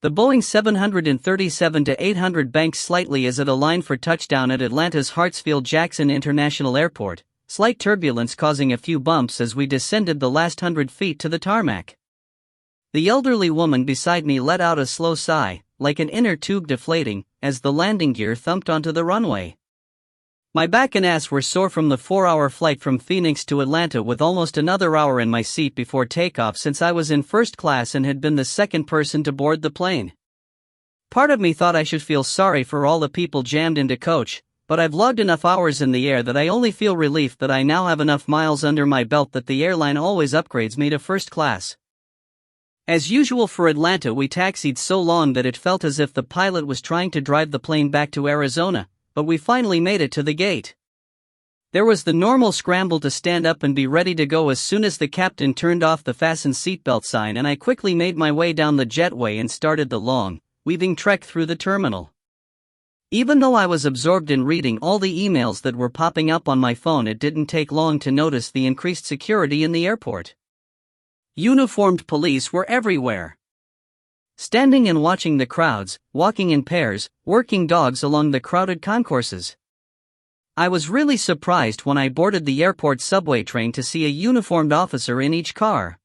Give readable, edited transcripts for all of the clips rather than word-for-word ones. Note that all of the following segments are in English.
The Boeing 737-800 banked slightly as it aligned for touchdown at Atlanta's Hartsfield-Jackson International Airport, slight turbulence causing a few bumps as we descended the last 100 feet to the tarmac. The elderly woman beside me let out a slow sigh, like an inner tube deflating, as the landing gear thumped onto the runway. My back and ass were sore from the 4-hour flight from Phoenix to Atlanta, with almost another hour in my seat before takeoff, since I was in first class and had been the second person to board the plane. Part of me thought I should feel sorry for all the people jammed into coach, but I've logged enough hours in the air that I only feel relief that I now have enough miles under my belt that the airline always upgrades me to first class. As usual for Atlanta, we taxied so long that it felt as if the pilot was trying to drive the plane back to Arizona, but we finally made it to the gate. There was the normal scramble to stand up and be ready to go as soon as the captain turned off the fasten seatbelt sign, and I quickly made my way down the jetway and started the long, weaving trek through the terminal. Even though I was absorbed in reading all the emails that were popping up on my phone, it didn't take long to notice the increased security in the airport. Uniformed police were everywhere. Standing and watching the crowds, walking in pairs, working dogs along the crowded concourses. I was really surprised when I boarded the airport subway train to see a uniformed officer in each car.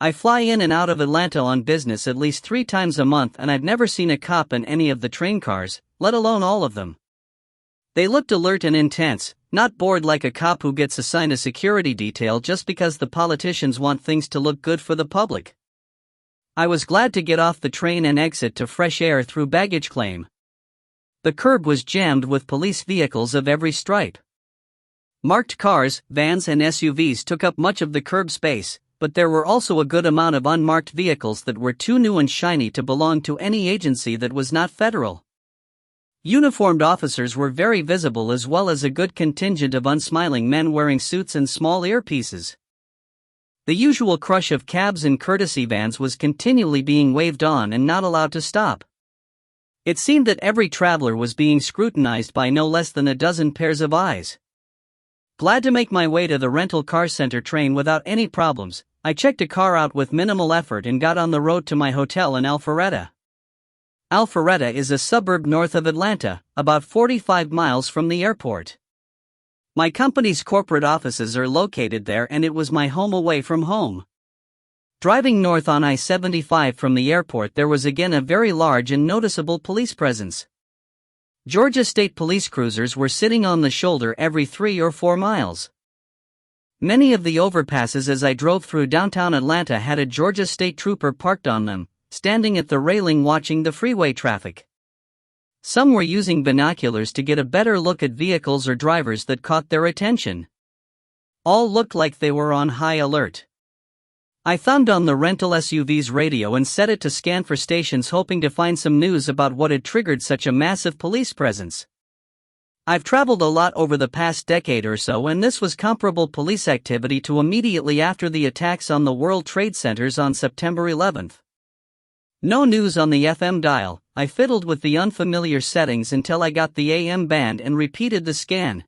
I fly in and out of Atlanta on business at least 3 times a month, and I've never seen a cop in any of the train cars, let alone all of them. They looked alert and intense, not bored like a cop who gets assigned a security detail just because the politicians want things to look good for the public. I was glad to get off the train and exit to fresh air through baggage claim. The curb was jammed with police vehicles of every stripe. Marked cars, vans and SUVs took up much of the curb space, but there were also a good amount of unmarked vehicles that were too new and shiny to belong to any agency that was not federal. Uniformed officers were very visible, as well as a good contingent of unsmiling men wearing suits and small earpieces. The usual crush of cabs and courtesy vans was continually being waved on and not allowed to stop. It seemed that every traveler was being scrutinized by no less than a dozen pairs of eyes. Glad to make my way to the rental car center train without any problems, I checked a car out with minimal effort and got on the road to my hotel in Alpharetta. Alpharetta is a suburb north of Atlanta, about 45 miles from the airport. My company's corporate offices are located there, and it was my home away from home. Driving north on I-75 from the airport, there was again a very large and noticeable police presence. Georgia State Police cruisers were sitting on the shoulder every 3 or 4 miles. Many of the overpasses as I drove through downtown Atlanta had a Georgia State trooper parked on them, standing at the railing watching the freeway traffic. Some were using binoculars to get a better look at vehicles or drivers that caught their attention. All looked like they were on high alert. I thumbed on the rental SUV's radio and set it to scan for stations, hoping to find some news about what had triggered such a massive police presence. I've traveled a lot over the past decade or so, and this was comparable police activity to immediately after the attacks on the World Trade Centers on September 11th. No news on the FM dial. I fiddled with the unfamiliar settings until I got the AM band and repeated the scan.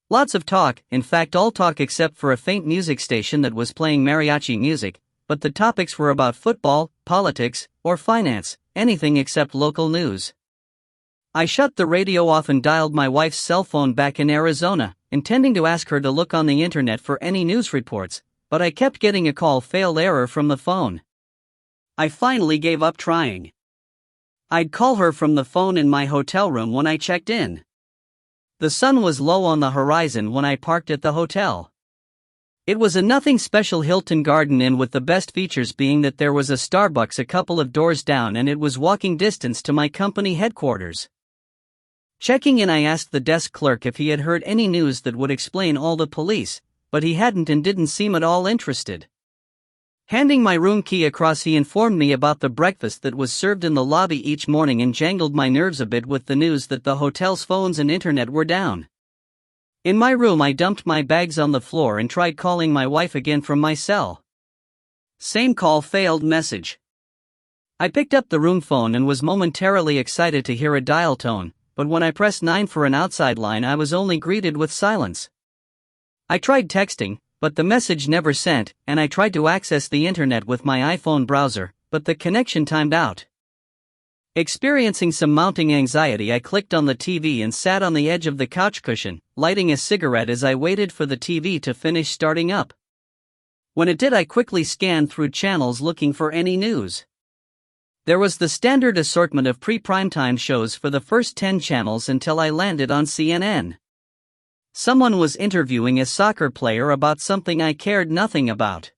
Lots of talk, in fact all talk except for a faint music station that was playing mariachi music, but the topics were about football, politics, or finance, anything except local news. I shut the radio off and dialed my wife's cell phone back in Arizona, intending to ask her to look on the internet for any news reports, but I kept getting a call failed error from the phone. I finally gave up trying. I'd call her from the phone in my hotel room when I checked in. The sun was low on the horizon when I parked at the hotel. It was a nothing special Hilton Garden Inn, with the best features being that there was a Starbucks a couple of doors down and it was walking distance to my company headquarters. Checking in, I asked the desk clerk if he had heard any news that would explain all the police, but he hadn't and didn't seem at all interested. Handing my room key across, he informed me about the breakfast that was served in the lobby each morning and jangled my nerves a bit with the news that the hotel's phones and internet were down. In my room, I dumped my bags on the floor and tried calling my wife again from my cell. Same call, failed message. I picked up the room phone and was momentarily excited to hear a dial tone, but when I pressed 9 for an outside line, I was only greeted with silence. I tried texting, but the message never sent, and I tried to access the internet with my iPhone browser, but the connection timed out. Experiencing some mounting anxiety, I clicked on the TV and sat on the edge of the couch cushion, lighting a cigarette as I waited for the TV to finish starting up. When it did, I quickly scanned through channels looking for any news. There was the standard assortment of pre-primetime shows for the first 10 channels until I landed on CNN. Someone was interviewing a soccer player about something I cared nothing about.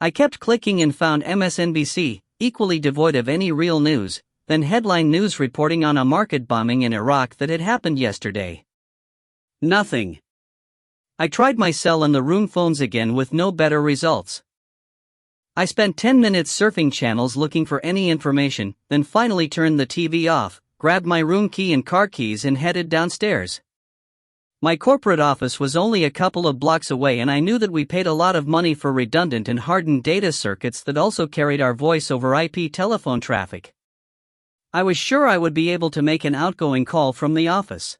I kept clicking and found MSNBC, equally devoid of any real news, then headline news reporting on a market bombing in Iraq that had happened yesterday. Nothing. I tried my cell and the room phones again with no better results. I spent 10 minutes surfing channels looking for any information, then finally turned the TV off, grabbed my room key and car keys and headed downstairs. My corporate office was only a couple of blocks away, and I knew that we paid a lot of money for redundant and hardened data circuits that also carried our voice over IP telephone traffic. I was sure I would be able to make an outgoing call from the office.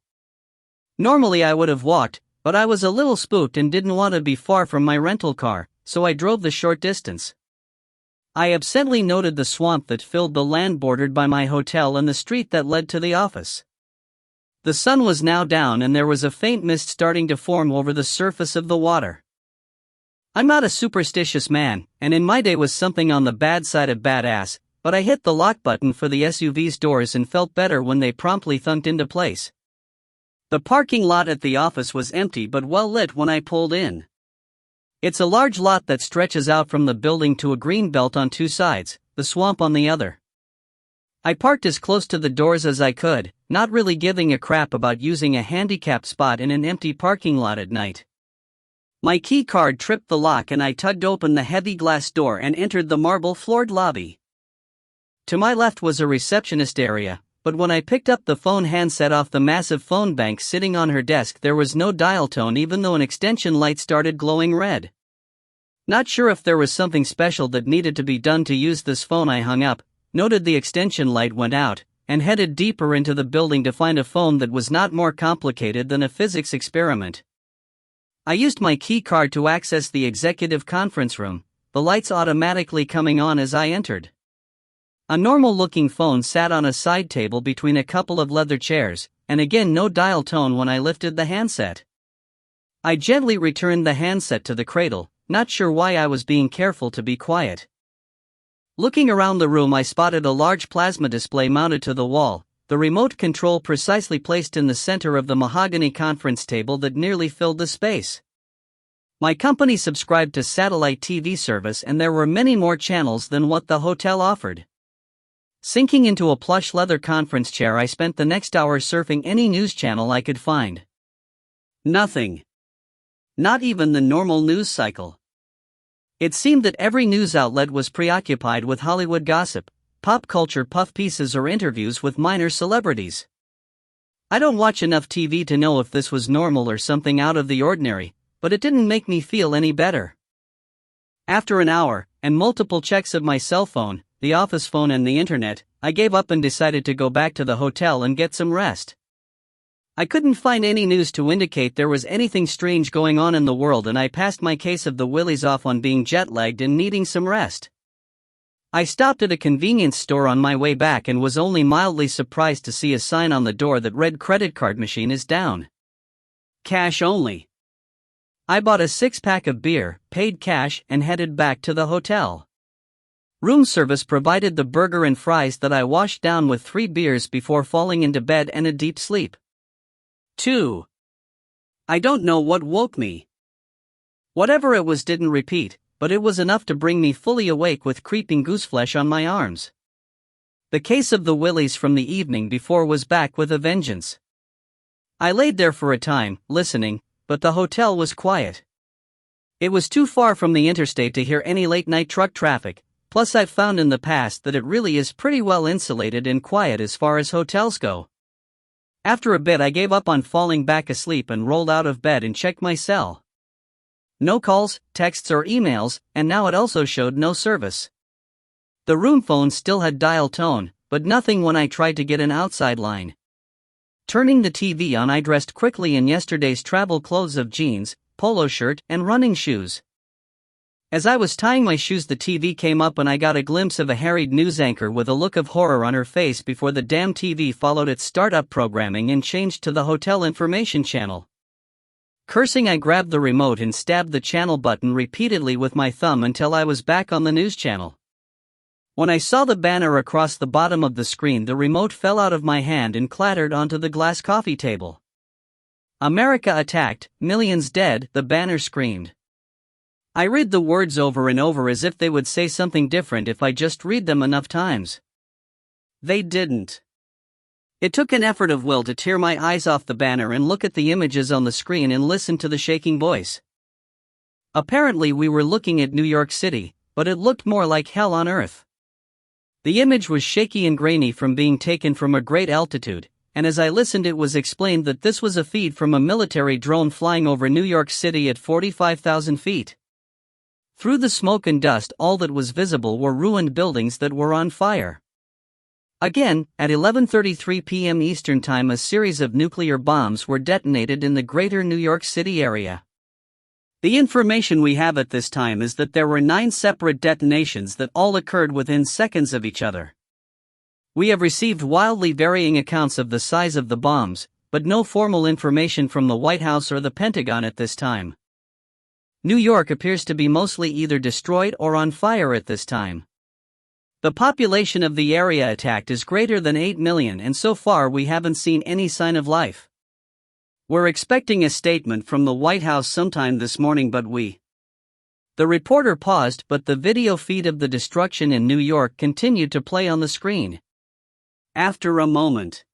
Normally I would have walked, but I was a little spooked and didn't want to be far from my rental car, so I drove the short distance. I absently noted the swamp that filled the land bordered by my hotel and the street that led to the office. The sun was now down and there was a faint mist starting to form over the surface of the water. I'm not a superstitious man, and in my day was something on the bad side of badass, but I hit the lock button for the SUV's doors and felt better when they promptly thunked into place. The parking lot at the office was empty but well lit when I pulled in. It's a large lot that stretches out from the building to a green belt on two sides, the swamp on the other. I parked as close to the doors as I could, not really giving a crap about using a handicapped spot in an empty parking lot at night. My key card tripped the lock and I tugged open the heavy glass door and entered the marble-floored lobby. To my left was a receptionist area, but when I picked up the phone handset off the massive phone bank sitting on her desk, there was no dial tone even though an extension light started glowing red. Not sure if there was something special that needed to be done to use this phone. I hung up, noted the extension light went out, and headed deeper into the building to find a phone that was not more complicated than a physics experiment. I used my key card to access the executive conference room, the lights automatically coming on as I entered. A normal-looking phone sat on a side table between a couple of leather chairs, and again no dial tone when I lifted the handset. I gently returned the handset to the cradle, not sure why I was being careful to be quiet. Looking around the room, I spotted a large plasma display mounted to the wall, the remote control precisely placed in the center of the mahogany conference table that nearly filled the space. My company subscribed to satellite TV service and there were many more channels than what the hotel offered. Sinking into a plush leather conference chair, I spent the next hour surfing any news channel I could find. Nothing. Not even the normal news cycle. It seemed that every news outlet was preoccupied with Hollywood gossip, pop culture puff pieces or interviews with minor celebrities. I don't watch enough TV to know if this was normal or something out of the ordinary, but it didn't make me feel any better. After an hour, and multiple checks of my cell phone, the office phone and the internet, I gave up and decided to go back to the hotel and get some rest. I couldn't find any news to indicate there was anything strange going on in the world, and I passed my case of the willies off on being jet-lagged and needing some rest. I stopped at a convenience store on my way back and was only mildly surprised to see a sign on the door that read "Credit card machine is down. Cash only." I bought a 6-pack of beer, paid cash, and headed back to the hotel. Room service provided the burger and fries that I washed down with 3 beers before falling into bed and a deep sleep. 2. I don't know what woke me. Whatever it was didn't repeat, but it was enough to bring me fully awake with creeping gooseflesh on my arms. The case of the willies from the evening before was back with a vengeance. I laid there for a time, listening, but the hotel was quiet. It was too far from the interstate to hear any late-night truck traffic. Plus, I've found in the past that it really is pretty well insulated and quiet as far as hotels go. After a bit, I gave up on falling back asleep and rolled out of bed and checked my cell. No calls, texts, or emails, and now it also showed no service. The room phone still had dial tone, but nothing when I tried to get an outside line. Turning the TV on, I dressed quickly in yesterday's travel clothes of jeans, polo shirt, and running shoes. As I was tying my shoes, the TV came up and I got a glimpse of a harried news anchor with a look of horror on her face before the damn TV followed its startup programming and changed to the hotel information channel. Cursing, I grabbed the remote and stabbed the channel button repeatedly with my thumb until I was back on the news channel. When I saw the banner across the bottom of the screen, the remote fell out of my hand and clattered onto the glass coffee table. "America attacked, millions dead," the banner screamed. I read the words over and over as if they would say something different if I just read them enough times. They didn't. It took an effort of will to tear my eyes off the banner and look at the images on the screen and listen to the shaking voice. Apparently we were looking at New York City, but it looked more like hell on earth. The image was shaky and grainy from being taken from a great altitude, and as I listened it was explained that this was a feed from a military drone flying over New York City at 45,000 feet. Through the smoke and dust, all that was visible were ruined buildings that were on fire. Again, at 11:33 p.m. Eastern Time, a series of nuclear bombs were detonated in the greater New York City area. The information we have at this time is that there were 9 separate detonations that all occurred within seconds of each other. We have received wildly varying accounts of the size of the bombs, but no formal information from the White House or the Pentagon at this time. New York appears to be mostly either destroyed or on fire at this time. The population of the area attacked is greater than 8 million, and so far we haven't seen any sign of life. We're expecting a statement from the White House sometime this morning, but The reporter paused, but the video feed of the destruction in New York continued to play on the screen. After a moment,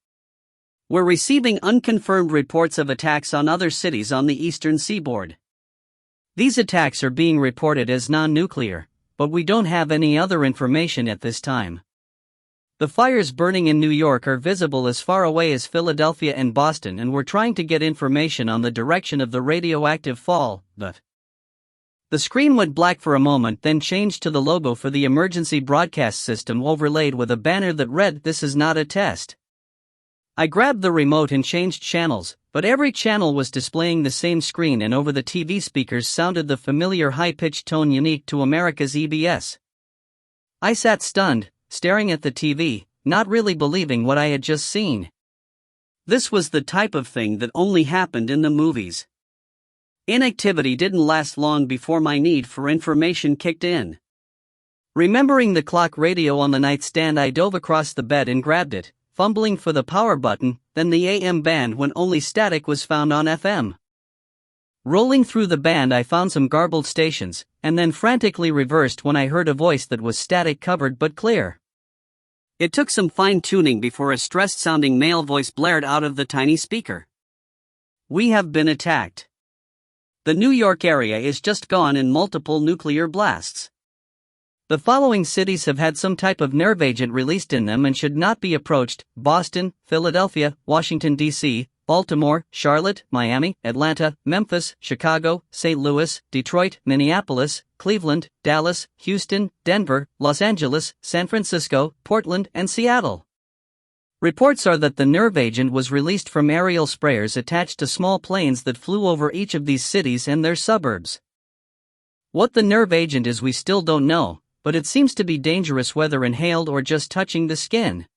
we're receiving unconfirmed reports of attacks on other cities on the eastern seaboard. These attacks are being reported as non-nuclear, but we don't have any other information at this time. The fires burning in New York are visible as far away as Philadelphia and Boston, and we're trying to get information on the direction of the radioactive fall, but the screen went black for a moment, then changed to the logo for the emergency broadcast system overlaid with a banner that read, "This is not a test." I grabbed the remote and changed channels, but every channel was displaying the same screen, and over the TV speakers sounded the familiar high-pitched tone unique to America's EBS. I sat stunned, staring at the TV, not really believing what I had just seen. This was the type of thing that only happened in the movies. Inactivity didn't last long before my need for information kicked in. Remembering the clock radio on the nightstand, I dove across the bed and grabbed it, fumbling for the power button, then the AM band when only static was found on FM. Rolling through the band, I found some garbled stations, and then frantically reversed when I heard a voice that was static covered but clear. It took some fine-tuning before a stressed-sounding male voice blared out of the tiny speaker. "We have been attacked. The New York area is just gone in multiple nuclear blasts. The following cities have had some type of nerve agent released in them and should not be approached: Boston, Philadelphia, Washington, D.C., Baltimore, Charlotte, Miami, Atlanta, Memphis, Chicago, St. Louis, Detroit, Minneapolis, Cleveland, Dallas, Houston, Denver, Los Angeles, San Francisco, Portland, and Seattle. Reports are that the nerve agent was released from aerial sprayers attached to small planes that flew over each of these cities and their suburbs. What the nerve agent is we still don't know, but it seems to be dangerous whether inhaled or just touching the skin.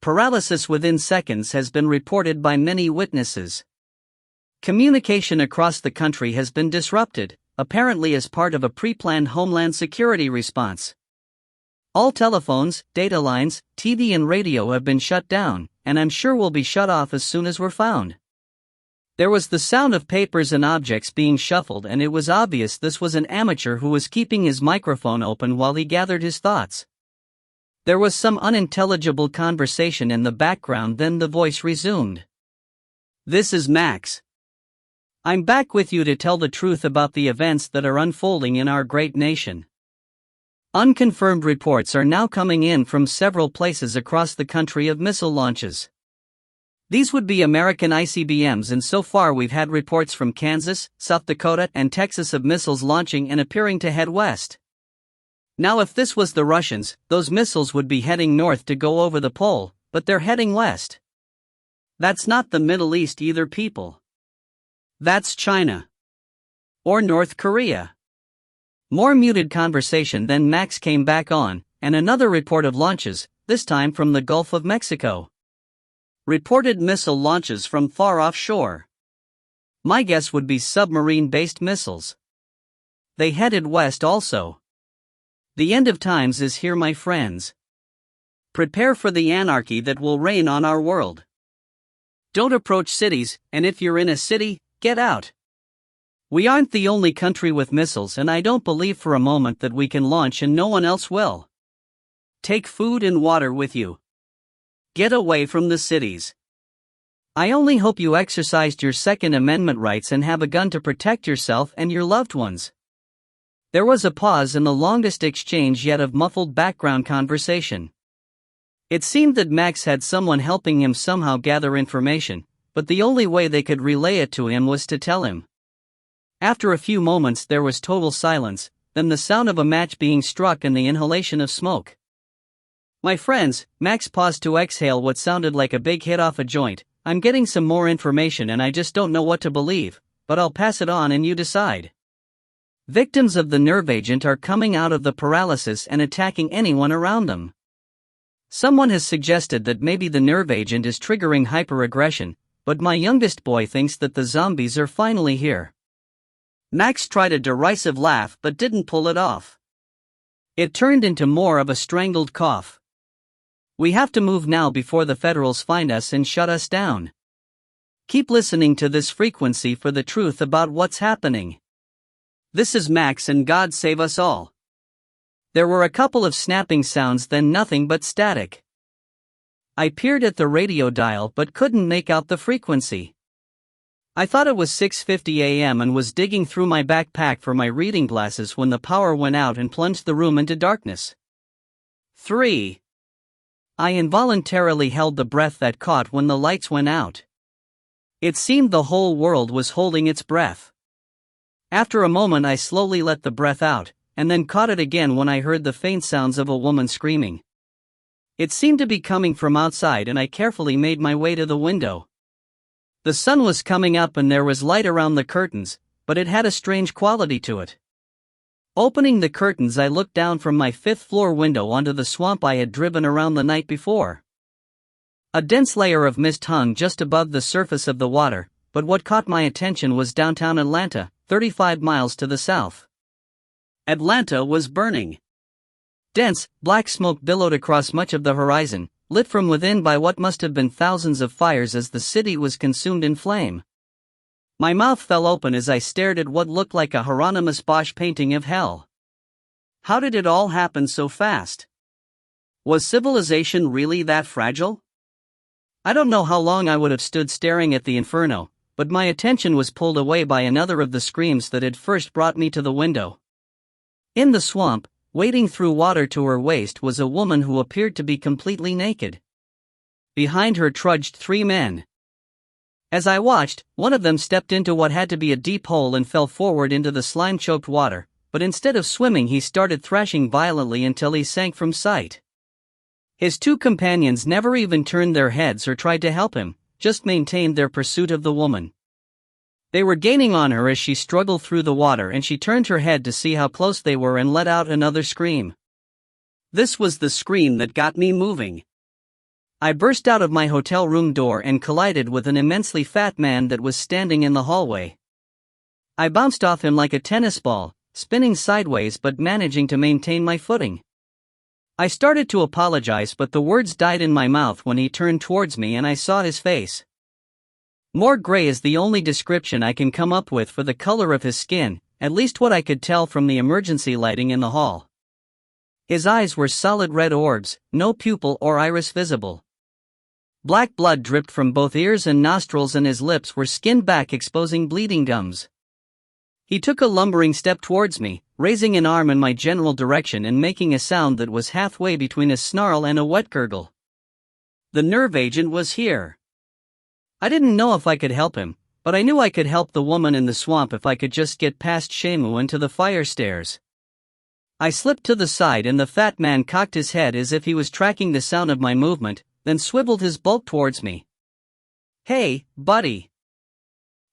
Paralysis within seconds has been reported by many witnesses. Communication across the country has been disrupted, apparently as part of a pre-planned Homeland Security response. All telephones, data lines, TV and radio have been shut down, and I'm sure will be shut off as soon as we're found. There was the sound of papers and objects being shuffled, and it was obvious this was an amateur who was keeping his microphone open while he gathered his thoughts. There was some unintelligible conversation in the background, then the voice resumed. "This is Max. I'm back with you to tell the truth about the events that are unfolding in our great nation. Unconfirmed reports are now coming in from several places across the country of missile launches. These would be American ICBMs, and so far we've had reports from Kansas, South Dakota, and Texas of missiles launching and appearing to head west. Now if this was the Russians, those missiles would be heading north to go over the pole, but they're heading west. That's not the Middle East either, people. That's China. Or North Korea. More muted conversation, then Max came back on, and another report of launches, this time from the Gulf of Mexico. Reported missile launches from far offshore. My guess would be submarine-based missiles. They headed west also. The end of times is here, my friends. Prepare for the anarchy that will reign on our world. Don't approach cities, and if you're in a city, get out. We aren't the only country with missiles, and I don't believe for a moment that we can launch and no one else will. Take food and water with you. Get away from the cities. I only hope you exercised your Second Amendment rights and have a gun to protect yourself and your loved ones. There was a pause in the longest exchange yet of muffled background conversation. It seemed that Max had someone helping him somehow gather information, but the only way they could relay it to him was to tell him. After a few moments there was total silence, then the sound of a match being struck and the inhalation of smoke. My friends, Max paused to exhale what sounded like a big hit off a joint. I'm getting some more information and I just don't know what to believe, but I'll pass it on and you decide. Victims of the nerve agent are coming out of the paralysis and attacking anyone around them. Someone has suggested that maybe the nerve agent is triggering hyperaggression, but my youngest boy thinks that the zombies are finally here. Max tried a derisive laugh but didn't pull it off. It turned into more of a strangled cough. We have to move now before the Federals find us and shut us down. Keep listening to this frequency for the truth about what's happening. This is Max and God save us all. There were a couple of snapping sounds, then nothing but static. I peered at the radio dial but couldn't make out the frequency. I thought it was 6:50 a.m. and was digging through my backpack for my reading glasses when the power went out and plunged the room into darkness. 3. I involuntarily held the breath that caught when the lights went out. It seemed the whole world was holding its breath. After a moment I slowly let the breath out, and then caught it again when I heard the faint sounds of a woman screaming. It seemed to be coming from outside and I carefully made my way to the window. The sun was coming up and there was light around the curtains, but it had a strange quality to it. Opening the curtains I looked down from my 5th-floor window onto the swamp I had driven around the night before. A dense layer of mist hung just above the surface of the water, but what caught my attention was downtown Atlanta, 35 miles to the south. Atlanta was burning. Dense, black smoke billowed across much of the horizon, lit from within by what must have been thousands of fires as the city was consumed in flame. My mouth fell open as I stared at what looked like a Hieronymus Bosch painting of hell. How did it all happen so fast? Was civilization really that fragile? I don't know how long I would have stood staring at the inferno, but my attention was pulled away by another of the screams that had first brought me to the window. In the swamp, wading through water to her waist, was a woman who appeared to be completely naked. Behind her trudged 3 men. As I watched, one of them stepped into what had to be a deep hole and fell forward into the slime-choked water, but instead of swimming he started thrashing violently until he sank from sight. His 2 companions never even turned their heads or tried to help him, just maintained their pursuit of the woman. They were gaining on her as she struggled through the water and she turned her head to see how close they were and let out another scream. This was the scream that got me moving. I burst out of my hotel room door and collided with an immensely fat man that was standing in the hallway. I bounced off him like a tennis ball, spinning sideways but managing to maintain my footing. I started to apologize but the words died in my mouth when he turned towards me and I saw his face. More gray is the only description I can come up with for the color of his skin, at least what I could tell from the emergency lighting in the hall. His eyes were solid red orbs, no pupil or iris visible. Black blood dripped from both ears and nostrils and his lips were skinned back, exposing bleeding gums. He took a lumbering step towards me, raising an arm in my general direction and making a sound that was halfway between a snarl and a wet gurgle. The nerve agent was here. I didn't know if I could help him, but I knew I could help the woman in the swamp if I could just get past Shamu and to the fire stairs. I slipped to the side and the fat man cocked his head as if he was tracking the sound of my movement, then swiveled his bulk towards me. "Hey, buddy.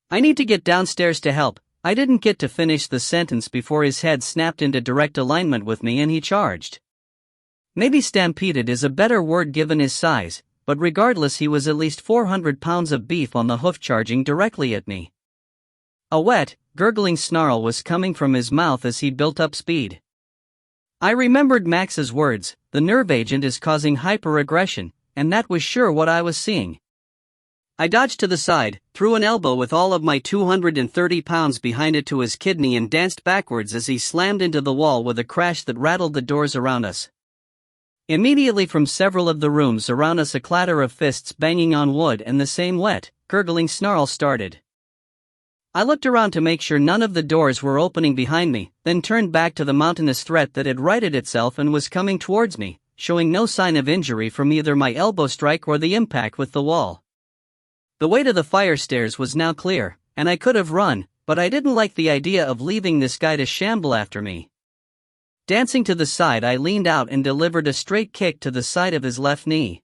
I need to get downstairs to help. I didn't get to finish the sentence before his head snapped into direct alignment with me and he charged. Maybe stampeded is a better word given his size, but regardless, he was at least 400 pounds of beef on the hoof, charging directly at me. A wet, gurgling snarl was coming from his mouth as he built up speed. I remembered Max's words, "The nerve agent is causing hyperaggression," and that was sure what I was seeing. I dodged to the side, threw an elbow with all of my 230 pounds behind it to his kidney, and danced backwards as he slammed into the wall with a crash that rattled the doors around us. Immediately from several of the rooms around us, a clatter of fists banging on wood and the same wet, gurgling snarl started. I looked around to make sure none of the doors were opening behind me, then turned back to the mountainous threat that had righted itself and was coming towards me, showing no sign of injury from either my elbow strike or the impact with the wall. The way to the fire stairs was now clear, and I could have run, but I didn't like the idea of leaving this guy to shamble after me. Dancing to the side, I leaned out and delivered a straight kick to the side of his left knee.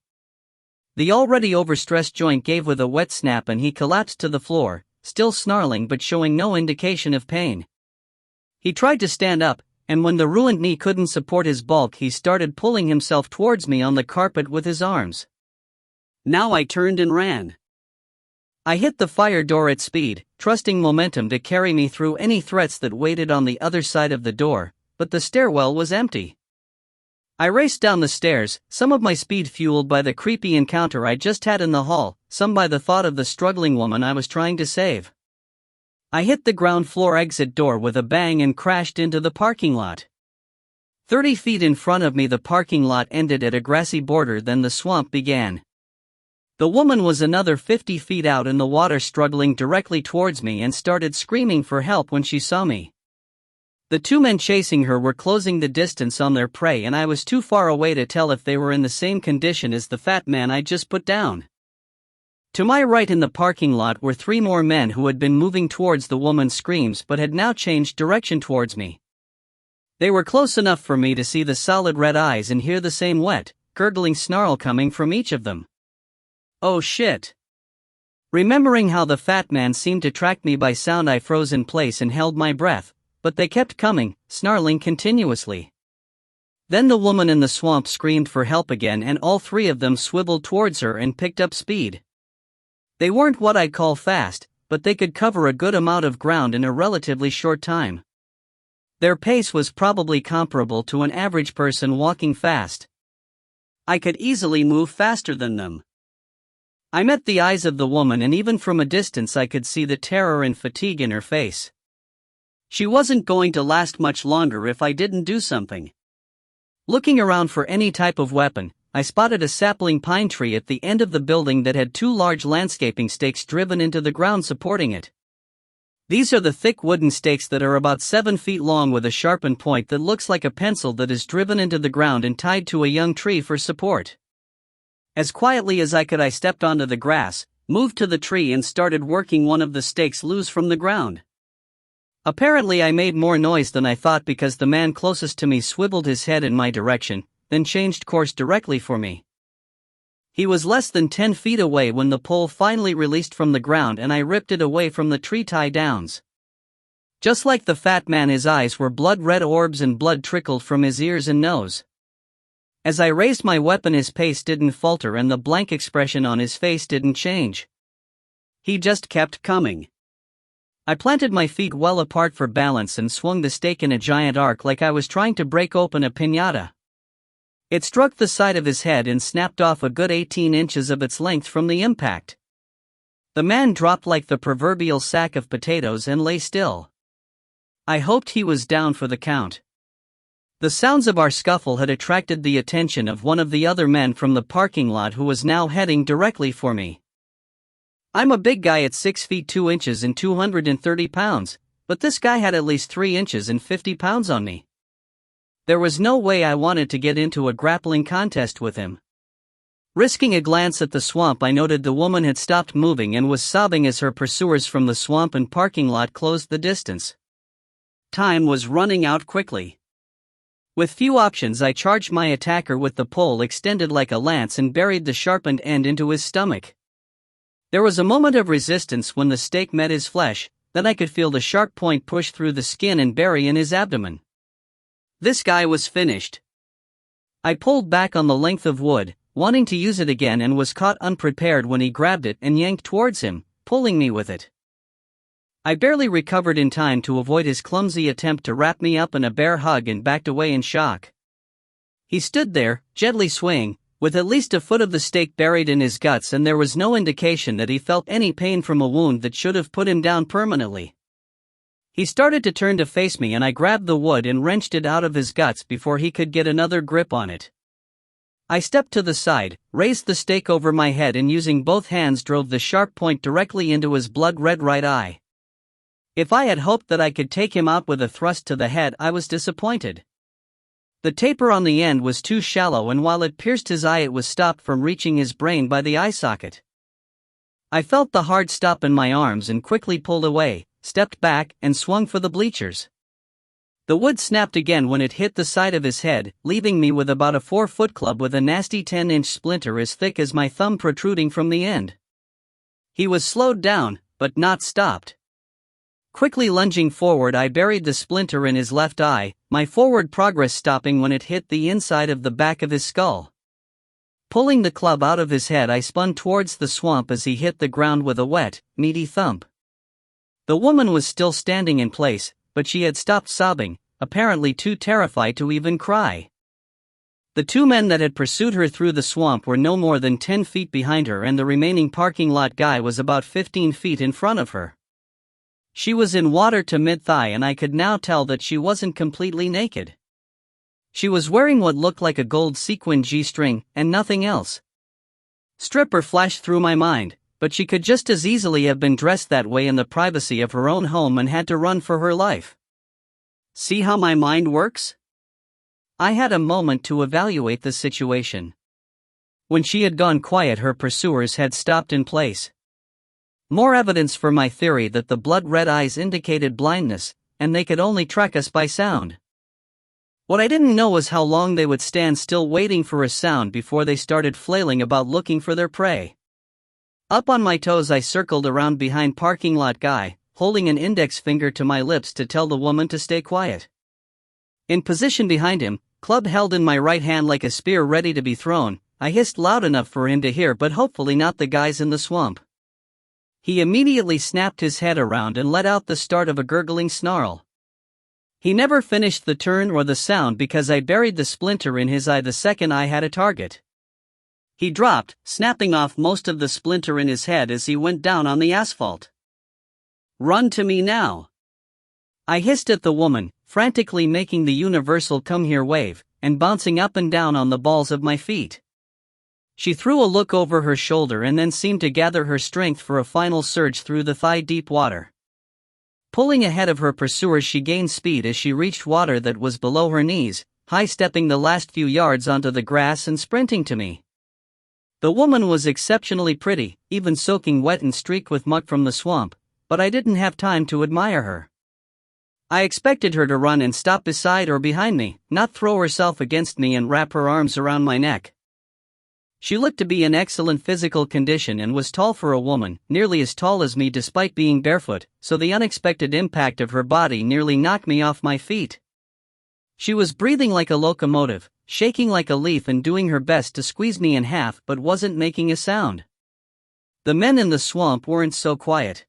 The already overstressed joint gave with a wet snap and he collapsed to the floor, still snarling but showing no indication of pain. He tried to stand up, and when the ruined knee couldn't support his bulk, he started pulling himself towards me on the carpet with his arms. Now I turned and ran. I hit the fire door at speed, trusting momentum to carry me through any threats that waited on the other side of the door, but the stairwell was empty. I raced down the stairs, some of my speed fueled by the creepy encounter I just had in the hall, some by the thought of the struggling woman I was trying to save. I hit the ground floor exit door with a bang and crashed into the parking lot. 30 feet in front of me, the parking lot ended at a grassy border, then the swamp began. The woman was another 50 feet out in the water, struggling directly towards me, and started screaming for help when she saw me. The two men chasing her were closing the distance on their prey, and I was too far away to tell if they were in the same condition as the fat man I just put down. To my right in the parking lot were 3 more men who had been moving towards the woman's screams but had now changed direction towards me. They were close enough for me to see the solid red eyes and hear the same wet, gurgling snarl coming from each of them. Oh shit. Remembering how the fat man seemed to track me by sound, I froze in place and held my breath. But they kept coming, snarling continuously. Then the woman in the swamp screamed for help again, and all 3 of them swiveled towards her and picked up speed. They weren't what I'd call fast, but they could cover a good amount of ground in a relatively short time. Their pace was probably comparable to an average person walking fast. I could easily move faster than them. I met the eyes of the woman, and even from a distance I could see the terror and fatigue in her face. She wasn't going to last much longer if I didn't do something. Looking around for any type of weapon, I spotted a sapling pine tree at the end of the building that had 2 large landscaping stakes driven into the ground supporting it. These are the thick wooden stakes that are about 7 feet long, with a sharpened point that looks like a pencil that is driven into the ground and tied to a young tree for support. As quietly as I could, I stepped onto the grass, moved to the tree, and started working one of the stakes loose from the ground. Apparently I made more noise than I thought, because the man closest to me swiveled his head in my direction, then changed course directly for me. He was less than 10 feet away when the pole finally released from the ground and I ripped it away from the tree tie downs. Just like the fat man, his eyes were blood-red orbs and blood trickled from his ears and nose. As I raised my weapon, his pace didn't falter and the blank expression on his face didn't change. He just kept coming. I planted my feet well apart for balance and swung the stake in a giant arc like I was trying to break open a piñata. It struck the side of his head and snapped off a good 18 inches of its length from the impact. The man dropped like the proverbial sack of potatoes and lay still. I hoped he was down for the count. The sounds of our scuffle had attracted the attention of one of the other men from the parking lot, who was now heading directly for me. I'm a big guy at 6 feet 2 inches and 230 pounds, but this guy had at least 3 inches and 50 pounds on me. There was no way I wanted to get into a grappling contest with him. Risking a glance at the swamp, I noted the woman had stopped moving and was sobbing as her pursuers from the swamp and parking lot closed the distance. Time was running out quickly. With few options, I charged my attacker with the pole extended like a lance and buried the sharpened end into his stomach. There was a moment of resistance when the stake met his flesh, then I could feel the sharp point push through the skin and bury in his abdomen. This guy was finished. I pulled back on the length of wood, wanting to use it again, and was caught unprepared when he grabbed it and yanked towards him, pulling me with it. I barely recovered in time to avoid his clumsy attempt to wrap me up in a bear hug and backed away in shock. He stood there, gently swaying, with at least a foot of the stake buried in his guts, and there was no indication that he felt any pain from a wound that should have put him down permanently. He started to turn to face me, and I grabbed the wood and wrenched it out of his guts before he could get another grip on it. I stepped to the side, raised the stake over my head, and using both hands drove the sharp point directly into his blood-red right eye. If I had hoped that I could take him out with a thrust to the head, I was disappointed. The taper on the end was too shallow, and while it pierced his eye, it was stopped from reaching his brain by the eye socket. I felt the hard stop in my arms and quickly pulled away, stepped back, and swung for the bleachers. The wood snapped again when it hit the side of his head, leaving me with about a 4-foot club with a nasty 10-inch splinter as thick as my thumb protruding from the end. He was slowed down, but not stopped. Quickly lunging forward, I buried the splinter in his left eye, my forward progress stopping when it hit the inside of the back of his skull. Pulling the club out of his head, I spun towards the swamp as he hit the ground with a wet, meaty thump. The woman was still standing in place, but she had stopped sobbing, apparently too terrified to even cry. The two men that had pursued her through the swamp were no more than 10 feet behind her, and the remaining parking lot guy was about 15 feet in front of her. She was in water to mid-thigh, and I could now tell that she wasn't completely naked. She was wearing what looked like a gold sequin G-string, and nothing else. Stripper flashed through my mind, but she could just as easily have been dressed that way in the privacy of her own home and had to run for her life. See how my mind works? I had a moment to evaluate the situation. When she had gone quiet, her pursuers had stopped in place. More evidence for my theory that the blood-red eyes indicated blindness, and they could only track us by sound. What I didn't know was how long they would stand still waiting for a sound before they started flailing about looking for their prey. Up on my toes, I circled around behind parking lot guy, holding an index finger to my lips to tell the woman to stay quiet. In position behind him, club held in my right hand like a spear ready to be thrown, I hissed loud enough for him to hear, but hopefully not the guys in the swamp. He immediately snapped his head around and let out the start of a gurgling snarl. He never finished the turn or the sound because I buried the splinter in his eye the second I had a target. He dropped, snapping off most of the splinter in his head as he went down on the asphalt. "Run to me now!" I hissed at the woman, frantically making the universal "come here" wave, and bouncing up and down on the balls of my feet. She threw a look over her shoulder and then seemed to gather her strength for a final surge through the thigh-deep water. Pulling ahead of her pursuers, she gained speed as she reached water that was below her knees, high-stepping the last few yards onto the grass and sprinting to me. The woman was exceptionally pretty, even soaking wet and streaked with muck from the swamp, but I didn't have time to admire her. I expected her to run and stop beside or behind me, not throw herself against me and wrap her arms around my neck. She looked to be in excellent physical condition and was tall for a woman, nearly as tall as me despite being barefoot, so the unexpected impact of her body nearly knocked me off my feet. She was breathing like a locomotive, shaking like a leaf and doing her best to squeeze me in half, but wasn't making a sound. The men in the swamp weren't so quiet.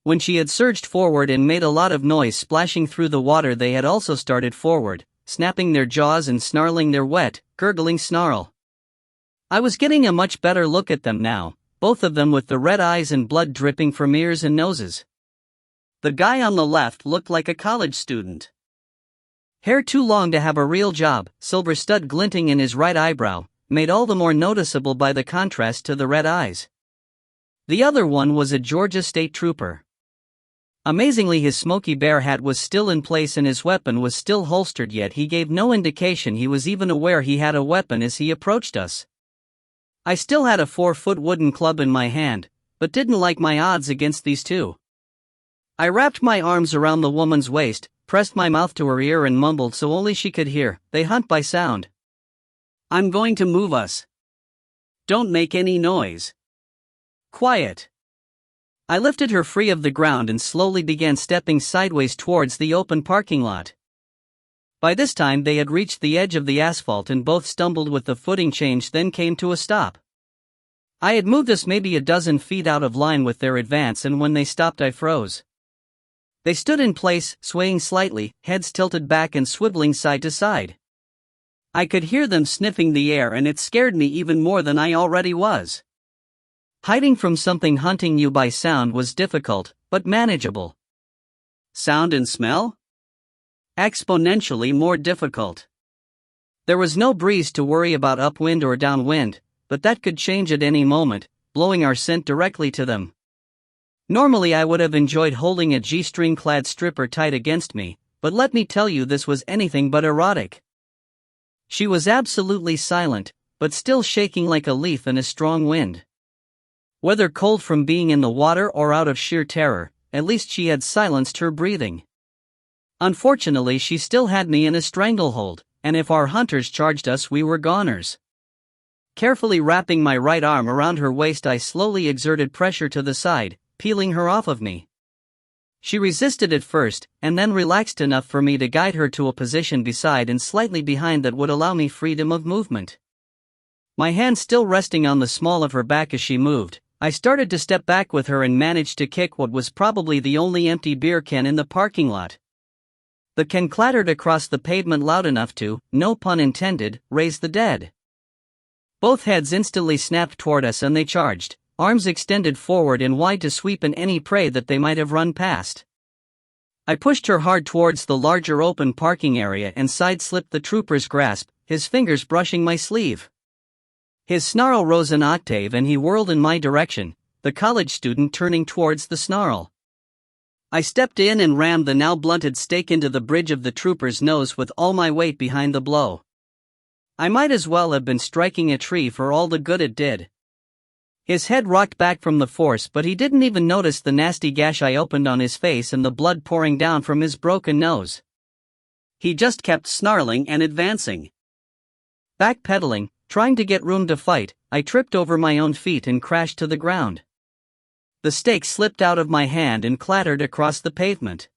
When she had surged forward and made a lot of noise splashing through the water, they had also started forward, snapping their jaws and snarling their wet, gurgling snarl. I was getting a much better look at them now, both of them with the red eyes and blood dripping from ears and noses. The guy on the left looked like a college student. Hair too long to have a real job, silver stud glinting in his right eyebrow, made all the more noticeable by the contrast to the red eyes. The other one was a Georgia State Trooper. Amazingly, his smoky bear hat was still in place and his weapon was still holstered, yet he gave no indication he was even aware he had a weapon as he approached us. I still had a 4-foot wooden club in my hand, but didn't like my odds against these two. I wrapped my arms around the woman's waist, pressed my mouth to her ear and mumbled so only she could hear, "They hunt by sound. I'm going to move us. Don't make any noise. Quiet." I lifted her free of the ground and slowly began stepping sideways towards the open parking lot. By this time they had reached the edge of the asphalt and both stumbled with the footing change, then came to a stop. I had moved us maybe a dozen feet out of line with their advance, and when they stopped I froze. They stood in place, swaying slightly, heads tilted back and swiveling side to side. I could hear them sniffing the air, and it scared me even more than I already was. Hiding from something hunting you by sound was difficult, but manageable. Sound and smell? Exponentially more difficult. There was no breeze to worry about upwind or downwind, but that could change at any moment, blowing our scent directly to them. Normally I would have enjoyed holding a G-string clad stripper tight against me, but let me tell you, this was anything but erotic. She was absolutely silent, but still shaking like a leaf in a strong wind. Whether cold from being in the water or out of sheer terror, at least she had silenced her breathing. Unfortunately, she still had me in a stranglehold, and if our hunters charged us, we were goners. Carefully wrapping my right arm around her waist, I slowly exerted pressure to the side, peeling her off of me. She resisted at first, and then relaxed enough for me to guide her to a position beside and slightly behind that would allow me freedom of movement. My hand still resting on the small of her back as she moved, I started to step back with her and managed to kick what was probably the only empty beer can in the parking lot. The can clattered across the pavement loud enough to, no pun intended, raise the dead. Both heads instantly snapped toward us and they charged, arms extended forward and wide to sweep in any prey that they might have run past. I pushed her hard towards the larger open parking area and side-slipped the trooper's grasp, his fingers brushing my sleeve. His snarl rose an octave and he whirled in my direction, the college student turning towards the snarl. I stepped in and rammed the now blunted stake into the bridge of the trooper's nose with all my weight behind the blow. I might as well have been striking a tree for all the good it did. His head rocked back from the force, but he didn't even notice the nasty gash I opened on his face and the blood pouring down from his broken nose. He just kept snarling and advancing. Backpedaling, trying to get room to fight, I tripped over my own feet and crashed to the ground. The stake slipped out of my hand and clattered across the pavement.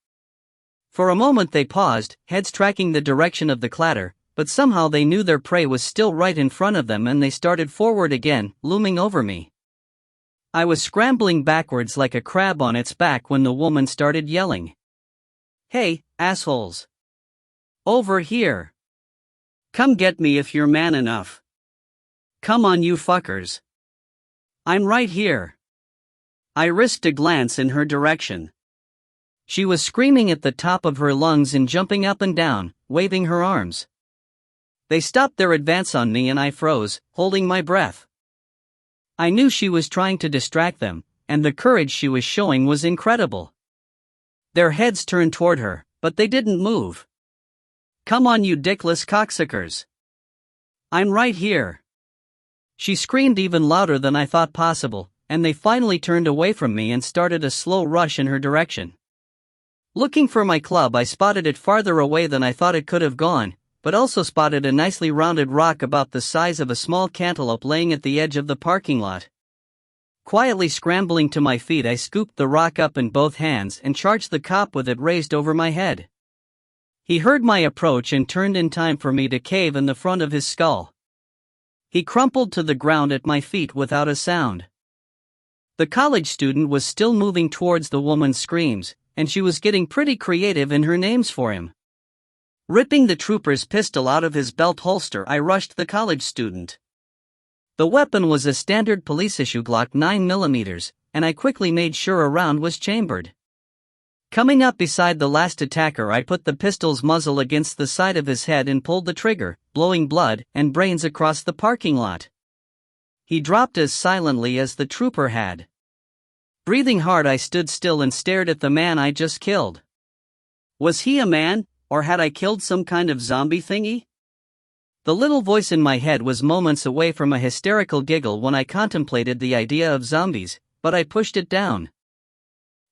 For a moment they paused, heads tracking the direction of the clatter, but somehow they knew their prey was still right in front of them and they started forward again, looming over me. I was scrambling backwards like a crab on its back when the woman started yelling. "Hey, assholes! Over here! Come get me if you're man enough! Come on, you fuckers! I'm right here!" I risked a glance in her direction. She was screaming at the top of her lungs and jumping up and down, waving her arms. They stopped their advance on me and I froze, holding my breath. I knew she was trying to distract them, and the courage she was showing was incredible. Their heads turned toward her, but they didn't move. "Come on, you dickless cocksuckers! I'm right here!" She screamed even louder than I thought possible, and they finally turned away from me and started a slow rush in her direction. Looking for my club, I spotted it farther away than I thought it could have gone, but also spotted a nicely rounded rock about the size of a small cantaloupe laying at the edge of the parking lot. Quietly scrambling to my feet, I scooped the rock up in both hands and charged the cop with it raised over my head. He heard my approach and turned in time for me to cave in the front of his skull. He crumpled to the ground at my feet without a sound. The college student was still moving towards the woman's screams, and she was getting pretty creative in her names for him. Ripping the trooper's pistol out of his belt holster, I rushed the college student. The weapon was a standard police-issue Glock 9mm, and I quickly made sure a round was chambered. Coming up beside the last attacker, I put the pistol's muzzle against the side of his head and pulled the trigger, blowing blood and brains across the parking lot. He dropped as silently as the trooper had. Breathing hard, I stood still and stared at the man I just killed. Was he a man, or had I killed some kind of zombie thingy? The little voice in my head was moments away from a hysterical giggle when I contemplated the idea of zombies, but I pushed it down.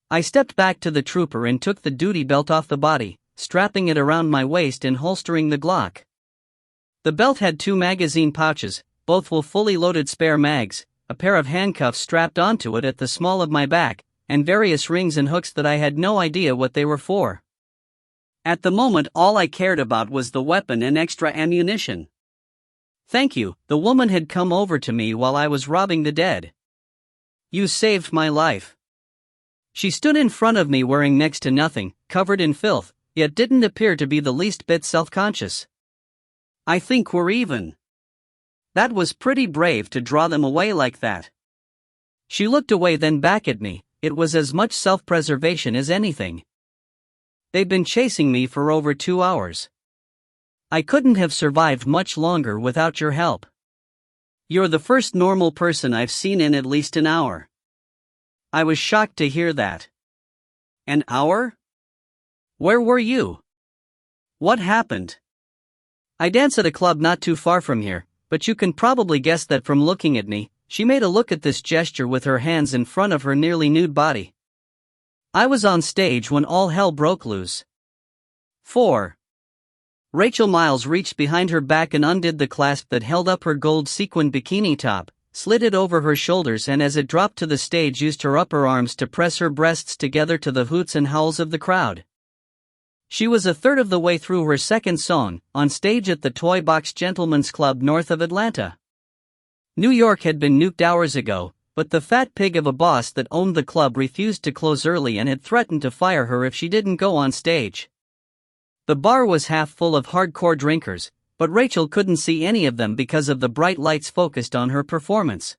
I stepped back to the trooper and took the duty belt off the body, strapping it around my waist and holstering the Glock. The belt had 2 magazine pouches, both with fully loaded spare mags, a pair of handcuffs strapped onto it at the small of my back, and various rings and hooks that I had no idea what they were for. At the moment, all I cared about was the weapon and extra ammunition. "Thank you," the woman had come over to me while I was robbing the dead. "You saved my life." She stood in front of me wearing next to nothing, covered in filth, yet didn't appear to be the least bit self-conscious. "I think we're even." That was pretty brave to draw them away like that. She looked away, then back at me. It was as much self-preservation as anything. "They've been chasing me for over 2 hours. I couldn't have survived much longer without your help. You're the first normal person I've seen in at least an hour." I was shocked to hear that. "An hour? Where were you? What happened?" "I dance at a club not too far from here, but you can probably guess that from looking at me." She made a look at this gesture with her hands in front of her nearly nude body. "I was on stage when all hell broke loose." 4. Rachel Miles reached behind her back and undid the clasp that held up her gold sequin bikini top, slid it over her shoulders, and as it dropped to the stage used her upper arms to press her breasts together to the hoots and howls of the crowd. She was a third of the way through her second song, on stage at the Toy Box Gentlemen's Club north of Atlanta. New York had been nuked hours ago, but the fat pig of a boss that owned the club refused to close early and had threatened to fire her if she didn't go on stage. The bar was half full of hardcore drinkers, but Rachel couldn't see any of them because of the bright lights focused on her performance.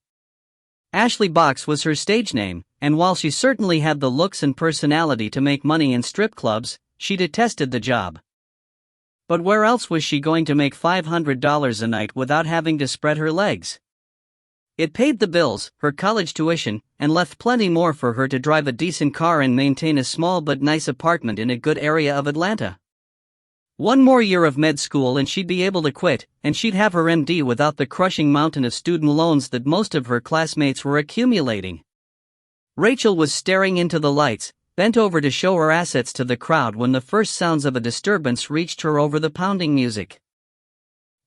Ashley Box was her stage name, and while she certainly had the looks and personality to make money in strip clubs, she detested the job. But where else was she going to make $500 a night without having to spread her legs? It paid the bills, her college tuition, and left plenty more for her to drive a decent car and maintain a small but nice apartment in a good area of Atlanta. One more year of med school and she'd be able to quit, and she'd have her MD without the crushing mountain of student loans that most of her classmates were accumulating. Rachel was staring into the lights, bent over to show her assets to the crowd when the first sounds of a disturbance reached her over the pounding music.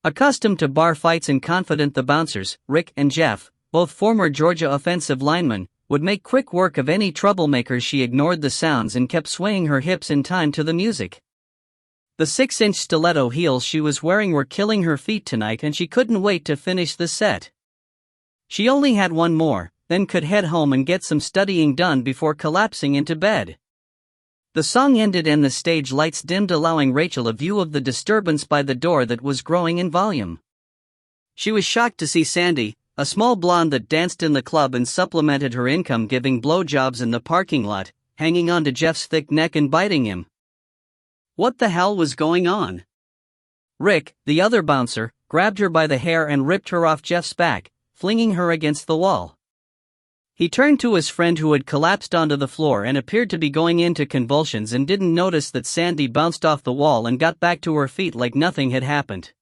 Accustomed to bar fights and confident the bouncers, Rick and Jeff, both former Georgia offensive linemen, would make quick work of any troublemakers, she ignored the sounds and kept swaying her hips in time to the music. The 6-inch stiletto heels she was wearing were killing her feet tonight, and she couldn't wait to finish the set. She only had one more, then could head home and get some studying done before collapsing into bed. The song ended and the stage lights dimmed, allowing Rachel a view of the disturbance by the door that was growing in volume. She was shocked to see Sandy, a small blonde that danced in the club and supplemented her income giving blowjobs in the parking lot, hanging onto Jeff's thick neck and biting him. What the hell was going on? Rick, the other bouncer, grabbed her by the hair and ripped her off Jeff's back, flinging her against the wall. He turned to his friend who had collapsed onto the floor and appeared to be going into convulsions and didn't notice that Sandy bounced off the wall and got back to her feet like nothing had happened.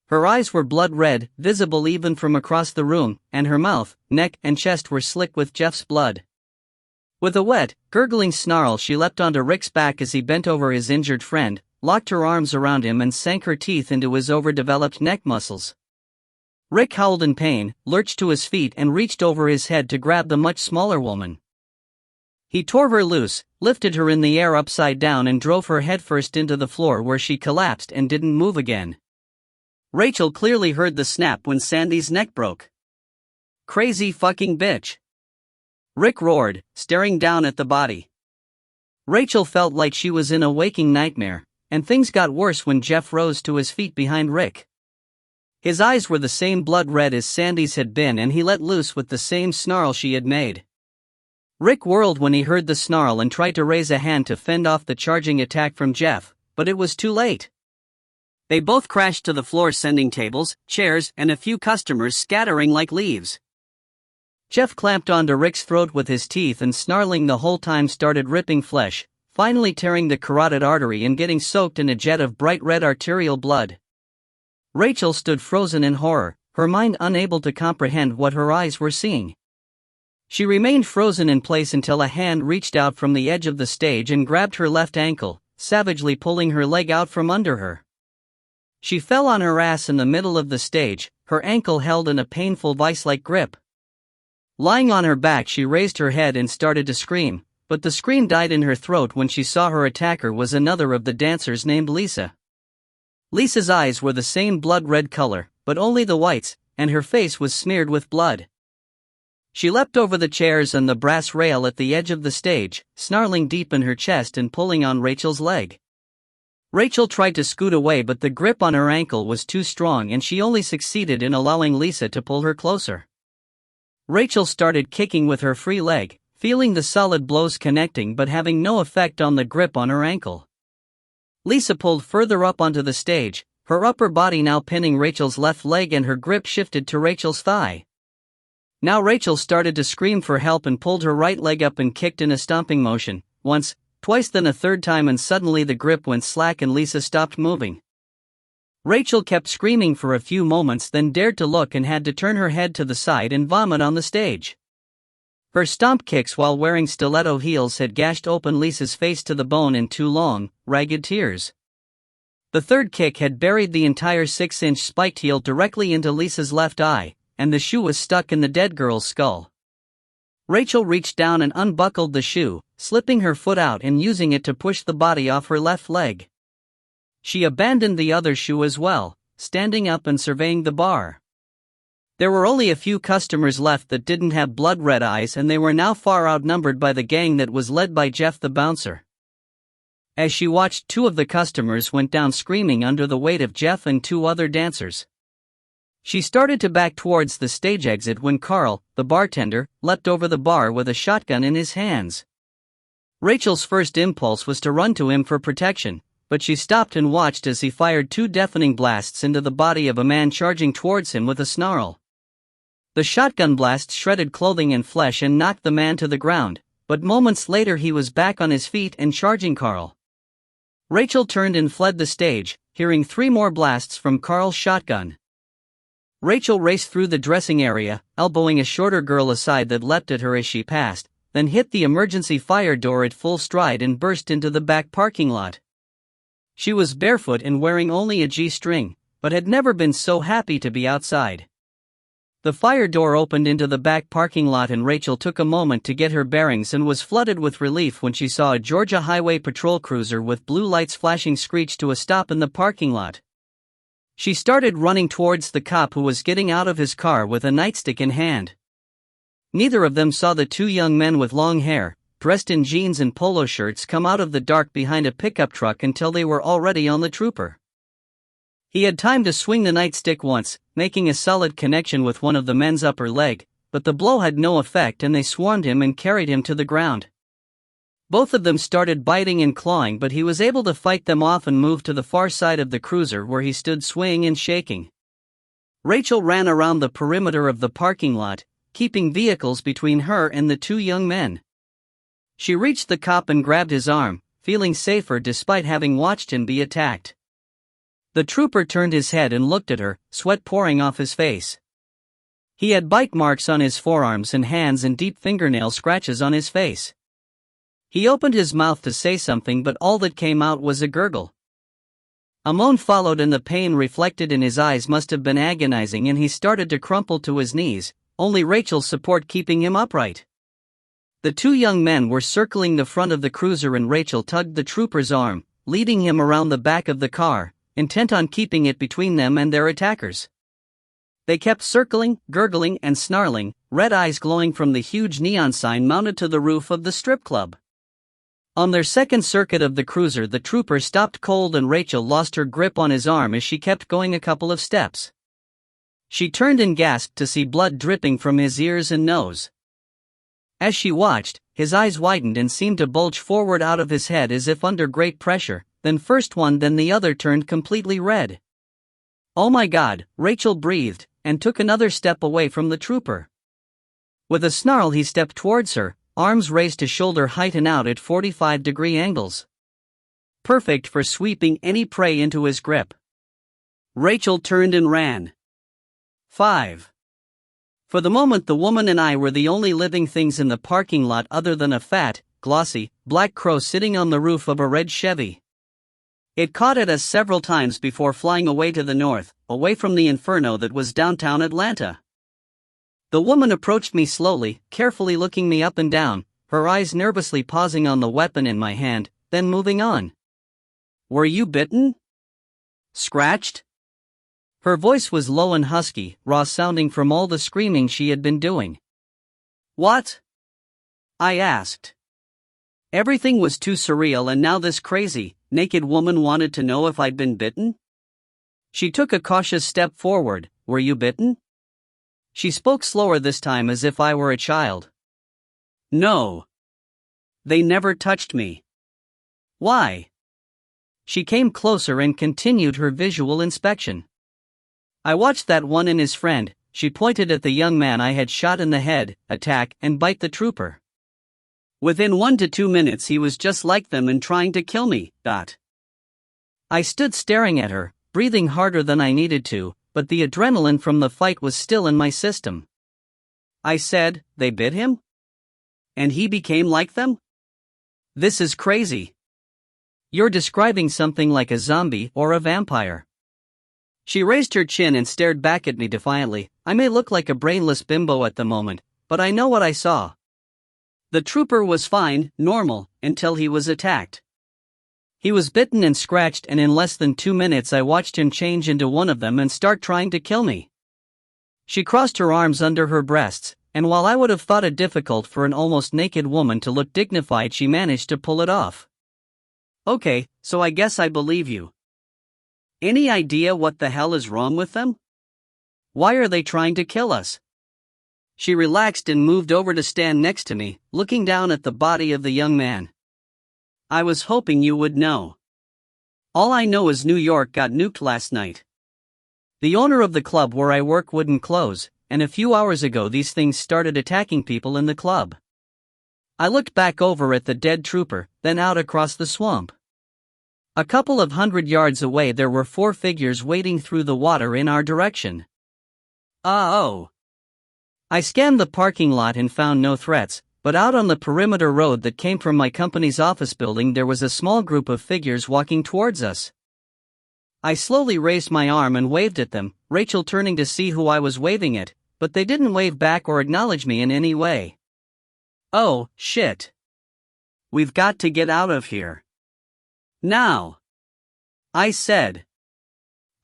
Her eyes were blood red, visible even from across the room, and her mouth, neck, and chest were slick with Jeff's blood. With a wet, gurgling snarl, she leapt onto Rick's back as he bent over his injured friend, locked her arms around him and sank her teeth into his overdeveloped neck muscles. Rick howled in pain, lurched to his feet and reached over his head to grab the much smaller woman. He tore her loose, lifted her in the air upside down and drove her headfirst into the floor where she collapsed and didn't move again. Rachel clearly heard the snap when Sandy's neck broke. "Crazy fucking bitch!" Rick roared, staring down at the body. Rachel felt like she was in a waking nightmare, and things got worse when Jeff rose to his feet behind Rick. His eyes were the same blood red as Sandy's had been, and he let loose with the same snarl she had made. Rick whirled when he heard the snarl and tried to raise a hand to fend off the charging attack from Jeff, but it was too late. They both crashed to the floor, sending tables, chairs, and a few customers scattering like leaves. Jeff clamped onto Rick's throat with his teeth and, snarling the whole time, started ripping flesh, finally tearing the carotid artery and getting soaked in a jet of bright red arterial blood. Rachel stood frozen in horror, her mind unable to comprehend what her eyes were seeing. She remained frozen in place until a hand reached out from the edge of the stage and grabbed her left ankle, savagely pulling her leg out from under her. She fell on her ass in the middle of the stage, her ankle held in a painful vice-like grip. Lying on her back, she raised her head and started to scream, but the scream died in her throat when she saw her attacker was another of the dancers named Lisa. Lisa's eyes were the same blood-red color, but only the whites, and her face was smeared with blood. She leapt over the chairs and the brass rail at the edge of the stage, snarling deep in her chest and pulling on Rachel's leg. Rachel tried to scoot away, but the grip on her ankle was too strong and she only succeeded in allowing Lisa to pull her closer. Rachel started kicking with her free leg, feeling the solid blows connecting but having no effect on the grip on her ankle. Lisa pulled further up onto the stage, her upper body now pinning Rachel's left leg, and her grip shifted to Rachel's thigh. Now Rachel started to scream for help and pulled her right leg up and kicked in a stomping motion, once, twice, then a third time, and suddenly the grip went slack and Lisa stopped moving. Rachel kept screaming for a few moments, then dared to look and had to turn her head to the side and vomit on the stage. Her stomp kicks while wearing stiletto heels had gashed open Lisa's face to the bone in 2 long, ragged tears. The third kick had buried the entire 6-inch spiked heel directly into Lisa's left eye, and the shoe was stuck in the dead girl's skull. Rachel reached down and unbuckled the shoe, slipping her foot out and using it to push the body off her left leg. She abandoned the other shoe as well, standing up and surveying the bar. There were only a few customers left that didn't have blood-red eyes, and they were now far outnumbered by the gang that was led by Jeff the bouncer. As she watched, 2 of the customers went down screaming under the weight of Jeff and 2 other dancers. She started to back towards the stage exit when Carl, the bartender, leapt over the bar with a shotgun in his hands. Rachel's first impulse was to run to him for protection, but she stopped and watched as he fired 2 deafening blasts into the body of a man charging towards him with a snarl. The shotgun blast shredded clothing and flesh and knocked the man to the ground, but moments later he was back on his feet and charging Carl. Rachel turned and fled the stage, hearing 3 more blasts from Carl's shotgun. Rachel raced through the dressing area, elbowing a shorter girl aside that leapt at her as she passed, then hit the emergency fire door at full stride and burst into the back parking lot. She was barefoot and wearing only a G-string, but had never been so happy to be outside. The fire door opened into the back parking lot and Rachel took a moment to get her bearings and was flooded with relief when she saw a Georgia Highway Patrol cruiser with blue lights flashing screech to a stop in the parking lot. She started running towards the cop, who was getting out of his car with a nightstick in hand. Neither of them saw the 2 young men with long hair, dressed in jeans and polo shirts, come out of the dark behind a pickup truck until they were already on the trooper. He had time to swing the nightstick once, making a solid connection with one of the men's upper leg, but the blow had no effect and they swarmed him and carried him to the ground. Both of them started biting and clawing, but he was able to fight them off and move to the far side of the cruiser where he stood swaying and shaking. Rachel ran around the perimeter of the parking lot, keeping vehicles between her and the 2 young men. She reached the cop and grabbed his arm, feeling safer despite having watched him be attacked. The trooper turned his head and looked at her, sweat pouring off his face. He had bite marks on his forearms and hands and deep fingernail scratches on his face. He opened his mouth to say something, but all that came out was a gurgle. A moan followed and the pain reflected in his eyes must have been agonizing, and he started to crumple to his knees, only Rachel's support keeping him upright. The 2 young men were circling the front of the cruiser and Rachel tugged the trooper's arm, leading him around the back of the car, intent on keeping it between them and their attackers. They kept circling, gurgling and snarling, red eyes glowing from the huge neon sign mounted to the roof of the strip club. On their second circuit of the cruiser, the trooper stopped cold and Rachel lost her grip on his arm as she kept going a couple of steps. She turned and gasped to see blood dripping from his ears and nose. As she watched, his eyes widened and seemed to bulge forward out of his head as if under great pressure, then first one then the other turned completely red. "Oh my God," Rachel breathed, and took another step away from the trooper. With a snarl he stepped towards her, arms raised to shoulder height and out at 45-degree angles. Perfect for sweeping any prey into his grip. Rachel turned and ran. 5. For the moment the woman and I were the only living things in the parking lot other than a fat, glossy, black crow sitting on the roof of a red Chevy. It caught at us several times before flying away to the north, away from the inferno that was downtown Atlanta. The woman approached me slowly, carefully looking me up and down, her eyes nervously pausing on the weapon in my hand, then moving on. "Were you bitten? Scratched?" Her voice was low and husky, raw sounding from all the screaming she had been doing. "What?" I asked. Everything was too surreal, and now this crazy, naked woman wanted to know if I'd been bitten? She took a cautious step forward. "Were you bitten?" She spoke slower this time, as if I were a child. "No. They never touched me." "Why?" She came closer and continued her visual inspection. "I watched that one and his friend," she pointed at the young man I had shot in the head, attack and bite the trooper. "Within 1 to 2 minutes he was just like them and trying to kill me." I stood staring at her, breathing harder than I needed to, but the adrenaline from the fight was still in my system. I said, "They bit him? And he became like them? This is crazy. You're describing something like a zombie or a vampire." She raised her chin and stared back at me defiantly. "I may look like a brainless bimbo at the moment, but I know what I saw. The trooper was fine, normal, until he was attacked. He was bitten and scratched, and in less than 2 minutes I watched him change into one of them and start trying to kill me." She crossed her arms under her breasts, and while I would have thought it difficult for an almost naked woman to look dignified, she managed to pull it off. "Okay, so I guess I believe you. Any idea what the hell is wrong with them? Why are they trying to kill us?" She relaxed and moved over to stand next to me, looking down at the body of the young man. "I was hoping you would know. All I know is New York got nuked last night. The owner of the club where I work wouldn't close, and a few hours ago these things started attacking people in the club." I looked back over at the dead trooper, then out across the swamp. A couple of 100 yards away there were 4 figures wading through the water in our direction. Oh. I scanned the parking lot and found no threats, but out on the perimeter road that came from my company's office building there was a small group of figures walking towards us. I slowly raised my arm and waved at them, Rachel turning to see who I was waving at, but they didn't wave back or acknowledge me in any way. "Oh, shit. We've got to get out of here. Now," I said.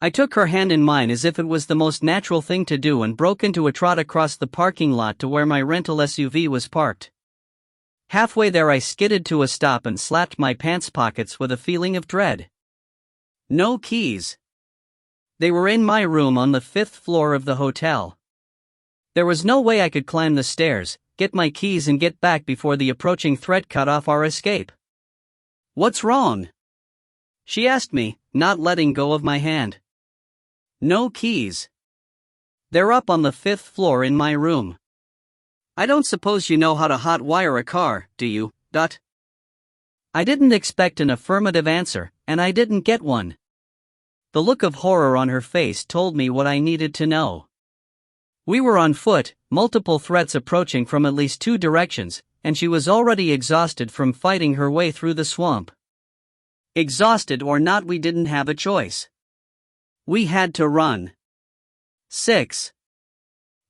I took her hand in mine as if it was the most natural thing to do and broke into a trot across the parking lot to where my rental SUV was parked. Halfway there I skidded to a stop and slapped my pants pockets with a feeling of dread. No keys. They were in my room on the 5th floor of the hotel. There was no way I could climb the stairs, get my keys and get back before the approaching threat cut off our escape. "What's wrong?" she asked me, not letting go of my hand. "No keys. They're up on the 5th floor in my room. I don't suppose you know how to hot wire a car, do you, Dot?" I didn't expect an affirmative answer, and I didn't get one. The look of horror on her face told me what I needed to know. We were on foot, multiple threats approaching from at least 2 directions, and she was already exhausted from fighting her way through the swamp. Exhausted or not, we didn't have a choice. We had to run. 6.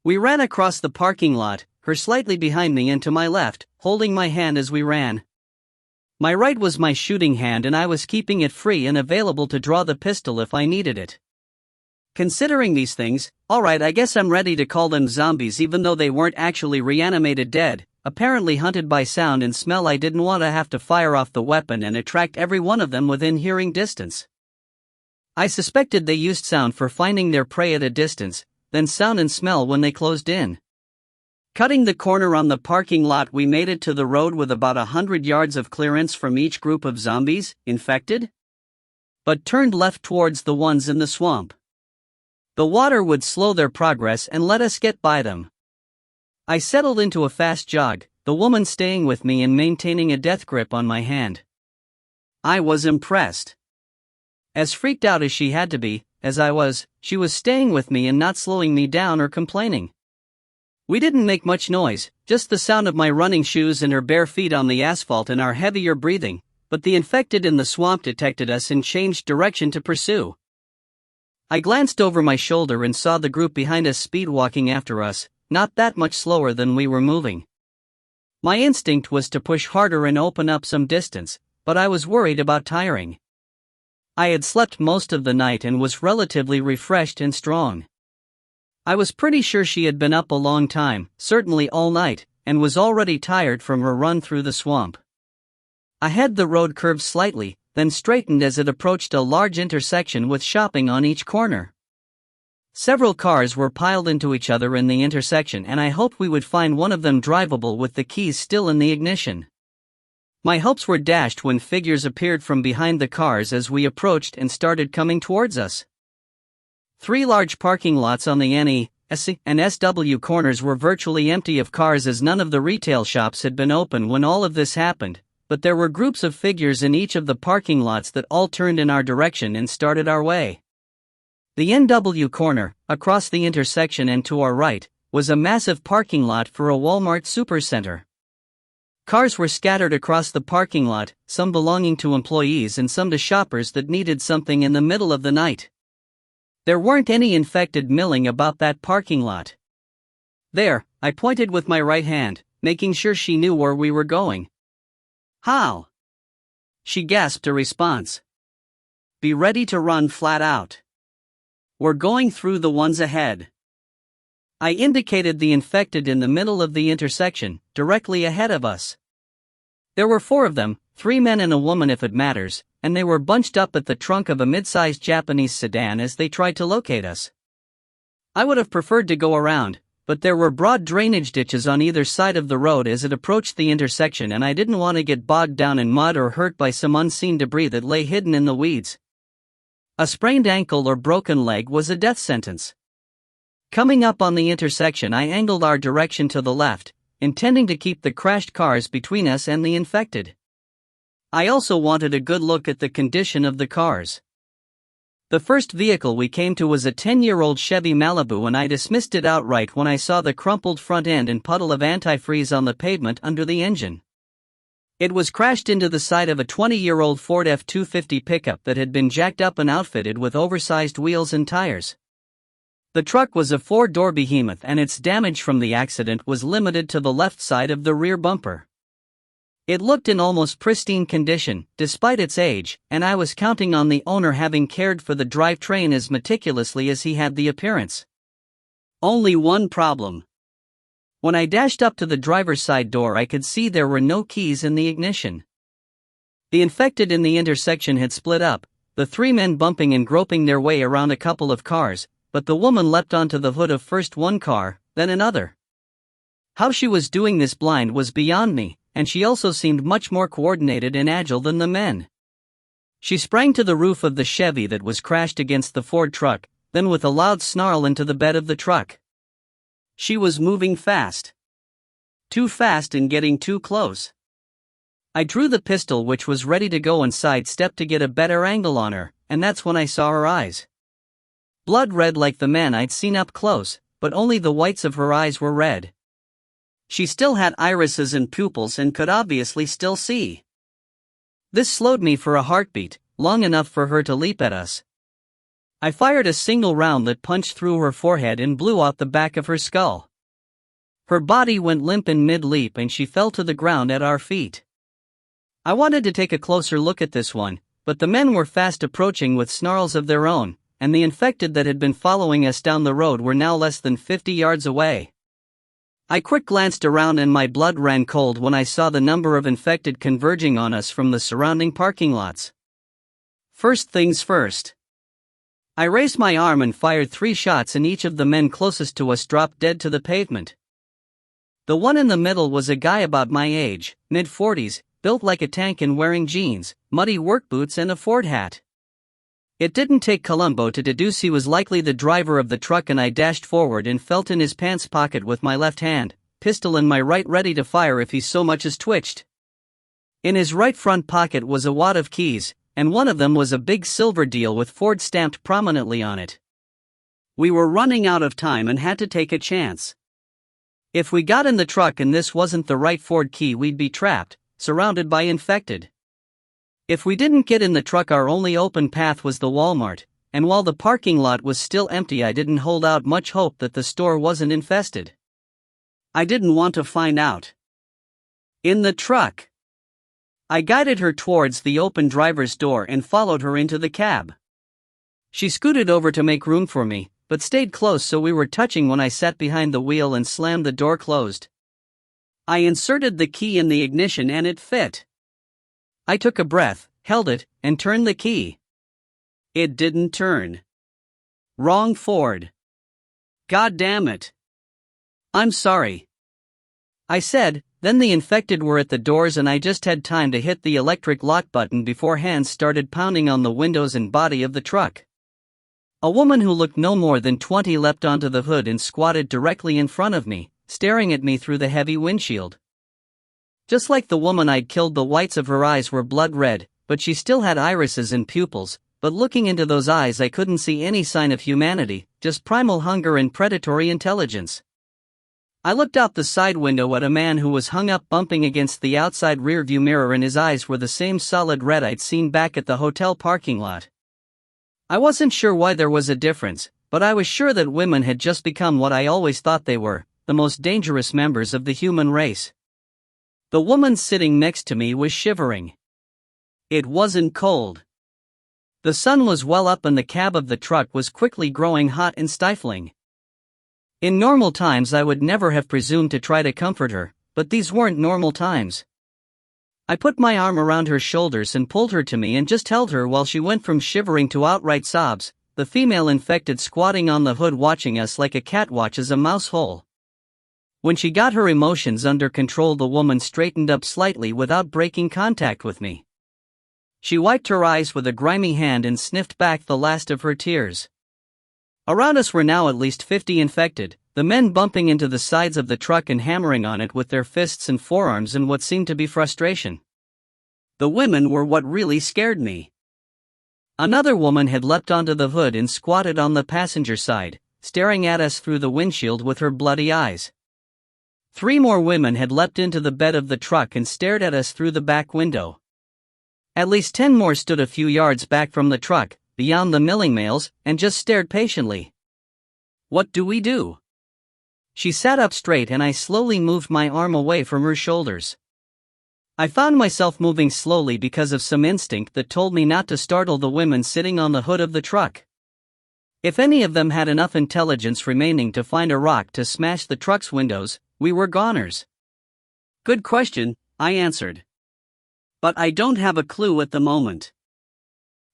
We ran across the parking lot, her slightly behind me and to my left, holding my hand as we ran. My right was my shooting hand and I was keeping it free and available to draw the pistol if I needed it. Considering these things, alright, I guess I'm ready to call them zombies even though they weren't actually reanimated dead, apparently hunted by sound and smell. I didn't want to have to fire off the weapon and attract every one of them within hearing distance. I suspected they used sound for finding their prey at a distance, then sound and smell when they closed in. Cutting the corner on the parking lot, we made it to the road with about 100 yards of clearance from each group of zombies, infected, but turned left towards the ones in the swamp. The water would slow their progress and let us get by them. I settled into a fast jog, the woman staying with me and maintaining a death grip on my hand. I was impressed. As freaked out as she had to be, as I was, she was staying with me and not slowing me down or complaining. We didn't make much noise, just the sound of my running shoes and her bare feet on the asphalt and our heavier breathing, but the infected in the swamp detected us and changed direction to pursue. I glanced over my shoulder and saw the group behind us speed walking after us, not that much slower than we were moving. My instinct was to push harder and open up some distance, but I was worried about tiring. I had slept most of the night and was relatively refreshed and strong. I was pretty sure she had been up a long time, certainly all night, and was already tired from her run through the swamp. Ahead the road curved slightly, then straightened as it approached a large intersection with shopping on each corner. Several cars were piled into each other in the intersection, and I hoped we would find one of them drivable with the keys still in the ignition. My hopes were dashed when figures appeared from behind the cars as we approached and started coming towards us. 3 large parking lots on the NE, SC, and SW corners were virtually empty of cars as none of the retail shops had been open when all of this happened, but there were groups of figures in each of the parking lots that all turned in our direction and started our way. The NW corner, across the intersection and to our right, was a massive parking lot for a Walmart supercenter. Cars were scattered across the parking lot, some belonging to employees and some to shoppers that needed something in the middle of the night. There weren't any infected milling about that parking lot. There, I pointed with my right hand, making sure she knew where we were going. How? She gasped a response. Be ready to run flat out. We're going through the ones ahead. I indicated the infected in the middle of the intersection, directly ahead of us. There were 4 of them, 3 men and a woman if it matters, and they were bunched up at the trunk of a mid-sized Japanese sedan as they tried to locate us. I would have preferred to go around, but there were broad drainage ditches on either side of the road as it approached the intersection, and I didn't want to get bogged down in mud or hurt by some unseen debris that lay hidden in the weeds. A sprained ankle or broken leg was a death sentence. Coming up on the intersection, I angled our direction to the left, intending to keep the crashed cars between us and the infected. I also wanted a good look at the condition of the cars. The first vehicle we came to was a 10-year-old Chevy Malibu, and I dismissed it outright when I saw the crumpled front end and puddle of antifreeze on the pavement under the engine. It was crashed into the side of a 20-year-old Ford F-250 pickup that had been jacked up and outfitted with oversized wheels and tires. The truck was a 4-door behemoth, and its damage from the accident was limited to the left side of the rear bumper. It looked in almost pristine condition, despite its age, and I was counting on the owner having cared for the drivetrain as meticulously as he had the appearance. Only one problem. When I dashed up to the driver's side door, I could see there were no keys in the ignition. The infected in the intersection had split up, the 3 men bumping and groping their way around a couple of cars, but the woman leapt onto the hood of first one car, then another. How she was doing this blind was beyond me, and she also seemed much more coordinated and agile than the men. She sprang to the roof of the Chevy that was crashed against the Ford truck, then with a loud snarl into the bed of the truck. She was moving fast. Too fast and getting too close. I drew the pistol which was ready to go and sidestepped to get a better angle on her, and that's when I saw her eyes. Blood red like the man I'd seen up close, but only the whites of her eyes were red. She still had irises and pupils and could obviously still see. This slowed me for a heartbeat, long enough for her to leap at us. I fired a single round that punched through her forehead and blew out the back of her skull. Her body went limp in mid-leap and she fell to the ground at our feet. I wanted to take a closer look at this one, but the men were fast approaching with snarls of their own, and the infected that had been following us down the road were now less than 50 yards away. I quick glanced around and my blood ran cold when I saw the number of infected converging on us from the surrounding parking lots. First things first. I raised my arm and fired 3 shots, and each of the men closest to us dropped dead to the pavement. The one in the middle was a guy about my age, mid-40s, built like a tank and wearing jeans, muddy work boots and a Ford hat. It didn't take Columbo to deduce he was likely the driver of the truck, and I dashed forward and felt in his pants pocket with my left hand, pistol in my right ready to fire if he so much as twitched. In his right front pocket was a wad of keys, and one of them was a big silver deal with Ford stamped prominently on it. We were running out of time and had to take a chance. If we got in the truck and this wasn't the right Ford key, we'd be trapped, surrounded by infected. If we didn't get in the truck, our only open path was the Walmart, and while the parking lot was still empty, I didn't hold out much hope that the store wasn't infested. I didn't want to find out. In the truck. I guided her towards the open driver's door and followed her into the cab. She scooted over to make room for me, but stayed close so we were touching when I sat behind the wheel and slammed the door closed. I inserted the key in the ignition and it fit. I took a breath, held it, and turned the key. It didn't turn. Wrong Ford. God damn it. I'm sorry. I said, then the infected were at the doors and I just had time to hit the electric lock button before hands started pounding on the windows and body of the truck. A woman who looked no more than 20 leapt onto the hood and squatted directly in front of me, staring at me through the heavy windshield. Just like the woman I'd killed, the whites of her eyes were blood red, but she still had irises and pupils, but looking into those eyes I couldn't see any sign of humanity, just primal hunger and predatory intelligence. I looked out the side window at a man who was hung up bumping against the outside rearview mirror and his eyes were the same solid red I'd seen back at the hotel parking lot. I wasn't sure why there was a difference, but I was sure that women had just become what I always thought they were, the most dangerous members of the human race. The woman sitting next to me was shivering. It wasn't cold. The sun was well up and the cab of the truck was quickly growing hot and stifling. In normal times I would never have presumed to try to comfort her, but these weren't normal times. I put my arm around her shoulders and pulled her to me and just held her while she went from shivering to outright sobs, the female infected squatting on the hood watching us like a cat watches a mouse hole. When she got her emotions under control, the woman straightened up slightly without breaking contact with me. She wiped her eyes with a grimy hand and sniffed back the last of her tears. Around us were now at least 50 infected, the men bumping into the sides of the truck and hammering on it with their fists and forearms in what seemed to be frustration. The women were what really scared me. Another woman had leapt onto the hood and squatted on the passenger side, staring at us through the windshield with her bloody eyes. 3 more women had leapt into the bed of the truck and stared at us through the back window. At least 10 more stood a few yards back from the truck, beyond the milling males, and just stared patiently. What do we do? She sat up straight and I slowly moved my arm away from her shoulders. I found myself moving slowly because of some instinct that told me not to startle the women sitting on the hood of the truck. If any of them had enough intelligence remaining to find a rock to smash the truck's windows, we were goners. Good question, I answered. But I don't have a clue at the moment.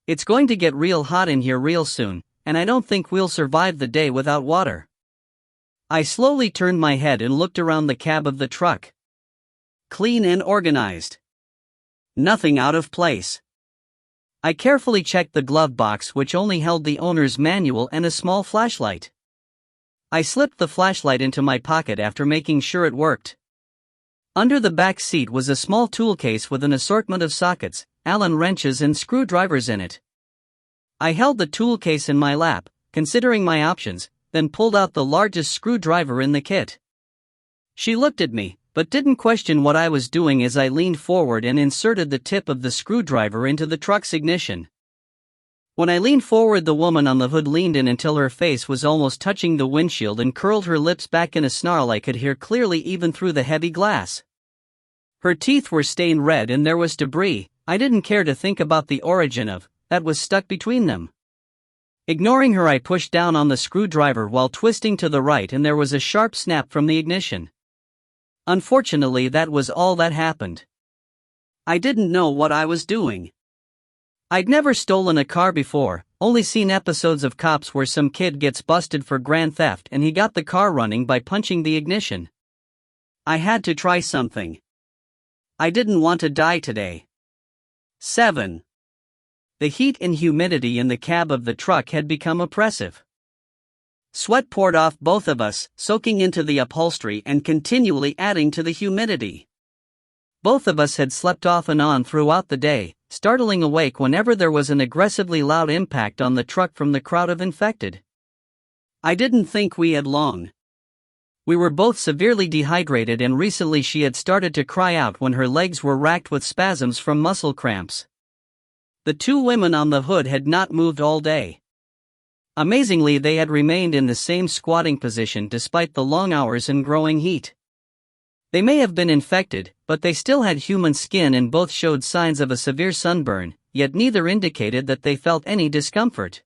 It's going to get real hot in here real soon, and I don't think we'll survive the day without water. I slowly turned my head and looked around the cab of the truck. Clean and organized. Nothing out of place. I carefully checked the glove box, which only held the owner's manual and a small flashlight. I slipped the flashlight into my pocket after making sure it worked. Under the back seat was a small tool case with an assortment of sockets, Allen wrenches and screwdrivers in it. I held the tool case in my lap, considering my options, then pulled out the largest screwdriver in the kit. She looked at me, but didn't question what I was doing as I leaned forward and inserted the tip of the screwdriver into the truck's ignition. When I leaned forward, the woman on the hood leaned in until her face was almost touching the windshield and curled her lips back in a snarl I could hear clearly even through the heavy glass. Her teeth were stained red and there was debris I didn't care to think about the origin of, that was stuck between them. Ignoring her, I pushed down on the screwdriver while twisting to the right and there was a sharp snap from the ignition. Unfortunately, that was all that happened. I didn't know what I was doing. I'd never stolen a car before, only seen episodes of Cops where some kid gets busted for grand theft and he got the car running by punching the ignition. I had to try something. I didn't want to die today. 7. The heat and humidity in the cab of the truck had become oppressive. Sweat poured off both of us, soaking into the upholstery and continually adding to the humidity. Both of us had slept off and on throughout the day, startling awake whenever there was an aggressively loud impact on the truck from the crowd of infected. I didn't think we had long. We were both severely dehydrated and recently she had started to cry out when her legs were racked with spasms from muscle cramps. The 2 women on the hood had not moved all day. Amazingly, they had remained in the same squatting position despite the long hours and growing heat. They may have been infected, but they still had human skin and both showed signs of a severe sunburn, yet neither indicated that they felt any discomfort.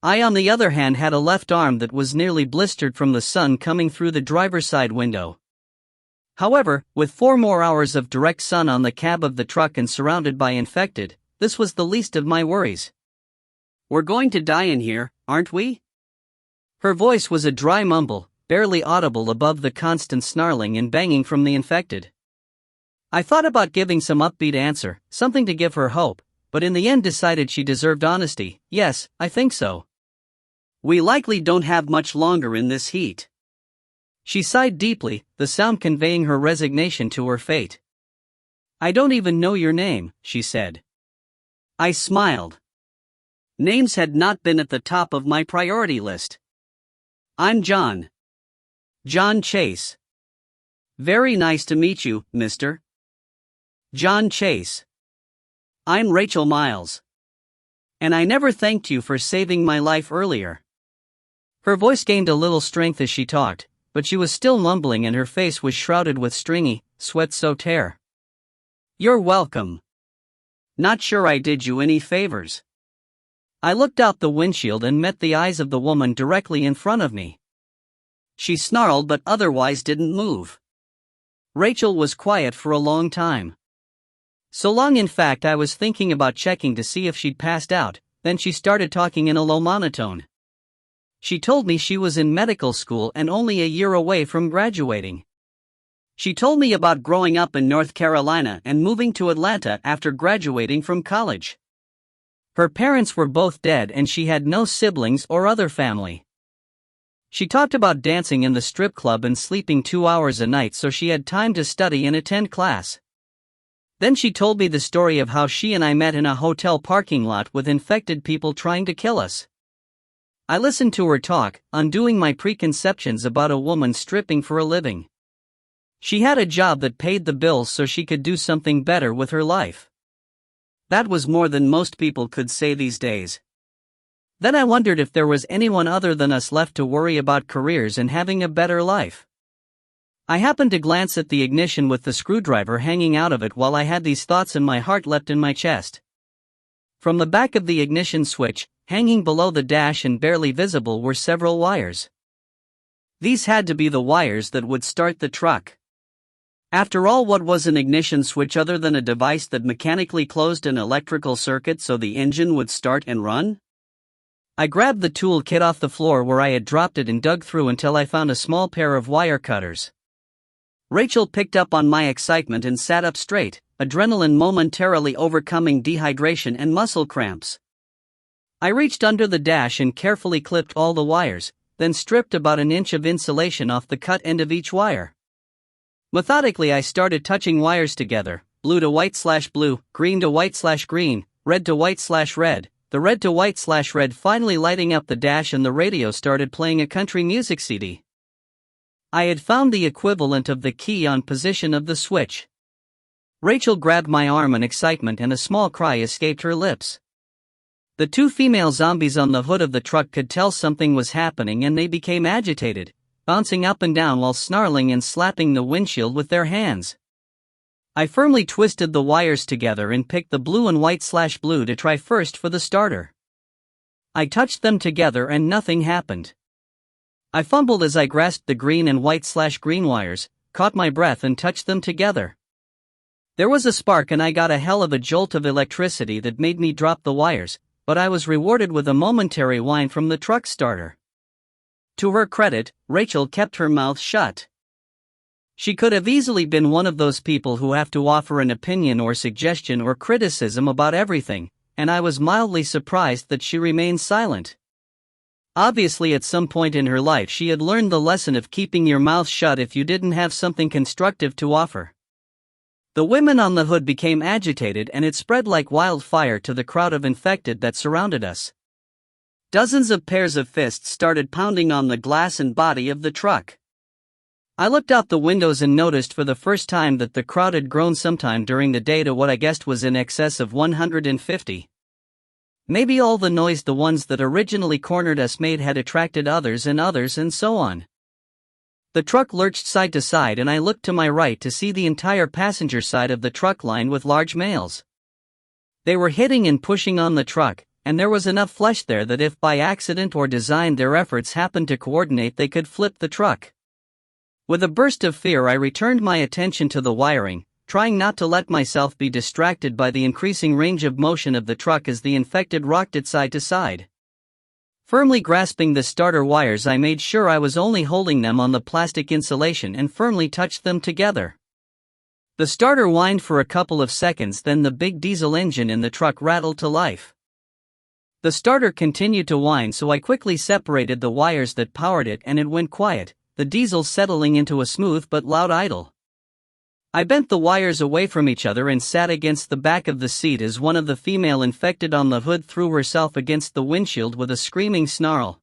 I, on the other hand, had a left arm that was nearly blistered from the sun coming through the driver's side window. However, with 4 more hours of direct sun on the cab of the truck and surrounded by infected, this was the least of my worries. "We're going to die in here, aren't we?" Her voice was a dry mumble, barely audible above the constant snarling and banging from the infected. I thought about giving some upbeat answer, something to give her hope, but in the end decided she deserved honesty. "Yes, I think so. We likely don't have much longer in this heat." She sighed deeply, the sound conveying her resignation to her fate. "I don't even know your name," she said. I smiled. Names had not been at the top of my priority list. "I'm John. John Chase." "Very nice to meet you, Mr. John Chase. I'm Rachel Miles. And I never thanked you for saving my life earlier." Her voice gained a little strength as she talked, but she was still mumbling and her face was shrouded with stringy, sweat-soaked hair. "You're welcome. Not sure I did you any favors." I looked out the windshield and met the eyes of the woman directly in front of me. She snarled but otherwise didn't move. Rachel was quiet for a long time. So long, in fact, I was thinking about checking to see if she'd passed out. Then she started talking in a low monotone. She told me she was in medical school and only a year away from graduating. She told me about growing up in North Carolina and moving to Atlanta after graduating from college. Her parents were both dead and she had no siblings or other family. She talked about dancing in the strip club and sleeping 2 hours a night so she had time to study and attend class. Then she told me the story of how she and I met in a hotel parking lot with infected people trying to kill us. I listened to her talk, undoing my preconceptions about a woman stripping for a living. She had a job that paid the bills so she could do something better with her life. That was more than most people could say these days. Then I wondered if there was anyone other than us left to worry about careers and having a better life. I happened to glance at the ignition with the screwdriver hanging out of it while I had these thoughts and my heart leapt in my chest. From the back of the ignition switch, hanging below the dash and barely visible, were several wires. These had to be the wires that would start the truck. After all, what was an ignition switch other than a device that mechanically closed an electrical circuit so the engine would start and run? I grabbed the tool kit off the floor where I had dropped it and dug through until I found a small pair of wire cutters. Rachel picked up on my excitement and sat up straight, adrenaline momentarily overcoming dehydration and muscle cramps. I reached under the dash and carefully clipped all the wires, then stripped about an inch of insulation off the cut end of each wire. Methodically I started touching wires together, blue to white/blue, green to white/green, red to white/red, the red to white/red finally lighting up the dash and the radio started playing a country music CD. I had found the equivalent of the key on position of the switch. Rachel grabbed my arm in excitement and a small cry escaped her lips. The 2 female zombies on the hood of the truck could tell something was happening and they became agitated, bouncing up and down while snarling and slapping the windshield with their hands. I firmly twisted the wires together and picked the blue and white/blue to try first for the starter. I touched them together and nothing happened. I fumbled as I grasped the green and white/green wires, caught my breath and touched them together. There was a spark and I got a hell of a jolt of electricity that made me drop the wires, but I was rewarded with a momentary whine from the truck starter. To her credit, Rachel kept her mouth shut. She could have easily been one of those people who have to offer an opinion or suggestion or criticism about everything, and I was mildly surprised that she remained silent. Obviously, at some point in her life she had learned the lesson of keeping your mouth shut if you didn't have something constructive to offer. The women on the hood became agitated and it spread like wildfire to the crowd of infected that surrounded us. Dozens of pairs of fists started pounding on the glass and body of the truck. I looked out the windows and noticed for the first time that the crowd had grown sometime during the day to what I guessed was in excess of 150. Maybe all the noise the ones that originally cornered us made had attracted others and so on. The truck lurched side to side and I looked to my right to see the entire passenger side of the truck lined with large males. They were hitting and pushing on the truck, and there was enough flesh there that if by accident or design their efforts happened to coordinate they could flip the truck. With a burst of fear I returned my attention to the wiring, trying not to let myself be distracted by the increasing range of motion of the truck as the infected rocked it side to side. Firmly grasping the starter wires, I made sure I was only holding them on the plastic insulation and firmly touched them together. The starter whined for a couple of seconds, then the big diesel engine in the truck rattled to life. The starter continued to whine, so I quickly separated the wires that powered it and it went quiet, the diesel settling into a smooth but loud idle. I bent the wires away from each other and sat against the back of the seat as one of the female infected on the hood threw herself against the windshield with a screaming snarl.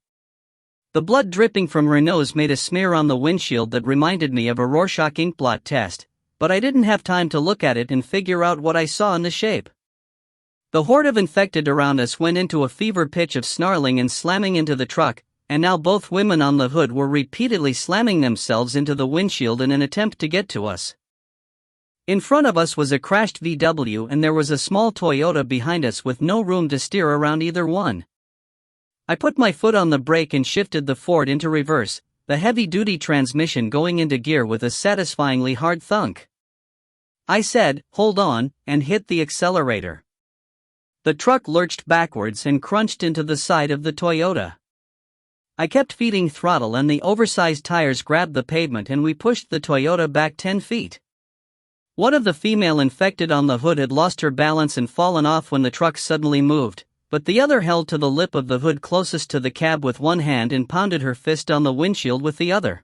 The blood dripping from her nose made a smear on the windshield that reminded me of a Rorschach inkblot test, but I didn't have time to look at it and figure out what I saw in the shape. The horde of infected around us went into a fever pitch of snarling and slamming into the truck, and now both women on the hood were repeatedly slamming themselves into the windshield in an attempt to get to us. In front of us was a crashed VW and there was a small Toyota behind us with no room to steer around either one. I put my foot on the brake and shifted the Ford into reverse, the heavy-duty transmission going into gear with a satisfyingly hard thunk. I said, "Hold on," and hit the accelerator. The truck lurched backwards and crunched into the side of the Toyota. I kept feeding throttle and the oversized tires grabbed the pavement and we pushed the Toyota back 10 feet. One of the female infected on the hood had lost her balance and fallen off when the truck suddenly moved, but the other held to the lip of the hood closest to the cab with one hand and pounded her fist on the windshield with the other.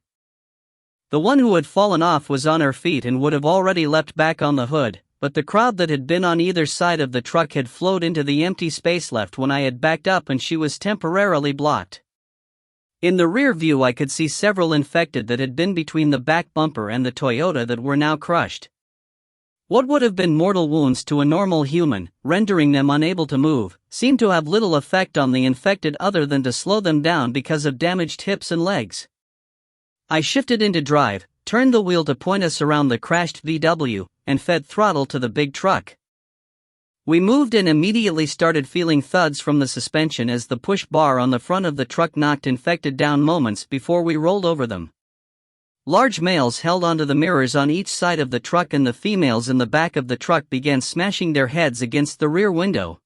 The one who had fallen off was on her feet and would have already leapt back on the hood, but the crowd that had been on either side of the truck had flowed into the empty space left when I had backed up and she was temporarily blocked. In the rear view I could see several infected that had been between the back bumper and the Toyota that were now crushed. What would have been mortal wounds to a normal human, rendering them unable to move, seemed to have little effect on the infected other than to slow them down because of damaged hips and legs. I shifted into drive, turned the wheel to point us around the crashed VW, and fed throttle to the big truck. We moved and immediately started feeling thuds from the suspension as the push bar on the front of the truck knocked infected down moments before we rolled over them. Large males held onto the mirrors on each side of the truck and the females in the back of the truck began smashing their heads against the rear window.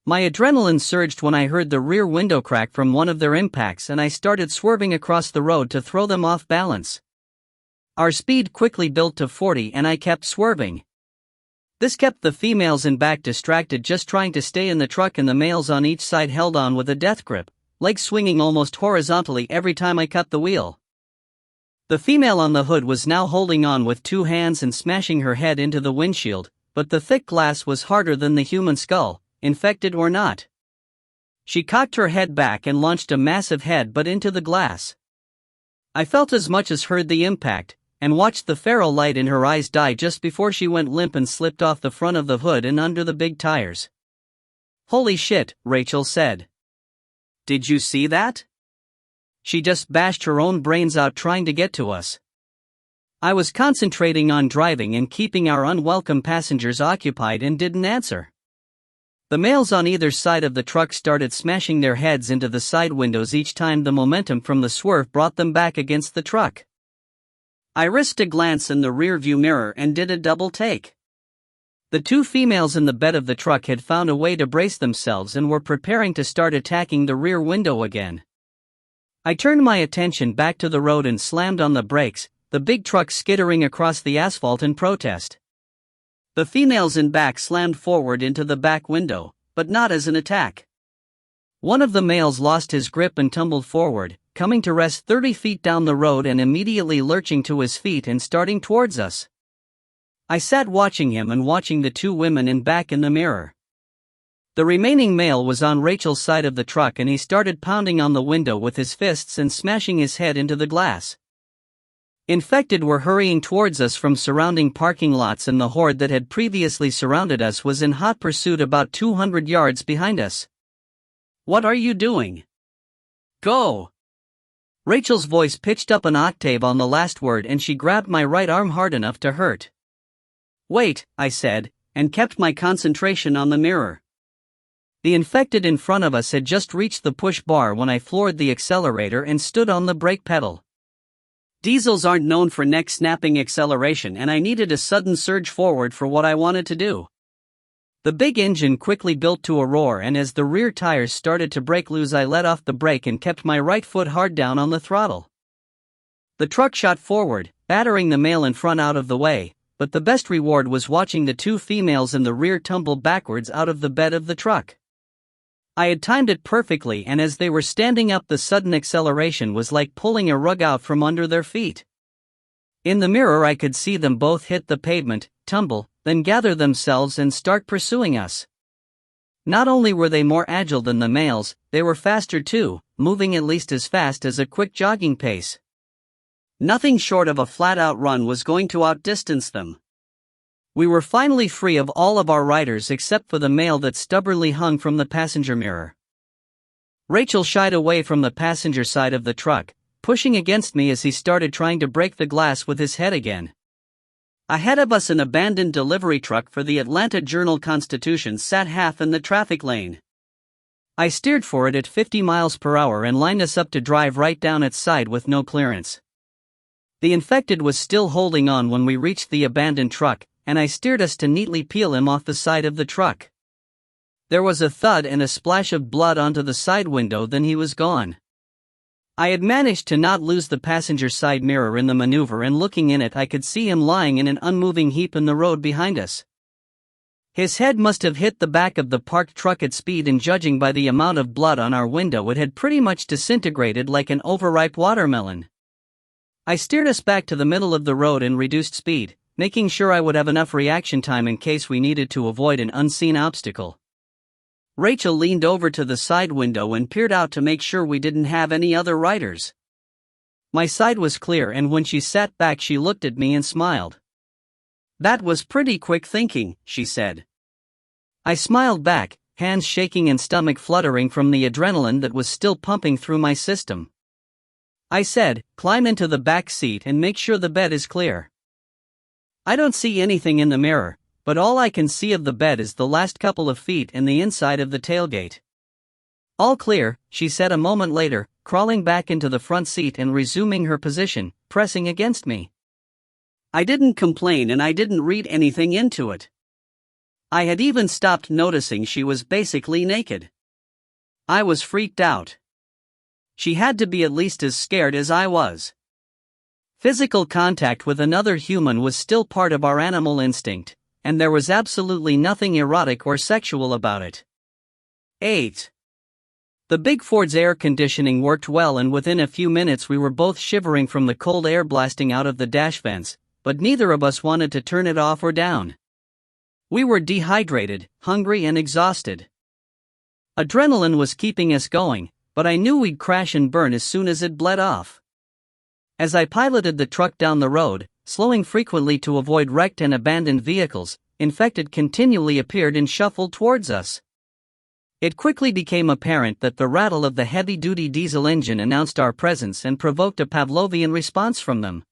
My adrenaline surged when I heard the rear window crack from one of their impacts and I started swerving across the road to throw them off balance. Our speed quickly built to 40 and I kept swerving. This kept the females in back distracted just trying to stay in the truck and the males on each side held on with a death grip, legs swinging almost horizontally every time I cut the wheel. The female on the hood was now holding on with two hands and smashing her head into the windshield, but the thick glass was harder than the human skull, infected or not. She cocked her head back and launched a massive head butt into the glass. I felt as much as heard the impact, and watched the ferrule light in her eyes die just before she went limp and slipped off the front of the hood and under the big tires. "Holy shit," Rachel said. "Did you see that? She just bashed her own brains out trying to get to us." I was concentrating on driving and keeping our unwelcome passengers occupied and didn't answer. The males on either side of the truck started smashing their heads into the side windows each time the momentum from the swerve brought them back against the truck. I risked a glance in the rearview mirror and did a double take. The two females in the bed of the truck had found a way to brace themselves and were preparing to start attacking the rear window again. I turned my attention back to the road and slammed on the brakes, the big truck skittering across the asphalt in protest. The females in back slammed forward into the back window, but not as an attack. One of the males lost his grip and tumbled forward, coming to rest 30 feet down the road and immediately lurching to his feet and starting towards us. I sat watching him and watching the two women in back in the mirror. The remaining male was on Rachel's side of the truck and he started pounding on the window with his fists and smashing his head into the glass. Infected were hurrying towards us from surrounding parking lots and the horde that had previously surrounded us was in hot pursuit about 200 yards behind us. "What are you doing? Go!" Rachel's voice pitched up an octave on the last word and she grabbed my right arm hard enough to hurt. "Wait," I said, and kept my concentration on the mirror. The infected in front of us had just reached the push bar when I floored the accelerator and stood on the brake pedal. Diesels aren't known for neck-snapping acceleration and I needed a sudden surge forward for what I wanted to do. The big engine quickly built to a roar and as the rear tires started to break loose I let off the brake and kept my right foot hard down on the throttle. The truck shot forward, battering the male in front out of the way, but the best reward was watching the two females in the rear tumble backwards out of the bed of the truck. I had timed it perfectly and as they were standing up the sudden acceleration was like pulling a rug out from under their feet. In the mirror I could see them both hit the pavement, tumble, then gather themselves and start pursuing us. Not only were they more agile than the males, they were faster too, moving at least as fast as a quick jogging pace. Nothing short of a flat-out run was going to outdistance them. We were finally free of all of our riders except for the male that stubbornly hung from the passenger mirror. Rachel shied away from the passenger side of the truck, pushing against me as he started trying to break the glass with his head again. Ahead of us, an abandoned delivery truck for the Atlanta Journal-Constitution sat half in the traffic lane. I steered for it at 50 miles per hour and lined us up to drive right down its side with no clearance. The infected was still holding on when we reached the abandoned truck, and I steered us to neatly peel him off the side of the truck. There was a thud and a splash of blood onto the side window, then he was gone. I had managed to not lose the passenger side mirror in the maneuver, and looking in it I could see him lying in an unmoving heap in the road behind us. His head must have hit the back of the parked truck at speed, and judging by the amount of blood on our window it had pretty much disintegrated like an overripe watermelon. I steered us back to the middle of the road and reduced speed, making sure I would have enough reaction time in case we needed to avoid an unseen obstacle. Rachel leaned over to the side window and peered out to make sure we didn't have any other riders. My side was clear, and when she sat back she looked at me and smiled. "That was pretty quick thinking," she said. I smiled back, hands shaking and stomach fluttering from the adrenaline that was still pumping through my system. I said, "Climb into the back seat and make sure the bed is clear." I don't see anything in the mirror, but all I can see of the bed is the last couple of feet and the inside of the tailgate. "All clear," she said a moment later, crawling back into the front seat and resuming her position, pressing against me. I didn't complain and I didn't read anything into it. I had even stopped noticing she was basically naked. I was freaked out. She had to be at least as scared as I was. Physical contact with another human was still part of our animal instinct, and there was absolutely nothing erotic or sexual about it. 8. The big Ford's air conditioning worked well, and within a few minutes we were both shivering from the cold air blasting out of the dash vents, but neither of us wanted to turn it off or down. We were dehydrated, hungry and exhausted. Adrenaline was keeping us going, but I knew we'd crash and burn as soon as it bled off. As I piloted the truck down the road, slowing frequently to avoid wrecked and abandoned vehicles, infected continually appeared and shuffled towards us. It quickly became apparent that the rattle of the heavy-duty diesel engine announced our presence and provoked a Pavlovian response from them.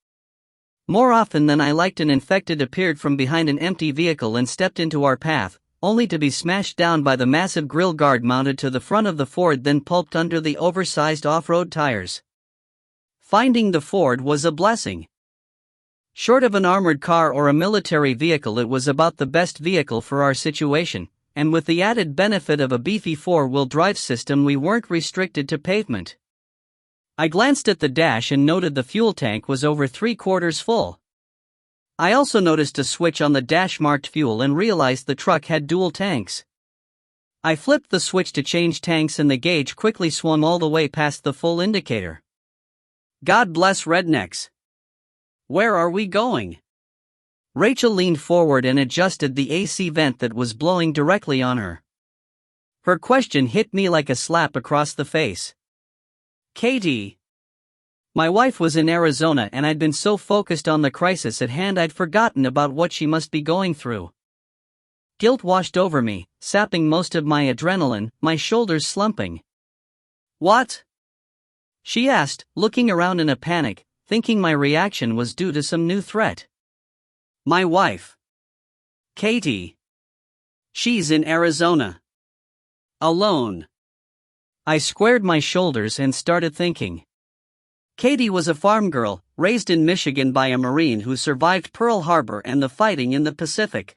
More often than I liked, an infected appeared from behind an empty vehicle and stepped into our path, only to be smashed down by the massive grill guard mounted to the front of the Ford, then pulped under the oversized off-road tires. Finding the Ford was a blessing. Short of an armored car or a military vehicle, it was about the best vehicle for our situation, and with the added benefit of a beefy four-wheel drive system we weren't restricted to pavement. I glanced at the dash and noted the fuel tank was over 3/4 full. I also noticed a switch on the dash marked fuel and realized the truck had dual tanks. I flipped the switch to change tanks and the gauge quickly swung all the way past the full indicator. God bless rednecks. Where are we going? Rachel leaned forward and adjusted the AC vent that was blowing directly on her. Her question hit me like a slap across the face. Katie. My wife was in Arizona and I'd been so focused on the crisis at hand I'd forgotten about what she must be going through. Guilt washed over me, sapping most of my adrenaline, my shoulders slumping. What? she asked, looking around in a panic, thinking my reaction was due to some new threat. My wife. Katie. She's in Arizona. Alone. I squared my shoulders and started thinking. Katie was a farm girl, raised in Michigan by a Marine who survived Pearl Harbor and the fighting in the Pacific.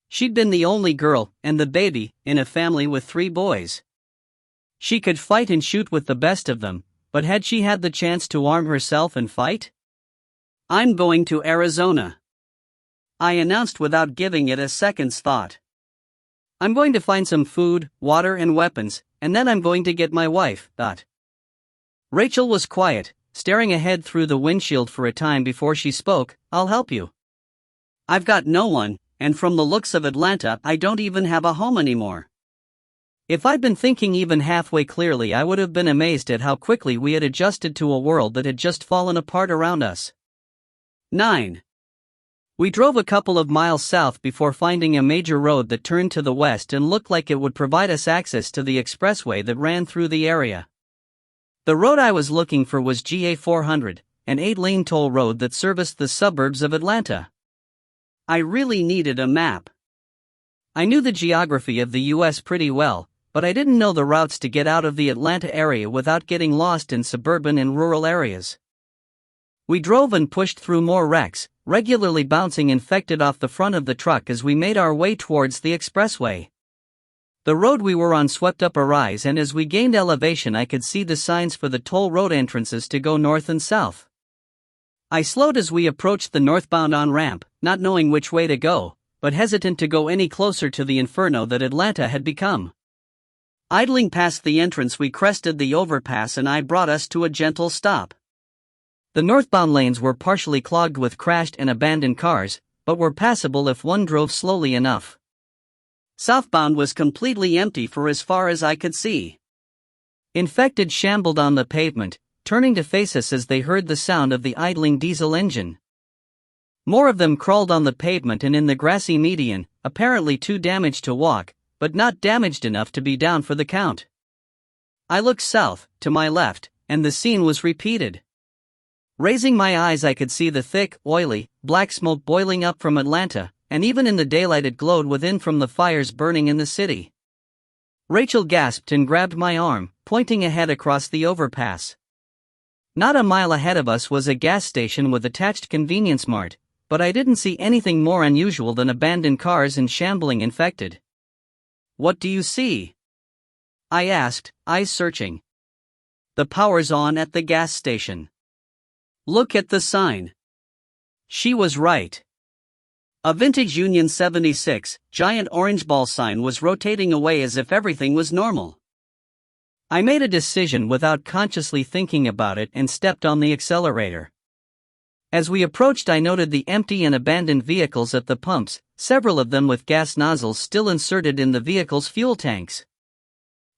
She'd been the only girl, and the baby, in a family with 3 boys. She could fight and shoot with the best of them, but had she had the chance to arm herself and fight? I'm going to Arizona, I announced without giving it a second's thought. I'm going to find some food, water and weapons, and then I'm going to get my wife. Rachel was quiet, staring ahead through the windshield for a time before she spoke. I'll help you. I've got no one, and from the looks of Atlanta, I don't even have a home anymore. If I'd been thinking even halfway clearly, I would have been amazed at how quickly we had adjusted to a world that had just fallen apart around us. 9. We drove a couple of miles south before finding a major road that turned to the west and looked like it would provide us access to the expressway that ran through the area. The road I was looking for was GA 400, an 8-lane toll road that serviced the suburbs of Atlanta. I really needed a map. I knew the geography of the U.S. pretty well, but I didn't know the routes to get out of the Atlanta area without getting lost in suburban and rural areas. We drove and pushed through more wrecks, regularly bouncing infected off the front of the truck as we made our way towards the expressway. The road we were on swept up a rise, and as we gained elevation I could see the signs for the toll road entrances to go north and south. I slowed as we approached the northbound on-ramp, not knowing which way to go, but hesitant to go any closer to the inferno that Atlanta had become. Idling past the entrance, we crested the overpass and I brought us to a gentle stop. The northbound lanes were partially clogged with crashed and abandoned cars, but were passable if one drove slowly enough. Southbound was completely empty for as far as I could see. Infected shambled on the pavement, turning to face us as they heard the sound of the idling diesel engine. More of them crawled on the pavement and in the grassy median, apparently too damaged to walk, but not damaged enough to be down for the count. I looked south, to my left, and the scene was repeated. Raising my eyes I could see the thick, oily, black smoke boiling up from Atlanta, and even in the daylight it glowed within from the fires burning in the city. Rachel gasped and grabbed my arm, pointing ahead across the overpass. Not a mile ahead of us was a gas station with attached convenience mart, but I didn't see anything more unusual than abandoned cars and shambling infected. What do you see? I asked, eyes searching. The power's on at the gas station. Look at the sign. She was right. A vintage Union 76, giant orange ball sign was rotating away as if everything was normal. I made a decision without consciously thinking about it and stepped on the accelerator. As we approached I noted the empty and abandoned vehicles at the pumps, several of them with gas nozzles still inserted in the vehicle's fuel tanks.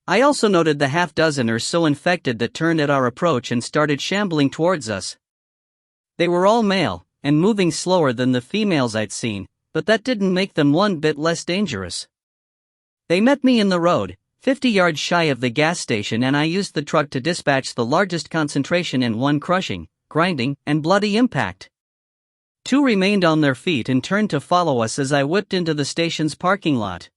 I also noted the half-dozen or so infected that turned at our approach and started shambling towards us. They were all male, and moving slower than the females I'd seen, but that didn't make them one bit less dangerous. They met me in the road, 50 yards shy of the gas station, and I used the truck to dispatch the largest concentration in one crushing, grinding, and bloody impact. 2 remained on their feet and turned to follow us as I whipped into the station's parking lot.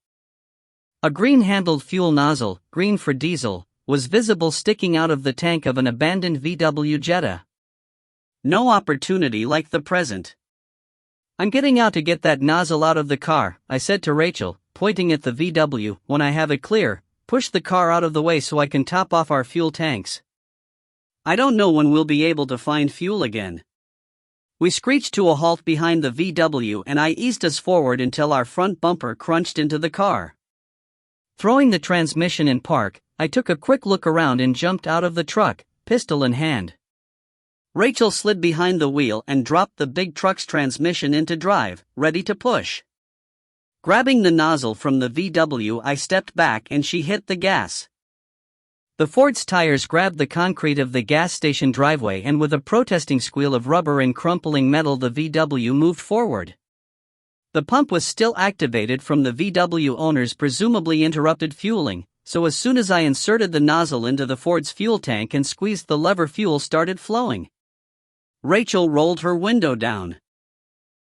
A green-handled fuel nozzle, green for diesel, was visible sticking out of the tank of an abandoned VW Jetta. No opportunity like the present. I'm getting out to get that nozzle out of the car, I said to Rachel, pointing at the VW. When I have it clear, push the car out of the way so I can top off our fuel tanks. I don't know when we'll be able to find fuel again. We screeched to a halt behind the VW and I eased us forward until our front bumper crunched into the car. Throwing the transmission in park, I took a quick look around and jumped out of the truck, pistol in hand. Rachel slid behind the wheel and dropped the big truck's transmission into drive, ready to push. Grabbing the nozzle from the VW, I stepped back and she hit the gas. The Ford's tires grabbed the concrete of the gas station driveway, and with a protesting squeal of rubber and crumpling metal, the VW moved forward. The pump was still activated from the VW owner's presumably interrupted fueling, so as soon as I inserted the nozzle into the Ford's fuel tank and squeezed the lever, fuel started flowing. Rachel rolled her window down.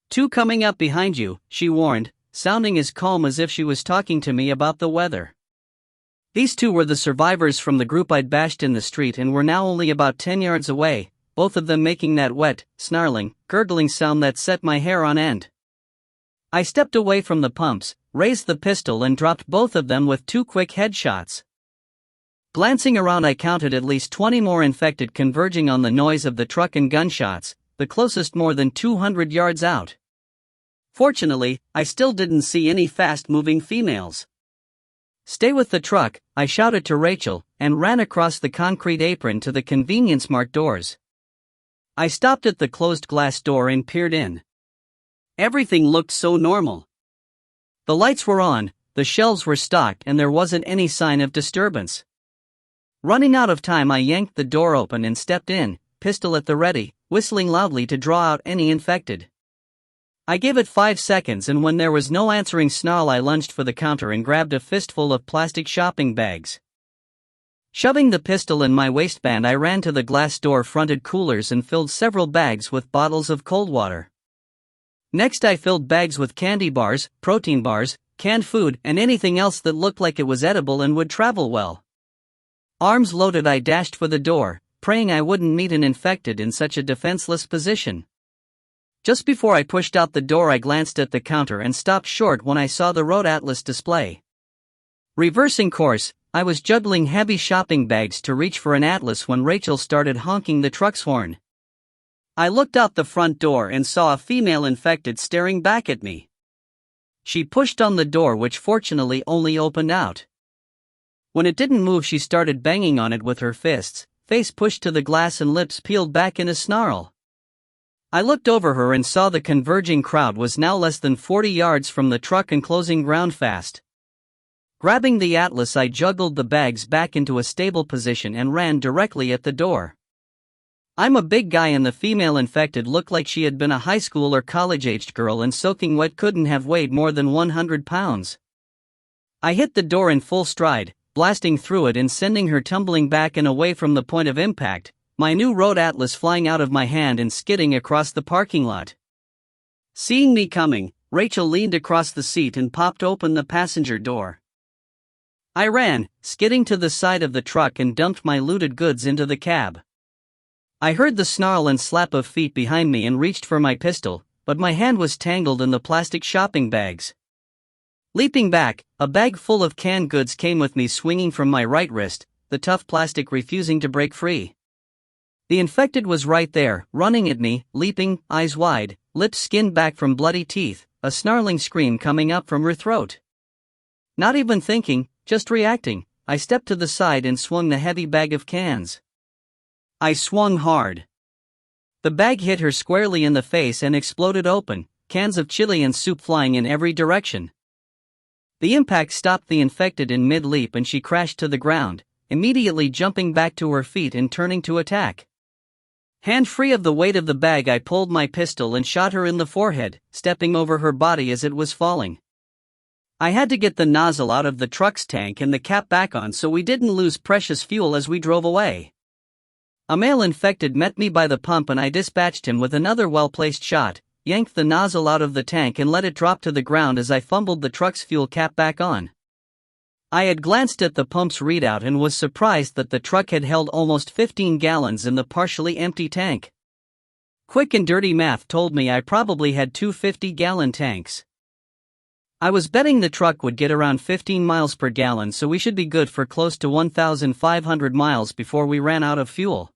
"Two coming up behind you," she warned, sounding as calm as if she was talking to me about the weather. These two were the survivors from the group I'd bashed in the street and were now only about 10 yards away, both of them making that wet, snarling, gurgling sound that set my hair on end. I stepped away from the pumps, raised the pistol and dropped both of them with 2 quick headshots. Glancing around, I counted at least 20 more infected converging on the noise of the truck and gunshots, the closest more than 200 yards out. Fortunately, I still didn't see any fast-moving females. "Stay with the truck," I shouted to Rachel, and ran across the concrete apron to the Convenience Mart doors. I stopped at the closed glass door and peered in. Everything looked so normal. The lights were on, the shelves were stocked, and there wasn't any sign of disturbance. Running out of time, I yanked the door open and stepped in, pistol at the ready, whistling loudly to draw out any infected. I gave it 5 seconds, and when there was no answering snarl, I lunged for the counter and grabbed a fistful of plastic shopping bags. Shoving the pistol in my waistband, I ran to the glass door-fronted coolers and filled several bags with bottles of cold water. Next, I filled bags with candy bars, protein bars, canned food, and anything else that looked like it was edible and would travel well. Arms loaded, I dashed for the door, praying I wouldn't meet an infected in such a defenseless position. Just before I pushed out the door, I glanced at the counter and stopped short when I saw the road atlas display. Reversing course, I was juggling heavy shopping bags to reach for an atlas when Rachel started honking the truck's horn. I looked out the front door and saw a female infected staring back at me. She pushed on the door, which fortunately only opened out. When it didn't move, she started banging on it with her fists, face pushed to the glass and lips peeled back in a snarl. I looked over her and saw the converging crowd was now less than 40 yards from the truck and closing ground fast. Grabbing the atlas, I juggled the bags back into a stable position and ran directly at the door. I'm a big guy, and the female infected looked like she had been a high school or college-aged girl, and soaking wet couldn't have weighed more than 100 pounds. I hit the door in full stride, blasting through it and sending her tumbling back and away from the point of impact, my new road atlas flying out of my hand and skidding across the parking lot. Seeing me coming, Rachel leaned across the seat and popped open the passenger door. I ran, skidding to the side of the truck, and dumped my looted goods into the cab. I heard the snarl and slap of feet behind me and reached for my pistol, but my hand was tangled in the plastic shopping bags. Leaping back, a bag full of canned goods came with me, swinging from my right wrist, the tough plastic refusing to break free. The infected was right there, running at me, leaping, eyes wide, lips skinned back from bloody teeth, a snarling scream coming up from her throat. Not even thinking, just reacting, I stepped to the side and swung the heavy bag of cans. I swung hard. The bag hit her squarely in the face and exploded open, cans of chili and soup flying in every direction. The impact stopped the infected in mid-leap and she crashed to the ground, immediately jumping back to her feet and turning to attack. Hand free of the weight of the bag, I pulled my pistol and shot her in the forehead, stepping over her body as it was falling. I had to get the nozzle out of the truck's tank and the cap back on so we didn't lose precious fuel as we drove away. A male infected met me by the pump and I dispatched him with another well-placed shot, yanked the nozzle out of the tank and let it drop to the ground as I fumbled the truck's fuel cap back on. I had glanced at the pump's readout and was surprised that the truck had held almost 15 gallons in the partially empty tank. Quick and dirty math told me I probably had 2 50-gallon tanks. I was betting the truck would get around 15 miles per gallon, so we should be good for close to 1,500 miles before we ran out of fuel.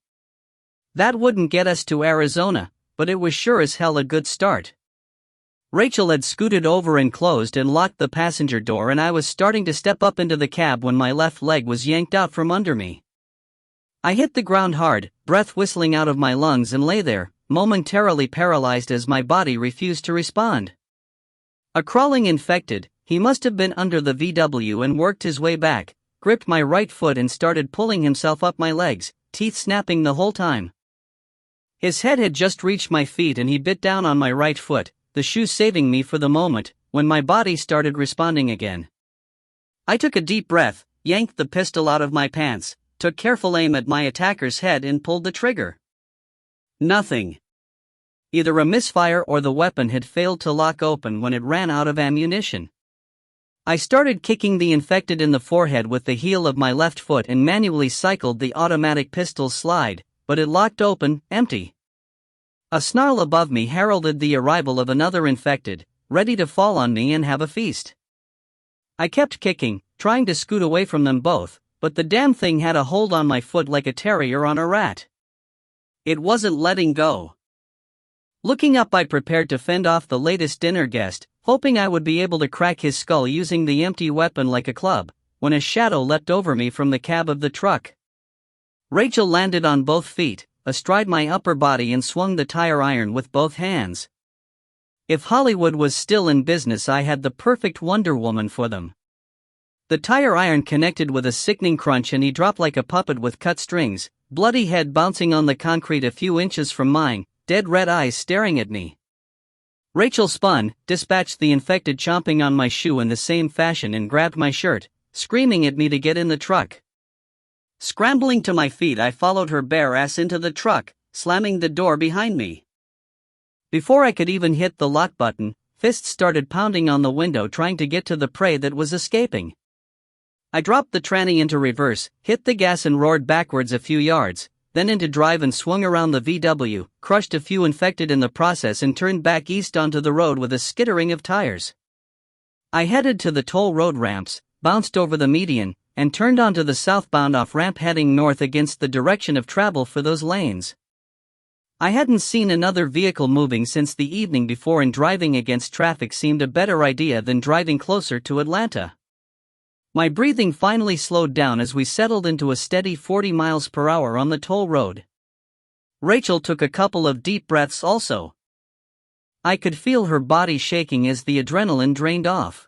That wouldn't get us to Arizona, but it was sure as hell a good start. Rachel had scooted over and closed and locked the passenger door, and I was starting to step up into the cab when my left leg was yanked out from under me. I hit the ground hard, breath whistling out of my lungs, and lay there, momentarily paralyzed as my body refused to respond. A crawling infected, he must have been under the VW and worked his way back, gripped my right foot and started pulling himself up my legs, teeth snapping the whole time. His head had just reached my feet and he bit down on my right foot, the shoe saving me for the moment, when my body started responding again. I took a deep breath, yanked the pistol out of my pants, took careful aim at my attacker's head and pulled the trigger. Nothing. Either a misfire or the weapon had failed to lock open when it ran out of ammunition. I started kicking the infected in the forehead with the heel of my left foot and manually cycled the automatic pistol's slide, but it locked open, empty. A snarl above me heralded the arrival of another infected, ready to fall on me and have a feast. I kept kicking, trying to scoot away from them both, but the damn thing had a hold on my foot like a terrier on a rat. It wasn't letting go. Looking up, I prepared to fend off the latest dinner guest, hoping I would be able to crack his skull using the empty weapon like a club, when a shadow leapt over me from the cab of the truck. Rachel landed on both feet, astride my upper body, and swung the tire iron with both hands. If Hollywood was still in business, I had the perfect Wonder Woman for them. The tire iron connected with a sickening crunch and he dropped like a puppet with cut strings, bloody head bouncing on the concrete a few inches from mine, dead red eyes staring at me. Rachel spun, dispatched the infected chomping on my shoe in the same fashion, and grabbed my shirt, screaming at me to get in the truck. Scrambling to my feet, I followed her bare ass into the truck, slamming the door behind me. Before I could even hit the lock button, fists started pounding on the window trying to get to the prey that was escaping. I dropped the tranny into reverse, hit the gas and roared backwards a few yards, then into drive and swung around the VW, crushed a few infected in the process, and turned back east onto the road with a skittering of tires. I headed to the toll road ramps, bounced over the median, and turned onto the southbound off-ramp heading north against the direction of travel for those lanes. I hadn't seen another vehicle moving since the evening before, and driving against traffic seemed a better idea than driving closer to Atlanta. My breathing finally slowed down as we settled into a steady 40 miles per hour on the toll road. Rachel took a couple of deep breaths also. I could feel her body shaking as the adrenaline drained off.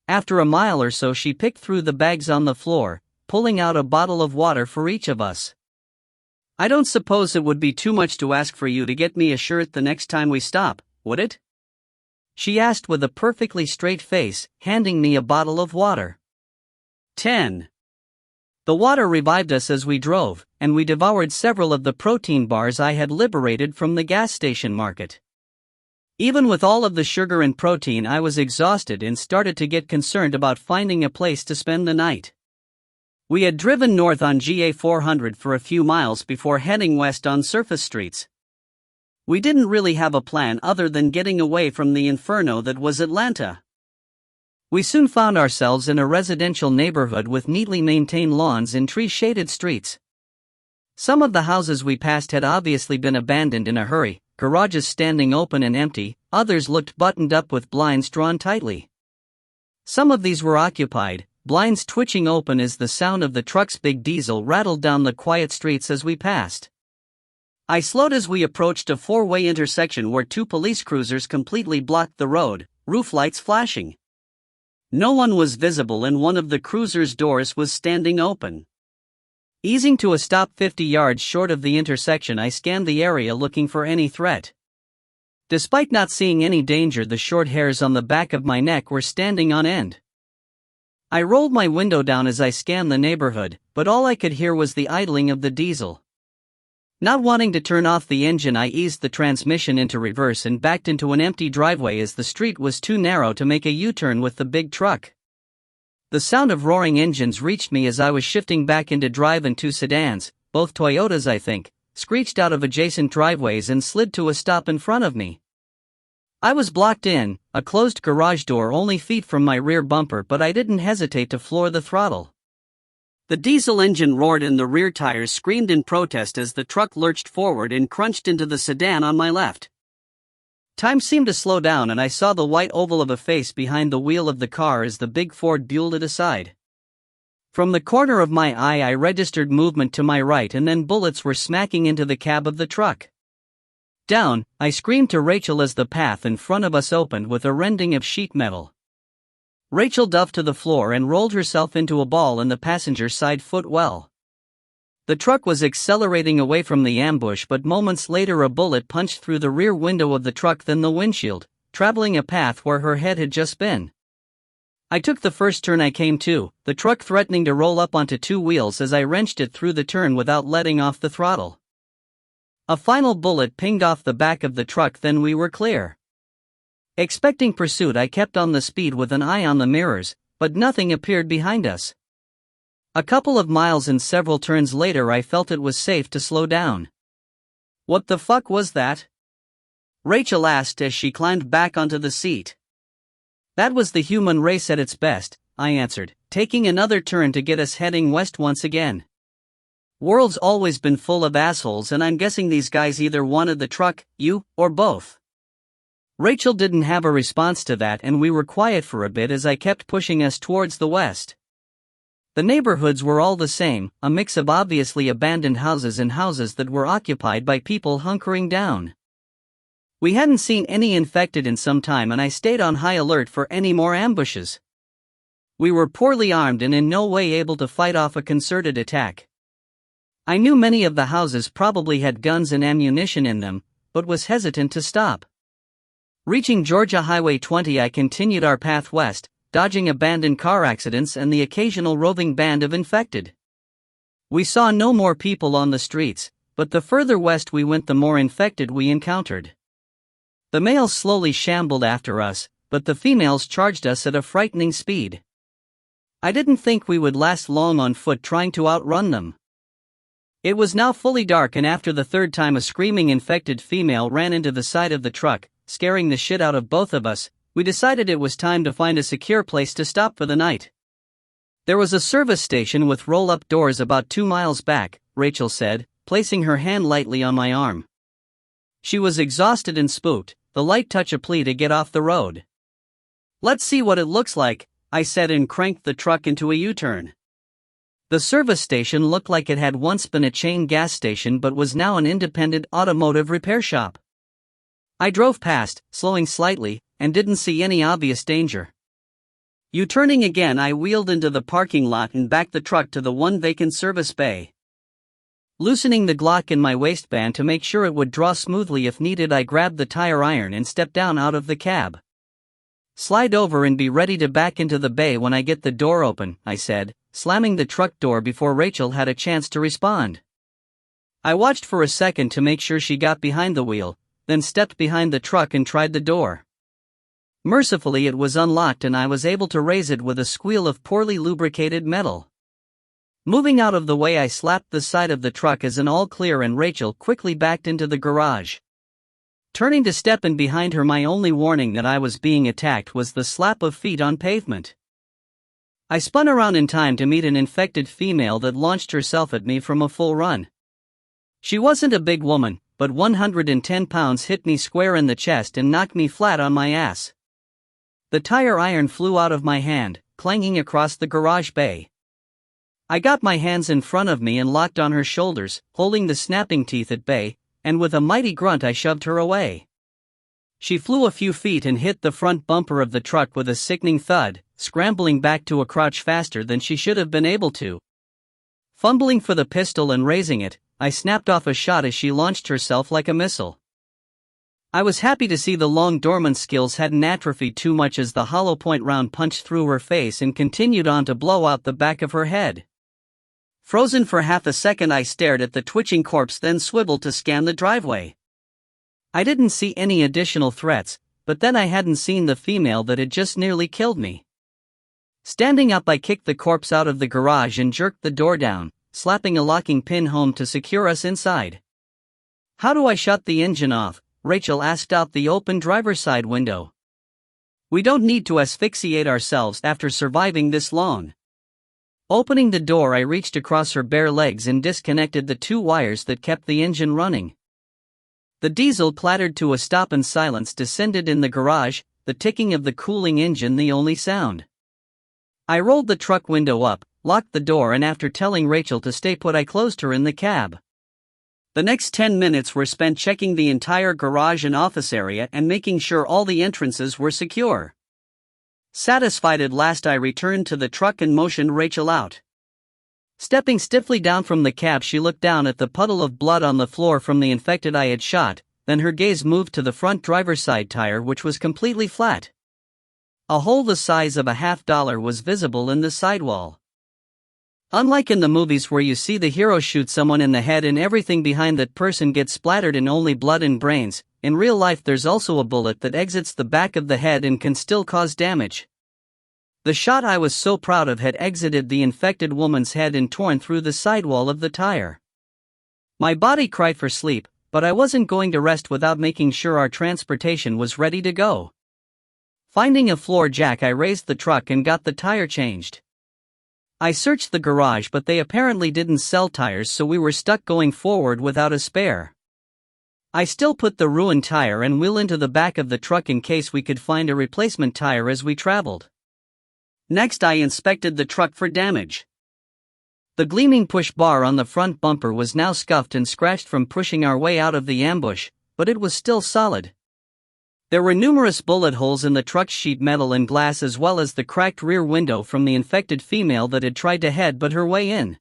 After a mile or so, she picked through the bags on the floor, pulling out a bottle of water for each of us. "I don't suppose it would be too much to ask for you to get me a shirt the next time we stop, would it?" she asked with a perfectly straight face, handing me a bottle of water. 10. The water revived us as we drove, and we devoured several of the protein bars I had liberated from the gas station market. Even with all of the sugar and protein, I was exhausted and started to get concerned about finding a place to spend the night. We had driven north on GA 400 for a few miles before heading west on surface streets. We didn't really have a plan other than getting away from the inferno that was Atlanta. We soon found ourselves in a residential neighborhood with neatly maintained lawns and tree-shaded streets. Some of the houses we passed had obviously been abandoned in a hurry, garages standing open and empty, others looked buttoned up with blinds drawn tightly. Some of these were occupied, blinds twitching open as the sound of the truck's big diesel rattled down the quiet streets as we passed. I slowed as we approached a four-way intersection where two police cruisers completely blocked the road, roof lights flashing. No one was visible and one of the cruisers' doors was standing open. Easing to a stop 50 yards short of the intersection, I scanned the area looking for any threat. Despite not seeing any danger, the short hairs on the back of my neck were standing on end. I rolled my window down as I scanned the neighborhood, but all I could hear was the idling of the diesel. Not wanting to turn off the engine, I eased the transmission into reverse and backed into an empty driveway as the street was too narrow to make a U-turn with the big truck. The sound of roaring engines reached me as I was shifting back into drive, and two sedans, both Toyotas I think, screeched out of adjacent driveways and slid to a stop in front of me. I was blocked in, a closed garage door only feet from my rear bumper, but I didn't hesitate to floor the throttle. The diesel engine roared and the rear tires screamed in protest as the truck lurched forward and crunched into the sedan on my left. Time seemed to slow down and I saw the white oval of a face behind the wheel of the car as the big Ford buelled it aside. From the corner of my eye I registered movement to my right, and then bullets were smacking into the cab of the truck. "Down!" I screamed to Rachel as the path in front of us opened with a rending of sheet metal. Rachel dove to the floor and rolled herself into a ball in the passenger side footwell. The truck was accelerating away from the ambush, but moments later a bullet punched through the rear window of the truck, then the windshield, traveling a path where her head had just been. I took the first turn I came to, the truck threatening to roll up onto two wheels as I wrenched it through the turn without letting off the throttle. A final bullet pinged off the back of the truck, then we were clear. Expecting pursuit, I kept on the speed with an eye on the mirrors, but nothing appeared behind us. A couple of miles and several turns later I felt it was safe to slow down. "What the fuck was that?" Rachel asked as she climbed back onto the seat. "That was the human race at its best," I answered, taking another turn to get us heading west once again. "World's always been full of assholes, and I'm guessing these guys either wanted the truck, you, or both." Rachel didn't have a response to that, and we were quiet for a bit as I kept pushing us towards the west. The neighborhoods were all the same, a mix of obviously abandoned houses and houses that were occupied by people hunkering down. We hadn't seen any infected in some time, and I stayed on high alert for any more ambushes. We were poorly armed and in no way able to fight off a concerted attack. I knew many of the houses probably had guns and ammunition in them, but was hesitant to stop. Reaching Georgia Highway 20, I continued our path west, dodging abandoned car accidents and the occasional roving band of infected. We saw no more people on the streets, but the further west we went the more infected we encountered. The males slowly shambled after us, but the females charged us at a frightening speed. I didn't think we would last long on foot trying to outrun them. It was now fully dark, and after the third time a screaming infected female ran into the side of the truck, scaring the shit out of both of us, we decided it was time to find a secure place to stop for the night. "There was a service station with roll-up doors about 2 miles back," Rachel said, placing her hand lightly on my arm. She was exhausted and spooked, the light touch a plea to get off the road. "Let's see what it looks like," I said, and cranked the truck into a U-turn. The service station looked like it had once been a chain gas station but was now an independent automotive repair shop. I drove past, slowing slightly, and didn't see any obvious danger. U-turning again, I wheeled into the parking lot and backed the truck to the one vacant service bay. Loosening the Glock in my waistband to make sure it would draw smoothly if needed, I grabbed the tire iron and stepped down out of the cab. "Slide over and be ready to back into the bay when I get the door open," I said, slamming the truck door before Rachel had a chance to respond. I watched for a second to make sure she got behind the wheel, then stepped behind the truck and tried the door. Mercifully, it was unlocked and I was able to raise it with a squeal of poorly lubricated metal. Moving out of the way, I slapped the side of the truck as an all clear, and Rachel quickly backed into the garage. Turning to step in behind her, my only warning that I was being attacked was the slap of feet on pavement. I spun around in time to meet an infected female that launched herself at me from a full run. She wasn't a big woman, but 110 pounds hit me square in the chest and knocked me flat on my ass. The tire iron flew out of my hand, clanging across the garage bay. I got my hands in front of me and locked on her shoulders, holding the snapping teeth at bay, and with a mighty grunt I shoved her away. She flew a few feet and hit the front bumper of the truck with a sickening thud, scrambling back to a crouch faster than she should have been able to. Fumbling for the pistol and raising it, I snapped off a shot as she launched herself like a missile. I was happy to see the long dormant skills hadn't atrophied too much as the hollow point round punched through her face and continued on to blow out the back of her head. Frozen for half a second, I stared at the twitching corpse, then swiveled to scan the driveway. I didn't see any additional threats, but then I hadn't seen the female that had just nearly killed me. Standing up, I kicked the corpse out of the garage and jerked the door down, slapping a locking pin home to secure us inside. "How do I shut the engine off?" Rachel asked out the open driver's side window. "We don't need to asphyxiate ourselves after surviving this long." Opening the door, I reached across her bare legs and disconnected the 2 wires that kept the engine running. The diesel clattered to a stop and silence descended in the garage, the ticking of the cooling engine the only sound. I rolled the truck window up, locked the door, and after telling Rachel to stay put, I closed her in the cab. The next 10 minutes were spent checking the entire garage and office area and making sure all the entrances were secure. Satisfied at last, I returned to the truck and motioned Rachel out. Stepping stiffly down from the cab, she looked down at the puddle of blood on the floor from the infected I had shot, then her gaze moved to the front driver's side tire, which was completely flat. A hole the size of a $50 was visible in the sidewall. Unlike in the movies where you see the hero shoot someone in the head and everything behind that person gets splattered in only blood and brains, in real life there's also a bullet that exits the back of the head and can still cause damage. The shot I was so proud of had exited the infected woman's head and torn through the sidewall of the tire. My body cried for sleep, but I wasn't going to rest without making sure our transportation was ready to go. Finding a floor jack, I raised the truck and got the tire changed. I searched the garage, but they apparently didn't sell tires, so we were stuck going forward without a spare. I still put the ruined tire and wheel into the back of the truck in case we could find a replacement tire as we traveled. Next, I inspected the truck for damage. The gleaming push bar on the front bumper was now scuffed and scratched from pushing our way out of the ambush, but it was still solid. There were numerous bullet holes in the truck's sheet metal and glass, as well as the cracked rear window from the infected female that had tried to headbutt her way in.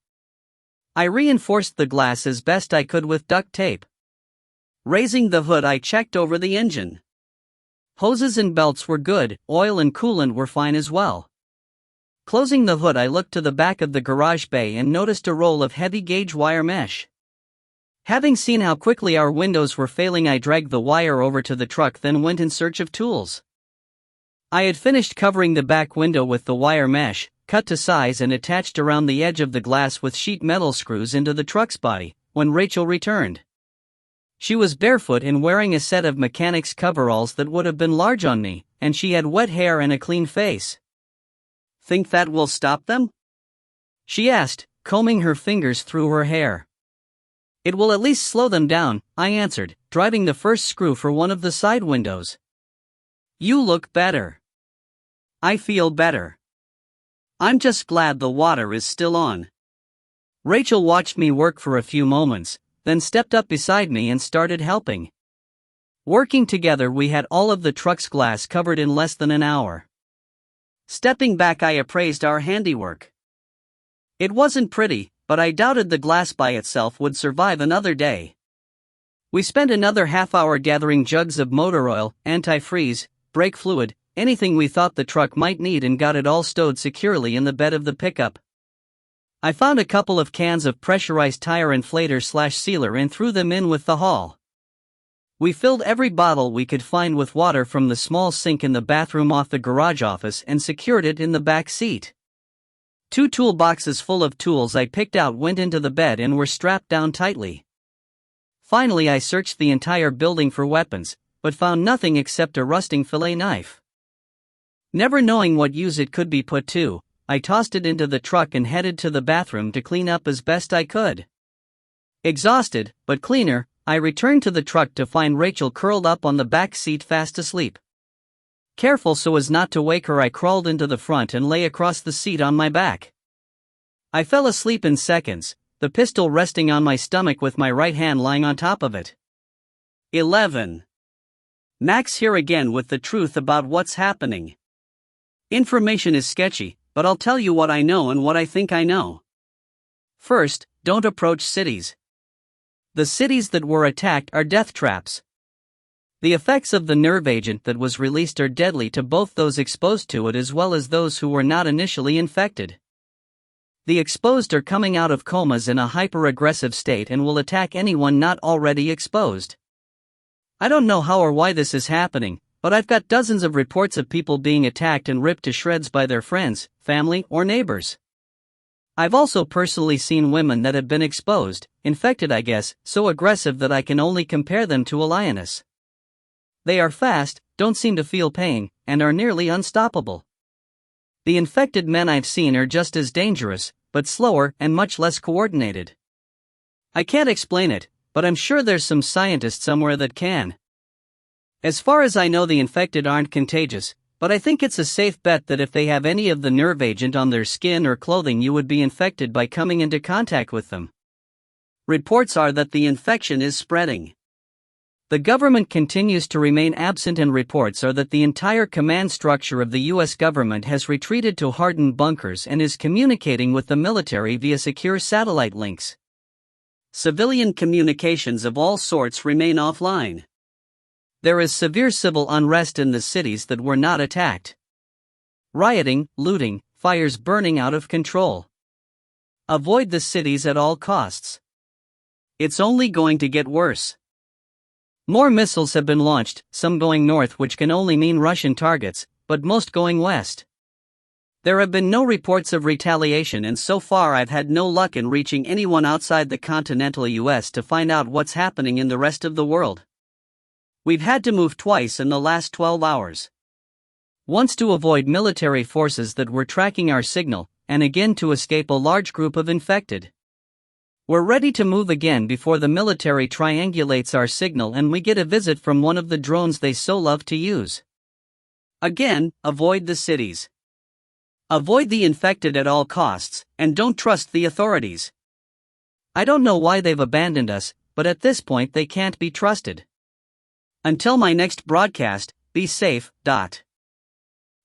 I reinforced the glass as best I could with duct tape. Raising the hood, I checked over the engine. Hoses and belts were good, oil and coolant were fine as well. Closing the hood, I looked to the back of the garage bay and noticed a roll of heavy gauge wire mesh. Having seen how quickly our windows were failing, I dragged the wire over to the truck, then went in search of tools. I had finished covering the back window with the wire mesh, cut to size and attached around the edge of the glass with sheet metal screws into the truck's body, when Rachel returned. She was barefoot and wearing a set of mechanic's coveralls that would have been large on me, and she had wet hair and a clean face. "Think that will stop them?" she asked, combing her fingers through her hair. "It will at least slow them down," I answered, driving the first screw for one of the side windows. "You look better." "I feel better. I'm just glad the water is still on." Rachel watched me work for a few moments, then stepped up beside me and started helping. Working together, we had all of the truck's glass covered in less than an hour. Stepping back, I appraised our handiwork. It wasn't pretty, but I doubted the glass by itself would survive another day. We spent another half-hour gathering jugs of motor oil, antifreeze, brake fluid, anything we thought the truck might need, and got it all stowed securely in the bed of the pickup. I found a couple of cans of pressurized tire inflator/sealer and threw them in with the haul. We filled every bottle we could find with water from the small sink in the bathroom off the garage office and secured it in the back seat. 2 toolboxes full of tools I picked out went into the bed and were strapped down tightly. Finally, I searched the entire building for weapons, but found nothing except a rusting fillet knife. Never knowing what use it could be put to, I tossed it into the truck and headed to the bathroom to clean up as best I could. Exhausted, but cleaner, I returned to the truck to find Rachel curled up on the back seat fast asleep. Careful so as not to wake her, I crawled into the front and lay across the seat on my back. I fell asleep in seconds, the pistol resting on my stomach with my right hand lying on top of it. 11. Max here again with the truth about what's happening. Information is sketchy, but I'll tell you what I know and what I think I know. First, don't approach cities. The cities that were attacked are death traps. The effects of the nerve agent that was released are deadly to both those exposed to it as well as those who were not initially infected. The exposed are coming out of comas in a hyper-aggressive state and will attack anyone not already exposed. I don't know how or why this is happening, but I've got dozens of reports of people being attacked and ripped to shreds by their friends, family, or neighbors. I've also personally seen women that have been exposed, infected I guess, so aggressive that I can only compare them to a lioness. They are fast, don't seem to feel pain, and are nearly unstoppable. The infected men I've seen are just as dangerous, but slower and much less coordinated. I can't explain it, but I'm sure there's some scientist somewhere that can. As far as I know, the infected aren't contagious, but I think it's a safe bet that if they have any of the nerve agent on their skin or clothing, you would be infected by coming into contact with them. Reports are that the infection is spreading. The government continues to remain absent, and reports are that the entire command structure of the U.S. government has retreated to hardened bunkers and is communicating with the military via secure satellite links. Civilian communications of all sorts remain offline. There is severe civil unrest in the cities that were not attacked. Rioting, looting, fires burning out of control. Avoid the cities at all costs. It's only going to get worse. More missiles have been launched, some going north, which can only mean Russian targets, but most going west. There have been no reports of retaliation, and so far I've had no luck in reaching anyone outside the continental US to find out what's happening in the rest of the world. We've had to move twice in the last 12 hours. Once to avoid military forces that were tracking our signal, and again to escape a large group of infected. We're ready to move again before the military triangulates our signal and we get a visit from one of the drones they so love to use. Again, avoid the cities. Avoid the infected at all costs, and don't trust the authorities. I don't know why they've abandoned us, but at this point they can't be trusted. Until my next broadcast, be safe.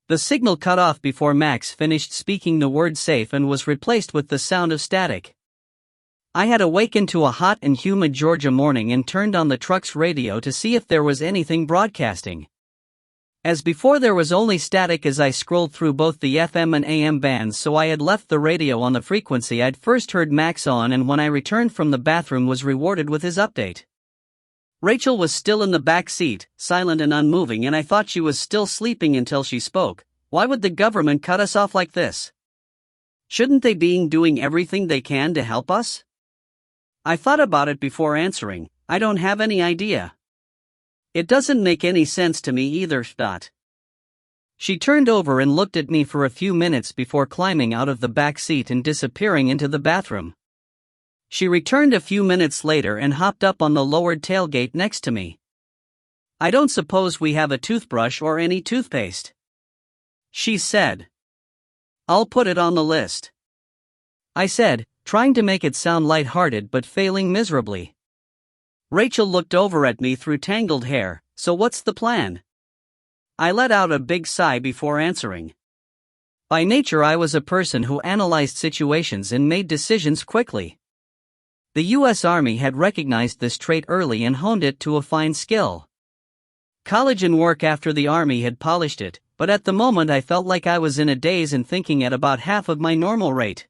The signal cut off before Max finished speaking the word safe and was replaced with the sound of static. I had awakened to a hot and humid Georgia morning and turned on the truck's radio to see if there was anything broadcasting. As before, there was only static as I scrolled through both the FM and AM bands, so I had left the radio on the frequency I'd first heard Max on, and when I returned from the bathroom was rewarded with his update. Rachel was still in the back seat, silent and unmoving, and I thought she was still sleeping until she spoke. Why would the government cut us off like this? Shouldn't they be doing everything they can to help us? I thought about it before answering. I don't have any idea. It doesn't make any sense to me either. She turned over and looked at me for a few minutes before climbing out of the back seat and disappearing into the bathroom. She returned a few minutes later and hopped up on the lowered tailgate next to me. I don't suppose we have a toothbrush or any toothpaste, she said. I'll put it on the list, I said, trying to make it sound light-hearted but failing miserably. Rachel looked over at me through tangled hair. So what's the plan? I let out a big sigh before answering. By nature, I was a person who analyzed situations and made decisions quickly. The U.S. Army had recognized this trait early and honed it to a fine skill. College and work after the Army had polished it, but at the moment I felt like I was in a daze and thinking at about half of my normal rate.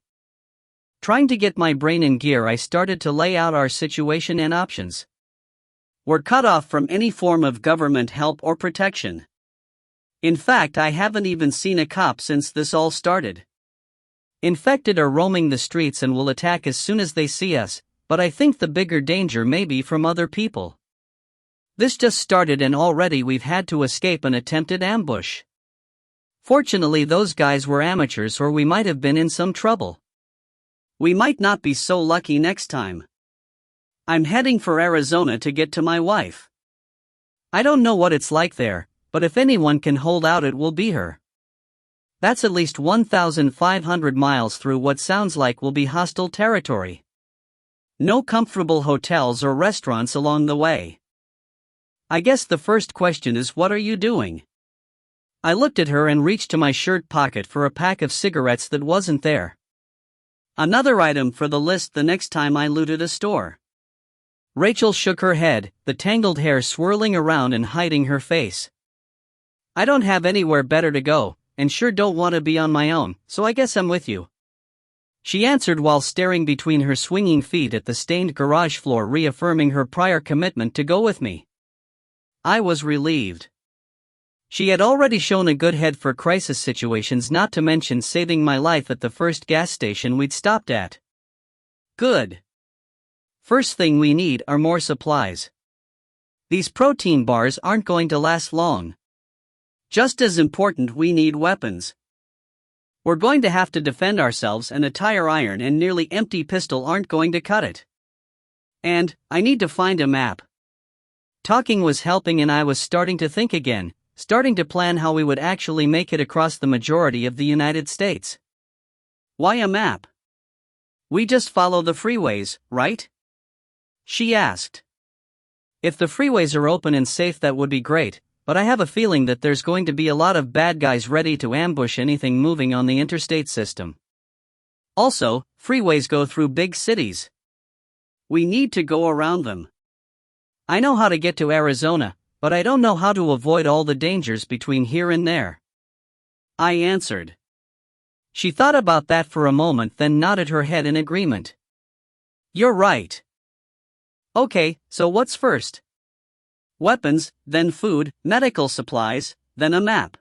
Trying to get my brain in gear, I started to lay out our situation and options. We're cut off from any form of government help or protection. In fact, I haven't even seen a cop since this all started. Infected are roaming the streets and will attack as soon as they see us, but I think the bigger danger may be from other people. This just started and already we've had to escape an attempted ambush. Fortunately, those guys were amateurs, or we might have been in some trouble. We might not be so lucky next time. I'm heading for Arizona to get to my wife. I don't know what it's like there, but if anyone can hold out, it will be her. That's at least 1,500 miles through what sounds like will be hostile territory. No comfortable hotels or restaurants along the way. I guess the first question is, what are you doing? I looked at her and reached to my shirt pocket for a pack of cigarettes that wasn't there. Another item for the list the next time I looted a store. Rachel shook her head, the tangled hair swirling around and hiding her face. I don't have anywhere better to go, and sure don't want to be on my own, so I guess I'm with you, she answered while staring between her swinging feet at the stained garage floor, reaffirming her prior commitment to go with me. I was relieved. She had already shown a good head for crisis situations, not to mention saving my life at the first gas station we'd stopped at. Good. First thing we need are more supplies. These protein bars aren't going to last long. Just as important, we need weapons. We're going to have to defend ourselves, and a tire iron and nearly empty pistol aren't going to cut it. And I need to find a map. Talking was helping, and I was starting to think again, starting to plan how we would actually make it across the majority of the United States. Why a map? We just follow the freeways, right? She asked. If the freeways are open and safe, that would be great, but I have a feeling that there's going to be a lot of bad guys ready to ambush anything moving on the interstate system. Also, freeways go through big cities. We need to go around them. I know how to get to Arizona, but I don't know how to avoid all the dangers between here and there. I answered. She thought about that for a moment, then nodded her head in agreement. You're right. Okay, so what's first? Weapons, then food, medical supplies, then a map.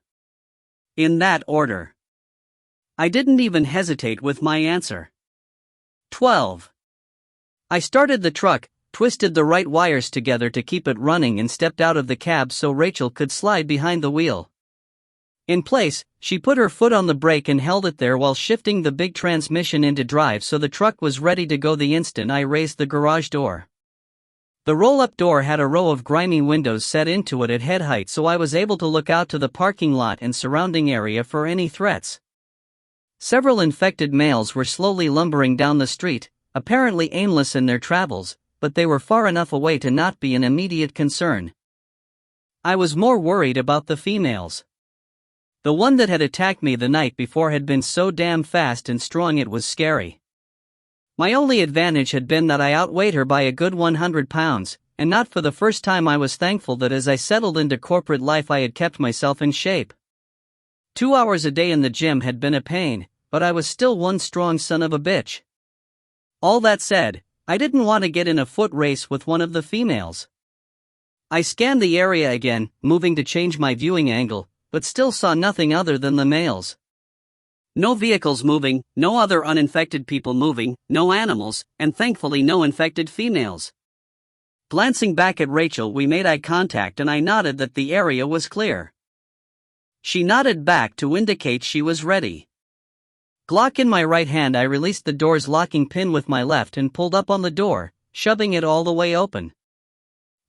In that order. I didn't even hesitate with my answer. 12. I started the truck, twisted the right wires together to keep it running, and stepped out of the cab so Rachel could slide behind the wheel. In place, she put her foot on the brake and held it there while shifting the big transmission into drive so the truck was ready to go the instant I raised the garage door. The roll-up door had a row of grimy windows set into it at head height, so I was able to look out to the parking lot and surrounding area for any threats. Several infected males were slowly lumbering down the street, apparently aimless in their travels, but they were far enough away to not be an immediate concern. I was more worried about the females. The one that had attacked me the night before had been so damn fast and strong it was scary. My only advantage had been that I outweighed her by a good 100 pounds, and not for the first time I was thankful that as I settled into corporate life I had kept myself in shape. 2 hours a day in the gym had been a pain, but I was still one strong son of a bitch. All that said, I didn't want to get in a foot race with one of the females. I scanned the area again, moving to change my viewing angle, but still saw nothing other than the males. No vehicles moving, no other uninfected people moving, no animals, and thankfully no infected females. Glancing back at Rachel, we made eye contact and I nodded that the area was clear. She nodded back to indicate she was ready. Glock in my right hand, I released the door's locking pin with my left and pulled up on the door, shoving it all the way open.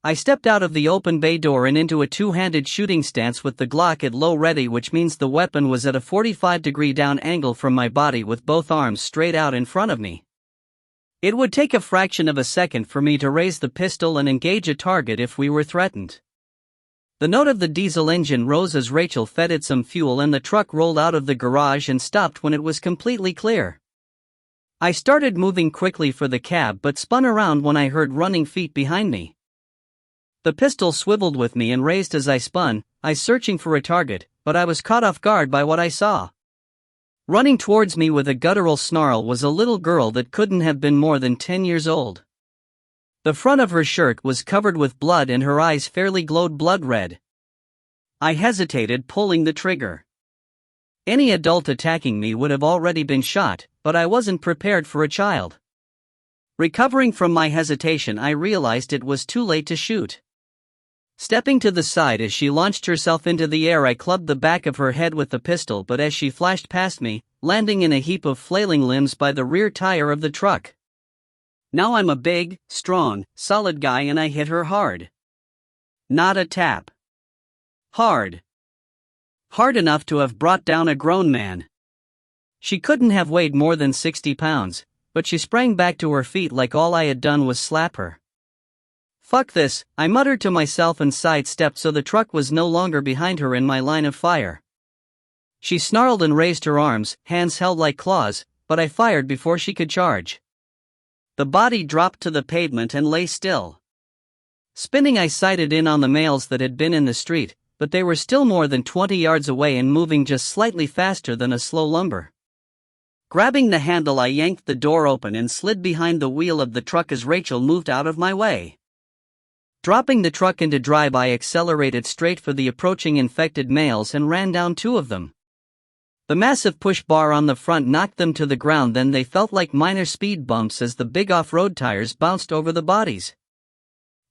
I stepped out of the open bay door and into a two-handed shooting stance with the Glock at low ready, which means the weapon was at a 45-degree down angle from my body with both arms straight out in front of me. It would take a fraction of a second for me to raise the pistol and engage a target if we were threatened. The note of the diesel engine rose as Rachel fed it some fuel and the truck rolled out of the garage and stopped when it was completely clear. I started moving quickly for the cab but spun around when I heard running feet behind me. The pistol swiveled with me and raised as I spun, I searching for a target, but I was caught off guard by what I saw. Running towards me with a guttural snarl was a little girl that couldn't have been more than 10 years old. The front of her shirt was covered with blood and her eyes fairly glowed blood red. I hesitated, pulling the trigger. Any adult attacking me would have already been shot, but I wasn't prepared for a child. Recovering from my hesitation, I realized it was too late to shoot. Stepping to the side as she launched herself into the air, I clubbed the back of her head with the pistol, but as she flashed past me, landing in a heap of flailing limbs by the rear tire of the truck. Now I'm a big, strong, solid guy and I hit her hard. Not a tap. Hard. Hard enough to have brought down a grown man. She couldn't have weighed more than 60 pounds, but she sprang back to her feet like all I had done was slap her. Fuck this, I muttered to myself and sidestepped so the truck was no longer behind her in my line of fire. She snarled and raised her arms, hands held like claws, but I fired before she could charge. The body dropped to the pavement and lay still. Spinning, I sighted in on the males that had been in the street, but they were still more than 20 yards away and moving just slightly faster than a slow lumber. Grabbing the handle, I yanked the door open and slid behind the wheel of the truck as Rachel moved out of my way. Dropping the truck into drive, I accelerated straight for the approaching infected males and ran down two of them. The massive push bar on the front knocked them to the ground, then they felt like minor speed bumps as the big off-road tires bounced over the bodies.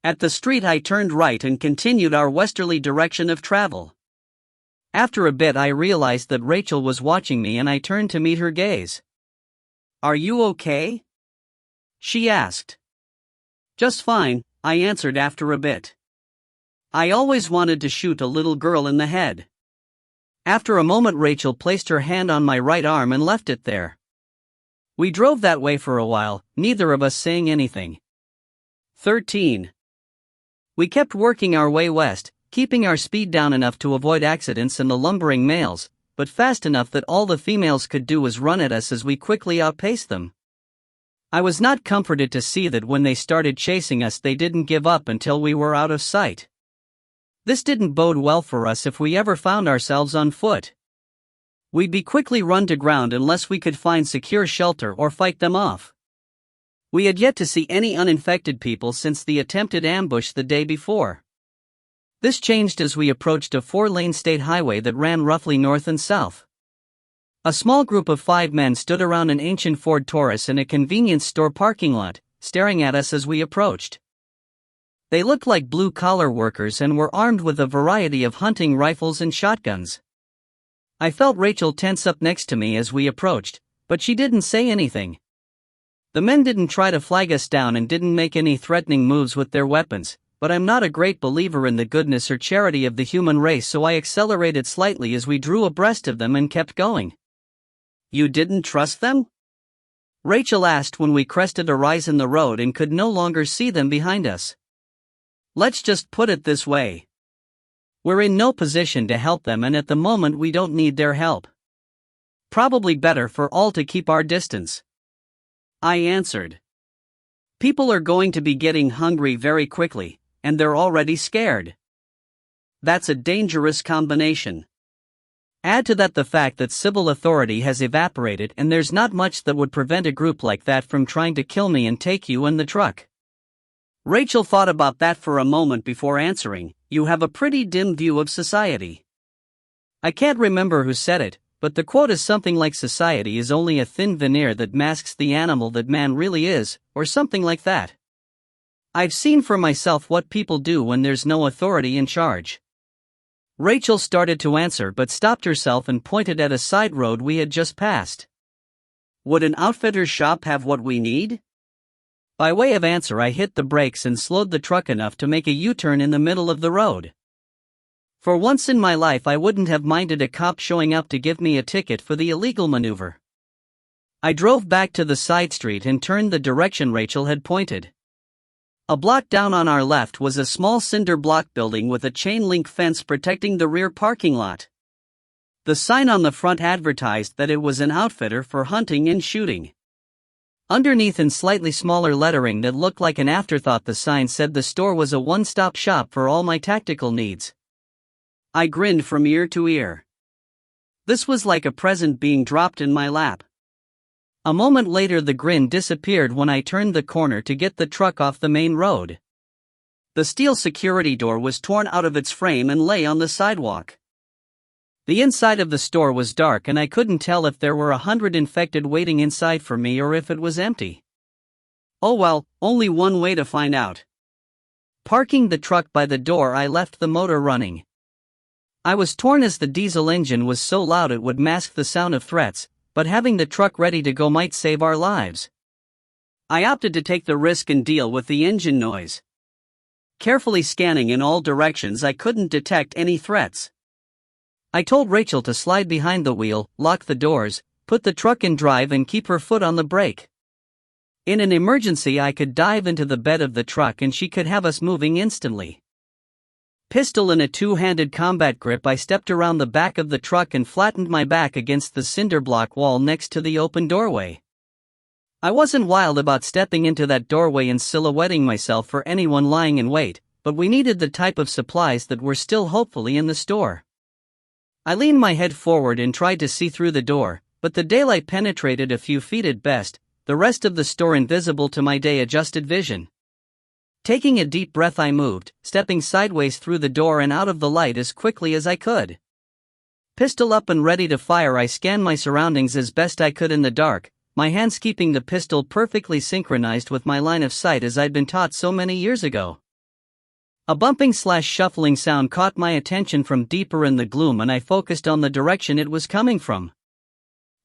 At the street, I turned right and continued our westerly direction of travel. After a bit, I realized that Rachel was watching me and I turned to meet her gaze. "Are you okay?" she asked. "Just fine," I answered after a bit. I always wanted to shoot a little girl in the head. After a moment, Rachel placed her hand on my right arm and left it there. We drove that way for a while, neither of us saying anything. 13. We kept working our way west, keeping our speed down enough to avoid accidents and the lumbering males, but fast enough that all the females could do was run at us as we quickly outpaced them. I was not comforted to see that when they started chasing us they didn't give up until we were out of sight. This didn't bode well for us if we ever found ourselves on foot. We'd be quickly run to ground unless we could find secure shelter or fight them off. We had yet to see any uninfected people since the attempted ambush the day before. This changed as we approached a 4-lane state highway that ran roughly north and south. A small group of 5 men stood around an ancient Ford Taurus in a convenience store parking lot, staring at us as we approached. They looked like blue-collar workers and were armed with a variety of hunting rifles and shotguns. I felt Rachel tense up next to me as we approached, but she didn't say anything. The men didn't try to flag us down and didn't make any threatening moves with their weapons, but I'm not a great believer in the goodness or charity of the human race, so I accelerated slightly as we drew abreast of them and kept going. "You didn't trust them?" Rachel asked when we crested a rise in the road and could no longer see them behind us. "Let's just put it this way. We're in no position to help them, and at the moment we don't need their help. Probably better for all to keep our distance," I answered. "People are going to be getting hungry very quickly, and they're already scared. That's a dangerous combination. Add to that the fact that civil authority has evaporated, and there's not much that would prevent a group like that from trying to kill me and take you and the truck." Rachel thought about that for a moment before answering, "You have a pretty dim view of society." I can't remember who said it, but the quote is something like "Society is only a thin veneer that masks the animal that man really is," or something like that. I've seen for myself what people do when there's no authority in charge. Rachel started to answer but stopped herself and pointed at a side road we had just passed. "Would an outfitter's shop have what we need?" By way of answer, I hit the brakes and slowed the truck enough to make a U-turn in the middle of the road. For once in my life I wouldn't have minded a cop showing up to give me a ticket for the illegal maneuver. I drove back to the side street and turned the direction Rachel had pointed. A block down on our left was a small cinder block building with a chain-link fence protecting the rear parking lot. The sign on the front advertised that it was an outfitter for hunting and shooting. Underneath, in slightly smaller lettering that looked like an afterthought, the sign said the store was a one-stop shop for all my tactical needs. I grinned from ear to ear. This was like a present being dropped in my lap. A moment later the grin disappeared when I turned the corner to get the truck off the main road. The steel security door was torn out of its frame and lay on the sidewalk. The inside of the store was dark and I couldn't tell if there were 100 infected waiting inside for me or if it was empty. Oh well, only one way to find out. Parking the truck by the door, I left the motor running. I was torn as the diesel engine was so loud it would mask the sound of threats, but having the truck ready to go might save our lives. I opted to take the risk and deal with the engine noise. Carefully scanning in all directions, I couldn't detect any threats. I told Rachel to slide behind the wheel, lock the doors, put the truck in drive and keep her foot on the brake. In an emergency I could dive into the bed of the truck and she could have us moving instantly. Pistol in a two-handed combat grip, I stepped around the back of the truck and flattened my back against the cinder block wall next to the open doorway. I wasn't wild about stepping into that doorway and silhouetting myself for anyone lying in wait, but we needed the type of supplies that were still hopefully in the store. I leaned my head forward and tried to see through the door, but the daylight penetrated a few feet at best, the rest of the store invisible to my day-adjusted vision. Taking a deep breath, I moved, stepping sideways through the door and out of the light as quickly as I could. Pistol up and ready to fire, I scanned my surroundings as best I could in the dark, my hands keeping the pistol perfectly synchronized with my line of sight as I'd been taught so many years ago. A bumping/shuffling sound caught my attention from deeper in the gloom and I focused on the direction it was coming from.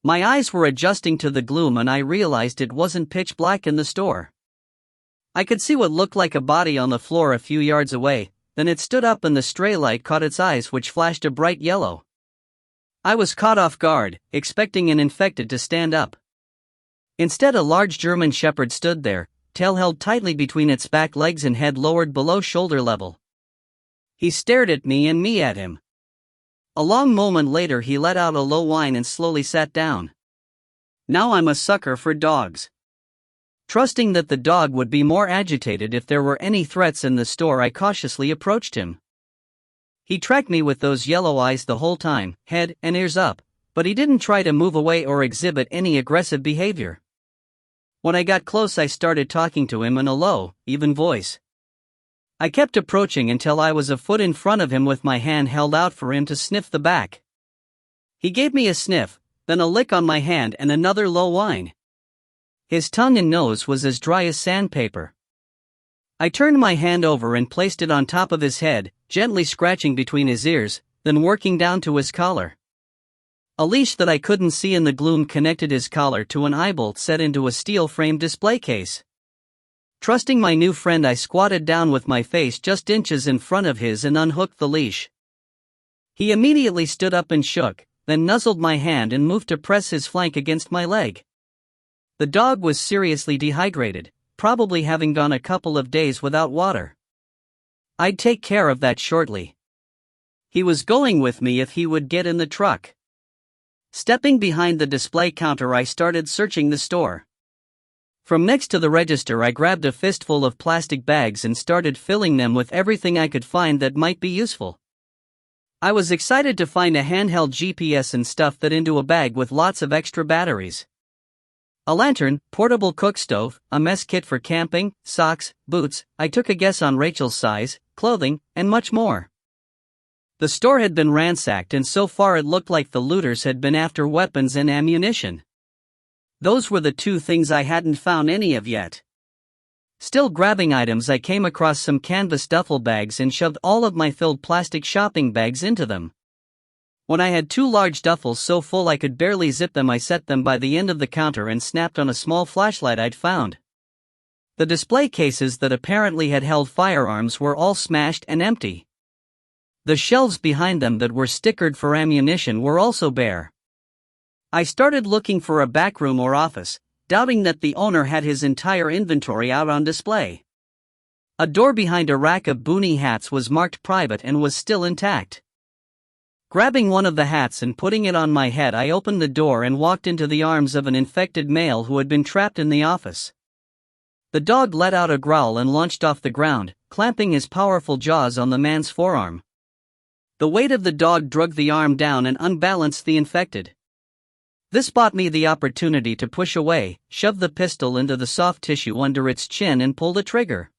My eyes were adjusting to the gloom and I realized it wasn't pitch black in the store. I could see what looked like a body on the floor a few yards away, then it stood up and the stray light caught its eyes, which flashed a bright yellow. I was caught off guard, expecting an infected to stand up. Instead, a large German shepherd stood there, tail held tightly between its back legs and head lowered below shoulder level. He stared at me and me at him. A long moment later he let out a low whine and slowly sat down. Now I'm a sucker for dogs. Trusting that the dog would be more agitated if there were any threats in the store, I cautiously approached him. He tracked me with those yellow eyes the whole time, head and ears up, but he didn't try to move away or exhibit any aggressive behavior. When I got close, I started talking to him in a low, even voice. I kept approaching until I was a foot in front of him with my hand held out for him to sniff the back. He gave me a sniff, then a lick on my hand and another low whine. His tongue and nose was as dry as sandpaper. I turned my hand over and placed it on top of his head, gently scratching between his ears, then working down to his collar. A leash that I couldn't see in the gloom connected his collar to an eye-bolt set into a steel-framed display case. Trusting my new friend, I squatted down with my face just inches in front of his and unhooked the leash. He immediately stood up and shook, then nuzzled my hand and moved to press his flank against my leg. The dog was seriously dehydrated, probably having gone a couple of days without water. I'd take care of that shortly. He was going with me if he would get in the truck. Stepping behind the display counter, I started searching the store. From next to the register, I grabbed a fistful of plastic bags and started filling them with everything I could find that might be useful. I was excited to find a handheld GPS and stuffed that into a bag with lots of extra batteries. A lantern, portable cook stove, a mess kit for camping, socks, boots, I took a guess on Rachel's size, clothing, and much more. The store had been ransacked, and so far it looked like the looters had been after weapons and ammunition. Those were the two things I hadn't found any of yet. Still grabbing items, I came across some canvas duffel bags and shoved all of my filled plastic shopping bags into them. When I had two large duffels so full I could barely zip them, I set them by the end of the counter and snapped on a small flashlight I'd found. The display cases that apparently had held firearms were all smashed and empty. The shelves behind them that were stickered for ammunition were also bare. I started looking for a back room or office, doubting that the owner had his entire inventory out on display. A door behind a rack of boonie hats was marked private and was still intact. Grabbing one of the hats and putting it on my head, I opened the door and walked into the arms of an infected male who had been trapped in the office. The dog let out a growl and launched off the ground, clamping his powerful jaws on the man's forearm. The weight of the dog dragged the arm down and unbalanced the infected. This bought me the opportunity to push away, shove the pistol into the soft tissue under its chin and pull the trigger.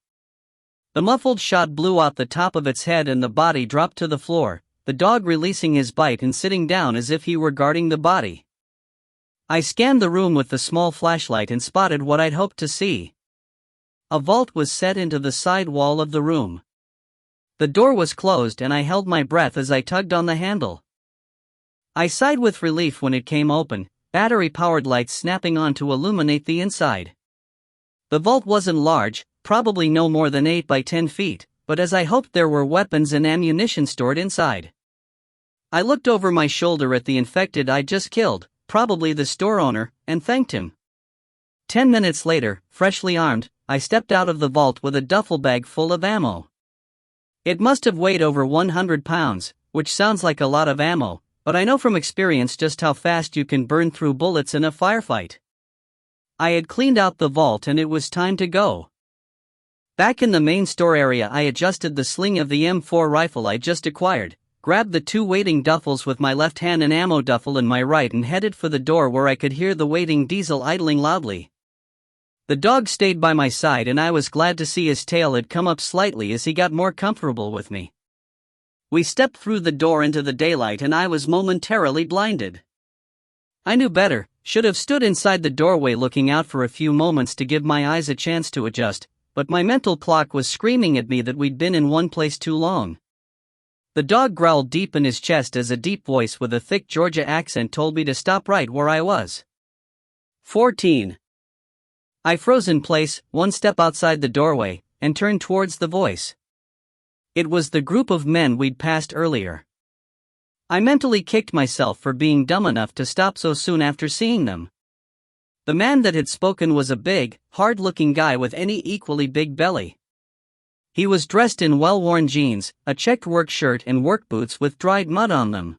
The muffled shot blew out the top of its head and the body dropped to the floor, the dog releasing his bite and sitting down as if he were guarding the body. I scanned the room with the small flashlight and spotted what I'd hoped to see. A vault was set into the side wall of the room. The door was closed and I held my breath as I tugged on the handle. I sighed with relief when it came open, battery-powered lights snapping on to illuminate the inside. The vault wasn't large, probably no more than 8 by 10 feet, but as I hoped, there were weapons and ammunition stored inside. I looked over my shoulder at the infected I'd just killed, probably the store owner, and thanked him. 10 minutes later, freshly armed, I stepped out of the vault with a duffel bag full of ammo. It must have weighed over 100 pounds, which sounds like a lot of ammo, but I know from experience just how fast you can burn through bullets in a firefight. I had cleaned out the vault and it was time to go. Back in the main store area, I adjusted the sling of the M4 rifle I just acquired, grabbed the two waiting duffels with my left hand and ammo duffel in my right, and headed for the door where I could hear the waiting diesel idling loudly. The dog stayed by my side and I was glad to see his tail had come up slightly as he got more comfortable with me. We stepped through the door into the daylight and I was momentarily blinded. I knew better, should have stood inside the doorway looking out for a few moments to give my eyes a chance to adjust, but my mental clock was screaming at me that we'd been in one place too long. The dog growled deep in his chest as a deep voice with a thick Georgia accent told me to stop right where I was. 14. I froze in place, one step outside the doorway, and turned towards the voice. It was the group of men we'd passed earlier. I mentally kicked myself for being dumb enough to stop so soon after seeing them. The man that had spoken was a big, hard-looking guy with an equally big belly. He was dressed in well-worn jeans, a checked work shirt and work boots with dried mud on them.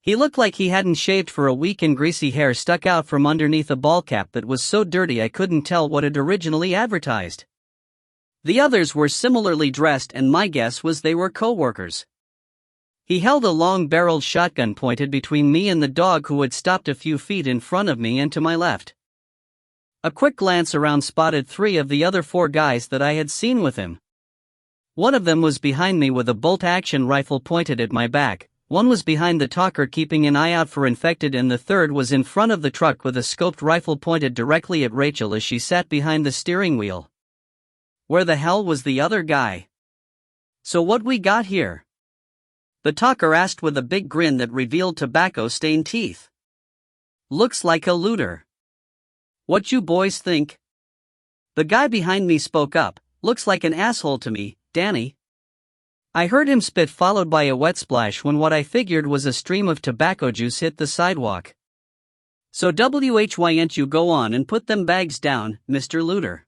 He looked like he hadn't shaved for a week and greasy hair stuck out from underneath a ball cap that was so dirty I couldn't tell what it originally advertised. The others were similarly dressed and my guess was they were co-workers. He held a long-barreled shotgun pointed between me and the dog, who had stopped a few feet in front of me and to my left. A quick glance around spotted 3 of the other 4 guys that I had seen with him. One of them was behind me with a bolt-action rifle pointed at my back, one was behind the talker keeping an eye out for infected, and the third was in front of the truck with a scoped rifle pointed directly at Rachel as she sat behind the steering wheel. Where the hell was the other guy? "So what we got here?" the talker asked with a big grin that revealed tobacco-stained teeth. "Looks like a looter. What you boys think?" The guy behind me spoke up. "Looks like an asshole to me, Danny." I heard him spit, followed by a wet splash when what I figured was a stream of tobacco juice hit the sidewalk. "So why'n't you go on and put them bags down, Mr. Looter?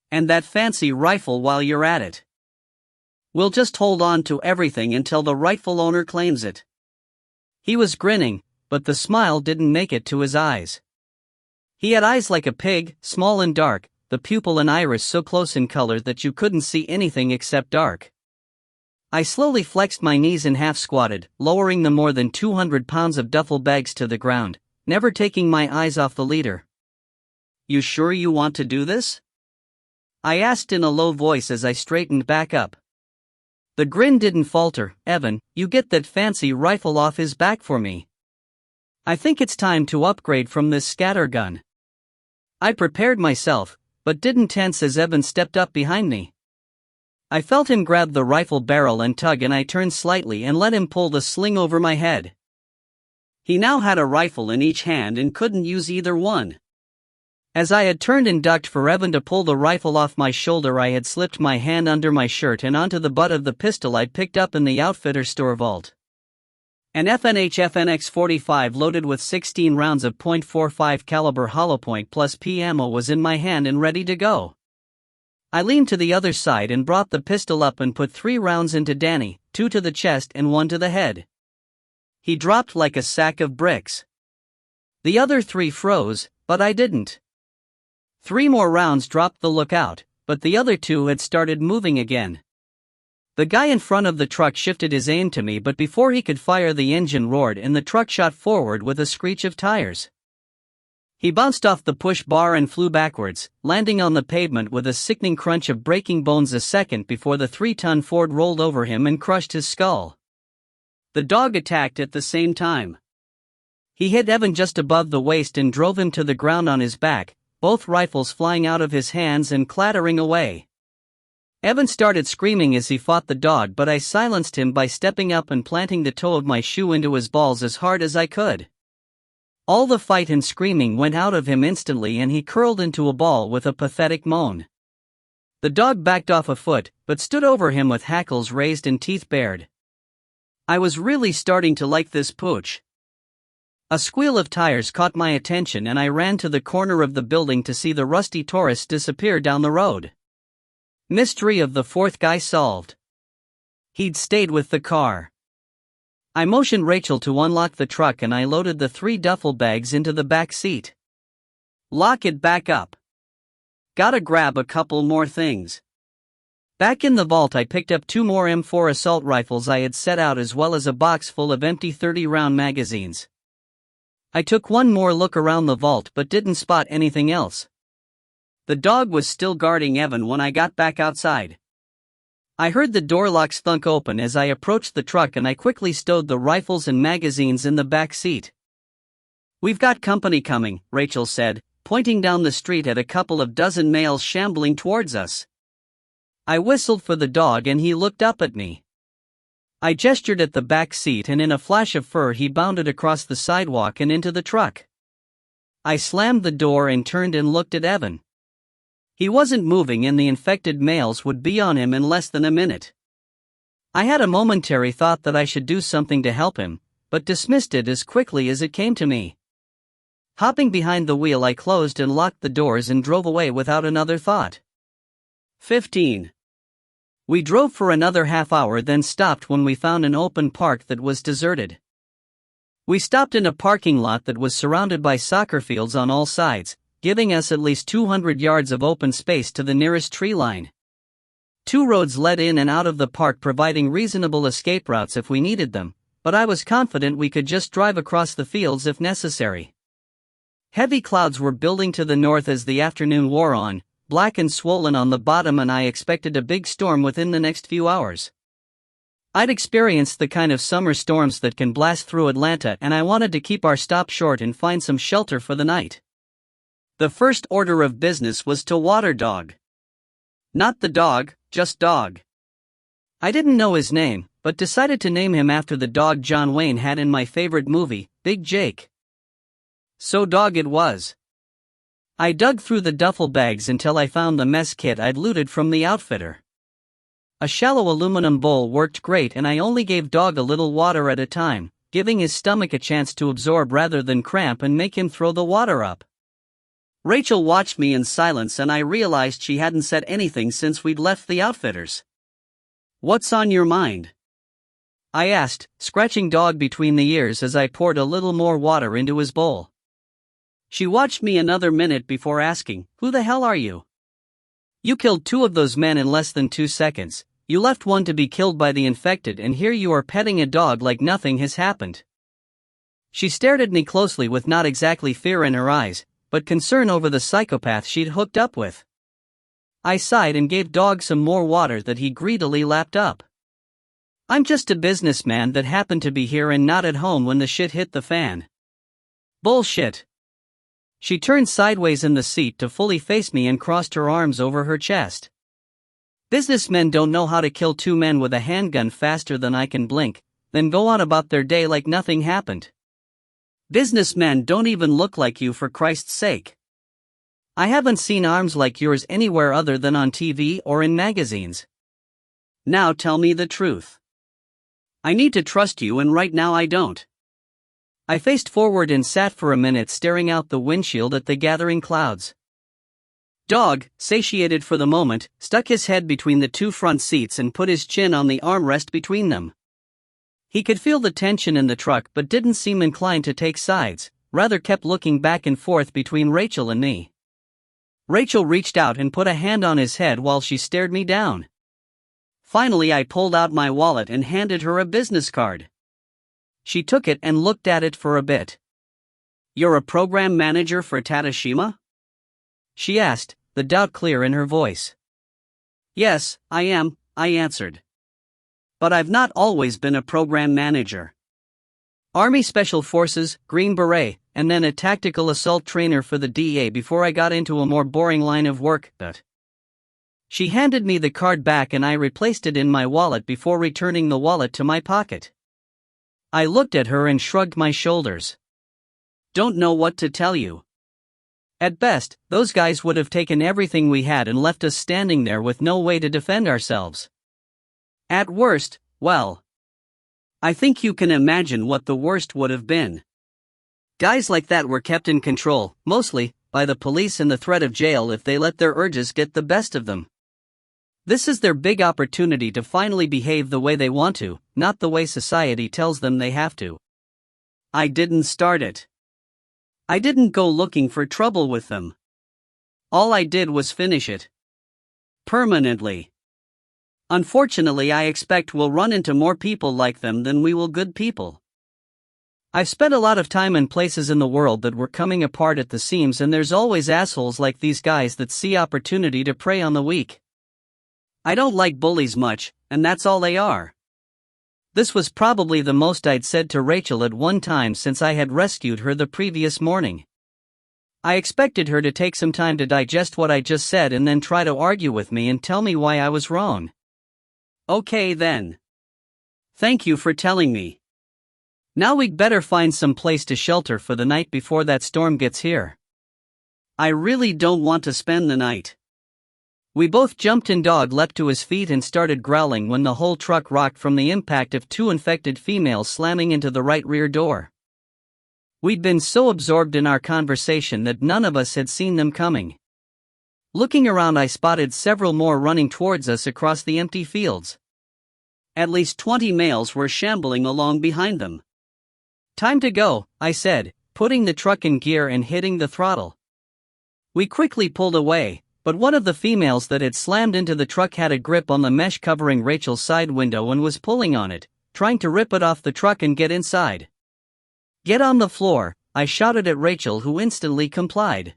And that fancy rifle while you're at it. We'll just hold on to everything until the rightful owner claims it." He was grinning, but the smile didn't make it to his eyes. He had eyes like a pig, small and dark, the pupil and iris so close in color that you couldn't see anything except dark. I slowly flexed my knees and half squatted, lowering the more than 200 pounds of duffel bags to the ground, never taking my eyes off the leader. "You sure you want to do this?" I asked in a low voice as I straightened back up. The grin didn't falter. "Evan, you get that fancy rifle off his back for me. I think it's time to upgrade from this scattergun." I prepared myself, but didn't tense as Evan stepped up behind me. I felt him grab the rifle barrel and tug, and I turned slightly and let him pull the sling over my head. He now had a rifle in each hand and couldn't use either one. As I had turned and ducked for Evan to pull the rifle off my shoulder, I had slipped my hand under my shirt and onto the butt of the pistol I'd picked up in the outfitter store vault. An FNH-FNX 45 loaded with 16 rounds of .45 caliber hollowpoint plus P ammo was in my hand and ready to go. I leaned to the other side and brought the pistol up and put 3 rounds into Danny, 2 to the chest and 1 to the head. He dropped like a sack of bricks. The other 3 froze, but I didn't. 3 more rounds dropped the lookout, but the other 2 had started moving again. The guy in front of the truck shifted his aim to me, but before he could fire, the engine roared and the truck shot forward with a screech of tires. He bounced off the push bar and flew backwards, landing on the pavement with a sickening crunch of breaking bones a second before the 3-ton Ford rolled over him and crushed his skull. The dog attacked at the same time. He hit Evan just above the waist and drove him to the ground on his back, both rifles flying out of his hands and clattering away. Evan started screaming as he fought the dog, but I silenced him by stepping up and planting the toe of my shoe into his balls as hard as I could. All the fight and screaming went out of him instantly and he curled into a ball with a pathetic moan. The dog backed off a foot, but stood over him with hackles raised and teeth bared. I was really starting to like this pooch. A squeal of tires caught my attention and I ran to the corner of the building to see the rusty Taurus disappear down the road. Mystery of the 4th guy solved. He'd stayed with the car. I motioned Rachel to unlock the truck and I loaded the 3 duffel bags into the back seat. "Lock it back up. Gotta grab a couple more things." Back in the vault, I picked up 2 more M4 assault rifles I had set out, as well as a box full of empty 30-round magazines. I took one more look around the vault but didn't spot anything else. The dog was still guarding Evan when I got back outside. I heard the door locks thunk open as I approached the truck and I quickly stowed the rifles and magazines in the back seat. "We've got company coming," Rachel said, pointing down the street at a couple of dozen males shambling towards us. I whistled for the dog and he looked up at me. I gestured at the back seat and in a flash of fur he bounded across the sidewalk and into the truck. I slammed the door and turned and looked at Evan. He wasn't moving and the infected males would be on him in less than a minute. I had a momentary thought that I should do something to help him, but dismissed it as quickly as it came to me. Hopping behind the wheel, I closed and locked the doors and drove away without another thought. 15. We drove for another half hour, then stopped when we found an open park that was deserted. We stopped in a parking lot that was surrounded by soccer fields on all sides, giving us at least 200 yards of open space to the nearest tree line. Two roads led in and out of the park, providing reasonable escape routes if we needed them, but I was confident we could just drive across the fields if necessary. Heavy clouds were building to the north as the afternoon wore on, black and swollen on the bottom, and I expected a big storm within the next few hours. I'd experienced the kind of summer storms that can blast through Atlanta, and I wanted to keep our stop short and find some shelter for the night. The first order of business was to water Dog. Not the dog, just Dog. I didn't know his name, but decided to name him after the dog John Wayne had in my favorite movie, Big Jake. So Dog it was. I dug through the duffel bags until I found the mess kit I'd looted from the outfitter. A shallow aluminum bowl worked great, and I only gave Dog a little water at a time, giving his stomach a chance to absorb rather than cramp and make him throw the water up. Rachel watched me in silence, and I realized she hadn't said anything since we'd left the outfitters. "What's on your mind?" I asked, scratching Dog between the ears as I poured a little more water into his bowl. She watched me another minute before asking, "Who the hell are you? You killed two of those men in less than 2 seconds. You left one to be killed by the infected, and here you are petting a dog like nothing has happened." She stared at me closely with not exactly fear in her eyes, but concern over the psychopath she'd hooked up with. I sighed and gave Dog some more water that he greedily lapped up. "I'm just a businessman that happened to be here and not at home when the shit hit the fan." "Bullshit." She turned sideways in the seat to fully face me and crossed her arms over her chest. "Businessmen don't know how to kill two men with a handgun faster than I can blink, then go on about their day like nothing happened. Businessmen don't even look like you, for Christ's sake. I haven't seen arms like yours anywhere other than on TV or in magazines. Now tell me the truth. I need to trust you, and right now I don't." I faced forward and sat for a minute staring out the windshield at the gathering clouds. Dog, satiated for the moment, stuck his head between the two front seats and put his chin on the armrest between them. He could feel the tension in the truck but didn't seem inclined to take sides, rather kept looking back and forth between Rachel and me. Rachel reached out and put a hand on his head while she stared me down. Finally I pulled out my wallet and handed her a business card. She took it and looked at it for a bit. "You're a program manager for Tatashima?" she asked, the doubt clear in her voice. "Yes, I am," I answered. "But I've not always been a program manager. Army Special Forces, Green Beret, and then a tactical assault trainer for the DA before I got into a more boring line of work." She handed me the card back and I replaced it in my wallet before returning the wallet to my pocket. I looked at her and shrugged my shoulders. "Don't know what to tell you. At best, those guys would have taken everything we had and left us standing there with no way to defend ourselves. At worst, well, I think you can imagine what the worst would have been. Guys like that were kept in control, mostly, by the police and the threat of jail if they let their urges get the best of them. This is their big opportunity to finally behave the way they want to, not the way society tells them they have to. I didn't start it. I didn't go looking for trouble with them. All I did was finish it. Permanently. Unfortunately, I expect we'll run into more people like them than we will good people. I've spent a lot of time in places in the world that were coming apart at the seams, and there's always assholes like these guys that see opportunity to prey on the weak. I don't like bullies much, and that's all they are." This was probably the most I'd said to Rachel at one time since I had rescued her the previous morning. I expected her to take some time to digest what I just said and then try to argue with me and tell me why I was wrong. "Okay then. Thank you for telling me. Now we'd better find some place to shelter for the night before that storm gets here. I really don't want to spend the night." We both jumped and Dog leapt to his feet and started growling when the whole truck rocked from the impact of two infected females slamming into the right rear door. We'd been so absorbed in our conversation that none of us had seen them coming. Looking around, I spotted several more running towards us across the empty fields. At least 20 males were shambling along behind them. "Time to go," I said, putting the truck in gear and hitting the throttle. We quickly pulled away, But one of the females that had slammed into the truck had a grip on the mesh covering Rachel's side window and was pulling on it, trying to rip it off the truck and get inside. "Get on the floor," I shouted at Rachel, who instantly complied.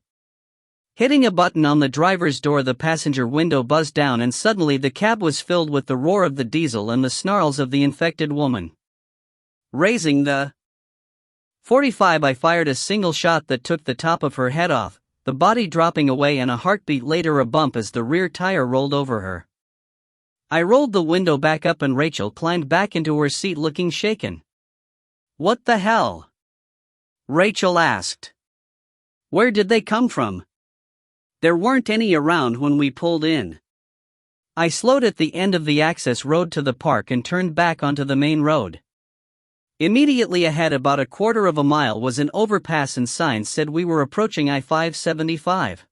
Hitting a button on the driver's door, the passenger window buzzed down and suddenly the cab was filled with the roar of the diesel and the snarls of the infected woman. Raising the .45, I fired a single shot that took the top of her head off, the body dropping away and a heartbeat later a bump as the rear tire rolled over her. I rolled the window back up and Rachel climbed back into her seat looking shaken. "What the hell?" Rachel asked. "Where did they come from? There weren't any around when we pulled in." I slowed at the end of the access road to the park and turned back onto the main road. Immediately ahead, about a quarter of a mile, was an overpass and signs said we were approaching I-575.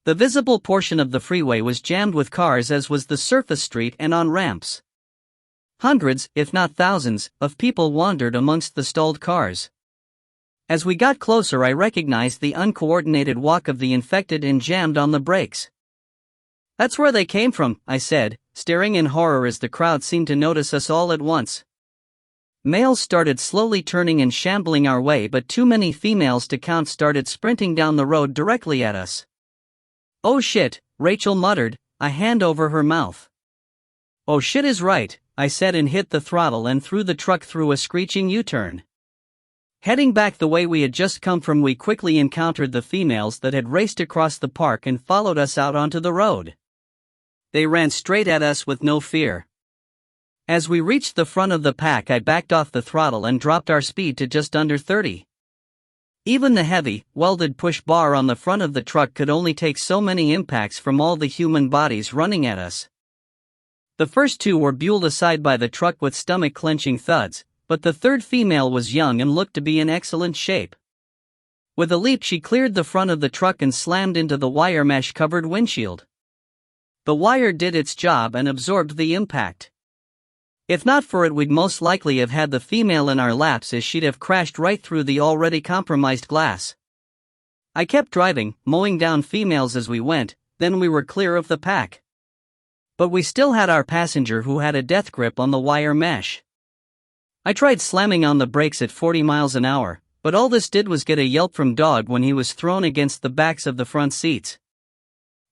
The visible portion of the freeway was jammed with cars, as was the surface street and on-ramps. Hundreds, if not thousands, of people wandered amongst the stalled cars. As we got closer, I recognized the uncoordinated walk of the infected and jammed on the brakes. "That's where they came from," I said, staring in horror as the crowd seemed to notice us all at once. Males started slowly turning and shambling our way, but too many females to count started sprinting down the road directly at us. "Oh shit," Rachel muttered, a hand over her mouth. "Oh shit is right," I said and hit the throttle and threw the truck through a screeching U-turn. Heading back the way we had just come from, we quickly encountered the females that had raced across the park and followed us out onto the road. They ran straight at us with no fear. As we reached the front of the pack, I backed off the throttle and dropped our speed to just under 30. Even the heavy, welded push bar on the front of the truck could only take so many impacts from all the human bodies running at us. The first two were buled aside by the truck with stomach-clenching thuds, but the third female was young and looked to be in excellent shape. With a leap, she cleared the front of the truck and slammed into the wire mesh-covered windshield. The wire did its job and absorbed the impact. If not for it, we'd most likely have had the female in our laps, as she'd have crashed right through the already compromised glass. I kept driving, mowing down females as we went, then we were clear of the pack. But we still had our passenger, who had a death grip on the wire mesh. I tried slamming on the brakes at 40 miles an hour, but all this did was get a yelp from Dog when he was thrown against the backs of the front seats.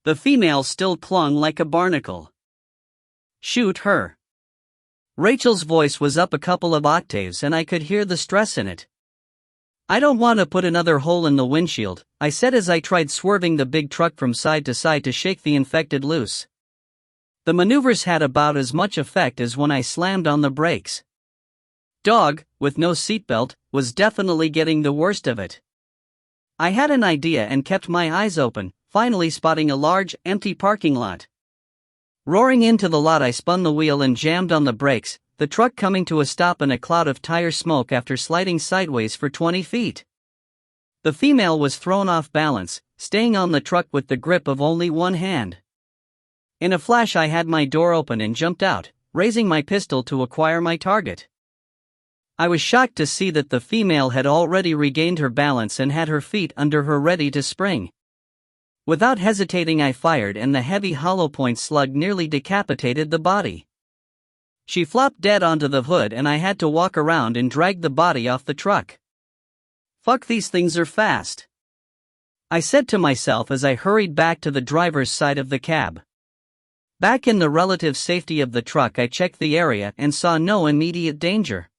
The female still clung like a barnacle. "Shoot her." Rachel's voice was up a couple of octaves and I could hear the stress in it. "I don't want to put another hole in the windshield," I said as I tried swerving the big truck from side to side to shake the infected loose. The maneuvers had about as much effect as when I slammed on the brakes. Dog, with no seatbelt, was definitely getting the worst of it. I had an idea and kept my eyes open, finally spotting a large, empty parking lot. Roaring into the lot, I spun the wheel and jammed on the brakes, the truck coming to a stop in a cloud of tire smoke after sliding sideways for 20 feet. The female was thrown off balance, staying on the truck with the grip of only one hand. In a flash, I had my door open and jumped out, raising my pistol to acquire my target. I was shocked to see that the female had already regained her balance and had her feet under her ready to spring. Without hesitating, I fired and the heavy hollow-point slug nearly decapitated the body. She flopped dead onto the hood and I had to walk around and drag the body off the truck. "Fuck, these things are fast," I said to myself as I hurried back to the driver's side of the cab. Back in the relative safety of the truck, I checked the area and saw no immediate danger.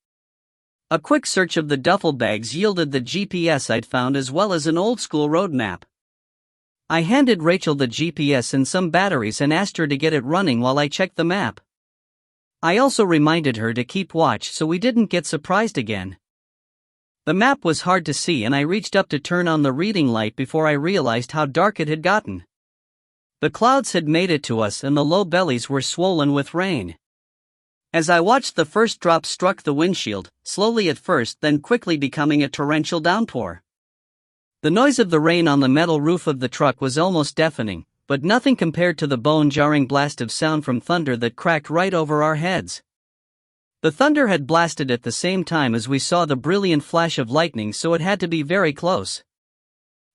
A quick search of the duffel bags yielded the GPS I'd found as well as an old-school road map. I handed Rachel the GPS and some batteries and asked her to get it running while I checked the map. I also reminded her to keep watch so we didn't get surprised again. The map was hard to see and I reached up to turn on the reading light before I realized how dark it had gotten. The clouds had made it to us and the low bellies were swollen with rain. As I watched, the first drop struck the windshield, slowly at first, then quickly becoming a torrential downpour. The noise of the rain on the metal roof of the truck was almost deafening, but nothing compared to the bone-jarring blast of sound from thunder that cracked right over our heads. The thunder had blasted at the same time as we saw the brilliant flash of lightning, so it had to be very close.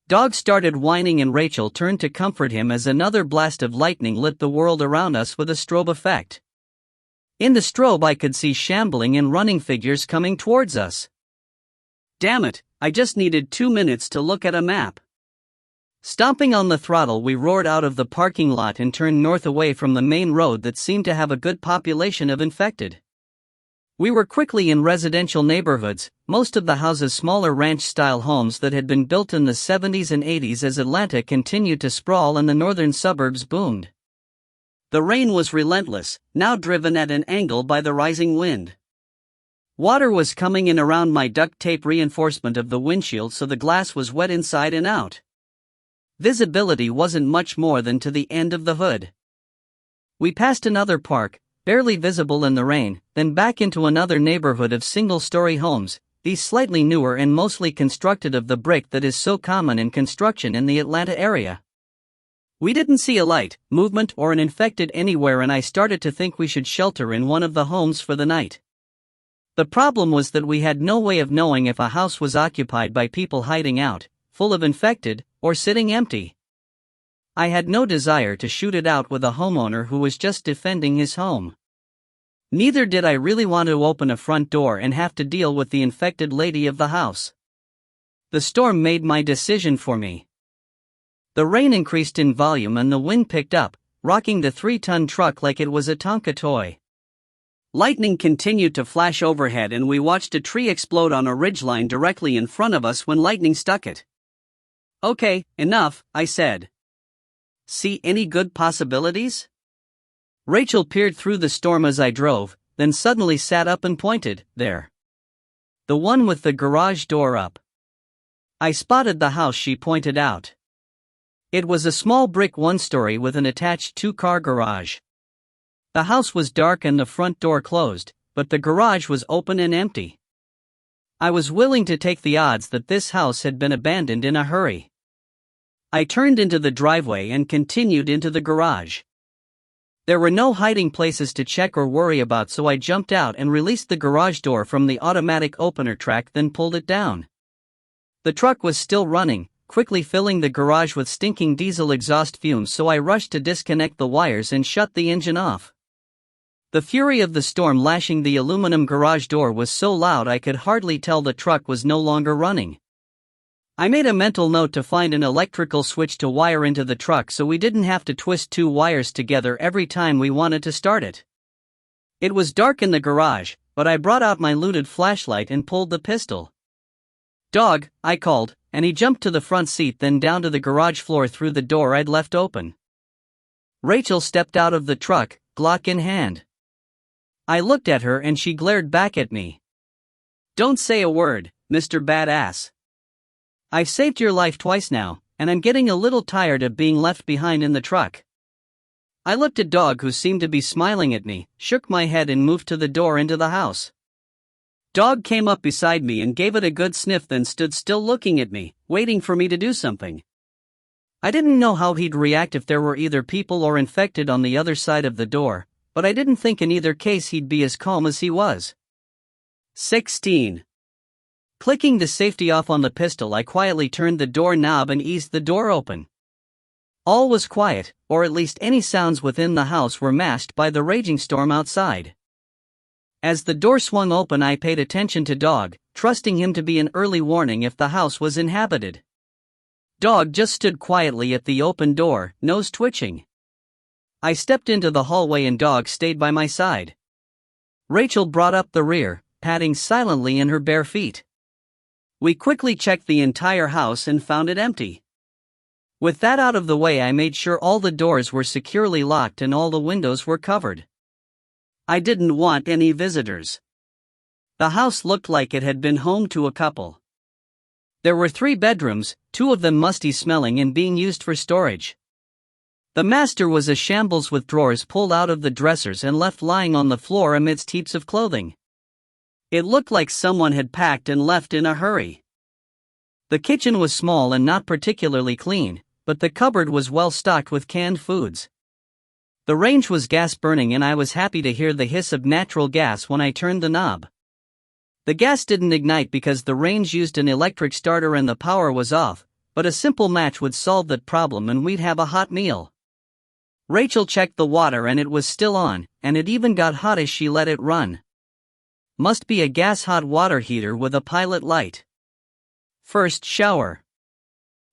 Dog started whining and Rachel turned to comfort him as another blast of lightning lit the world around us with a strobe effect. In the strobe I could see shambling and running figures coming towards us. Damn it, I just needed 2 minutes to look at a map. Stomping on the throttle, we roared out of the parking lot and turned north away from the main road that seemed to have a good population of infected. We were quickly in residential neighborhoods, most of the houses smaller ranch-style homes that had been built in the 70s and 80s as Atlanta continued to sprawl and the northern suburbs boomed. The rain was relentless, now driven at an angle by the rising wind. Water was coming in around my duct tape reinforcement of the windshield, so the glass was wet inside and out. Visibility wasn't much more than to the end of the hood. We passed another park, barely visible in the rain, then back into another neighborhood of single-story homes, these slightly newer and mostly constructed of the brick that is so common in construction in the Atlanta area. We didn't see a light, movement, or an infected anywhere, and I started to think we should shelter in one of the homes for the night. The problem was that we had no way of knowing if a house was occupied by people hiding out, full of infected, or sitting empty. I had no desire to shoot it out with a homeowner who was just defending his home. Neither did I really want to open a front door and have to deal with the infected lady of the house. The storm made my decision for me. The rain increased in volume and the wind picked up, rocking the 3-ton truck like it was a Tonka toy. Lightning continued to flash overhead and we watched a tree explode on a ridgeline directly in front of us when lightning struck it. "Okay, enough," I said. "See any good possibilities?" Rachel peered through the storm as I drove, then suddenly sat up and pointed, "There. The one with the garage door up." I spotted the house she pointed out. It was a small brick one-story with an attached 2-car garage. The house was dark and the front door closed, but the garage was open and empty. I was willing to take the odds that this house had been abandoned in a hurry. I turned into the driveway and continued into the garage. There were no hiding places to check or worry about, so I jumped out and released the garage door from the automatic opener track, then pulled it down. The truck was still running, quickly filling the garage with stinking diesel exhaust fumes, so I rushed to disconnect the wires and shut the engine off. The fury of the storm lashing the aluminum garage door was so loud I could hardly tell the truck was no longer running. I made a mental note to find an electrical switch to wire into the truck so we didn't have to twist 2 wires together every time we wanted to start it. It was dark in the garage, but I brought out my looted flashlight and pulled the pistol. "Dog," I called, and he jumped to the front seat, then down to the garage floor through the door I'd left open. Rachel stepped out of the truck, Glock in hand. I looked at her and she glared back at me. "Don't say a word, Mr. Badass. I've saved your life twice now, and I'm getting a little tired of being left behind in the truck." I looked at Dog, who seemed to be smiling at me, shook my head and moved to the door into the house. Dog came up beside me and gave it a good sniff, then stood still looking at me, waiting for me to do something. I didn't know how he'd react if there were either people or infected on the other side of the door, but I didn't think in either case he'd be as calm as he was. 16. Clicking the safety off on the pistol, I quietly turned the door knob and eased the door open. All was quiet, or at least any sounds within the house were masked by the raging storm outside. As the door swung open, I paid attention to Dog, trusting him to be an early warning if the house was inhabited. Dog just stood quietly at the open door, nose twitching. I stepped into the hallway and Dog stayed by my side. Rachel brought up the rear, padding silently in her bare feet. We quickly checked the entire house and found it empty. With that out of the way, I made sure all the doors were securely locked and all the windows were covered. I didn't want any visitors. The house looked like it had been home to a couple. There were 3 bedrooms, 2 of them musty smelling and being used for storage. The master was a shambles with drawers pulled out of the dressers and left lying on the floor amidst heaps of clothing. It looked like someone had packed and left in a hurry. The kitchen was small and not particularly clean, but the cupboard was well stocked with canned foods. The range was gas burning and I was happy to hear the hiss of natural gas when I turned the knob. The gas didn't ignite because the range used an electric starter and the power was off, but a simple match would solve that problem and we'd have a hot meal. Rachel checked the water and it was still on, and it even got hot as she let it run. Must be a gas hot water heater with a pilot light. First shower.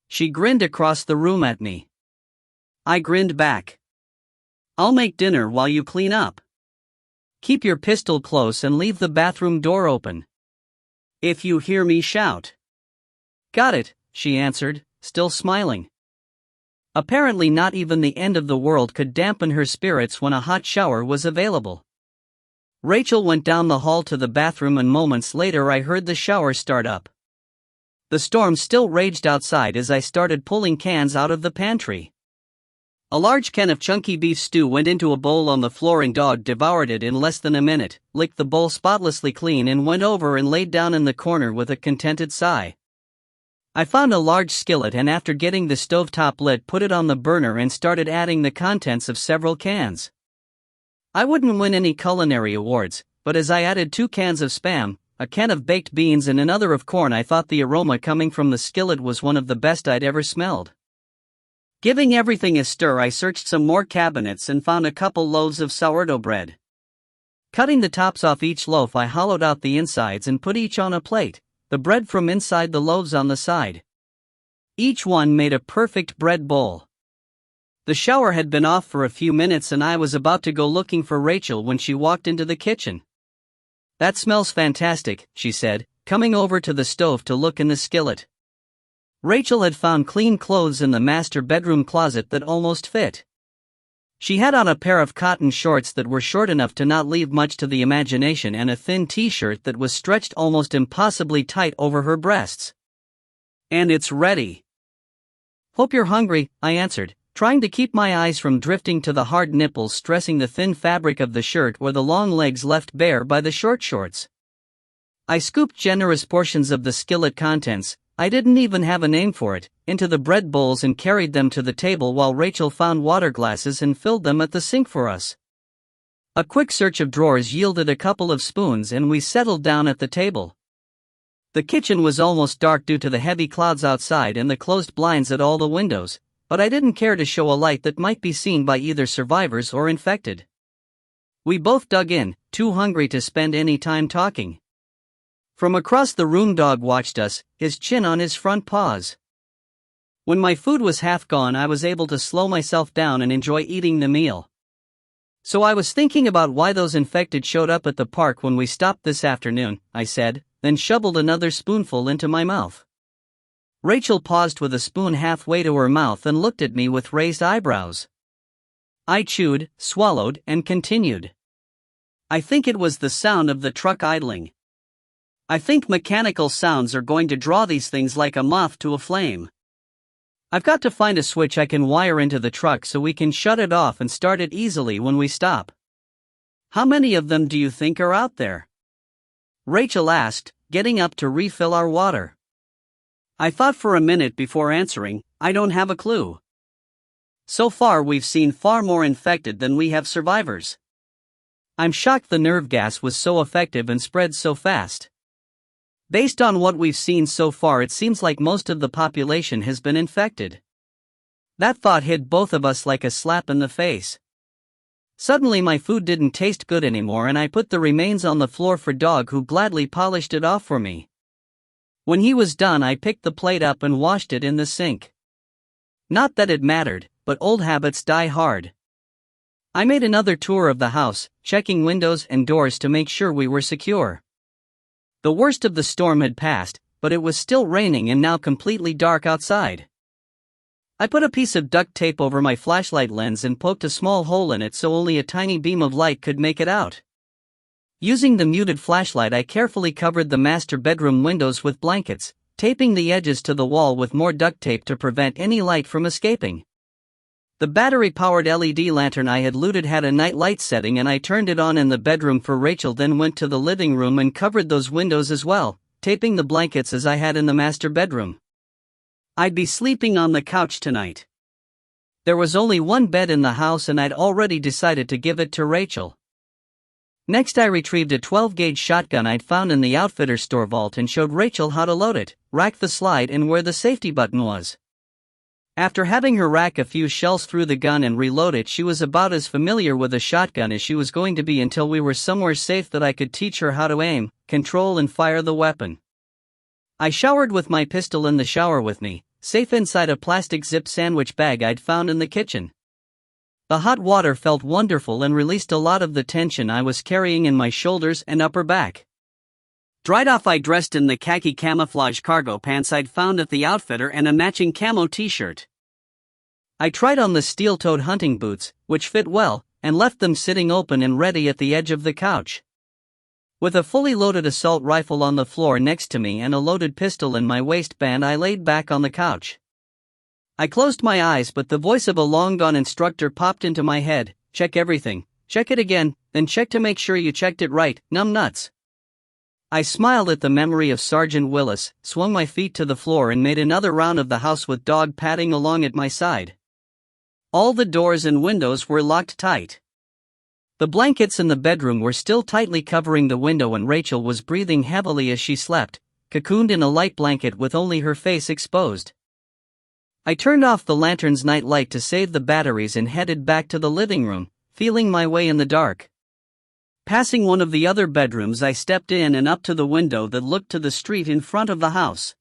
She grinned across the room at me. I grinned back. I'll make dinner while you clean up. Keep your pistol close and leave the bathroom door open. If you hear me shout. Got it, she answered, still smiling. Apparently not even the end of the world could dampen her spirits when a hot shower was available. Rachel went down the hall to the bathroom and moments later I heard the shower start up. The storm still raged outside as I started pulling cans out of the pantry. A large can of chunky beef stew went into a bowl on the floor and Dog devoured it in less than a minute, licked the bowl spotlessly clean and went over and laid down in the corner with a contented sigh. I found a large skillet and after getting the stovetop lit put it on the burner and started adding the contents of several cans. I wouldn't win any culinary awards, but as I added 2 cans of Spam, a can of baked beans and another of corn I thought the aroma coming from the skillet was one of the best I'd ever smelled. Giving everything a stir I searched some more cabinets and found a couple loaves of sourdough bread. Cutting the tops off each loaf I hollowed out the insides and put each on a plate, the bread from inside the loaves on the side. Each one made a perfect bread bowl. The shower had been off for a few minutes and I was about to go looking for Rachel when she walked into the kitchen. That smells fantastic, she said, coming over to the stove to look in the skillet. Rachel had found clean clothes in the master bedroom closet that almost fit. She had on a pair of cotton shorts that were short enough to not leave much to the imagination and a thin t-shirt that was stretched almost impossibly tight over her breasts. And it's ready. Hope you're hungry, I answered, trying to keep my eyes from drifting to the hard nipples stressing the thin fabric of the shirt or the long legs left bare by the short shorts. I scooped generous portions of the skillet contents, I didn't even have a name for it, into the bread bowls and carried them to the table while Rachel found water glasses and filled them at the sink for us. A quick search of drawers yielded a couple of spoons and we settled down at the table. The kitchen was almost dark due to the heavy clouds outside and the closed blinds at all the windows, but I didn't care to show a light that might be seen by either survivors or infected. We both dug in, too hungry to spend any time talking. From across the room Dog watched us, his chin on his front paws. When my food was half gone I was able to slow myself down and enjoy eating the meal. So I was thinking about why those infected showed up at the park when we stopped this afternoon, I said, then shoveled another spoonful into my mouth. Rachel paused with a spoon halfway to her mouth and looked at me with raised eyebrows. I chewed, swallowed, and continued. I think it was the sound of the truck idling. I think mechanical sounds are going to draw these things like a moth to a flame. I've got to find a switch I can wire into the truck so we can shut it off and start it easily when we stop. How many of them do you think are out there? Rachel asked, getting up to refill our water. I thought for a minute before answering, I don't have a clue. So far we've seen far more infected than we have survivors. I'm shocked the nerve gas was so effective and spread so fast. Based on what we've seen so far it seems like most of the population has been infected. That thought hit both of us like a slap in the face. Suddenly my food didn't taste good anymore and I put the remains on the floor for Dog who gladly polished it off for me. When he was done I picked the plate up and washed it in the sink. Not that it mattered, but old habits die hard. I made another tour of the house, checking windows and doors to make sure we were secure. The worst of the storm had passed, but it was still raining and now completely dark outside. I put a piece of duct tape over my flashlight lens and poked a small hole in it so only a tiny beam of light could make it out. Using the muted flashlight I carefully covered the master bedroom windows with blankets, taping the edges to the wall with more duct tape to prevent any light from escaping. The battery-powered LED lantern I had looted had a night light setting and I turned it on in the bedroom for Rachel, then went to the living room and covered those windows as well, taping the blankets as I had in the master bedroom. I'd be sleeping on the couch tonight. There was only one bed in the house and I'd already decided to give it to Rachel. Next, I retrieved a 12-gauge shotgun I'd found in the outfitter's store vault and showed Rachel how to load it, rack the slide, and where the safety button was. After having her rack a few shells through the gun and reload it, she was about as familiar with a shotgun as she was going to be until we were somewhere safe that I could teach her how to aim, control, and fire the weapon. I showered with my pistol in the shower with me, safe inside a plastic zip sandwich bag I'd found in the kitchen. The hot water felt wonderful and released a lot of the tension I was carrying in my shoulders and upper back. Dried off, I dressed in the khaki camouflage cargo pants I'd found at the outfitter and a matching camo t-shirt. I tried on the steel-toed hunting boots, which fit well, and left them sitting open and ready at the edge of the couch. With a fully loaded assault rifle on the floor next to me and a loaded pistol in my waistband, I laid back on the couch. I closed my eyes, but the voice of a long-gone instructor popped into my head. Check everything. Check it again, then check to make sure you checked it right, numbnuts. I smiled at the memory of Sergeant Willis, swung my feet to the floor and made another round of the house with Dog padding along at my side. All the doors and windows were locked tight. The blankets in the bedroom were still tightly covering the window and Rachel was breathing heavily as she slept, cocooned in a light blanket with only her face exposed. I turned off the lantern's night light to save the batteries and headed back to the living room, feeling my way in the dark. Passing one of the other bedrooms, I stepped in and up to the window that looked to the street in front of the house.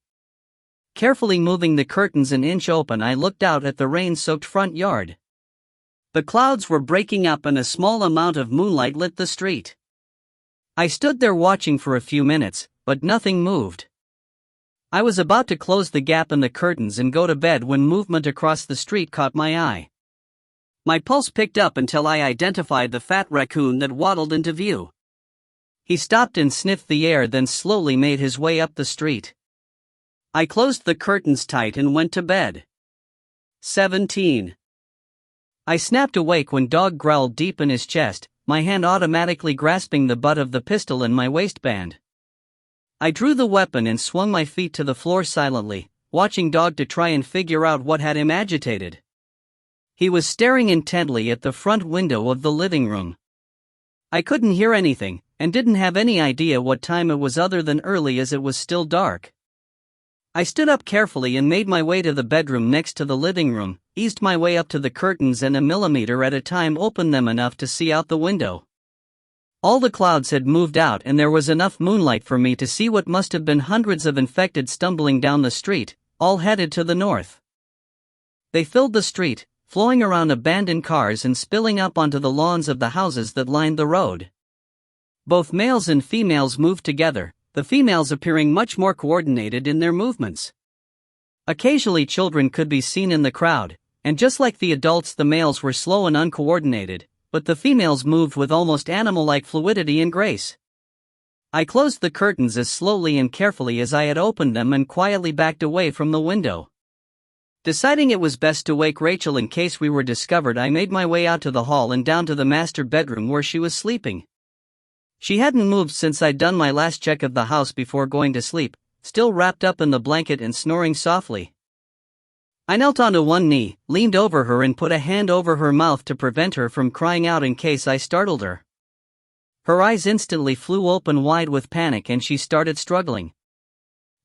Carefully moving the curtains an inch open, I looked out at the rain-soaked front yard. The clouds were breaking up and a small amount of moonlight lit the street. I stood there watching for a few minutes, but nothing moved. I was about to close the gap in the curtains and go to bed when movement across the street caught my eye. My pulse picked up until I identified the fat raccoon that waddled into view. He stopped and sniffed the air, then slowly made his way up the street. I closed the curtains tight and went to bed. 17. I snapped awake when Dog growled deep in his chest, my hand automatically grasping the butt of the pistol in my waistband. I drew the weapon and swung my feet to the floor silently, watching Dog to try and figure out what had him agitated. He was staring intently at the front window of the living room. I couldn't hear anything, and didn't have any idea what time it was other than early as it was still dark. I stood up carefully and made my way to the bedroom next to the living room, eased my way up to the curtains and 1 millimeter at a time opened them enough to see out the window. All the clouds had moved out and there was enough moonlight for me to see what must have been hundreds of infected stumbling down the street, all headed to the north. They filled the street, flowing around abandoned cars and spilling up onto the lawns of the houses that lined the road. Both males and females moved together, the females appearing much more coordinated in their movements. Occasionally children could be seen in the crowd, and just like the adults, the males were slow and uncoordinated, but the females moved with almost animal-like fluidity and grace. I closed the curtains as slowly and carefully as I had opened them and quietly backed away from the window. Deciding it was best to wake Rachel in case we were discovered, I made my way out to the hall and down to the master bedroom where she was sleeping. She hadn't moved since I'd done my last check of the house before going to sleep, still wrapped up in the blanket and snoring softly. I knelt onto one knee, leaned over her and put a hand over her mouth to prevent her from crying out in case I startled her. Her eyes instantly flew open wide with panic and she started struggling.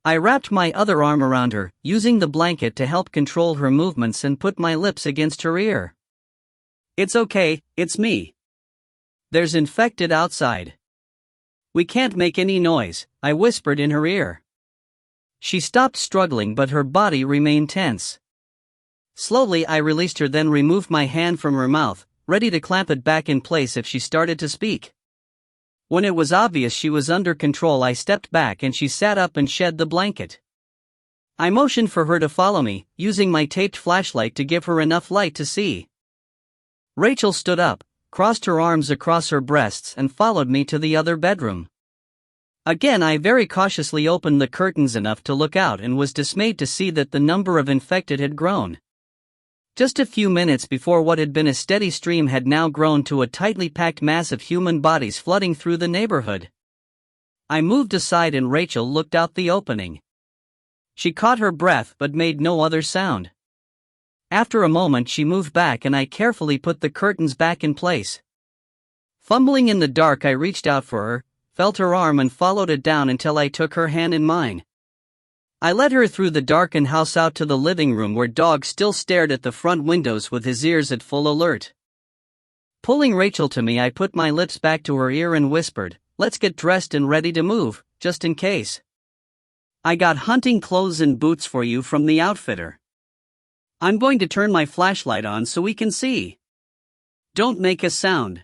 I wrapped my other arm around her, using the blanket to help control her movements and put my lips against her ear. "It's okay, it's me. There's infected outside. We can't make any noise," I whispered in her ear. She stopped struggling but her body remained tense. Slowly I released her, then removed my hand from her mouth, ready to clamp it back in place if she started to speak. When it was obvious she was under control, I stepped back and she sat up and shed the blanket. I motioned for her to follow me, using my taped flashlight to give her enough light to see. Rachel stood up, crossed her arms across her breasts and followed me to the other bedroom. Again I very cautiously opened the curtains enough to look out and was dismayed to see that the number of infected had grown. Just a few minutes before, what had been a steady stream had now grown to a tightly packed mass of human bodies flooding through the neighborhood. I moved aside and Rachel looked out the opening. She caught her breath but made no other sound. After a moment she moved back and I carefully put the curtains back in place. Fumbling in the dark, I reached out for her, felt her arm and followed it down until I took her hand in mine. I led her through the darkened house out to the living room where Dog still stared at the front windows with his ears at full alert. Pulling Rachel to me, I put my lips back to her ear and whispered, "Let's get dressed and ready to move, just in case. I got hunting clothes and boots for you from the outfitter. I'm going to turn my flashlight on so we can see. Don't make a sound."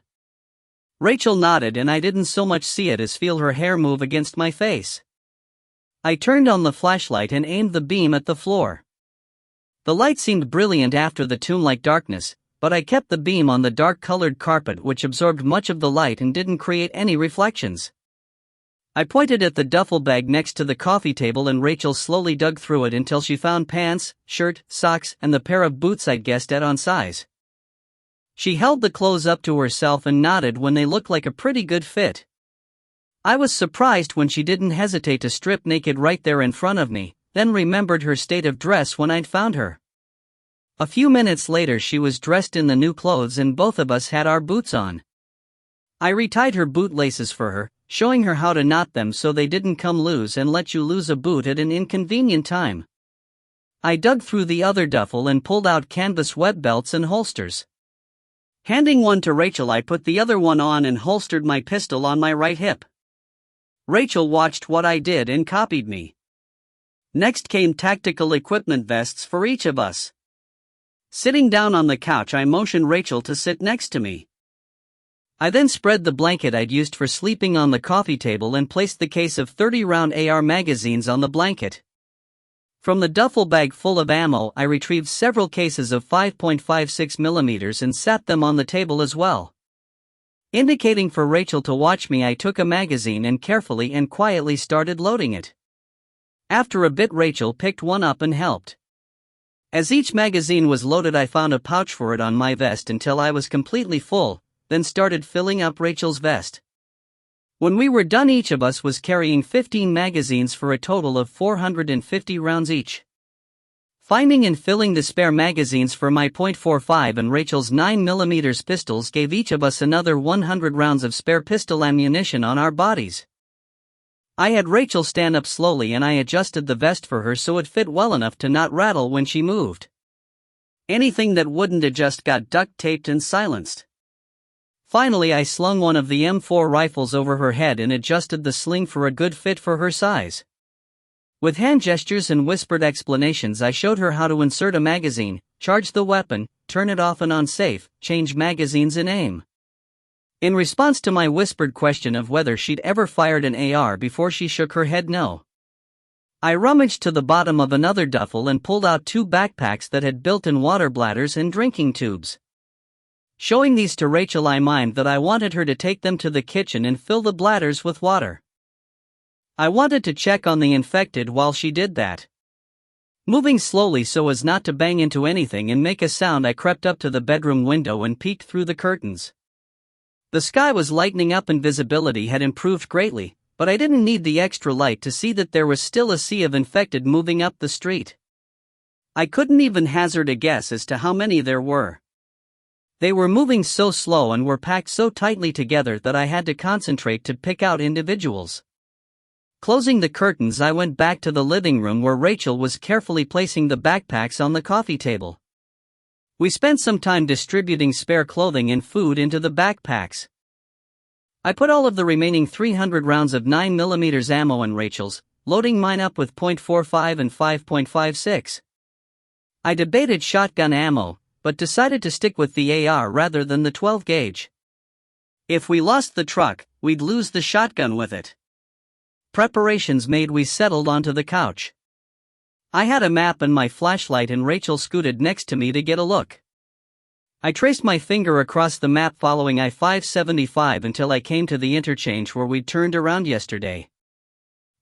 Rachel nodded, and I didn't so much see it as feel her hair move against my face. I turned on the flashlight and aimed the beam at the floor. The light seemed brilliant after the tomb-like darkness, but I kept the beam on the dark-colored carpet, which absorbed much of the light and didn't create any reflections. I pointed at the duffel bag next to the coffee table, and Rachel slowly dug through it until she found pants, shirt, socks, and the pair of boots I'd guessed at on size. She held the clothes up to herself and nodded when they looked like a pretty good fit. I was surprised when she didn't hesitate to strip naked right there in front of me, then remembered her state of dress when I'd found her. A few minutes later she was dressed in the new clothes and both of us had our boots on. I retied her bootlaces for her, showing her how to knot them so they didn't come loose and let you lose a boot at an inconvenient time. I dug through the other duffel and pulled out canvas web belts and holsters. Handing one to Rachel, I put the other one on and holstered my pistol on my right hip. Rachel watched what I did and copied me. Next came tactical equipment vests for each of us. Sitting down on the couch, I motioned Rachel to sit next to me. I then spread the blanket I'd used for sleeping on the coffee table and placed the case of 30-round AR magazines on the blanket. From the duffel bag full of ammo, I retrieved several cases of 5.56mm and sat them on the table as well. Indicating for Rachel to watch me, I took a magazine and carefully and quietly started loading it. After a bit, Rachel picked one up and helped. As each magazine was loaded, I found a pouch for it on my vest until I was completely full, then started filling up Rachel's vest. When we were done, each of us was carrying 15 magazines for a total of 450 rounds each. Finding and filling the spare magazines for my .45 and Rachel's 9mm pistols gave each of us another 100 rounds of spare pistol ammunition on our bodies. I had Rachel stand up slowly and I adjusted the vest for her so it fit well enough to not rattle when she moved. Anything that wouldn't adjust got duct taped and silenced. Finally, I slung one of the M4 rifles over her head and adjusted the sling for a good fit for her size. With hand gestures and whispered explanations, I showed her how to insert a magazine, charge the weapon, turn it off and on safe, change magazines and aim. In response to my whispered question of whether she'd ever fired an AR before, she shook her head no. I rummaged to the bottom of another duffel and pulled out 2 backpacks that had built-in water bladders and drinking tubes. Showing these to Rachel, I mimed that I wanted her to take them to the kitchen and fill the bladders with water. I wanted to check on the infected while she did that. Moving slowly so as not to bang into anything and make a sound, I crept up to the bedroom window and peeked through the curtains. The sky was lightening up and visibility had improved greatly, but I didn't need the extra light to see that there was still a sea of infected moving up the street. I couldn't even hazard a guess as to how many there were. They were moving so slow and were packed so tightly together that I had to concentrate to pick out individuals. Closing the curtains, I went back to the living room where Rachel was carefully placing the backpacks on the coffee table. We spent some time distributing spare clothing and food into the backpacks. I put all of the remaining 300 rounds of 9mm ammo in Rachel's, loading mine up with .45 and 5.56. I debated shotgun ammo, but decided to stick with the AR rather than the 12 gauge. If we lost the truck, we'd lose the shotgun with it. Preparations made, we settled onto the couch. I had a map and my flashlight and Rachel scooted next to me to get a look. I traced my finger across the map following I-575 until I came to the interchange where we'd turned around yesterday.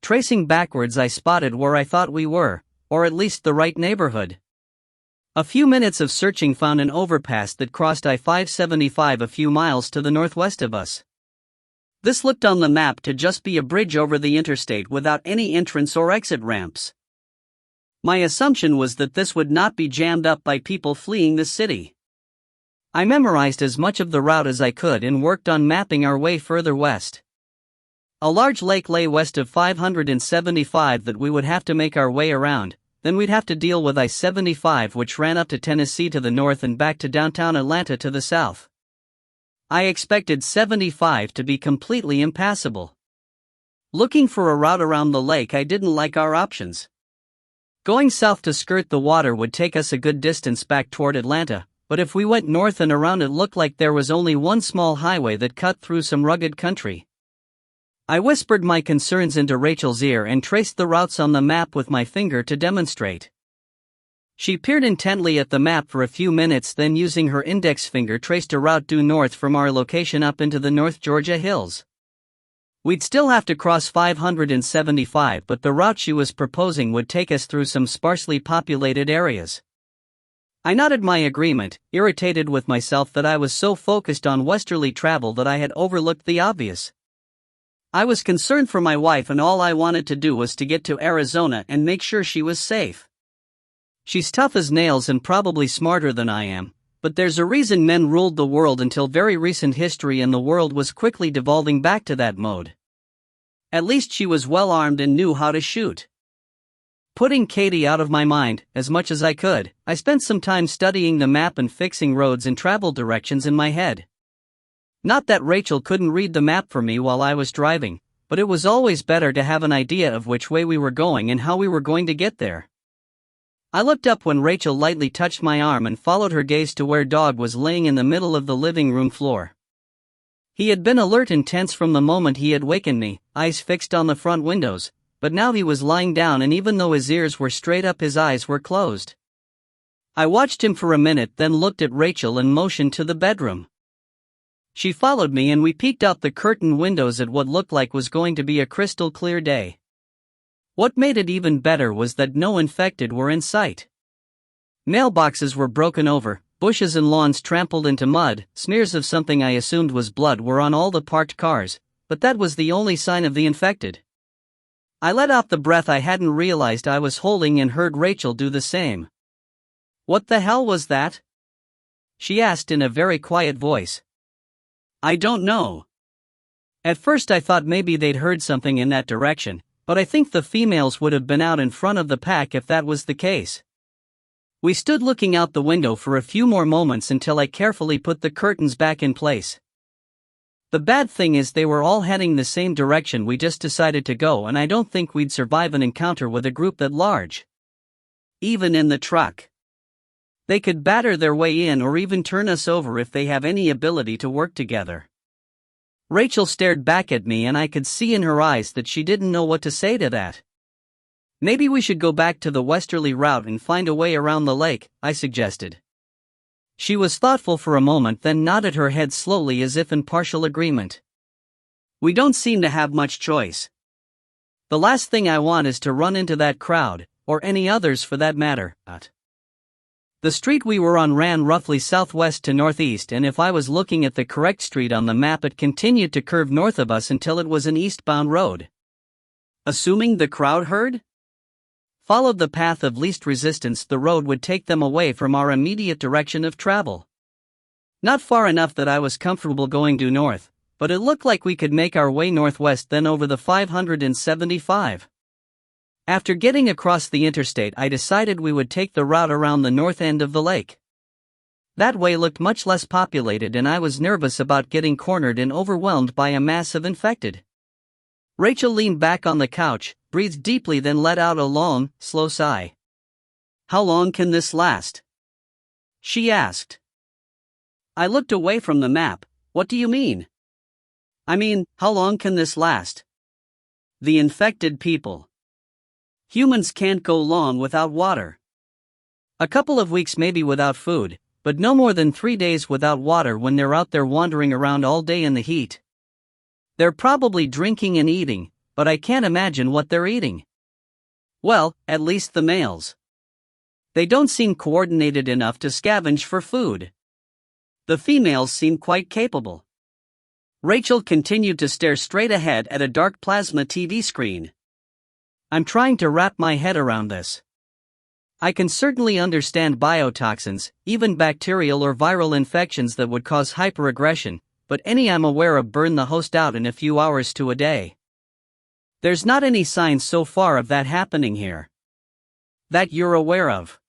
Tracing backwards, I spotted where I thought we were, or at least the right neighborhood. A few minutes of searching found an overpass that crossed I-575 a few miles to the northwest of us. This looked on the map to just be a bridge over the interstate without any entrance or exit ramps. My assumption was that this would not be jammed up by people fleeing the city. I memorized as much of the route as I could and worked on mapping our way further west. A large lake lay west of 575 that we would have to make our way around, then we'd have to deal with I-75 which ran up to Tennessee to the north and back to downtown Atlanta to the south. I expected 75 to be completely impassable. Looking for a route around the lake, I didn't like our options. Going south to skirt the water would take us a good distance back toward Atlanta, but if we went north and around it looked like there was only one small highway that cut through some rugged country. I whispered my concerns into Rachel's ear and traced the routes on the map with my finger to demonstrate. She peered intently at the map for a few minutes, then using her index finger traced a route due north from our location up into the North Georgia hills. We'd still have to cross 575, but the route she was proposing would take us through some sparsely populated areas. I nodded my agreement, irritated with myself that I was so focused on westerly travel that I had overlooked the obvious. I was concerned for my wife and all I wanted to do was to get to Arizona and make sure she was safe. She's tough as nails and probably smarter than I am, but there's a reason men ruled the world until very recent history and the world was quickly devolving back to that mode. At least she was well armed and knew how to shoot. Putting Katie out of my mind, as much as I could, I spent some time studying the map and fixing roads and travel directions in my head. Not that Rachel couldn't read the map for me while I was driving, but it was always better to have an idea of which way we were going and how we were going to get there. I looked up when Rachel lightly touched my arm and followed her gaze to where Dog was laying in the middle of the living room floor. He had been alert and tense from the moment he had wakened me, eyes fixed on the front windows, but now he was lying down and even though his ears were straight up his eyes were closed. I watched him for a minute, then looked at Rachel and motioned to the bedroom. She followed me and we peeked out the curtained windows at what looked like was going to be a crystal clear day. What made it even better was that no infected were in sight. Mailboxes were broken over, bushes and lawns trampled into mud, smears of something I assumed was blood were on all the parked cars, but that was the only sign of the infected. I let out the breath I hadn't realized I was holding and heard Rachel do the same. "What the hell was that?" she asked in a very quiet voice. "I don't know." At first I thought maybe they'd heard something in that direction, but I think the females would have been out in front of the pack if that was the case. We stood looking out the window for a few more moments until I carefully put the curtains back in place. The bad thing is they were all heading the same direction we just decided to go, and I don't think we'd survive an encounter with a group that large. Even in the truck. They could batter their way in or even turn us over if they have any ability to work together. Rachel stared back at me and I could see in her eyes that she didn't know what to say to that. "Maybe we should go back to the westerly route and find a way around the lake," I suggested. She was thoughtful for a moment, then nodded her head slowly as if in partial agreement. "We don't seem to have much choice. The last thing I want is to run into that crowd, or any others for that matter." The street we were on ran roughly southwest to northeast, and if I was looking at the correct street on the map, it continued to curve north of us until it was an eastbound road. Assuming the crowd herd followed the path of least resistance, the road would take them away from our immediate direction of travel. Not far enough that I was comfortable going due north, but it looked like we could make our way northwest, then over the 575. After getting across the interstate, I decided we would take the route around the north end of the lake. That way looked much less populated, and I was nervous about getting cornered and overwhelmed by a mass of infected. Rachel leaned back on the couch, breathed deeply, then let out a long, slow sigh. "How long can this last?" she asked. I looked away from the map. "What do you mean?" "I mean, how long can this last?" "The infected people. Humans can't go long without water. A couple of weeks maybe without food, but no more than 3 days without water when they're out there wandering around all day in the heat. They're probably drinking and eating, but I can't imagine what they're eating. Well, at least the males. They don't seem coordinated enough to scavenge for food. The females seem quite capable." Rachel continued to stare straight ahead at a dark plasma TV screen. "I'm trying to wrap my head around this. I can certainly understand biotoxins, even bacterial or viral infections that would cause hyperaggression, but any I'm aware of burn the host out in a few hours to a day. There's not any signs so far of that happening here. That you're aware of.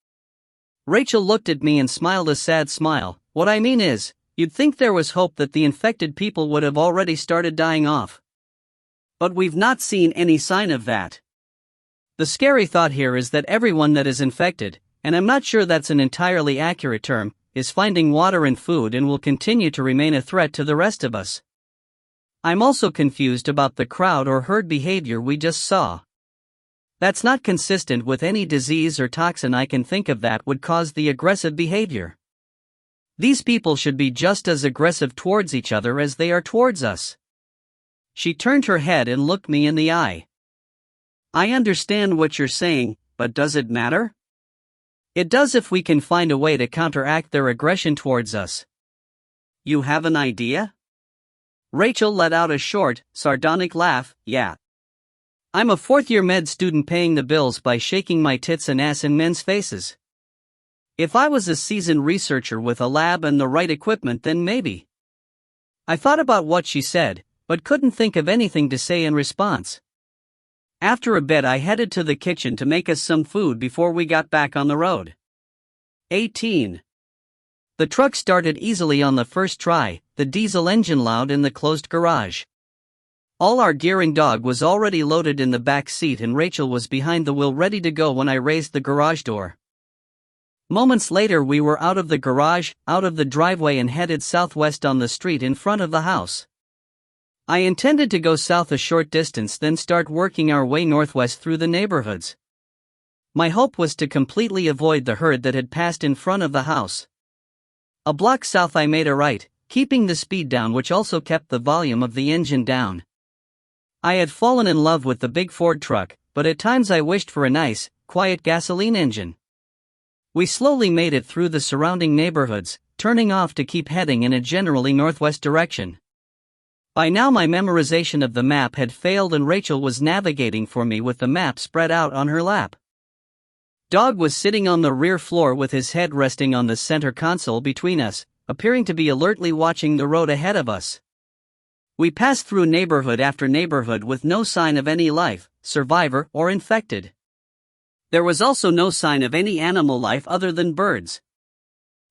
Rachel looked at me and smiled a sad smile. What I mean is, you'd think there was hope that the infected people would have already started dying off. But we've not seen any sign of that. The scary thought here is that everyone that is infected, and I'm not sure that's an entirely accurate term, is finding water and food and will continue to remain a threat to the rest of us. I'm also confused about the crowd or herd behavior we just saw. That's not consistent with any disease or toxin I can think of that would cause the aggressive behavior. These people should be just as aggressive towards each other as they are towards us. She turned her head and looked me in the eye. I understand what you're saying, but does it matter? It does if we can find a way to counteract their aggression towards us. You have an idea? Rachel let out a short, sardonic laugh. Yeah. I'm a fourth-year med student paying the bills by shaking my tits and ass in men's faces. If I was a seasoned researcher with a lab and the right equipment, then maybe. I thought about what she said, but couldn't think of anything to say in response. After a bit I headed to the kitchen to make us some food before we got back on the road. 18. The truck started easily on the first try, the diesel engine loud in the closed garage. All our gear and dog was already loaded in the back seat and Rachel was behind the wheel ready to go when I raised the garage door. Moments later we were out of the garage, out of the driveway and headed southwest on the street in front of the house. I intended to go south a short distance then start working our way northwest through the neighborhoods. My hope was to completely avoid the herd that had passed in front of the house. A block south I made a right, keeping the speed down which also kept the volume of the engine down. I had fallen in love with the big Ford truck, but at times I wished for a nice, quiet gasoline engine. We slowly made it through the surrounding neighborhoods, turning off to keep heading in a generally northwest direction. By now my memorization of the map had failed and Rachel was navigating for me with the map spread out on her lap. Dog was sitting on the rear floor with his head resting on the center console between us, appearing to be alertly watching the road ahead of us. We passed through neighborhood after neighborhood with no sign of any life, survivor or infected. There was also no sign of any animal life other than birds.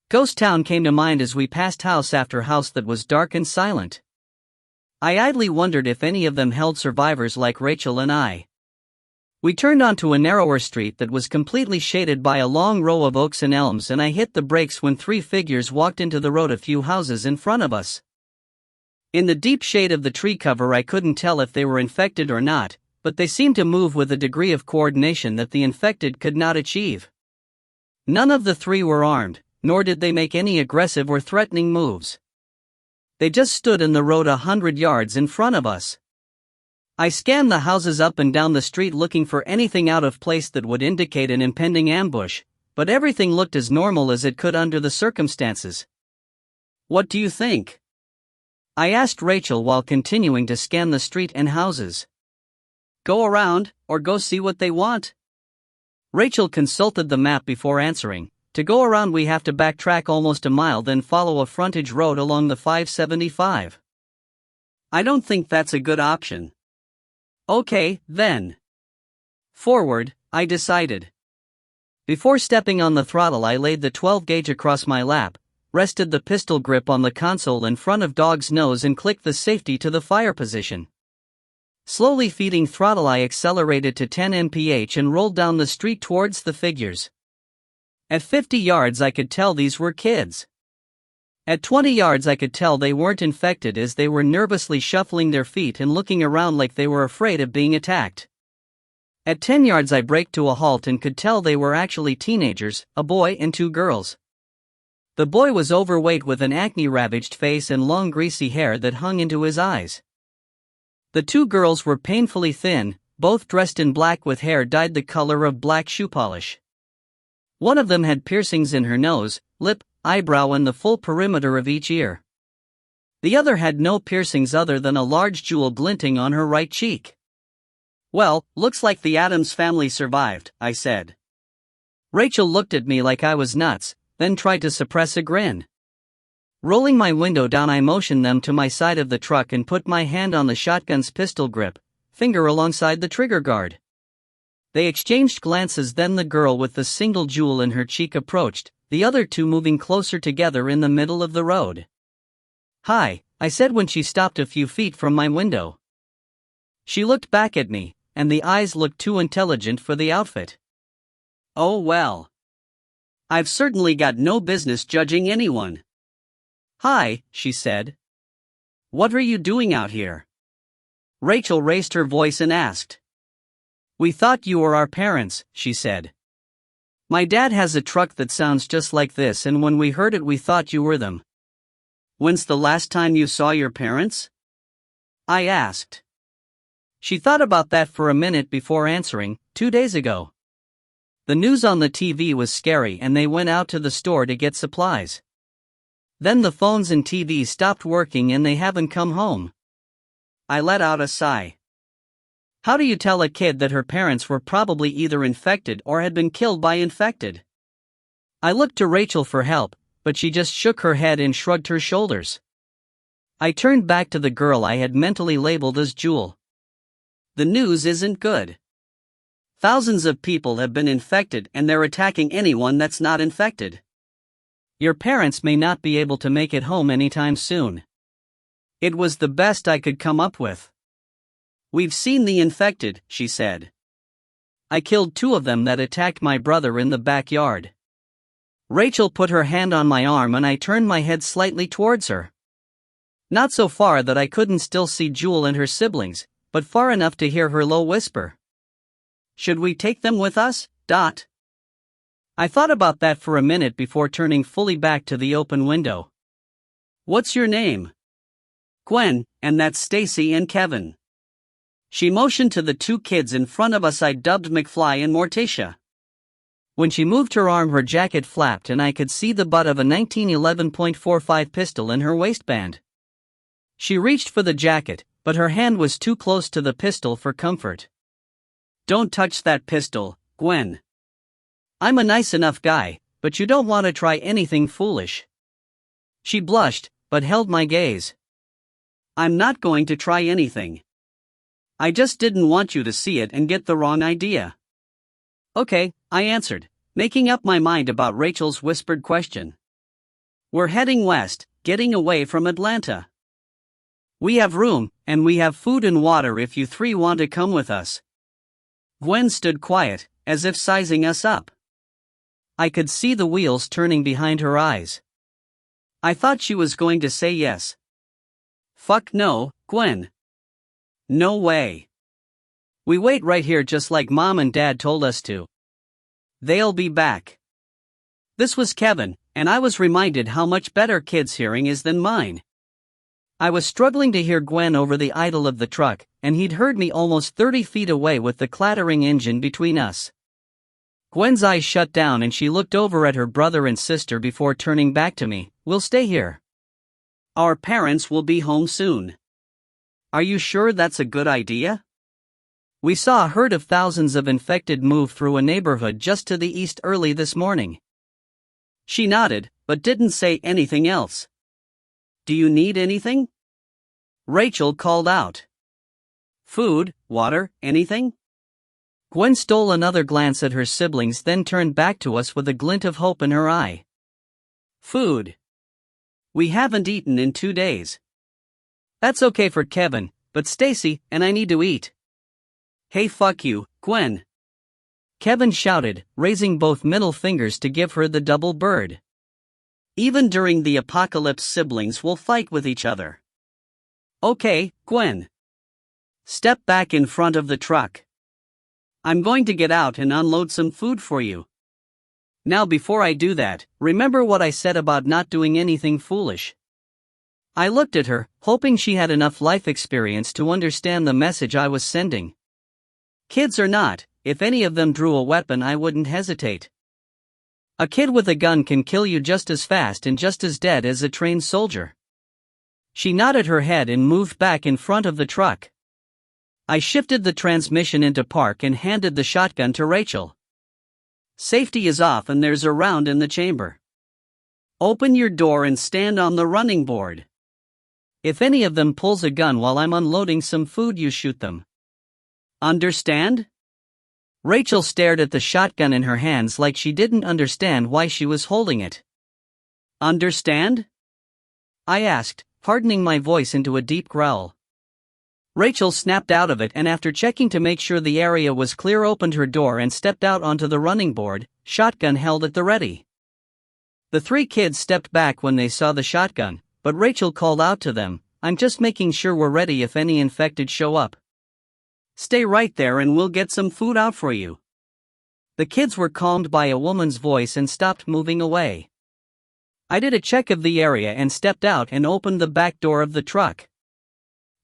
Ghost town came to mind as we passed house after house that was dark and silent. I idly wondered if any of them held survivors like Rachel and I. We turned onto a narrower street that was completely shaded by a long row of oaks and elms and I hit the brakes when three figures walked into the road a few houses in front of us. In the deep shade of the tree cover I couldn't tell if they were infected or not, but they seemed to move with a degree of coordination that the infected could not achieve. None of the three were armed, nor did they make any aggressive or threatening moves. They just stood in the road 100 yards in front of us. I scanned the houses up and down the street looking for anything out of place that would indicate an impending ambush, but everything looked as normal as it could under the circumstances. What do you think? I asked Rachel while continuing to scan the street and houses. Go around, or go see what they want? Rachel consulted the map before answering. To go around we have to backtrack almost a mile then follow a frontage road along the 575. I don't think that's a good option. Okay, then. Forward, I decided. Before stepping on the throttle I laid the 12 gauge across my lap, rested the pistol grip on the console in front of Dog's nose and clicked the safety to the fire position. Slowly feeding throttle I accelerated to 10 mph and rolled down the street towards the figures. At 50 yards I could tell these were kids. At 20 yards I could tell they weren't infected as they were nervously shuffling their feet and looking around like they were afraid of being attacked. At 10 yards I braked to a halt and could tell they were actually teenagers, a boy and two girls. The boy was overweight with an acne-ravaged face and long greasy hair that hung into his eyes. The two girls were painfully thin, both dressed in black with hair dyed the color of black shoe polish. One of them had piercings in her nose, lip, eyebrow and the full perimeter of each ear. The other had no piercings other than a large jewel glinting on her right cheek. Well, looks like the Addams family survived, I said. Rachel looked at me like I was nuts, then tried to suppress a grin. Rolling my window down, I motioned them to my side of the truck and put my hand on the shotgun's pistol grip, finger alongside the trigger guard. They exchanged glances, then the girl with the single jewel in her cheek approached, the other two moving closer together in the middle of the road. "Hi," I said when she stopped a few feet from my window. She looked back at me, and the eyes looked too intelligent for the outfit. "Oh well. I've certainly got no business judging anyone." "Hi," she said. "What are you doing out here?" Rachel raised her voice and asked. "We thought you were our parents," she said. "My dad has a truck that sounds just like this, and when we heard it we thought you were them." "When's the last time you saw your parents?" I asked. She thought about that for a minute before answering, 2 days ago. The news on the TV was scary and they went out to the store to get supplies. Then the phones and TV stopped working and they haven't come home. I let out a sigh. How do you tell a kid that her parents were probably either infected or had been killed by infected? I looked to Rachel for help, but she just shook her head and shrugged her shoulders. I turned back to the girl I had mentally labeled as Jewel. The news isn't good. Thousands of people have been infected and they're attacking anyone that's not infected. Your parents may not be able to make it home anytime soon. It was the best I could come up with. We've seen the infected, she said. I killed 2 of them that attacked my brother in the backyard. Rachel put her hand on my arm and I turned my head slightly towards her. Not so far that I couldn't still see Jewel and her siblings, but far enough to hear her low whisper. Should we take them with us, Dot? I thought about that for a minute before turning fully back to the open window. What's your name? Gwen, and that's Stacy and Kevin. She motioned to the 2 kids in front of us I dubbed McFly and Morticia. When she moved her arm, her jacket flapped and I could see the butt of a 1911.45 pistol in her waistband. She reached for the jacket, but her hand was too close to the pistol for comfort. Don't touch that pistol, Gwen. I'm a nice enough guy, but you don't want to try anything foolish. She blushed, but held my gaze. I'm not going to try anything. I just didn't want you to see it and get the wrong idea. Okay, I answered, making up my mind about Rachel's whispered question. We're heading west, getting away from Atlanta. We have room, and we have food and water if you 3 want to come with us. Gwen stood quiet, as if sizing us up. I could see the wheels turning behind her eyes. I thought she was going to say yes. Fuck no, Gwen. No way. We wait right here just like Mom and Dad told us to. They'll be back. This was Kevin, and I was reminded how much better Kid's hearing is than mine. I was struggling to hear Gwen over the idle of the truck, and he'd heard me almost 30 feet away with the clattering engine between us. Gwen's eyes shut down and she looked over at her brother and sister before turning back to me. We'll stay here. Our parents will be home soon. Are you sure that's a good idea? We saw a herd of thousands of infected move through a neighborhood just to the east early this morning. She nodded, but didn't say anything else. Do you need anything? Rachel called out. Food, water, anything? Gwen stole another glance at her siblings, then turned back to us with a glint of hope in her eye. Food. We haven't eaten in 2 days. That's okay for Kevin, but Stacy and I need to eat. Hey, fuck you, Gwen. Kevin shouted, raising both middle fingers to give her the double bird. Even during the apocalypse, siblings will fight with each other. Okay, Gwen. Step back in front of the truck. I'm going to get out and unload some food for you. Now before I do that, remember what I said about not doing anything foolish. I looked at her, hoping she had enough life experience to understand the message I was sending. Kids or not, if any of them drew a weapon I wouldn't hesitate. A kid with a gun can kill you just as fast and just as dead as a trained soldier. She nodded her head and moved back in front of the truck. I shifted the transmission into park and handed the shotgun to Rachel. Safety is off and there's a round in the chamber. Open your door and stand on the running board. If any of them pulls a gun while I'm unloading some food, you shoot them. Understand? Rachel stared at the shotgun in her hands like she didn't understand why she was holding it. Understand? I asked, hardening my voice into a deep growl. Rachel snapped out of it and after checking to make sure the area was clear opened her door and stepped out onto the running board, shotgun held at the ready. The three kids stepped back when they saw the shotgun, but Rachel called out to them, "I'm just making sure we're ready if any infected show up. Stay right there and we'll get some food out for you." The kids were calmed by a woman's voice and stopped moving away. I did a check of the area and stepped out and opened the back door of the truck.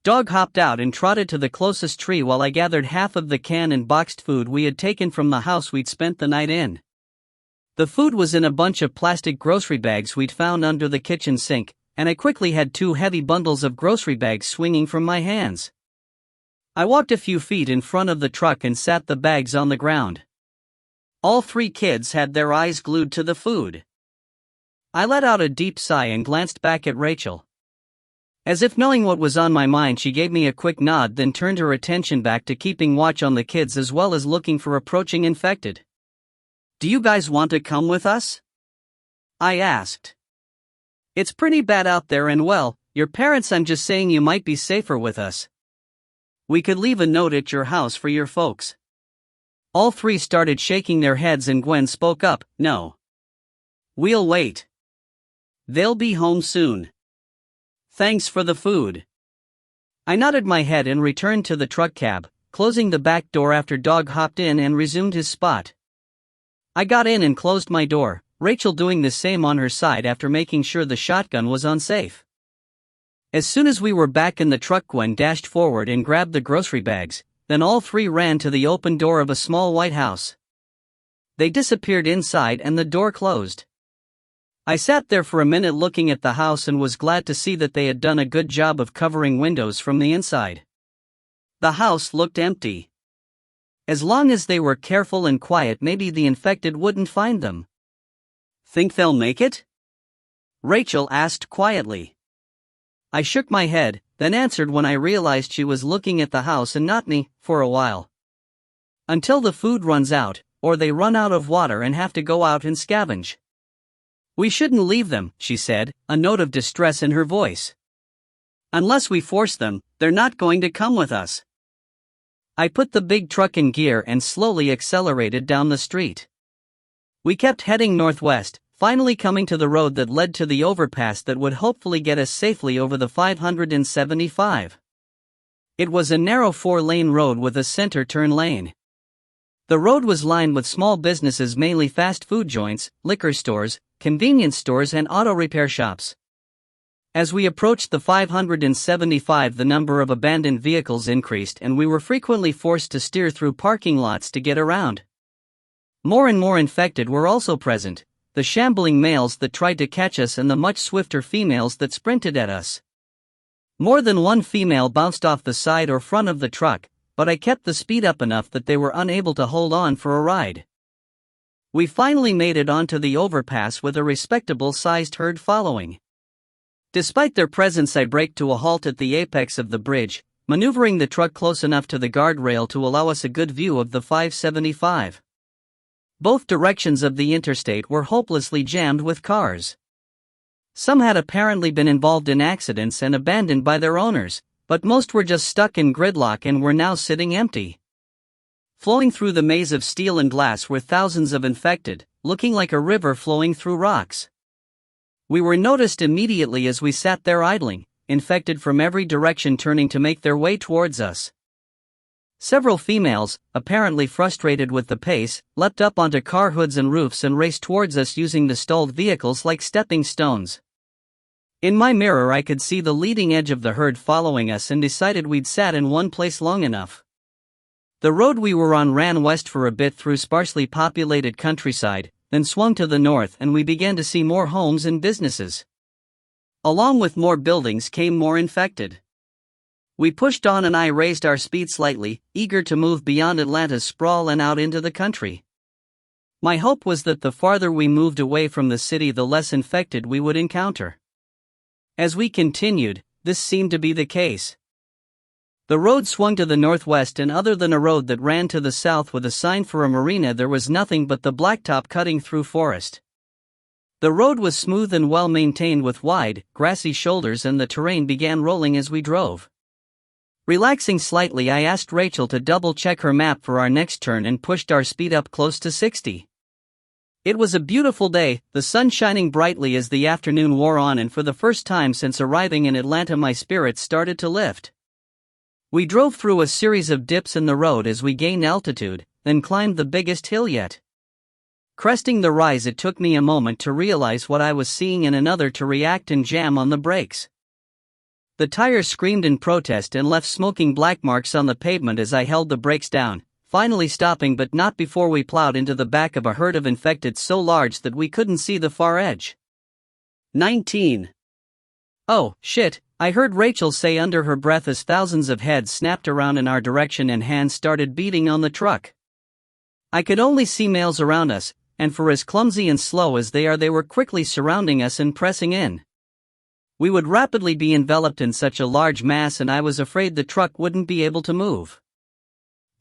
Dog hopped out and trotted to the closest tree while I gathered half of the canned and boxed food we had taken from the house we'd spent the night in. The food was in a bunch of plastic grocery bags we'd found under the kitchen sink, and I quickly had 2 heavy bundles of grocery bags swinging from my hands. I walked a few feet in front of the truck and sat the bags on the ground. All 3 kids had their eyes glued to the food. I let out a deep sigh and glanced back at Rachel. As if knowing what was on my mind, she gave me a quick nod, then turned her attention back to keeping watch on the kids as well as looking for approaching infected. "Do you guys want to come with us?" I asked. "It's pretty bad out there and well, your parents, I'm just saying you might be safer with us. We could leave a note at your house for your folks." All 3 started shaking their heads and Gwen spoke up, "No. We'll wait. They'll be home soon. Thanks for the food." I nodded my head and returned to the truck cab, closing the back door after Dog hopped in and resumed his spot. I got in and closed my door, Rachel doing the same on her side after making sure the shotgun was unsafe. As soon as we were back in the truck, Gwen dashed forward and grabbed the grocery bags, then all 3 ran to the open door of a small white house. They disappeared inside and the door closed. I sat there for a minute looking at the house and was glad to see that they had done a good job of covering windows from the inside. The house looked empty. As long as they were careful and quiet, maybe the infected wouldn't find them. "Think they'll make it?" Rachel asked quietly. I shook my head, then answered when I realized she was looking at the house and not me, "For a while. Until the food runs out, or they run out of water and have to go out and scavenge. We shouldn't leave them," she said, a note of distress in her voice. "Unless we force them, they're not going to come with us." I put the big truck in gear and slowly accelerated down the street. We kept heading northwest, finally coming to the road that led to the overpass that would hopefully get us safely over the 575. It was a narrow 4-lane road with a center turn lane. The road was lined with small businesses, mainly fast food joints, liquor stores, convenience stores and auto repair shops. As we approached the 575, the number of abandoned vehicles increased and we were frequently forced to steer through parking lots to get around. More and more infected were also present, the shambling males that tried to catch us and the much swifter females that sprinted at us. More than one female bounced off the side or front of the truck, but I kept the speed up enough that they were unable to hold on for a ride. We finally made it onto the overpass with a respectable-sized herd following. Despite their presence, I braked to a halt at the apex of the bridge, maneuvering the truck close enough to the guardrail to allow us a good view of the 575. Both directions of the interstate were hopelessly jammed with cars. Some had apparently been involved in accidents and abandoned by their owners, but most were just stuck in gridlock and were now sitting empty. Flowing through the maze of steel and glass were thousands of infected, looking like a river flowing through rocks. We were noticed immediately as we sat there idling, infected from every direction turning to make their way towards us. Several females, apparently frustrated with the pace, leapt up onto car hoods and roofs and raced towards us using the stalled vehicles like stepping stones. In my mirror I could see the leading edge of the herd following us and decided we'd sat in one place long enough. The road we were on ran west for a bit through sparsely populated countryside, then swung to the north and we began to see more homes and businesses. Along with more buildings came more infected. We pushed on and I raised our speed slightly, eager to move beyond Atlanta's sprawl and out into the country. My hope was that the farther we moved away from the city, the less infected we would encounter. As we continued, this seemed to be the case. The road swung to the northwest, and other than a road that ran to the south with a sign for a marina, there was nothing but the blacktop cutting through forest. The road was smooth and well maintained with wide, grassy shoulders, and the terrain began rolling as we drove. Relaxing slightly, I asked Rachel to double-check her map for our next turn and pushed our speed up close to 60. It was a beautiful day, the sun shining brightly as the afternoon wore on, and for the first time since arriving in Atlanta my spirits started to lift. We drove through a series of dips in the road as we gained altitude, then climbed the biggest hill yet. Cresting the rise, it took me a moment to realize what I was seeing and another to react and jam on the brakes. The tires screamed in protest and left smoking black marks on the pavement as I held the brakes down, finally stopping, but not before we plowed into the back of a herd of infected so large that we couldn't see the far edge. 19. "Oh, shit," I heard Rachel say under her breath as thousands of heads snapped around in our direction and hands started beating on the truck. I could only see males around us, and for as clumsy and slow as they are, they were quickly surrounding us and pressing in. We would rapidly be enveloped in such a large mass, and I was afraid the truck wouldn't be able to move.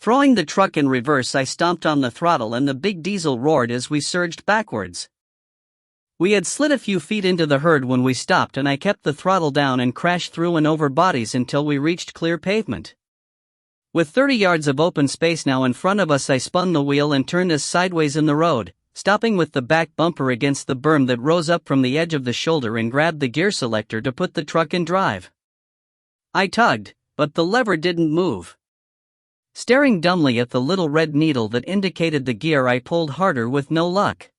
Throwing the truck in reverse, I stomped on the throttle and the big diesel roared as we surged backwards. We had slid a few feet into the herd when we stopped, and I kept the throttle down and crashed through and over bodies until we reached clear pavement. With 30 yards of open space now in front of us, I spun the wheel and turned us sideways in the road, stopping with the back bumper against the berm that rose up from the edge of the shoulder, and grabbed the gear selector to put the truck in drive. I tugged, but the lever didn't move. Staring dumbly at the little red needle that indicated the gear, I pulled harder with no luck.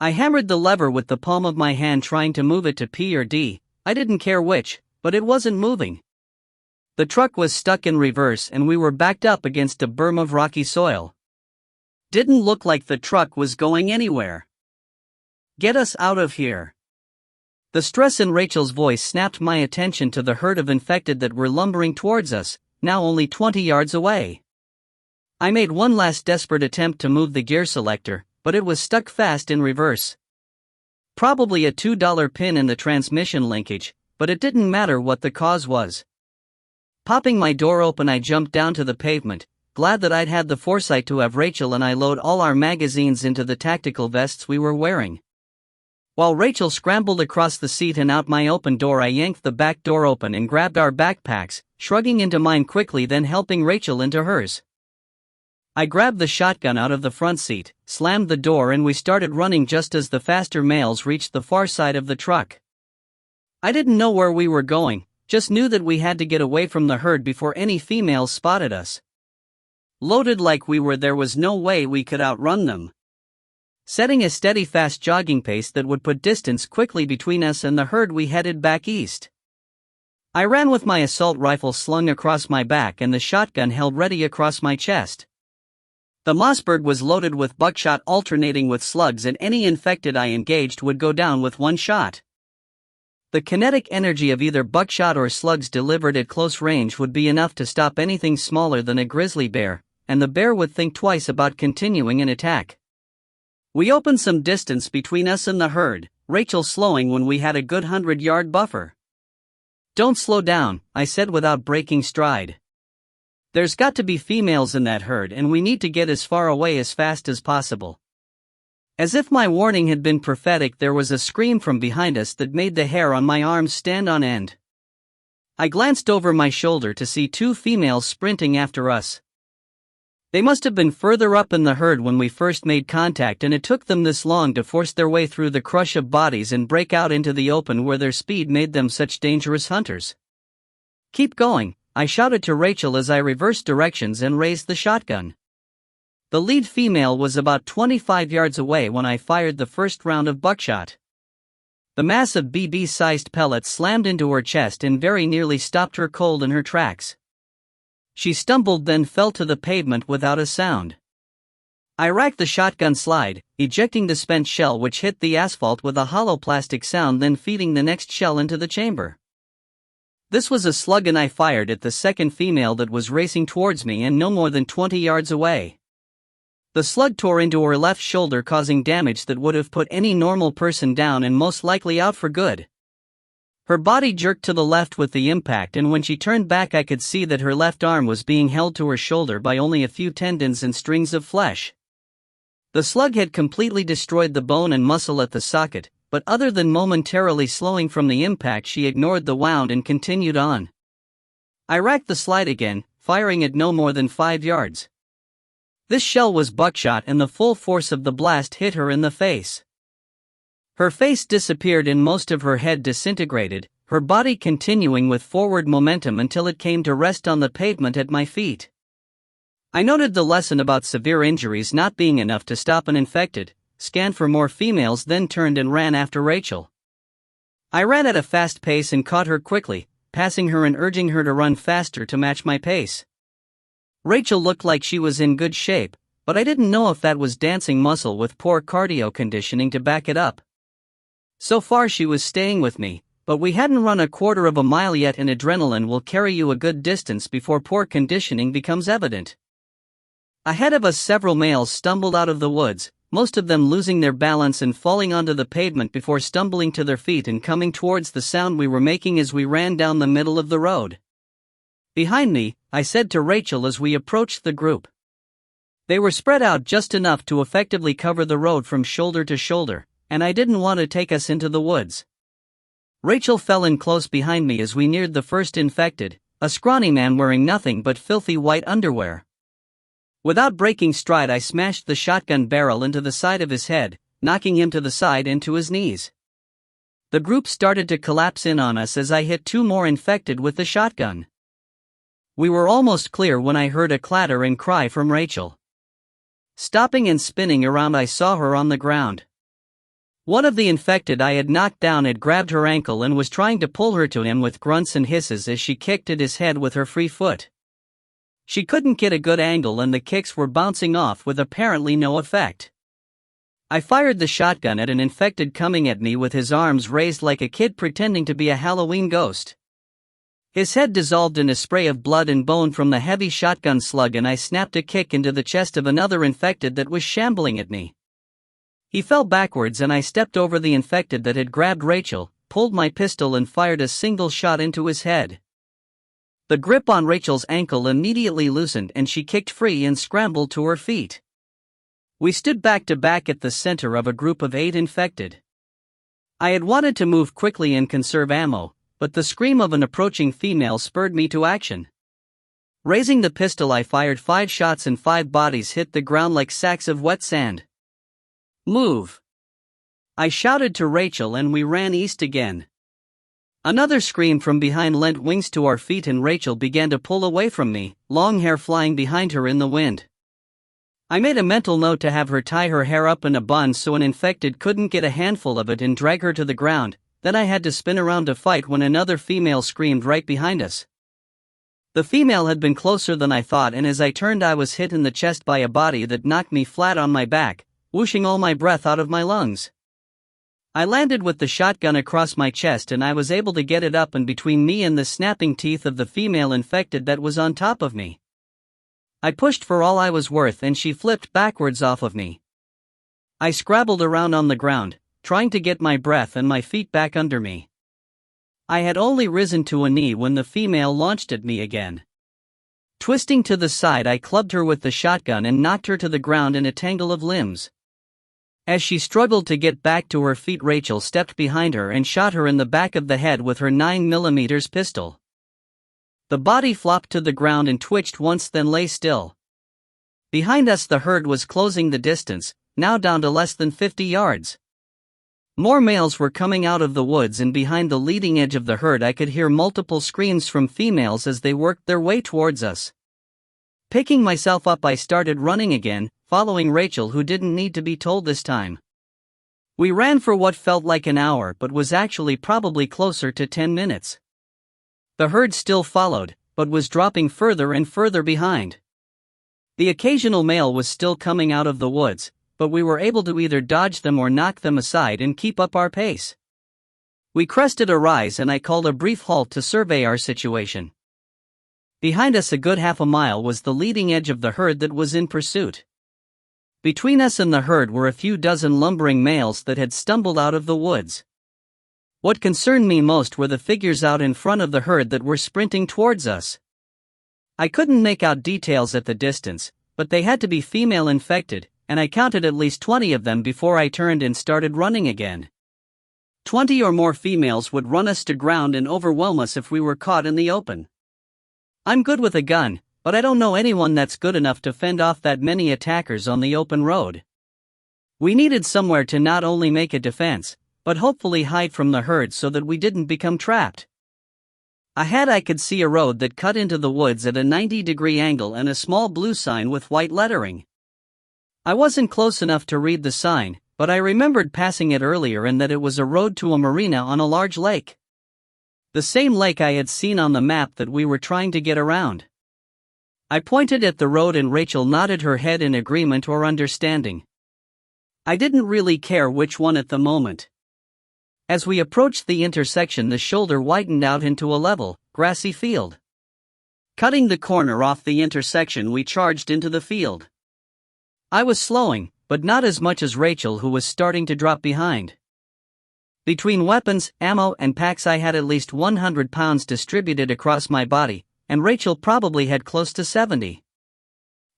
I hammered the lever with the palm of my hand, trying to move it to P or D, I didn't care which, but it wasn't moving. The truck was stuck in reverse and we were backed up against a berm of rocky soil. Didn't look like the truck was going anywhere. "Get us out of here." The stress in Rachel's voice snapped my attention to the herd of infected that were lumbering towards us, now only 20 yards away. I made one last desperate attempt to move the gear selector, but it was stuck fast in reverse. Probably a $2 pin in the transmission linkage, but it didn't matter what the cause was. Popping my door open, I jumped down to the pavement, glad that I'd had the foresight to have Rachel and I load all our magazines into the tactical vests we were wearing. While Rachel scrambled across the seat and out my open door, I yanked the back door open and grabbed our backpacks, shrugging into mine quickly, then helping Rachel into hers. I grabbed the shotgun out of the front seat, slammed the door, and we started running just as the faster males reached the far side of the truck. I didn't know where we were going, just knew that we had to get away from the herd before any females spotted us. Loaded like we were, there was no way we could outrun them. Setting a steady fast jogging pace that would put distance quickly between us and the herd, we headed back east. I ran with my assault rifle slung across my back and the shotgun held ready across my chest. The Mossberg was loaded with buckshot alternating with slugs, and any infected I engaged would go down with one shot. The kinetic energy of either buckshot or slugs delivered at close range would be enough to stop anything smaller than a grizzly bear, and the bear would think twice about continuing an attack. We opened some distance between us and the herd, Rachel slowing when we had a good 100-yard buffer. "Don't slow down," I said without breaking stride. "There's got to be females in that herd, and we need to get as far away as fast as possible." As if my warning had been prophetic, there was a scream from behind us that made the hair on my arms stand on end. I glanced over my shoulder to see two females sprinting after us. They must have been further up in the herd when we first made contact, and it took them this long to force their way through the crush of bodies and break out into the open where their speed made them such dangerous hunters. "Keep going," I shouted to Rachel as I reversed directions and raised the shotgun. The lead female was about 25 yards away when I fired the first round of buckshot. The mass of BB-sized pellets slammed into her chest and very nearly stopped her cold in her tracks. She stumbled, then fell to the pavement without a sound. I racked the shotgun slide, ejecting the spent shell which hit the asphalt with a hollow plastic sound, then feeding the next shell into the chamber. This was a slug, and I fired at the second female that was racing towards me and no more than 20 yards away. The slug tore into her left shoulder, causing damage that would have put any normal person down and most likely out for good. Her body jerked to the left with the impact, and when she turned back I could see that her left arm was being held to her shoulder by only a few tendons and strings of flesh. The slug had completely destroyed the bone and muscle at the socket, but other than momentarily slowing from the impact, she ignored the wound and continued on. I racked the slide again, firing at no more than 5 yards. This shell was buckshot and the full force of the blast hit her in the face. Her face disappeared and most of her head disintegrated, her body continuing with forward momentum until it came to rest on the pavement at my feet. I noted the lesson about severe injuries not being enough to stop an infected, scanned for more females, then turned and ran after Rachel. I ran at a fast pace and caught her quickly, passing her and urging her to run faster to match my pace. Rachel looked like she was in good shape, but I didn't know if that was dancing muscle with poor cardio conditioning to back it up. So far she was staying with me, but we hadn't run a quarter of a mile yet, and adrenaline will carry you a good distance before poor conditioning becomes evident. Ahead of us several males stumbled out of the woods, most of them losing their balance and falling onto the pavement before stumbling to their feet and coming towards the sound we were making as we ran down the middle of the road. "Behind me," I said to Rachel as we approached the group. They were spread out just enough to effectively cover the road from shoulder to shoulder, and I didn't want to take us into the woods. Rachel fell in close behind me as we neared the first infected, a scrawny man wearing nothing but filthy white underwear. Without breaking stride, I smashed the shotgun barrel into the side of his head, knocking him to the side and to his knees. The group started to collapse in on us as I hit 2 more infected with the shotgun. We were almost clear when I heard a clatter and cry from Rachel. Stopping and spinning around, I saw her on the ground. One of the infected I had knocked down had grabbed her ankle and was trying to pull her to him with grunts and hisses as she kicked at his head with her free foot. She couldn't get a good angle and the kicks were bouncing off with apparently no effect. I fired the shotgun at an infected coming at me with his arms raised like a kid pretending to be a Halloween ghost. His head dissolved in a spray of blood and bone from the heavy shotgun slug, and I snapped a kick into the chest of another infected that was shambling at me. He fell backwards and I stepped over the infected that had grabbed Rachel, pulled my pistol and fired a single shot into his head. The grip on Rachel's ankle immediately loosened and she kicked free and scrambled to her feet. We stood back to back at the center of a group of 8 infected. I had wanted to move quickly and conserve ammo, but the scream of an approaching female spurred me to action. Raising the pistol, I fired 5 shots and 5 bodies hit the ground like sacks of wet sand. "Move!" I shouted to Rachel and we ran east again. Another scream from behind lent wings to our feet and Rachel began to pull away from me, long hair flying behind her in the wind. I made a mental note to have her tie her hair up in a bun so an infected couldn't get a handful of it and drag her to the ground. Then I had to spin around to fight when another female screamed right behind us. The female had been closer than I thought, and as I turned I was hit in the chest by a body that knocked me flat on my back, whooshing all my breath out of my lungs. I landed with the shotgun across my chest and I was able to get it up and between me and the snapping teeth of the female infected that was on top of me. I pushed for all I was worth and she flipped backwards off of me. I scrabbled around on the ground, trying to get my breath and my feet back under me. I had only risen to a knee when the female launched at me again. Twisting to the side, I clubbed her with the shotgun and knocked her to the ground in a tangle of limbs. As she struggled to get back to her feet, Rachel stepped behind her and shot her in the back of the head with her 9mm pistol. The body flopped to the ground and twitched once, then lay still. Behind us the herd was closing the distance, now down to less than 50 yards. More males were coming out of the woods, and behind the leading edge of the herd I could hear multiple screams from females as they worked their way towards us. Picking myself up, I started running again, following Rachel, who didn't need to be told this time. We ran for what felt like an hour but was actually probably closer to 10 minutes. The herd still followed, but was dropping further and further behind. The occasional male was still coming out of the woods, but we were able to either dodge them or knock them aside and keep up our pace. We crested a rise and I called a brief halt to survey our situation. Behind us a good half a mile was the leading edge of the herd that was in pursuit. Between us and the herd were a few dozen lumbering males that had stumbled out of the woods. What concerned me most were the figures out in front of the herd that were sprinting towards us. I couldn't make out details at the distance, but they had to be female infected, and I counted at least 20 of them before I turned and started running again. 20 or more females would run us to ground and overwhelm us if we were caught in the open. I'm good with a gun, but I don't know anyone that's good enough to fend off that many attackers on the open road. We needed somewhere to not only make a defense, but hopefully hide from the herd so that we didn't become trapped. Ahead I could see a road that cut into the woods at a 90-degree angle and a small blue sign with white lettering. I wasn't close enough to read the sign, but I remembered passing it earlier and that it was a road to a marina on a large lake. The same lake I had seen on the map that we were trying to get around. I pointed at the road and Rachel nodded her head in agreement or understanding. I didn't really care which one at the moment. As we approached the intersection, the shoulder widened out into a level, grassy field. Cutting the corner off the intersection, we charged into the field. I was slowing, but not as much as Rachel, who was starting to drop behind. Between weapons, ammo, and packs I had at least 100 pounds distributed across my body, and Rachel probably had close to 70.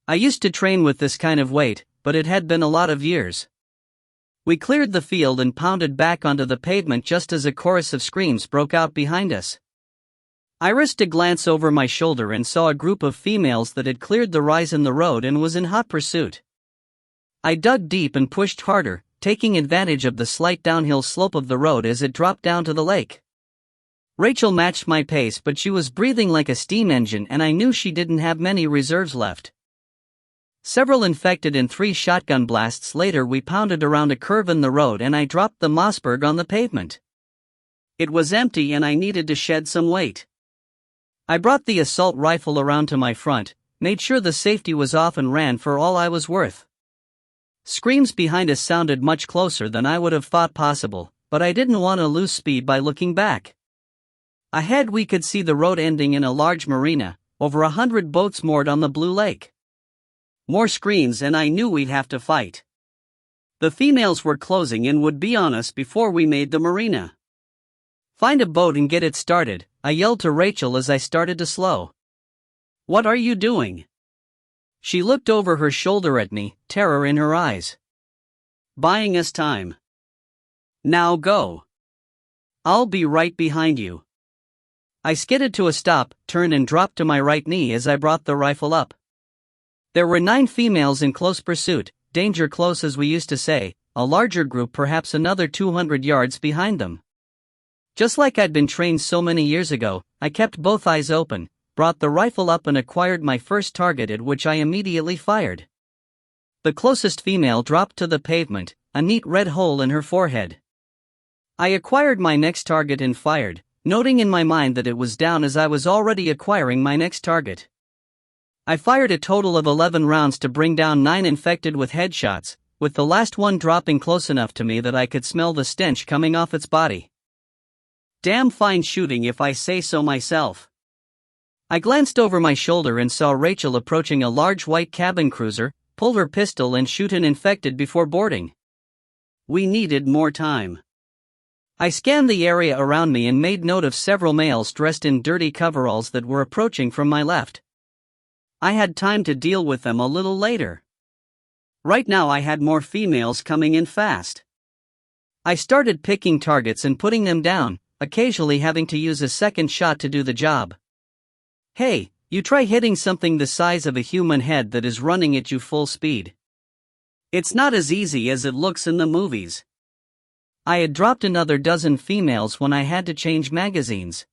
I used to train with this kind of weight, but it had been a lot of years. We cleared the field and pounded back onto the pavement just as a chorus of screams broke out behind us. I risked a glance over my shoulder and saw a group of females that had cleared the rise in the road and was in hot pursuit. I dug deep and pushed harder, taking advantage of the slight downhill slope of the road as it dropped down to the lake. Rachel matched my pace, but she was breathing like a steam engine and I knew she didn't have many reserves left. Several infected and 3 shotgun blasts later, we pounded around a curve in the road and I dropped the Mossberg on the pavement. It was empty and I needed to shed some weight. I brought the assault rifle around to my front, made sure the safety was off and ran for all I was worth. Screams behind us sounded much closer than I would have thought possible, but I didn't want to lose speed by looking back. Ahead we could see the road ending in a large marina, over 100 boats moored on the blue lake. More screams and I knew we'd have to fight. The females were closing and would be on us before we made the marina. "Find a boat and get it started," I yelled to Rachel as I started to slow. "What are you doing?" She looked over her shoulder at me, terror in her eyes. "Buying us time. Now go. I'll be right behind you." I skidded to a stop, turned and dropped to my right knee as I brought the rifle up. There were 9 females in close pursuit, danger close as we used to say, a larger group perhaps another 200 yards behind them. Just like I'd been trained so many years ago, I kept both eyes open, brought the rifle up and acquired my first target, at which I immediately fired. The closest female dropped to the pavement, a neat red hole in her forehead. I acquired my next target and fired, noting in my mind that it was down as I was already acquiring my next target. I fired a total of 11 rounds to bring down 9 infected with headshots, with the last one dropping close enough to me that I could smell the stench coming off its body. Damn fine shooting if I say so myself. I glanced over my shoulder and saw Rachel approaching a large white cabin cruiser, pull her pistol and shoot an infected before boarding. We needed more time. I scanned the area around me and made note of several males dressed in dirty coveralls that were approaching from my left. I had time to deal with them a little later. Right now I had more females coming in fast. I started picking targets and putting them down, occasionally having to use a second shot to do the job. Hey, you try hitting something the size of a human head that is running at you full speed. It's not as easy as it looks in the movies. I had dropped another dozen females when I had to change magazines.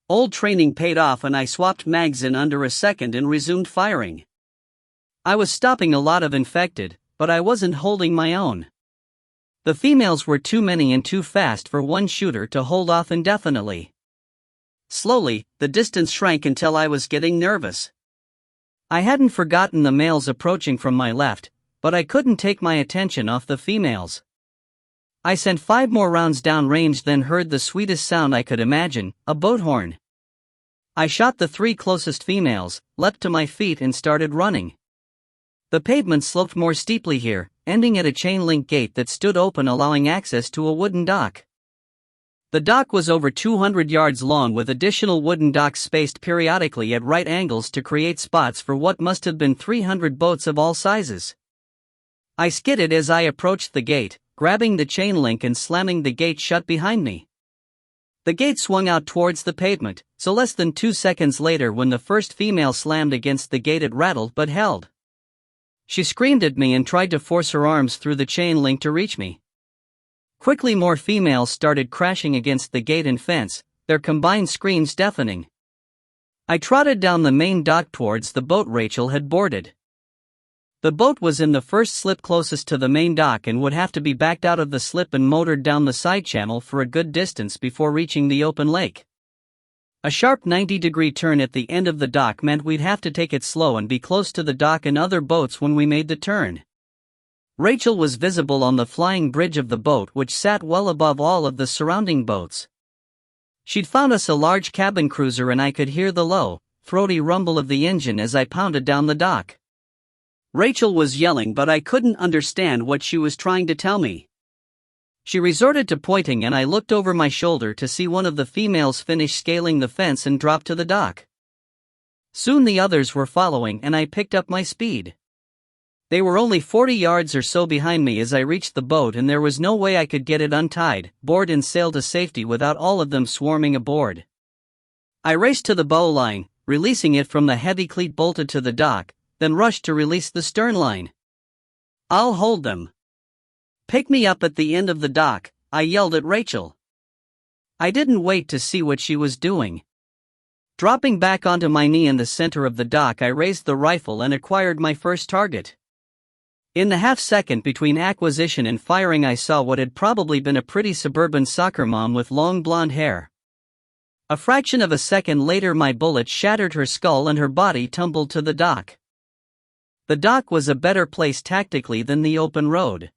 Old training paid off and I swapped mags in under a second and resumed firing. I was stopping a lot of infected, but I wasn't holding my own. The females were too many and too fast for one shooter to hold off indefinitely. Slowly, the distance shrank until I was getting nervous. I hadn't forgotten the males approaching from my left, but I couldn't take my attention off the females. I sent 5 more rounds downrange, then heard the sweetest sound I could imagine, a boat horn. I shot the 3 closest females, leapt to my feet and started running. The pavement sloped more steeply here, ending at a chain-link gate that stood open, allowing access to a wooden dock. The dock was over 200 yards long, with additional wooden docks spaced periodically at right angles to create spots for what must have been 300 boats of all sizes. I skidded as I approached the gate, grabbing the chain link and slamming the gate shut behind me. The gate swung out towards the pavement, so less than 2 seconds later, when the first female slammed against the gate, it rattled but held. She screamed at me and tried to force her arms through the chain link to reach me. Quickly, more females started crashing against the gate and fence, their combined screams deafening. I trotted down the main dock towards the boat Rachel had boarded. The boat was in the first slip closest to the main dock and would have to be backed out of the slip and motored down the side channel for a good distance before reaching the open lake. A sharp 90-degree turn at the end of the dock meant we'd have to take it slow and be close to the dock and other boats when we made the turn. Rachel was visible on the flying bridge of the boat, which sat well above all of the surrounding boats. She'd found us a large cabin cruiser, and I could hear the low, throaty rumble of the engine as I pounded down the dock. Rachel was yelling, but I couldn't understand what she was trying to tell me. She resorted to pointing, and I looked over my shoulder to see one of the females finish scaling the fence and drop to the dock. Soon the others were following, and I picked up my speed. They were only 40 yards or so behind me as I reached the boat, and there was no way I could get it untied, board and sail to safety without all of them swarming aboard. I raced to the bow line, releasing it from the heavy cleat bolted to the dock, then rushed to release the stern line. "I'll hold them. Pick me up at the end of the dock," I yelled at Rachel. I didn't wait to see what she was doing. Dropping back onto my knee in the center of the dock, I raised the rifle and acquired my first target. In the half-second between acquisition and firing, I saw what had probably been a pretty suburban soccer mom with long blonde hair. A fraction of a second later, my bullet shattered her skull and her body tumbled to the dock. The dock was a better place tactically than the open road.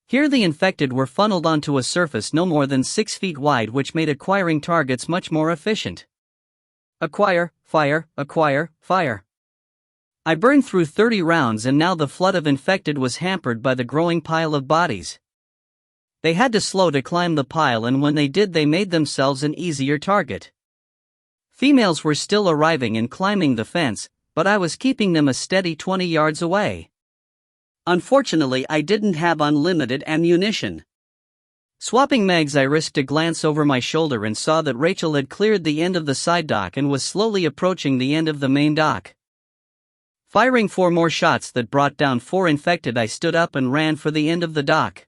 Here the infected were funneled onto a surface no more than 6 feet wide, which made acquiring targets much more efficient. Acquire, fire, acquire, fire. I burned through 30 rounds, and now the flood of infected was hampered by the growing pile of bodies. They had to slow to climb the pile, and when they did, they made themselves an easier target. Females were still arriving and climbing the fence, but I was keeping them a steady 20 yards away. Unfortunately, I didn't have unlimited ammunition. Swapping mags, I risked a glance over my shoulder and saw that Rachel had cleared the end of the side dock and was slowly approaching the end of the main dock. Firing 4 more shots that brought down 4 infected, I stood up and ran for the end of the dock.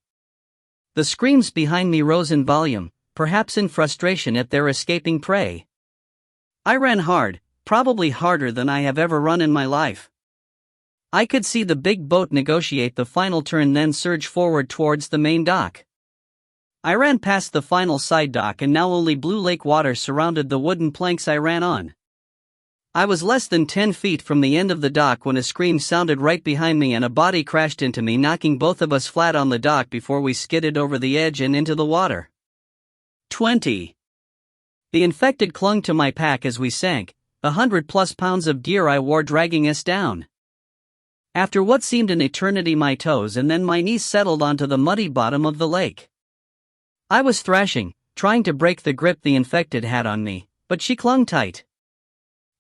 The screams behind me rose in volume, perhaps in frustration at their escaping prey. I ran hard, probably harder than I have ever run in my life. I could see the big boat negotiate the final turn, then surge forward towards the main dock. I ran past the final side dock, and now only blue lake water surrounded the wooden planks I ran on. I was less than 10 feet from the end of the dock when a scream sounded right behind me and a body crashed into me, knocking both of us flat on the dock before we skidded over the edge and into the water. 20. The infected clung to my pack as we sank, 100+ pounds of gear I wore dragging us down. After what seemed an eternity, my toes and then my knees settled onto the muddy bottom of the lake. I was thrashing, trying to break the grip the infected had on me, but she clung tight.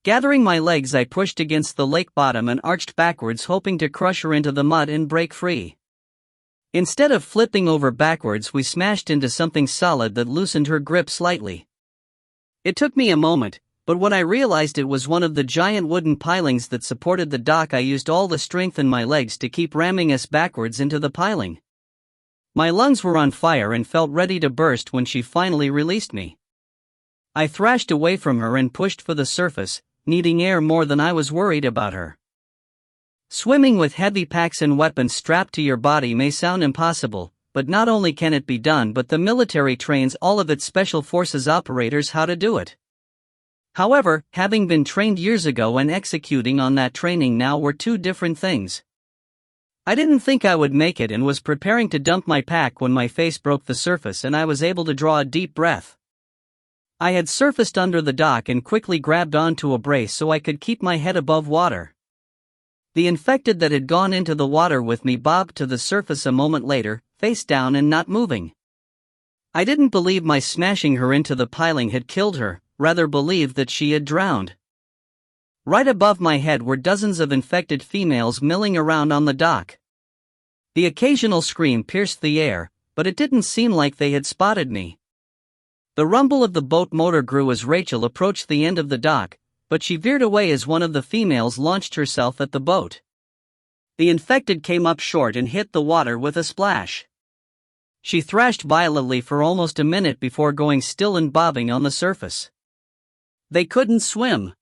Gathering my legs, I pushed against the lake bottom and arched backwards, hoping to crush her into the mud and break free. Instead of flipping over backwards, we smashed into something solid that loosened her grip slightly. It took me a moment, but when I realized it was one of the giant wooden pilings that supported the dock, I used all the strength in my legs to keep ramming us backwards into the piling. My lungs were on fire and felt ready to burst when she finally released me. I thrashed away from her and pushed for the surface, needing air more than I was worried about her. Swimming with heavy packs and weapons strapped to your body may sound impossible, but not only can it be done, but the military trains all of its special forces operators how to do it. However, having been trained years ago and executing on that training now were 2 different things. I didn't think I would make it and was preparing to dump my pack when my face broke the surface and I was able to draw a deep breath. I had surfaced under the dock and quickly grabbed onto a brace so I could keep my head above water. The infected that had gone into the water with me bobbed to the surface a moment later, face down and not moving. I didn't believe my smashing her into the piling had killed her, rather believed that she had drowned. Right above my head were dozens of infected females milling around on the dock. The occasional scream pierced the air, but it didn't seem like they had spotted me. The rumble of the boat motor grew as Rachel approached the end of the dock, but she veered away as one of the females launched herself at the boat. The infected came up short and hit the water with a splash. She thrashed violently for almost a minute before going still and bobbing on the surface. They couldn't swim.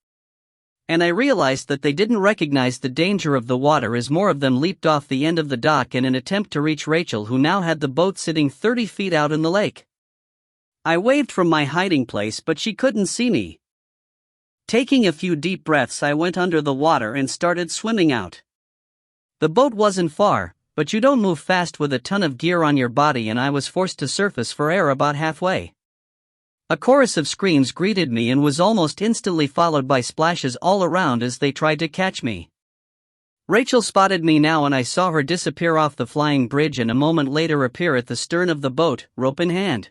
And I realized that they didn't recognize the danger of the water as more of them leaped off the end of the dock in an attempt to reach Rachel, who now had the boat sitting 30 feet out in the lake. I waved from my hiding place, but she couldn't see me. Taking a few deep breaths, I went under the water and started swimming out. The boat wasn't far, but you don't move fast with a ton of gear on your body, and I was forced to surface for air about halfway. A chorus of screams greeted me and was almost instantly followed by splashes all around as they tried to catch me. Rachel spotted me now, and I saw her disappear off the flying bridge and a moment later appear at the stern of the boat, rope in hand.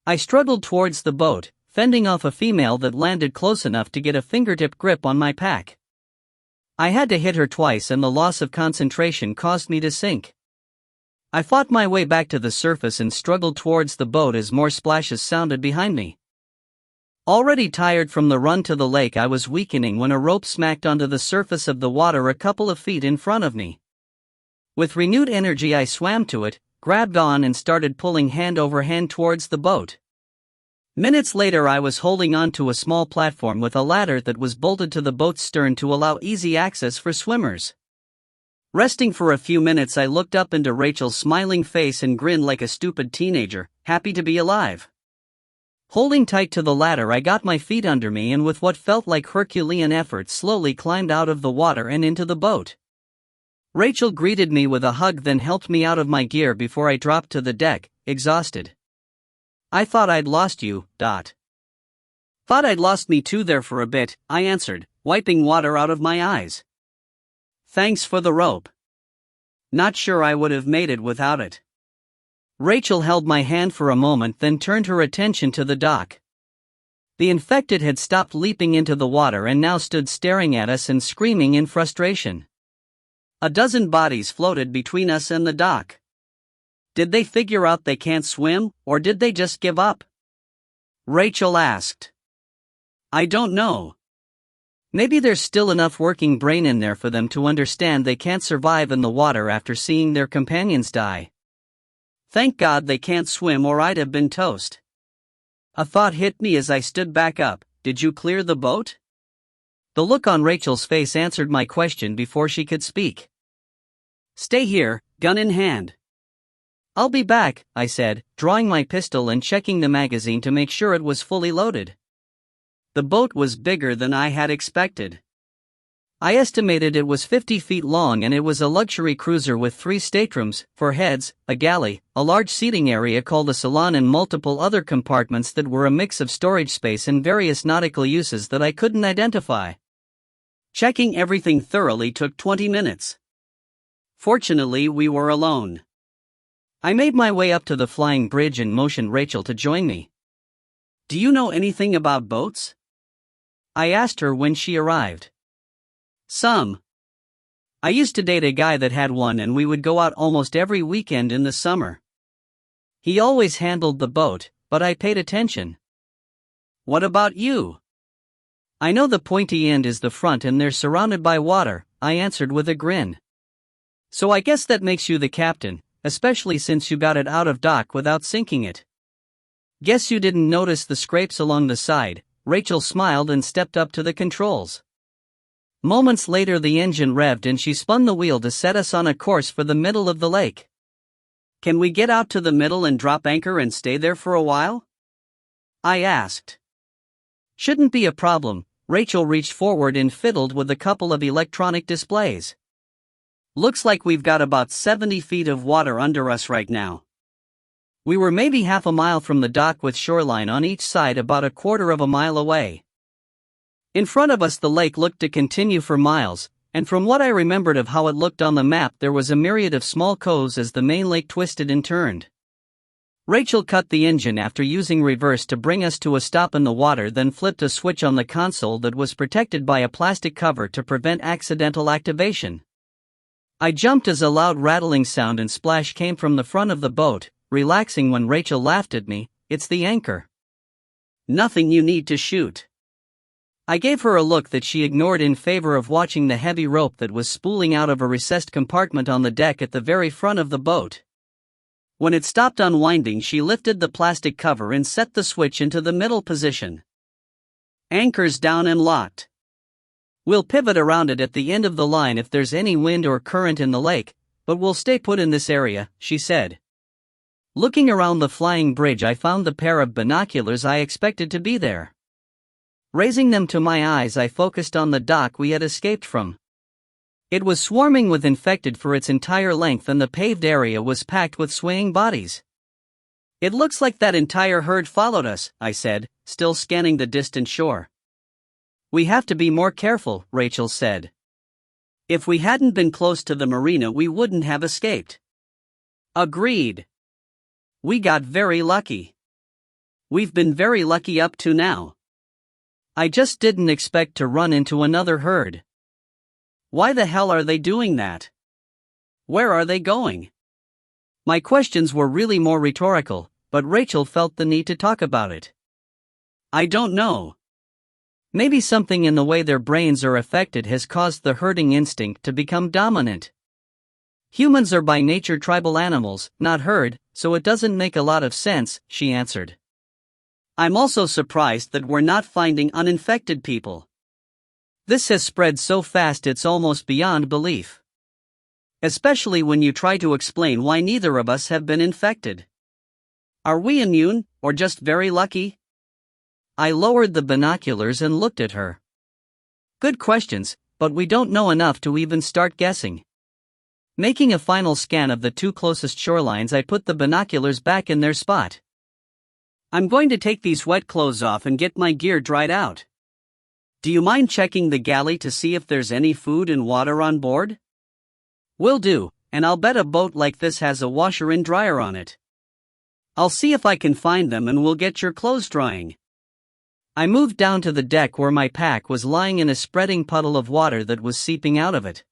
I struggled towards the boat, fending off a female that landed close enough to get a fingertip grip on my pack. I had to hit her twice, and the loss of concentration caused me to sink. I fought my way back to the surface and struggled towards the boat as more splashes sounded behind me. Already tired from the run to the lake, I was weakening when a rope smacked onto the surface of the water a couple of feet in front of me. With renewed energy, I swam to it, grabbed on, and started pulling hand over hand towards the boat. Minutes later, I was holding on to a small platform with a ladder that was bolted to the boat's stern to allow easy access for swimmers. Resting for a few minutes, I looked up into Rachel's smiling face and grinned like a stupid teenager, happy to be alive. Holding tight to the ladder, I got my feet under me and with what felt like Herculean effort slowly climbed out of the water and into the boat. Rachel greeted me with a hug, then helped me out of my gear before I dropped to the deck, exhausted. I thought I'd lost you, Thought I'd lost me too there for a bit, I answered, wiping water out of my eyes. Thanks for the rope. Not sure I would have made it without it. Rachel held my hand for a moment, then turned her attention to the dock. The infected had stopped leaping into the water and now stood staring at us and screaming in frustration. A dozen bodies floated between us and the dock. Did they figure out they can't swim, or did they just give up? Rachel asked. I don't know. Maybe there's still enough working brain in there for them to understand they can't survive in the water after seeing their companions die. Thank God they can't swim, or I'd have been toast. A thought hit me as I stood back up. Did you clear the boat? The look on Rachel's face answered my question before she could speak. Stay here, gun in hand. I'll be back, I said, drawing my pistol and checking the magazine to make sure it was fully loaded. The boat was bigger than I had expected. I estimated it was 50 feet long, and it was a luxury cruiser with 3 staterooms, 4 heads, a galley, a large seating area called a salon, and multiple other compartments that were a mix of storage space and various nautical uses that I couldn't identify. Checking everything thoroughly took 20 minutes. Fortunately, we were alone. I made my way up to the flying bridge and motioned Rachel to join me. Do you know anything about boats? I asked her when she arrived. Some. I used to date a guy that had one, and we would go out almost every weekend in the summer. He always handled the boat, but I paid attention. What about you? I know the pointy end is the front and they're surrounded by water, I answered with a grin. So I guess that makes you the captain, especially since you got it out of dock without sinking it. Guess you didn't notice the scrapes along the side. Rachel smiled and stepped up to the controls. Moments later, the engine revved and she spun the wheel to set us on a course for the middle of the lake. Can we get out to the middle and drop anchor and stay there for a while? I asked. Shouldn't be a problem. Rachel reached forward and fiddled with a couple of electronic displays. Looks like we've got about 70 feet of water under us right now. We were maybe half a mile from the dock with shoreline on each side about a quarter of a mile away. In front of us, the lake looked to continue for miles, And from what I remembered of how it looked on the map, there was a myriad of small coves as the main lake twisted and turned. Rachel cut the engine after using reverse to bring us to a stop in the water, then flipped a switch on the console that was protected by a plastic cover to prevent accidental activation. I jumped as a loud rattling sound and splash came from the front of the boat, relaxing when Rachel laughed at me. "It's the anchor. Nothing you need to shoot." I gave her a look that she ignored in favor of watching the heavy rope that was spooling out of a recessed compartment on the deck at the very front of the boat. When it stopped unwinding, she lifted the plastic cover and set the switch into the middle position. "Anchor's down and locked. We'll pivot around it at the end of the line if there's any wind or current in the lake, but we'll stay put in this area," she said. Looking around the flying bridge, I found the pair of binoculars I expected to be there. Raising them to my eyes, I focused on the dock we had escaped from. It was swarming with infected for its entire length, and the paved area was packed with swaying bodies. "It looks like that entire herd followed us," I said, still scanning the distant shore. "We have to be more careful," Rachel said. "If we hadn't been close to the marina, we wouldn't have escaped." Agreed. We got very lucky. We've been very lucky up to now. I just didn't expect to run into another herd. Why the hell are they doing that? Where are they going? My questions were really more rhetorical, but Rachel felt the need to talk about it. "I don't know. Maybe something in the way their brains are affected has caused the herding instinct to become dominant. Humans are by nature tribal animals, not herd, so it doesn't make a lot of sense," she answered. "I'm also surprised that we're not finding uninfected people. This has spread so fast it's almost beyond belief. Especially when you try to explain why neither of us have been infected. Are we immune, or just very lucky?" I lowered the binoculars and looked at her. "Good questions, but we don't know enough to even start guessing." Making a final scan of the two closest shorelines, I put the binoculars back in their spot. "I'm going to take these wet clothes off and get my gear dried out. Do you mind checking the galley to see if there's any food and water on board?" "Will do, and I'll bet a boat like this has a washer and dryer on it. I'll see if I can find them and we'll get your clothes drying." I moved down to the deck where my pack was lying in a spreading puddle of water that was seeping out of it.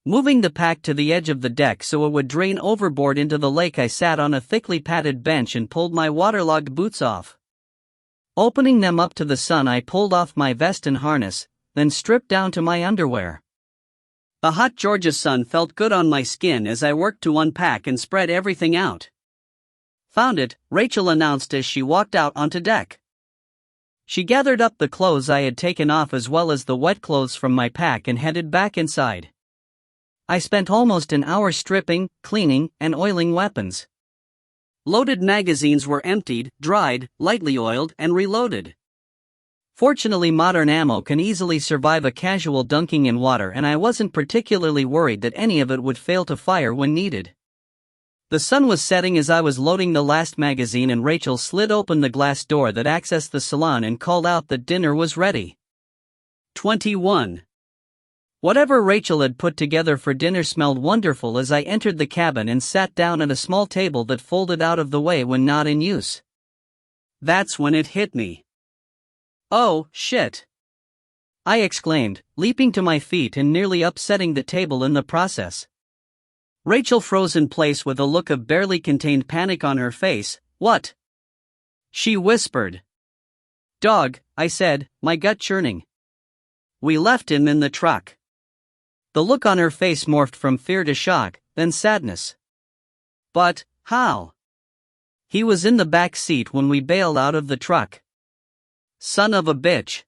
Moving the pack to the edge of the deck so it would drain overboard into the lake, I sat on a thickly padded bench and pulled my waterlogged boots off. Opening them up to the sun, I pulled off my vest and harness, then stripped down to my underwear. The hot Georgia sun felt good on my skin as I worked to unpack and spread everything out. "Found it," Rachel announced as she walked out onto deck. She gathered up the clothes I had taken off as well as the wet clothes from my pack and headed back inside. I spent almost an hour stripping, cleaning, and oiling weapons. Loaded magazines were emptied, dried, lightly oiled, and reloaded. Fortunately, modern ammo can easily survive a casual dunking in water, and I wasn't particularly worried that any of it would fail to fire when needed. The sun was setting as I was loading the last magazine, and Rachel slid open the glass door that accessed the salon and called out that dinner was ready. 21. Whatever Rachel had put together for dinner smelled wonderful as I entered the cabin and sat down at a small table that folded out of the way when not in use. That's when it hit me. "Oh, shit!" I exclaimed, leaping to my feet and nearly upsetting the table in the process. Rachel froze in place with a look of barely contained panic on her face. "What?" she whispered. "Dog," I said, my gut churning. "We left him in the truck." The look on her face morphed from fear to shock, then sadness. "But, how?" "He was in the back seat when we bailed out of the truck." "Son of a bitch."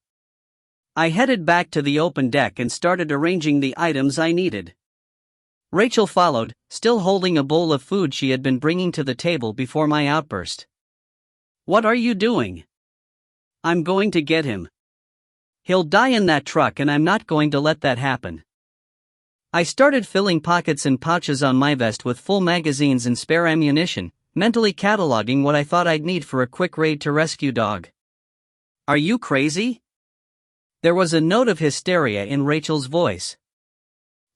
I headed back to the open deck and started arranging the items I needed. Rachel followed, still holding a bowl of food she had been bringing to the table before my outburst. "What are you doing?" "I'm going to get him. He'll die in that truck, and I'm not going to let that happen." I started filling pockets and pouches on my vest with full magazines and spare ammunition, mentally cataloging what I thought I'd need for a quick raid to rescue Dog. "Are you crazy?" There was a note of hysteria in Rachel's voice.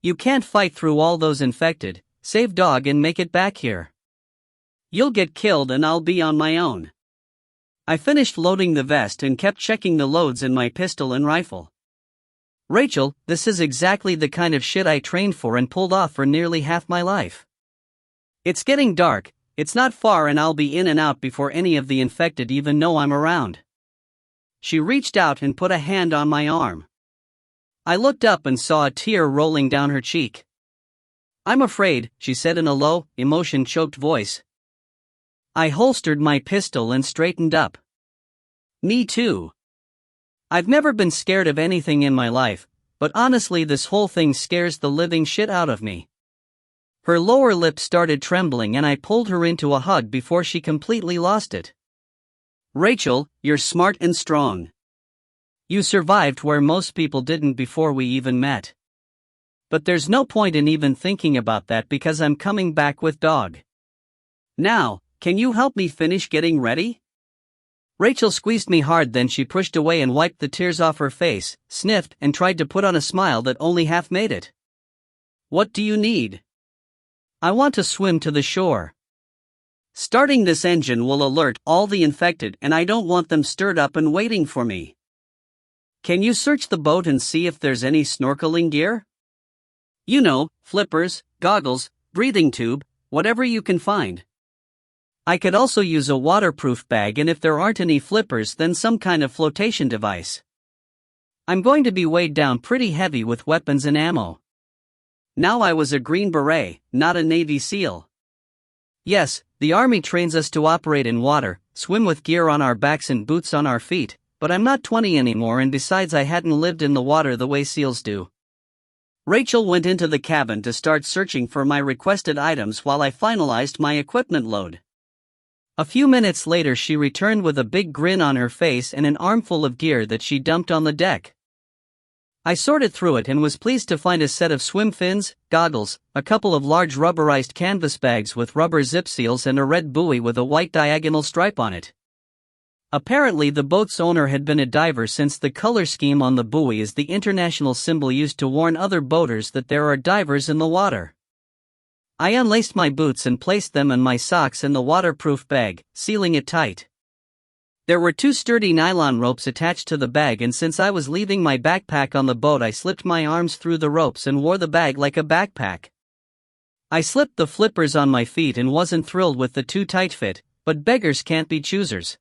You can't fight through all those infected. Save dog and make it back here. You'll get killed and I'll be on my own. I finished loading the vest and kept checking the loads in my pistol and rifle. Rachel, this is exactly the kind of shit I trained for and pulled off for nearly half my life. It's getting dark, it's not far and I'll be in and out before any of the infected even know I'm around. She reached out and put a hand on my arm. I looked up and saw a tear rolling down her cheek. I'm afraid, she said in a low, emotion-choked voice. I holstered my pistol and straightened up. Me too. I've never been scared of anything in my life, but honestly this whole thing scares the living shit out of me. Her lower lip started trembling and I pulled her into a hug before she completely lost it. Rachel, you're smart and strong. You survived where most people didn't before we even met. But there's no point in even thinking about that because I'm coming back with dog. Now, can you help me finish getting ready? Rachel squeezed me hard, then she pushed away and wiped the tears off her face, sniffed and tried to put on a smile that only half made it. What do you need? I want to swim to the shore. Starting this engine will alert all the infected and I don't want them stirred up and waiting for me. Can you search the boat and see if there's any snorkeling gear? You know, flippers, goggles, breathing tube, whatever you can find. I could also use a waterproof bag and if there aren't any flippers then some kind of flotation device. I'm going to be weighed down pretty heavy with weapons and ammo. Now I was a Green Beret, not a Navy SEAL. Yes, the Army trains us to operate in water, swim with gear on our backs and boots on our feet, but I'm not 20 anymore and besides I hadn't lived in the water the way SEALs do. Rachel went into the cabin to start searching for my requested items while I finalized my equipment load. A few minutes later she returned with a big grin on her face and an armful of gear that she dumped on the deck. I sorted through it and was pleased to find a set of swim fins, goggles, a couple of large rubberized canvas bags with rubber zip seals and a red buoy with a white diagonal stripe on it. Apparently the boat's owner had been a diver since the color scheme on the buoy is the international symbol used to warn other boaters that there are divers in the water. I unlaced my boots and placed them and my socks in the waterproof bag, sealing it tight. There were 2 sturdy nylon ropes attached to the bag and since I was leaving my backpack on the boat I slipped my arms through the ropes and wore the bag like a backpack. I slipped the flippers on my feet and wasn't thrilled with the too tight fit, but beggars can't be choosers.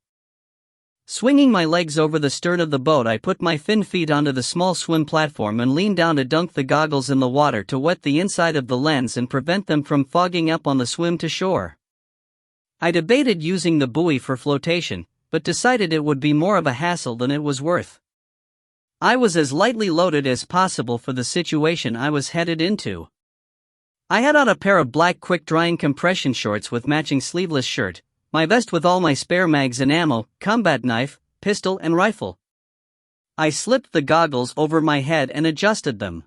Swinging my legs over the stern of the boat I put my thin feet onto the small swim platform and leaned down to dunk the goggles in the water to wet the inside of the lens and prevent them from fogging up on the swim to shore. I debated using the buoy for flotation, but decided it would be more of a hassle than it was worth. I was as lightly loaded as possible for the situation I was headed into. I had on a pair of black quick-drying compression shorts with matching sleeveless shirt, my vest with all my spare mags and ammo, combat knife, pistol and rifle. I slipped the goggles over my head and adjusted them.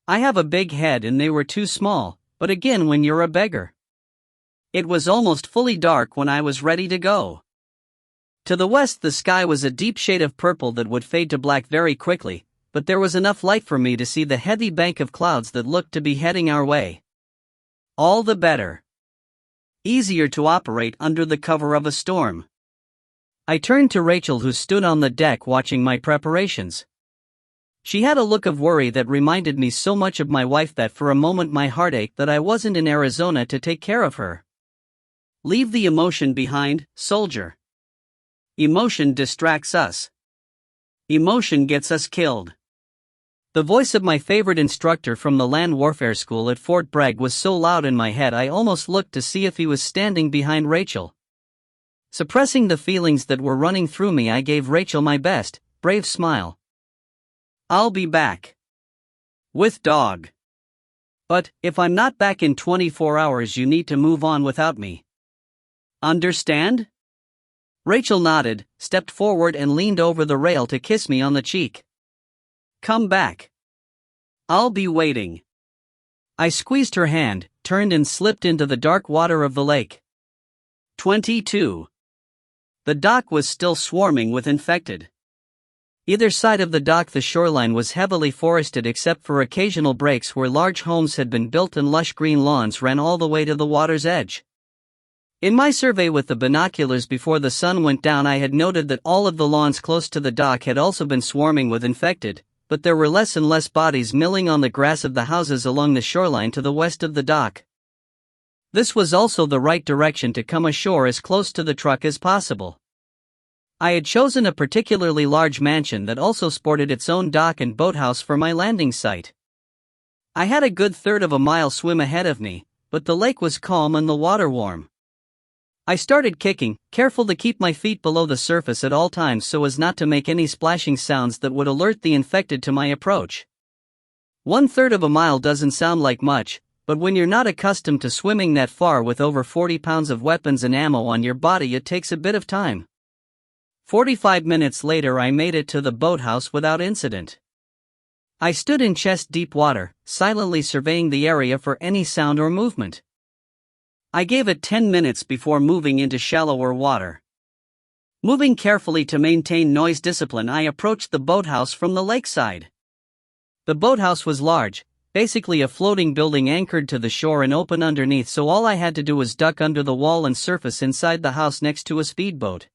I have a big head and they were too small, but again when you're a beggar. It was almost fully dark when I was ready to go. To the west the sky was a deep shade of purple that would fade to black very quickly, but there was enough light for me to see the heavy bank of clouds that looked to be heading our way. All the better. Easier to operate under the cover of a storm. I turned to Rachel who stood on the deck watching my preparations. She had a look of worry that reminded me so much of my wife that for a moment my heart ached that I wasn't in Arizona to take care of her. Leave the emotion behind, soldier. Emotion distracts us. Emotion gets us killed. The voice of my favorite instructor from the land warfare school at Fort Bragg was so loud in my head I almost looked to see if he was standing behind Rachel. Suppressing the feelings that were running through me I gave Rachel my best, brave smile. I'll be back. With dog. But, if I'm not back in 24 hours you need to move on without me. Understand? Rachel nodded, stepped forward and leaned over the rail to kiss me on the cheek. Come back. I'll be waiting. I squeezed her hand, turned and slipped into the dark water of the lake. 22. The dock was still swarming with infected. Either side of the dock the shoreline was heavily forested except for occasional breaks where large homes had been built and lush green lawns ran all the way to the water's edge. In my survey with the binoculars before the sun went down, I had noted that all of the lawns close to the dock had also been swarming with infected, but there were less and less bodies milling on the grass of the houses along the shoreline to the west of the dock. This was also the right direction to come ashore as close to the truck as possible. I had chosen a particularly large mansion that also sported its own dock and boathouse for my landing site. I had a good third of a mile swim ahead of me, but the lake was calm and the water warm. I started kicking, careful to keep my feet below the surface at all times so as not to make any splashing sounds that would alert the infected to my approach. 1/3 of a mile doesn't sound like much, but when you're not accustomed to swimming that far with over 40 pounds of weapons and ammo on your body, it takes a bit of time. 45 minutes later I made it to the boathouse without incident. I stood in chest-deep water, silently surveying the area for any sound or movement. I gave it 10 minutes before moving into shallower water. Moving carefully to maintain noise discipline, I approached the boathouse from the lakeside. The boathouse was large, basically a floating building anchored to the shore and open underneath, so all I had to do was duck under the wall and surface inside the house next to a speedboat.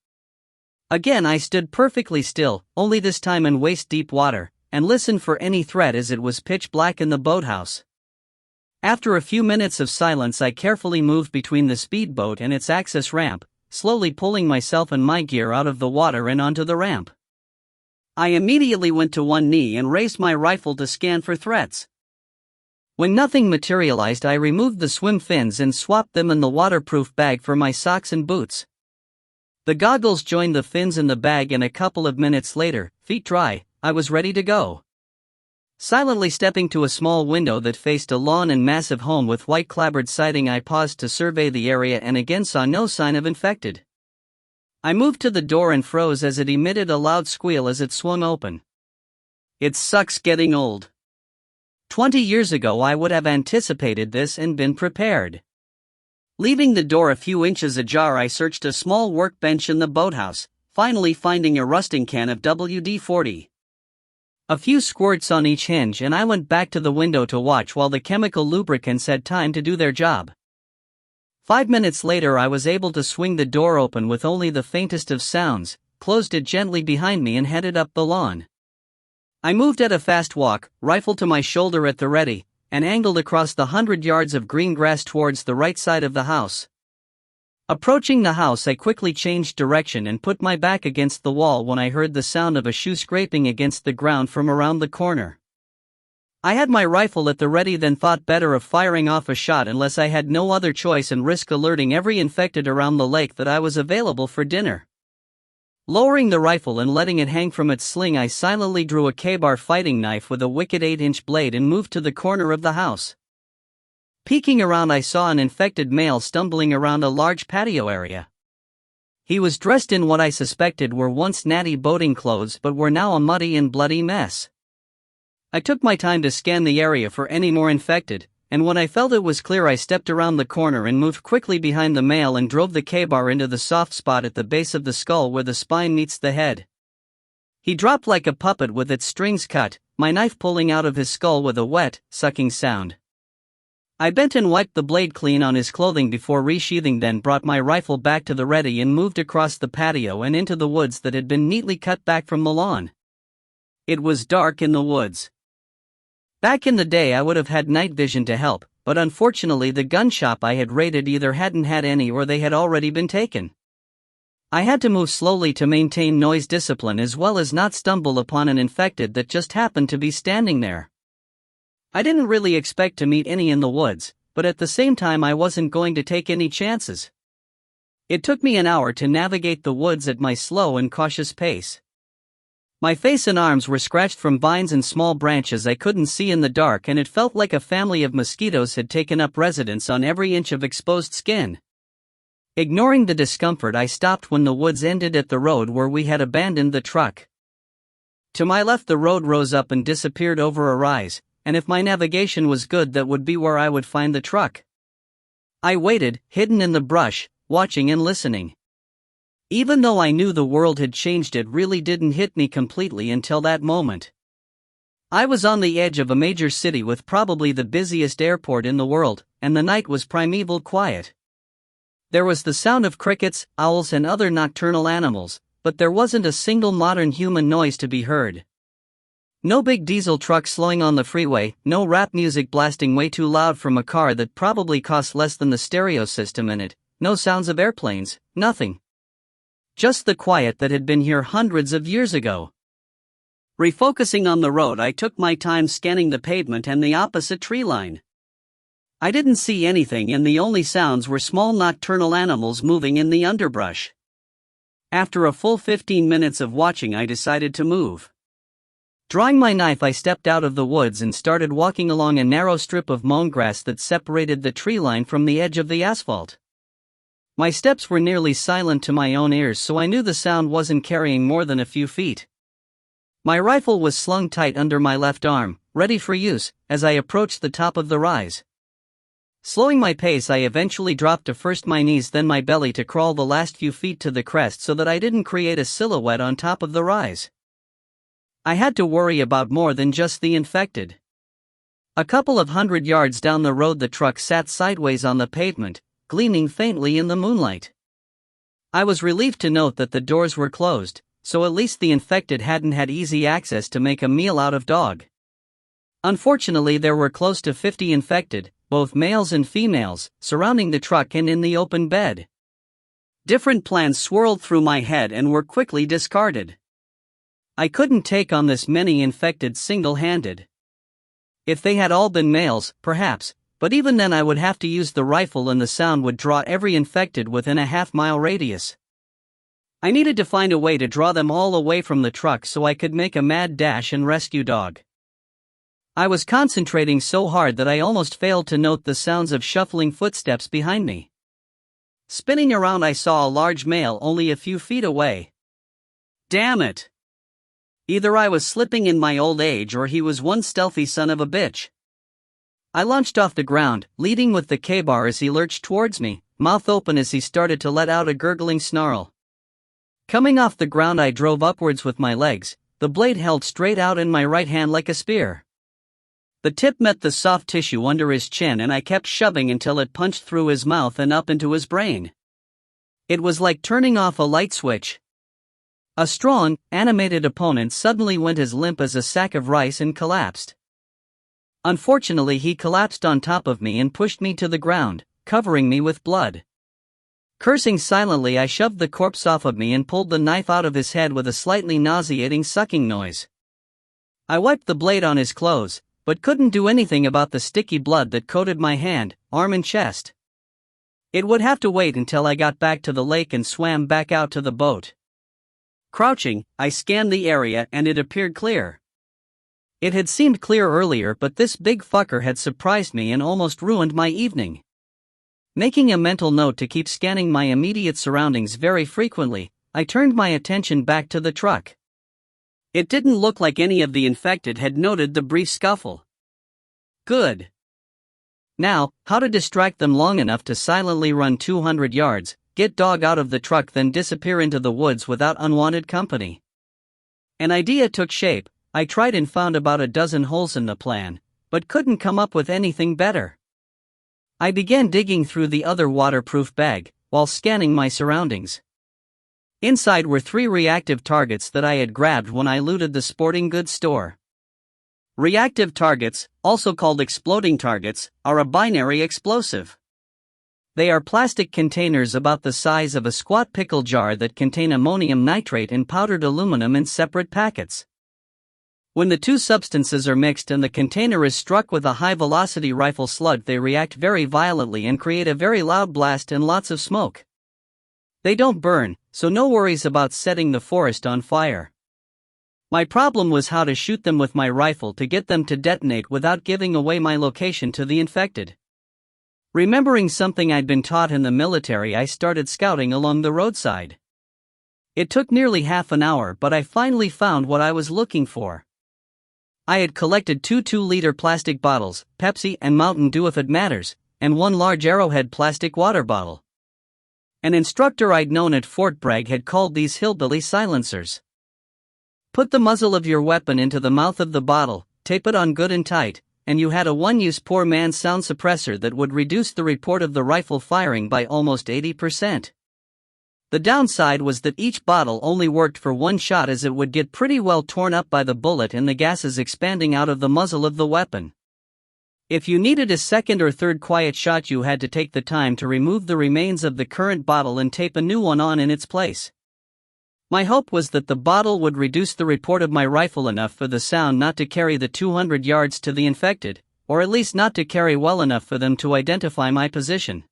Again I stood perfectly still, only this time in waist-deep water, and listened for any threat as it was pitch black in the boathouse. After a few minutes of silence I carefully moved between the speedboat and its access ramp, slowly pulling myself and my gear out of the water and onto the ramp. I immediately went to one knee and raised my rifle to scan for threats. When nothing materialized, I removed the swim fins and swapped them in the waterproof bag for my socks and boots. The goggles joined the fins in the bag, and a couple of minutes later, feet dry, I was ready to go. Silently stepping to a small window that faced a lawn and massive home with white clapboard siding, I paused to survey the area and again saw no sign of infected. I moved to the door and froze as it emitted a loud squeal as it swung open. It sucks getting old. 20 years ago I would have anticipated this and been prepared. Leaving the door a few inches ajar, I searched a small workbench in the boathouse, finally finding a rusting can of WD-40. A few squirts on each hinge and I went back to the window to watch while the chemical lubricants had time to do their job. 5 minutes later I was able to swing the door open with only the faintest of sounds, closed it gently behind me and headed up the lawn. I moved at a fast walk, rifle to my shoulder at the ready, and angled across the 100 yards of green grass towards the right side of the house. Approaching the house, I quickly changed direction and put my back against the wall when I heard the sound of a shoe scraping against the ground from around the corner. I had my rifle at the ready, then thought better of firing off a shot unless I had no other choice and risk alerting every infected around the lake that I was available for dinner. Lowering the rifle and letting it hang from its sling, I silently drew a K-bar fighting knife with a wicked 8-inch blade and moved to the corner of the house. Peeking around, I saw an infected male stumbling around a large patio area. He was dressed in what I suspected were once natty boating clothes but were now a muddy and bloody mess. I took my time to scan the area for any more infected, and when I felt it was clear I stepped around the corner and moved quickly behind the male and drove the K-bar into the soft spot at the base of the skull where the spine meets the head. He dropped like a puppet with its strings cut, my knife pulling out of his skull with a wet, sucking sound. I bent and wiped the blade clean on his clothing before resheathing, then brought my rifle back to the ready and moved across the patio and into the woods that had been neatly cut back from the lawn. It was dark in the woods. Back in the day I would have had night vision to help, but unfortunately the gun shop I had raided either hadn't had any or they had already been taken. I had to move slowly to maintain noise discipline as well as not stumble upon an infected that just happened to be standing there. I didn't really expect to meet any in the woods, but at the same time I wasn't going to take any chances. It took me an hour to navigate the woods at my slow and cautious pace. My face and arms were scratched from vines and small branches I couldn't see in the dark, and it felt like a family of mosquitoes had taken up residence on every inch of exposed skin. Ignoring the discomfort, I stopped when the woods ended at the road where we had abandoned the truck. To my left the road rose up and disappeared over a rise, and if my navigation was good that would be where I would find the truck. I waited, hidden in the brush, watching and listening. Even though I knew the world had changed, it really didn't hit me completely until that moment. I was on the edge of a major city with probably the busiest airport in the world, and the night was primeval quiet. There was the sound of crickets, owls, and other nocturnal animals, but there wasn't a single modern human noise to be heard. No big diesel truck slowing on the freeway, no rap music blasting way too loud from a car that probably costs less than the stereo system in it, no sounds of airplanes, nothing. Just the quiet that had been here hundreds of years ago. Refocusing on the road, I took my time scanning the pavement and the opposite tree line. I didn't see anything, and the only sounds were small nocturnal animals moving in the underbrush. After a full 15 minutes of watching, I decided to move. Drawing my knife, I stepped out of the woods and started walking along a narrow strip of mown grass that separated the tree line from the edge of the asphalt. My steps were nearly silent to my own ears, so I knew the sound wasn't carrying more than a few feet. My rifle was slung tight under my left arm, ready for use, as I approached the top of the rise. Slowing my pace, I eventually dropped to first my knees, then my belly, to crawl the last few feet to the crest so that I didn't create a silhouette on top of the rise. I had to worry about more than just the infected. A couple of 100 yards down the road, the truck sat sideways on the pavement, gleaming faintly in the moonlight. I was relieved to note that the doors were closed, so at least the infected hadn't had easy access to make a meal out of dog. Unfortunately, there were close to 50 infected, both males and females, surrounding the truck and in the open bed. Different plans swirled through my head and were quickly discarded. I couldn't take on this many infected single-handed. If they had all been males, perhaps, but even then I would have to use the rifle and the sound would draw every infected within a half-mile radius. I needed to find a way to draw them all away from the truck so I could make a mad dash and rescue dog. I was concentrating so hard that I almost failed to note the sounds of shuffling footsteps behind me. Spinning around, I saw a large male only a few feet away. Damn it! Either I was slipping in my old age or he was one stealthy son of a bitch. I launched off the ground, leading with the K-bar as he lurched towards me, mouth open as he started to let out a gurgling snarl. Coming off the ground, I drove upwards with my legs, the blade held straight out in my right hand like a spear. The tip met the soft tissue under his chin and I kept shoving until it punched through his mouth and up into his brain. It was like turning off a light switch. A strong, animated opponent suddenly went as limp as a sack of rice and collapsed. Unfortunately, he collapsed on top of me and pushed me to the ground, covering me with blood. Cursing silently, I shoved the corpse off of me and pulled the knife out of his head with a slightly nauseating sucking noise. I wiped the blade on his clothes, but couldn't do anything about the sticky blood that coated my hand, arm and chest. It would have to wait until I got back to the lake and swam back out to the boat. Crouching, I scanned the area and it appeared clear. It had seemed clear earlier, but this big fucker had surprised me and almost ruined my evening. Making a mental note to keep scanning my immediate surroundings very frequently, I turned my attention back to the truck. It didn't look like any of the infected had noted the brief scuffle. Good. Now, how to distract them long enough to silently run 200 yards, get dog out of the truck, then disappear into the woods without unwanted company. An idea took shape. I tried and found about a dozen holes in the plan, but couldn't come up with anything better. I began digging through the other waterproof bag, while scanning my surroundings. Inside were 3 reactive targets that I had grabbed when I looted the sporting goods store. Reactive targets, also called exploding targets, are a binary explosive. They are plastic containers about the size of a squat pickle jar that contain ammonium nitrate and powdered aluminum in separate packets. When the two substances are mixed and the container is struck with a high-velocity rifle slug, they react very violently and create a very loud blast and lots of smoke. They don't burn, so no worries about setting the forest on fire. My problem was how to shoot them with my rifle to get them to detonate without giving away my location to the infected. Remembering something I'd been taught in the military, I started scouting along the roadside. It took nearly half an hour, but I finally found what I was looking for. I had collected 2 2-liter plastic bottles, Pepsi and Mountain Dew if it matters, and 1 large Arrowhead plastic water bottle. An instructor I'd known at Fort Bragg had called these hillbilly silencers. Put the muzzle of your weapon into the mouth of the bottle, tape it on good and tight, and you had a one-use poor man's sound suppressor that would reduce the report of the rifle firing by almost 80%. The downside was that each bottle only worked for one shot, as it would get pretty well torn up by the bullet and the gases expanding out of the muzzle of the weapon. If you needed a second or third quiet shot, you had to take the time to remove the remains of the current bottle and tape a new one on in its place. My hope was that the bottle would reduce the report of my rifle enough for the sound not to carry the 200 yards to the infected, or at least not to carry well enough for them to identify my position.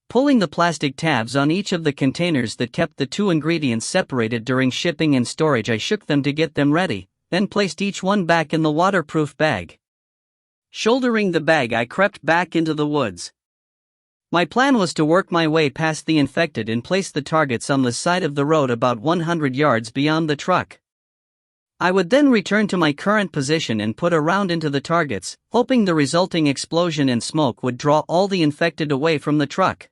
Pulling the plastic tabs on each of the containers that kept the two ingredients separated during shipping and storage, I shook them to get them ready, then placed each one back in the waterproof bag. Shouldering the bag, I crept back into the woods. My plan was to work my way past the infected and place the targets on the side of the road about 100 yards beyond the truck. I would then return to my current position and put a round into the targets, hoping the resulting explosion and smoke would draw all the infected away from the truck.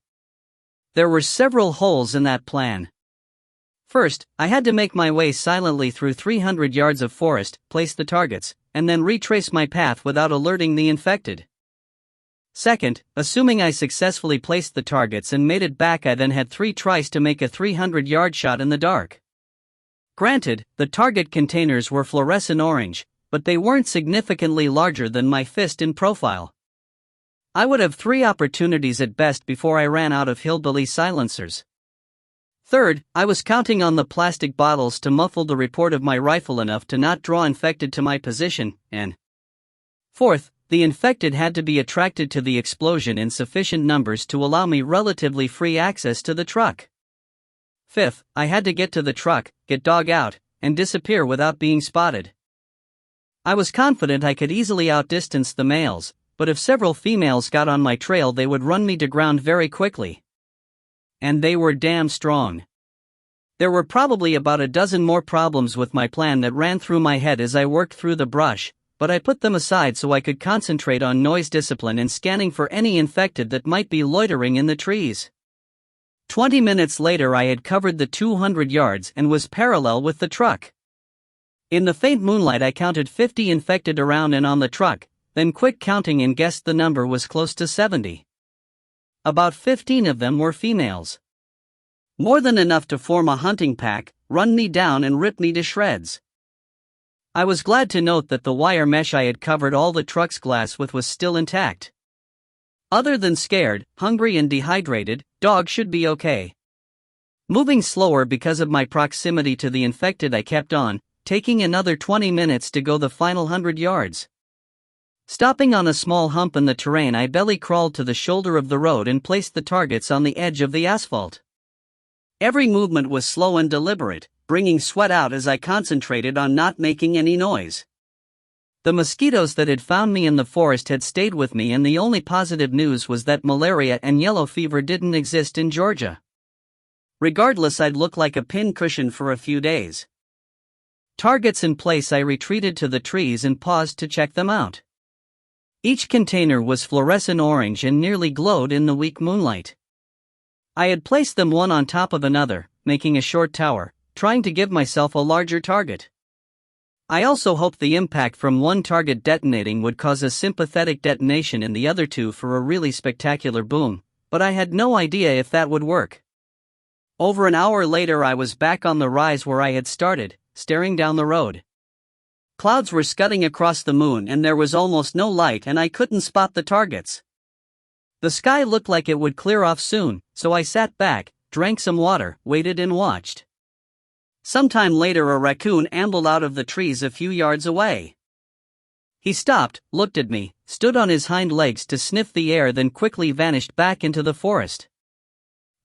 There were several holes in that plan. First, I had to make my way silently through 300 yards of forest, place the targets, and then retrace my path without alerting the infected. Second, assuming I successfully placed the targets and made it back, I then had 3 tries to make a 300-yard shot in the dark. Granted, the target containers were fluorescent orange, but they weren't significantly larger than my fist in profile. I would have 3 opportunities at best before I ran out of hillbilly silencers. Third, I was counting on the plastic bottles to muffle the report of my rifle enough to not draw infected to my position, and fourth, the infected had to be attracted to the explosion in sufficient numbers to allow me relatively free access to the truck. Fifth, I had to get to the truck, get dog out, and disappear without being spotted. I was confident I could easily outdistance the males, but if several females got on my trail, they would run me to ground very quickly. And they were damn strong. There were probably about a dozen more problems with my plan that ran through my head as I worked through the brush, but I put them aside so I could concentrate on noise discipline and scanning for any infected that might be loitering in the trees. 20 minutes later, I had covered the 200 yards and was parallel with the truck. In the faint moonlight, I counted 50 infected around and on the truck, then quick counting and guessed the number was close to 70. About 15 of them were females. More than enough to form a hunting pack, run me down and rip me to shreds. I was glad to note that the wire mesh I had covered all the truck's glass with was still intact. Other than scared, hungry and dehydrated, dog should be okay. Moving slower because of my proximity to the infected, I kept on, taking another 20 minutes to go the final 100 yards. Stopping on a small hump in the terrain, I belly crawled to the shoulder of the road and placed the targets on the edge of the asphalt. Every movement was slow and deliberate, bringing sweat out as I concentrated on not making any noise. The mosquitoes that had found me in the forest had stayed with me, and the only positive news was that malaria and yellow fever didn't exist in Georgia. Regardless, I'd look like a pincushion for a few days. Targets in place, I retreated to the trees and paused to check them out. Each container was fluorescent orange and nearly glowed in the weak moonlight. I had placed them one on top of another, making a short tower, trying to give myself a larger target. I also hoped the impact from one target detonating would cause a sympathetic detonation in the other two for a really spectacular boom, but I had no idea if that would work. Over an hour later, I was back on the rise where I had started, staring down the road. Clouds were scudding across the moon and there was almost no light, and I couldn't spot the targets. The sky looked like it would clear off soon, so I sat back, drank some water, waited and watched. Sometime later, a raccoon ambled out of the trees a few yards away. He stopped, looked at me, stood on his hind legs to sniff the air, then quickly vanished back into the forest.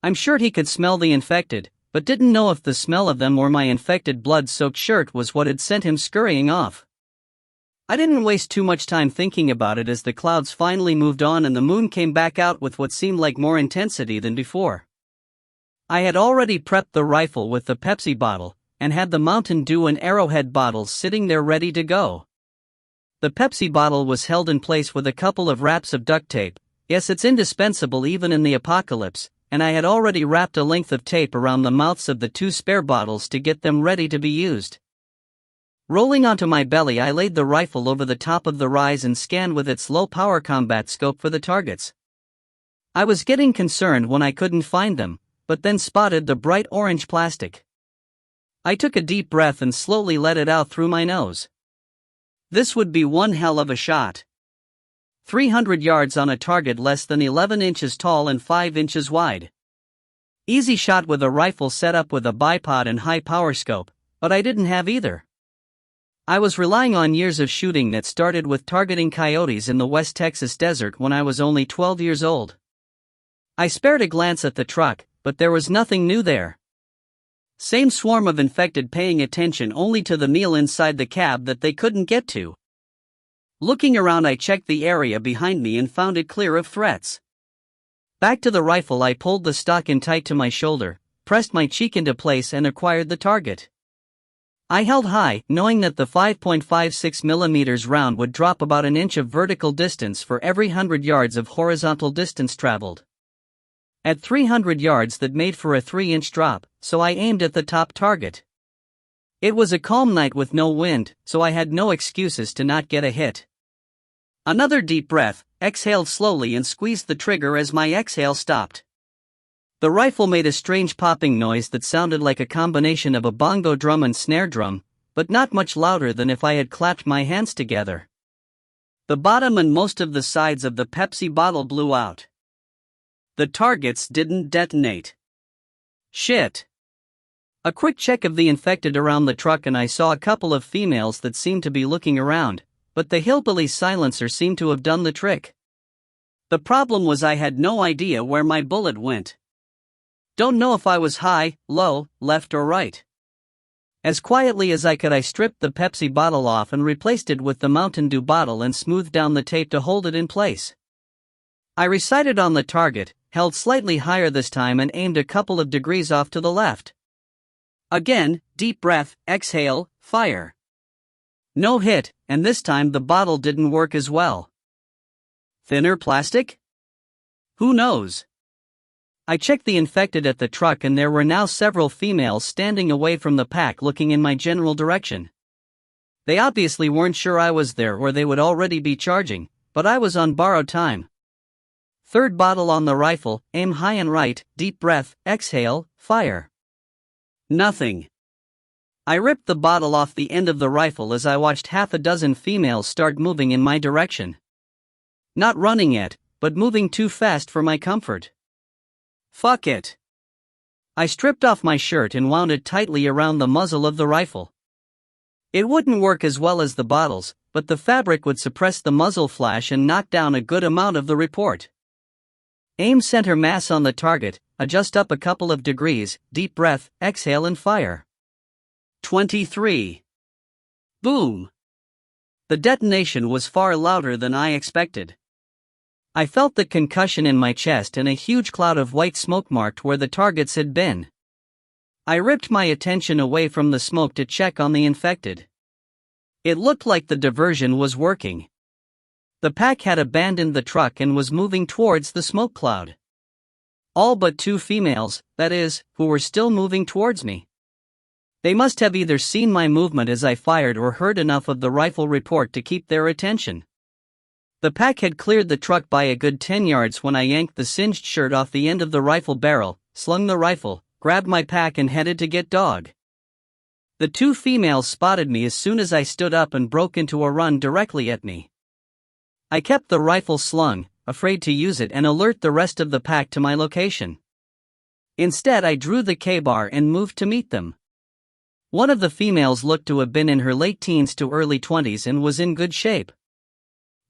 I'm sure he could smell the infected, but didn't know if the smell of them or my infected blood-soaked shirt was what had sent him scurrying off. I didn't waste too much time thinking about it as the clouds finally moved on and the moon came back out with what seemed like more intensity than before. I had already prepped the rifle with the Pepsi bottle, and had the Mountain Dew and Arrowhead bottles sitting there ready to go. The Pepsi bottle was held in place with a couple of wraps of duct tape. Yes, it's indispensable even in the apocalypse, and I had already wrapped a length of tape around the mouths of the 2 spare bottles to get them ready to be used. Rolling onto my belly, I laid the rifle over the top of the rise and scanned with its low-power combat scope for the targets. I was getting concerned when I couldn't find them, but then spotted the bright orange plastic. I took a deep breath and slowly let it out through my nose. This would be one hell of a shot. 300 yards on a target less than 11 inches tall and 5 inches wide. Easy shot with a rifle set up with a bipod and high power scope, but I didn't have either. I was relying on years of shooting that started with targeting coyotes in the West Texas desert when I was only 12 years old. I spared a glance at the truck, but there was nothing new there. Same swarm of infected paying attention only to the meal inside the cab that they couldn't get to. Looking around, I checked the area behind me and found it clear of threats. Back to the rifle, I pulled the stock in tight to my shoulder, pressed my cheek into place and acquired the target. I held high, knowing that the 5.56mm round would drop about an inch of vertical distance for every 100 yards of horizontal distance traveled. At 300 yards, that made for a 3-inch drop, so I aimed at the top target. It was a calm night with no wind, so I had no excuses to not get a hit. Another deep breath, exhaled slowly and squeezed the trigger as my exhale stopped. The rifle made a strange popping noise that sounded like a combination of a bongo drum and snare drum, but not much louder than if I had clapped my hands together. The bottom and most of the sides of the Pepsi bottle blew out. The targets didn't detonate. Shit. A quick check of the infected around the truck and I saw a couple of females that seemed to be looking around, but the hillbilly silencer seemed to have done the trick. The problem was I had no idea where my bullet went. Don't know if I was high, low, left or right. As quietly as I could, I stripped the Pepsi bottle off and replaced it with the Mountain Dew bottle and smoothed down the tape to hold it in place. I resighted on the target, held slightly higher this time and aimed a couple of degrees off to the left. Again, deep breath, exhale, fire. No hit, and this time the bottle didn't work as well. Thinner plastic? Who knows? I checked the infected at the truck and there were now several females standing away from the pack looking in my general direction. They obviously weren't sure I was there or they would already be charging, but I was on borrowed time. Third bottle on the rifle, aim high and right, deep breath, exhale, fire. Nothing. I ripped the bottle off the end of the rifle as I watched half a dozen females start moving in my direction. Not running yet, but moving too fast for my comfort. Fuck it. I stripped off my shirt and wound it tightly around the muzzle of the rifle. It wouldn't work as well as the bottles, but the fabric would suppress the muzzle flash and knock down a good amount of the report. Aim center mass on the target, adjust up a couple of degrees, deep breath, exhale and fire. 23. Boom. The detonation was far louder than I expected. I felt the concussion in my chest and a huge cloud of white smoke marked where the targets had been. I ripped my attention away from the smoke to check on the infected. It looked like the diversion was working. The pack had abandoned the truck and was moving towards the smoke cloud. All but 2 females, that is, who were still moving towards me. They must have either seen my movement as I fired or heard enough of the rifle report to keep their attention. The pack had cleared the truck by a good 10 yards when I yanked the singed shirt off the end of the rifle barrel, slung the rifle, grabbed my pack and headed to get dog. The 2 females spotted me as soon as I stood up and broke into a run directly at me. I kept the rifle slung, afraid to use it and alert the rest of the pack to my location. Instead, I drew the K-bar and moved to meet them. One of the females looked to have been in her late teens to early 20s and was in good shape.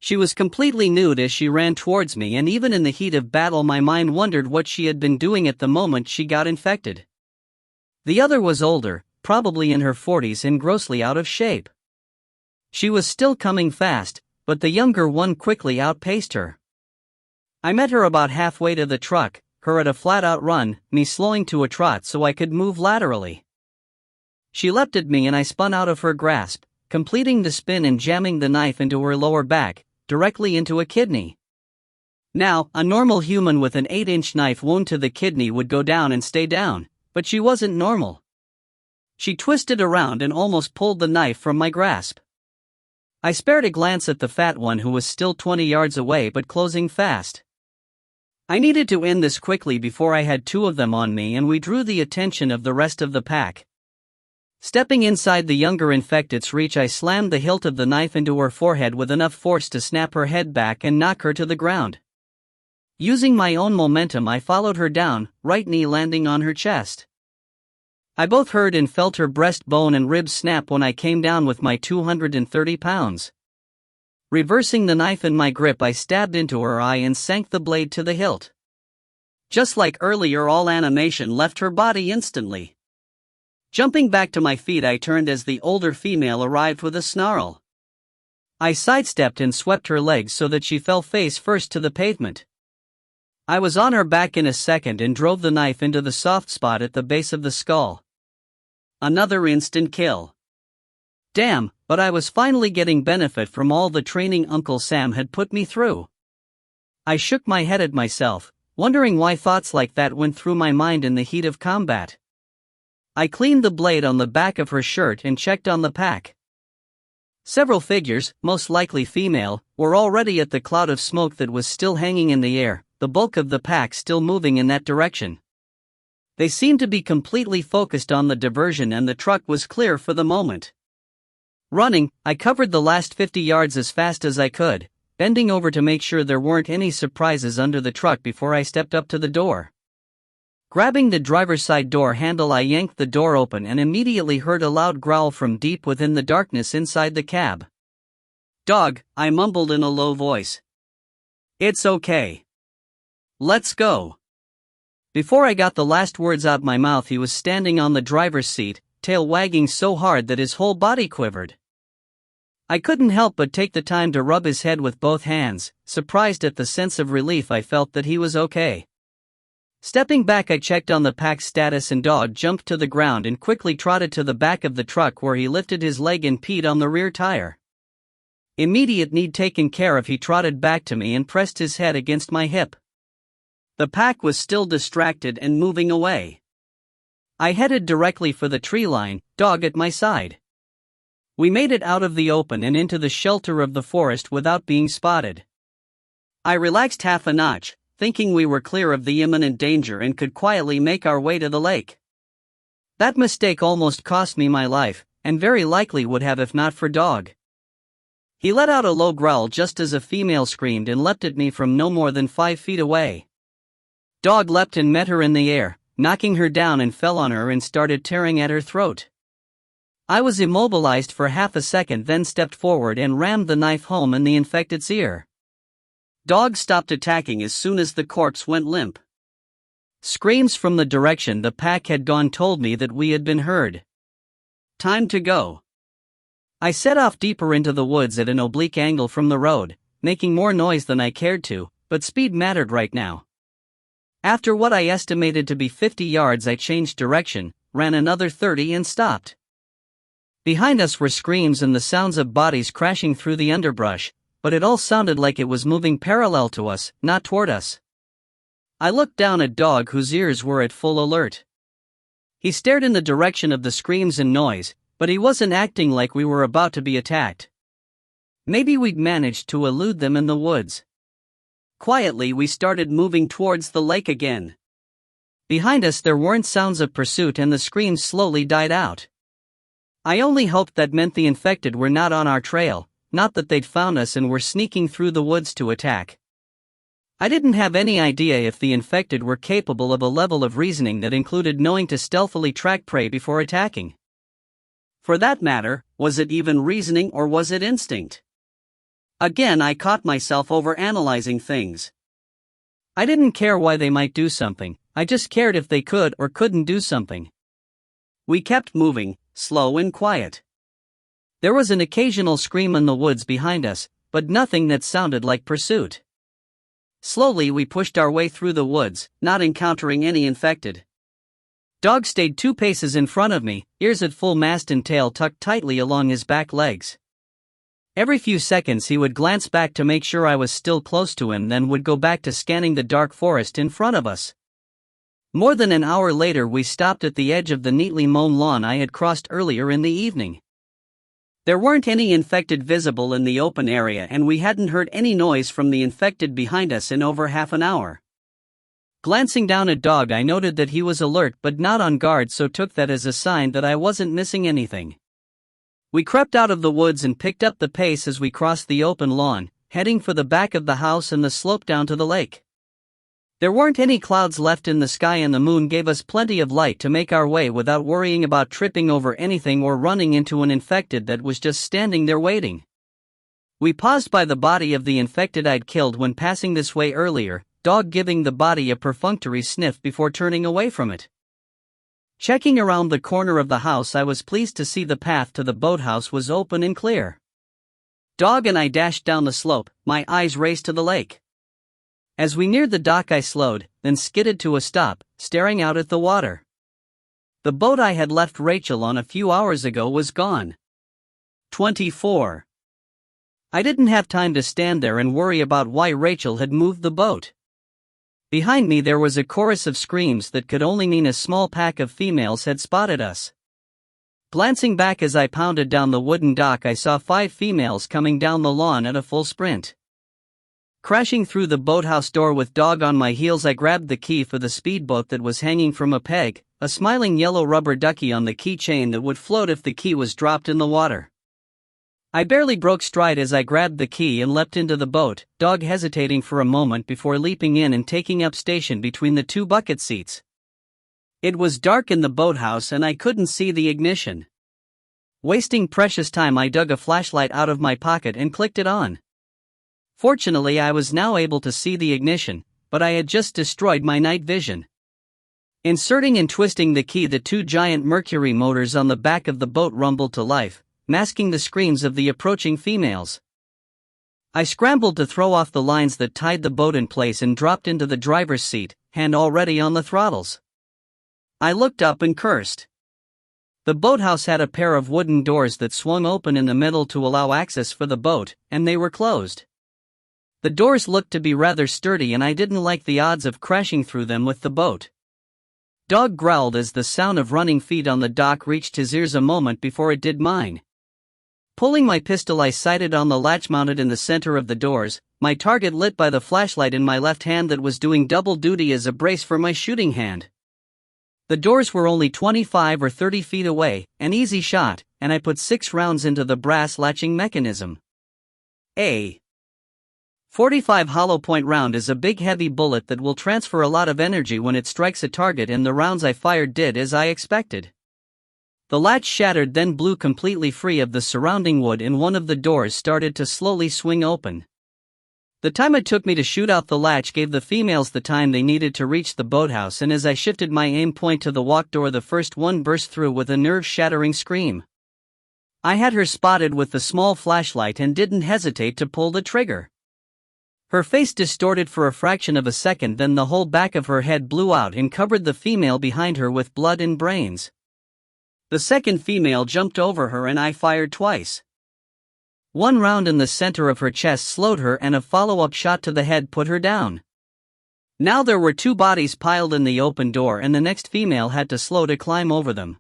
She was completely nude as she ran towards me, and even in the heat of battle my mind wondered what she had been doing at the moment she got infected. The other was older, probably in her 40s and grossly out of shape. She was still coming fast, but the younger one quickly outpaced her. I met her about halfway to the truck, her at a flat-out run, me slowing to a trot so I could move laterally. She leapt at me and I spun out of her grasp, completing the spin and jamming the knife into her lower back, directly into a kidney. Now, a normal human with an 8-inch knife wound to the kidney would go down and stay down, but she wasn't normal. She twisted around and almost pulled the knife from my grasp. I spared a glance at the fat one who was still 20 yards away but closing fast. I needed to end this quickly before I had two of them on me and we drew the attention of the rest of the pack. Stepping inside the younger infected's reach, I slammed the hilt of the knife into her forehead with enough force to snap her head back and knock her to the ground. Using my own momentum, I followed her down, right knee landing on her chest. I both heard and felt her breastbone and ribs snap when I came down with my 230 pounds. Reversing the knife in my grip, I stabbed into her eye and sank the blade to the hilt. Just like earlier, all animation left her body instantly. Jumping back to my feet, I turned as the older female arrived with a snarl. I sidestepped and swept her legs so that she fell face first to the pavement. I was on her back in a second and drove the knife into the soft spot at the base of the skull. Another instant kill. Damn, but I was finally getting benefit from all the training Uncle Sam had put me through. I shook my head at myself, wondering why thoughts like that went through my mind in the heat of combat. I cleaned the blade on the back of her shirt and checked on the pack. Several figures, most likely female, were already at the cloud of smoke that was still hanging in the air, the bulk of the pack still moving in that direction. They seemed to be completely focused on the diversion and the truck was clear for the moment. Running, I covered the last 50 yards as fast as I could, bending over to make sure there weren't any surprises under the truck before I stepped up to the door. Grabbing the driver's side door handle, I yanked the door open and immediately heard a loud growl from deep within the darkness inside the cab. "Dog," I mumbled in a low voice. "It's okay. Let's go." Before I got the last words out my mouth, he was standing on the driver's seat, tail wagging so hard that his whole body quivered. I couldn't help but take the time to rub his head with both hands, surprised at the sense of relief I felt that he was okay. Stepping back, I checked on the pack's status and Dog jumped to the ground and quickly trotted to the back of the truck where he lifted his leg and peed on the rear tire. Immediate need taken care of, he trotted back to me and pressed his head against my hip. The pack was still distracted and moving away. I headed directly for the tree line, Dog at my side. We made it out of the open and into the shelter of the forest without being spotted. I relaxed half a notch, thinking we were clear of the imminent danger and could quietly make our way to the lake. That mistake almost cost me my life, and very likely would have if not for Dog. He let out a low growl just as a female screamed and leapt at me from no more than 5 feet away. Dog leapt and met her in the air, knocking her down, and fell on her and started tearing at her throat. I was immobilized for half a second, then stepped forward and rammed the knife home in the infected's ear. Dog stopped attacking as soon as the corpse went limp. Screams from the direction the pack had gone told me that we had been heard. Time to go. I set off deeper into the woods at an oblique angle from the road, making more noise than I cared to, but speed mattered right now. After what I estimated to be 50 yards, I changed direction, ran another 30 and stopped. Behind us were screams and the sounds of bodies crashing through the underbrush, but it all sounded like it was moving parallel to us, not toward us. I looked down at Dog, whose ears were at full alert. He stared in the direction of the screams and noise, but he wasn't acting like we were about to be attacked. Maybe we'd managed to elude them in the woods. Quietly, we started moving towards the lake again. Behind us there weren't sounds of pursuit and the screams slowly died out. I only hoped that meant the infected were not on our trail, not that they'd found us and were sneaking through the woods to attack. I didn't have any idea if the infected were capable of a level of reasoning that included knowing to stealthily track prey before attacking. For that matter, was it even reasoning or was it instinct? Again, I caught myself overanalyzing things. I didn't care why they might do something, I just cared if they could or couldn't do something. We kept moving, slow and quiet. There was an occasional scream in the woods behind us, but nothing that sounded like pursuit. Slowly we pushed our way through the woods, not encountering any infected. Dog stayed 2 paces in front of me, ears at full mast and tail tucked tightly along his back legs. Every few seconds he would glance back to make sure I was still close to him, then would go back to scanning the dark forest in front of us. More than an hour later we stopped at the edge of the neatly mown lawn I had crossed earlier in the evening. There weren't any infected visible in the open area, and we hadn't heard any noise from the infected behind us in over half an hour. Glancing down at Dog, I noted that he was alert but not on guard, so took that as a sign that I wasn't missing anything. We crept out of the woods and picked up the pace as we crossed the open lawn, heading for the back of the house and the slope down to the lake. There weren't any clouds left in the sky, and the moon gave us plenty of light to make our way without worrying about tripping over anything or running into an infected that was just standing there waiting. We paused by the body of the infected I'd killed when passing this way earlier, Dog giving the body a perfunctory sniff before turning away from it. Checking around the corner of the house, I was pleased to see the path to the boathouse was open and clear. Dog and I dashed down the slope, my eyes raced to the lake. As we neared the dock I slowed, then skidded to a stop, staring out at the water. The boat I had left Rachel on a few hours ago was gone. 24. I didn't have time to stand there and worry about why Rachel had moved the boat. Behind me there was a chorus of screams that could only mean a small pack of females had spotted us. Glancing back as I pounded down the wooden dock, I saw 5 females coming down the lawn at a full sprint. Crashing through the boathouse door with Dog on my heels, I grabbed the key for the speedboat that was hanging from a peg, a smiling yellow rubber ducky on the keychain that would float if the key was dropped in the water. I barely broke stride as I grabbed the key and leapt into the boat, Dog hesitating for a moment before leaping in and taking up station between the 2 bucket seats. It was dark in the boathouse and I couldn't see the ignition. Wasting precious time, I dug a flashlight out of my pocket and clicked it on. Fortunately, I was now able to see the ignition, but I had just destroyed my night vision. Inserting and twisting the key, the 2 giant Mercury motors on the back of the boat rumbled to life, masking the screams of the approaching females. I scrambled to throw off the lines that tied the boat in place and dropped into the driver's seat, hand already on the throttles. I looked up and cursed. The boathouse had a pair of wooden doors that swung open in the middle to allow access for the boat, and they were closed. The doors looked to be rather sturdy and I didn't like the odds of crashing through them with the boat. Dog growled as the sound of running feet on the dock reached his ears a moment before it did mine. Pulling my pistol, I sighted on the latch mounted in the center of the doors, my target lit by the flashlight in my left hand that was doing double duty as a brace for my shooting hand. The doors were only 25 or 30 feet away, an easy shot, and I put 6 rounds into the brass latching mechanism. A .45 hollow point round is a big heavy bullet that will transfer a lot of energy when it strikes a target, and the rounds I fired did as I expected. The latch shattered, then blew completely free of the surrounding wood, and one of the doors started to slowly swing open. The time it took me to shoot out the latch gave the females the time they needed to reach the boathouse, and as I shifted my aim point to the walk door, the first one burst through with a nerve-shattering scream. I had her spotted with the small flashlight and didn't hesitate to pull the trigger. Her face distorted for a fraction of a second, then the whole back of her head blew out and covered the female behind her with blood and brains. The second female jumped over her and I fired twice. One round in the center of her chest slowed her, and a follow-up shot to the head put her down. Now there were 2 bodies piled in the open door, and the next female had to slow to climb over them.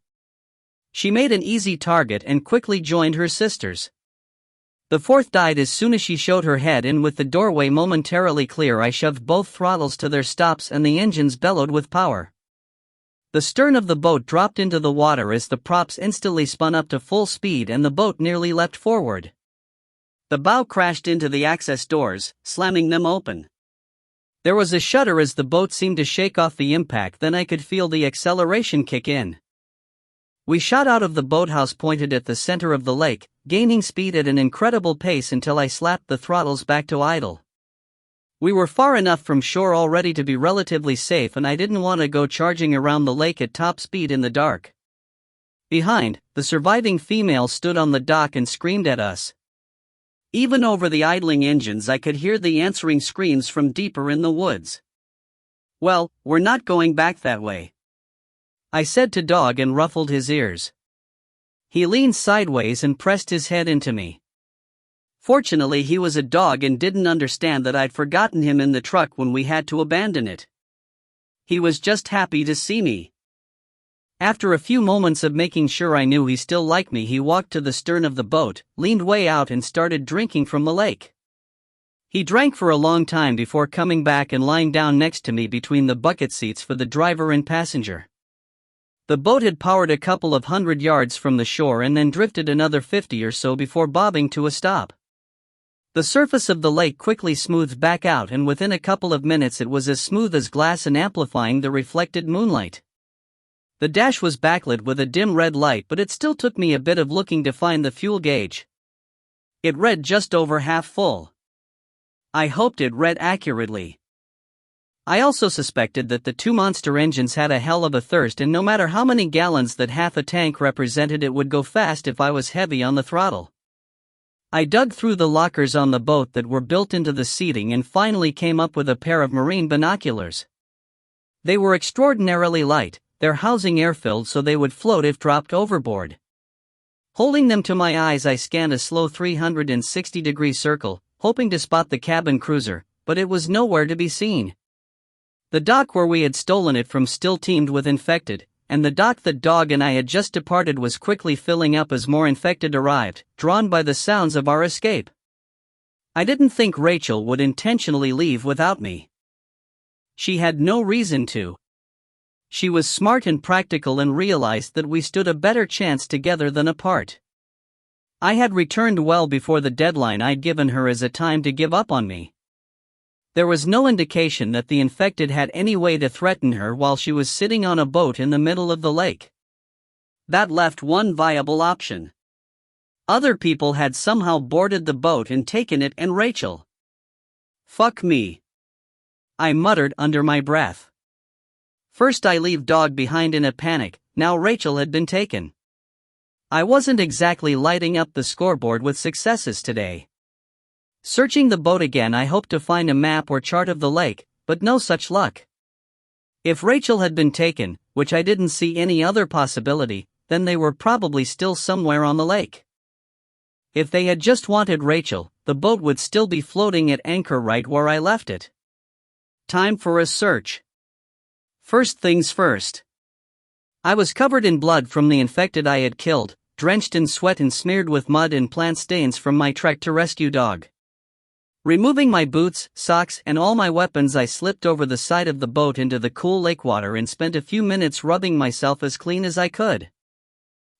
She made an easy target and quickly joined her sisters. The 4th died as soon as she showed her head, and with the doorway momentarily clear, I shoved both throttles to their stops and the engines bellowed with power. The stern of the boat dropped into the water as the props instantly spun up to full speed and the boat nearly leapt forward. The bow crashed into the access doors, slamming them open. There was a shudder as the boat seemed to shake off the impact, then I could feel the acceleration kick in. We shot out of the boathouse pointed at the center of the lake, gaining speed at an incredible pace until I slapped the throttles back to idle. We were far enough from shore already to be relatively safe, and I didn't want to go charging around the lake at top speed in the dark. Behind, the surviving female stood on the dock and screamed at us. Even over the idling engines I could hear the answering screams from deeper in the woods. "Well, we're not going back that way," I said to Dog and ruffled his ears. He leaned sideways and pressed his head into me. Fortunately, he was a dog and didn't understand that I'd forgotten him in the truck when we had to abandon it. He was just happy to see me. After a few moments of making sure I knew he still liked me, he walked to the stern of the boat, leaned way out and started drinking from the lake. He drank for a long time before coming back and lying down next to me between the bucket seats for the driver and passenger. The boat had powered a couple of 100 yards from the shore and then drifted another 50 or so before bobbing to a stop. The surface of the lake quickly smoothed back out, and within a couple of minutes it was as smooth as glass and amplifying the reflected moonlight. The dash was backlit with a dim red light, but it still took me a bit of looking to find the fuel gauge. It read just over half full. I hoped it read accurately. I also suspected that the two monster engines had a hell of a thirst, and no matter how many gallons that half a tank represented, it would go fast if I was heavy on the throttle. I dug through the lockers on the boat that were built into the seating and finally came up with a pair of marine binoculars. They were extraordinarily light, their housing air-filled so they would float if dropped overboard. Holding them to my eyes, I scanned a slow 360-degree circle, hoping to spot the cabin cruiser, but it was nowhere to be seen. The dock where we had stolen it from still teemed with infected, and the dock that Dog and I had just departed was quickly filling up as more infected arrived, drawn by the sounds of our escape. I didn't think Rachel would intentionally leave without me. She had no reason to. She was smart and practical and realized that we stood a better chance together than apart. I had returned well before the deadline I'd given her as a time to give up on me. There was no indication that the infected had any way to threaten her while she was sitting on a boat in the middle of the lake. That left one viable option. Other people had somehow boarded the boat and taken it, and Rachel. Fuck me, I muttered under my breath. First I leave Dog behind in a panic, now Rachel had been taken. I wasn't exactly lighting up the scoreboard with successes today. Searching the boat again, I hoped to find a map or chart of the lake, but no such luck. If Rachel had been taken, which I didn't see any other possibility, then they were probably still somewhere on the lake. If they had just wanted Rachel, the boat would still be floating at anchor right where I left it. Time for a search. First things first. I was covered in blood from the infected I had killed, drenched in sweat and smeared with mud and plant stains from my trek to rescue Dog. Removing my boots, socks, and all my weapons, I slipped over the side of the boat into the cool lake water and spent a few minutes rubbing myself as clean as I could.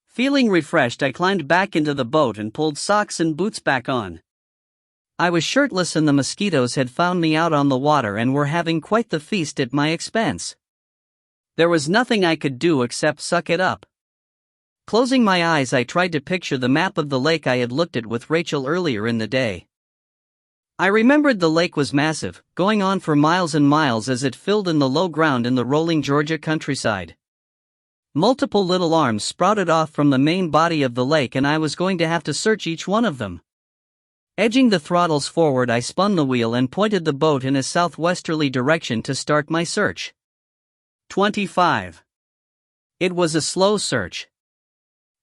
Feeling refreshed, I climbed back into the boat and pulled socks and boots back on. I was shirtless and the mosquitoes had found me out on the water and were having quite the feast at my expense. There was nothing I could do except suck it up. Closing my eyes, I tried to picture the map of the lake I had looked at with Rachel earlier in the day. I remembered the lake was massive, going on for miles and miles as it filled in the low ground in the rolling Georgia countryside. Multiple little arms sprouted off from the main body of the lake, and I was going to have to search each one of them. Edging the throttles forward, I spun the wheel and pointed the boat in a southwesterly direction to start my search. 25. It was a slow search.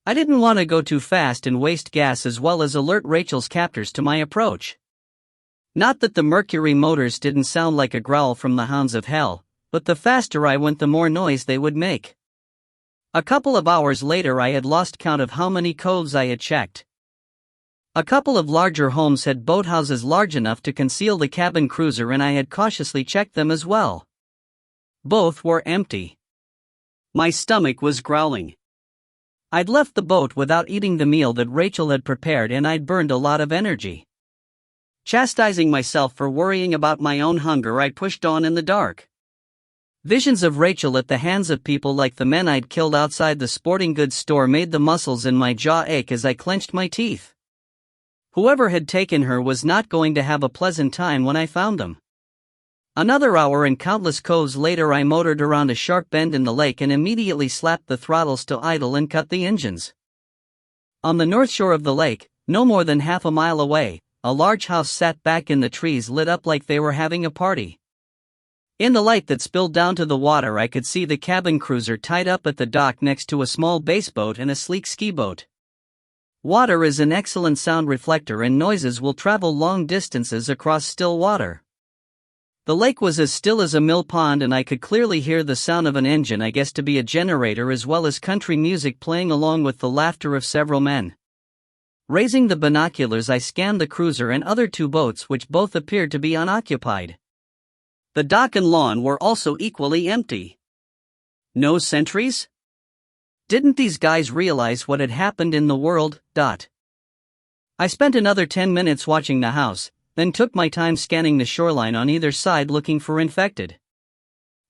I didn't want to go too fast and waste gas, as well as alert Rachel's captors to my approach. Not that the Mercury motors didn't sound like a growl from the hounds of hell, but the faster I went, the more noise they would make. A couple of hours later, I had lost count of how many coves I had checked. A couple of larger homes had boathouses large enough to conceal the cabin cruiser, and I had cautiously checked them as well. Both were empty. My stomach was growling. I'd left the boat without eating the meal that Rachel had prepared, and I'd burned a lot of energy. Chastising myself for worrying about my own hunger, I pushed on in the dark. Visions of Rachel at the hands of people like the men I'd killed outside the sporting goods store made the muscles in my jaw ache as I clenched my teeth. Whoever had taken her was not going to have a pleasant time when I found them. Another hour and countless coves later, I motored around a sharp bend in the lake and immediately slapped the throttles to idle and cut the engines. On the north shore of the lake, no more than half a mile away, a large house sat back in the trees, lit up like they were having a party. In the light that spilled down to the water, I could see the cabin cruiser tied up at the dock next to a small base boat and a sleek ski boat. Water is an excellent sound reflector and noises will travel long distances across still water. The lake was as still as a mill pond and I could clearly hear the sound of an engine I guessed to be a generator as well as country music playing along with the laughter of several men. Raising the binoculars I scanned the cruiser and other two boats which both appeared to be unoccupied. The dock and lawn were also equally empty. No sentries? Didn't these guys realize what had happened in the world? I spent another 10 minutes watching the house, then took my time scanning the shoreline on either side looking for infected.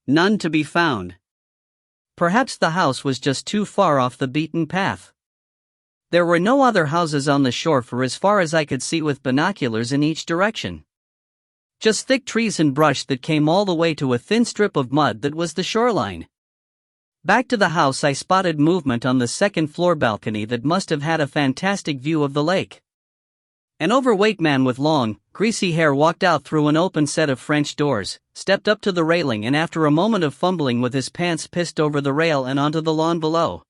None to be found. Perhaps the house was just too far off the beaten path. There were no other houses on the shore for as far as I could see with binoculars in each direction. Just thick trees and brush that came all the way to a thin strip of mud that was the shoreline. Back to the house I spotted movement on the second floor balcony that must have had a fantastic view of the lake. An overweight man with long, greasy hair walked out through an open set of French doors, stepped up to the railing and after a moment of fumbling with his pants pissed over the rail and onto the lawn below.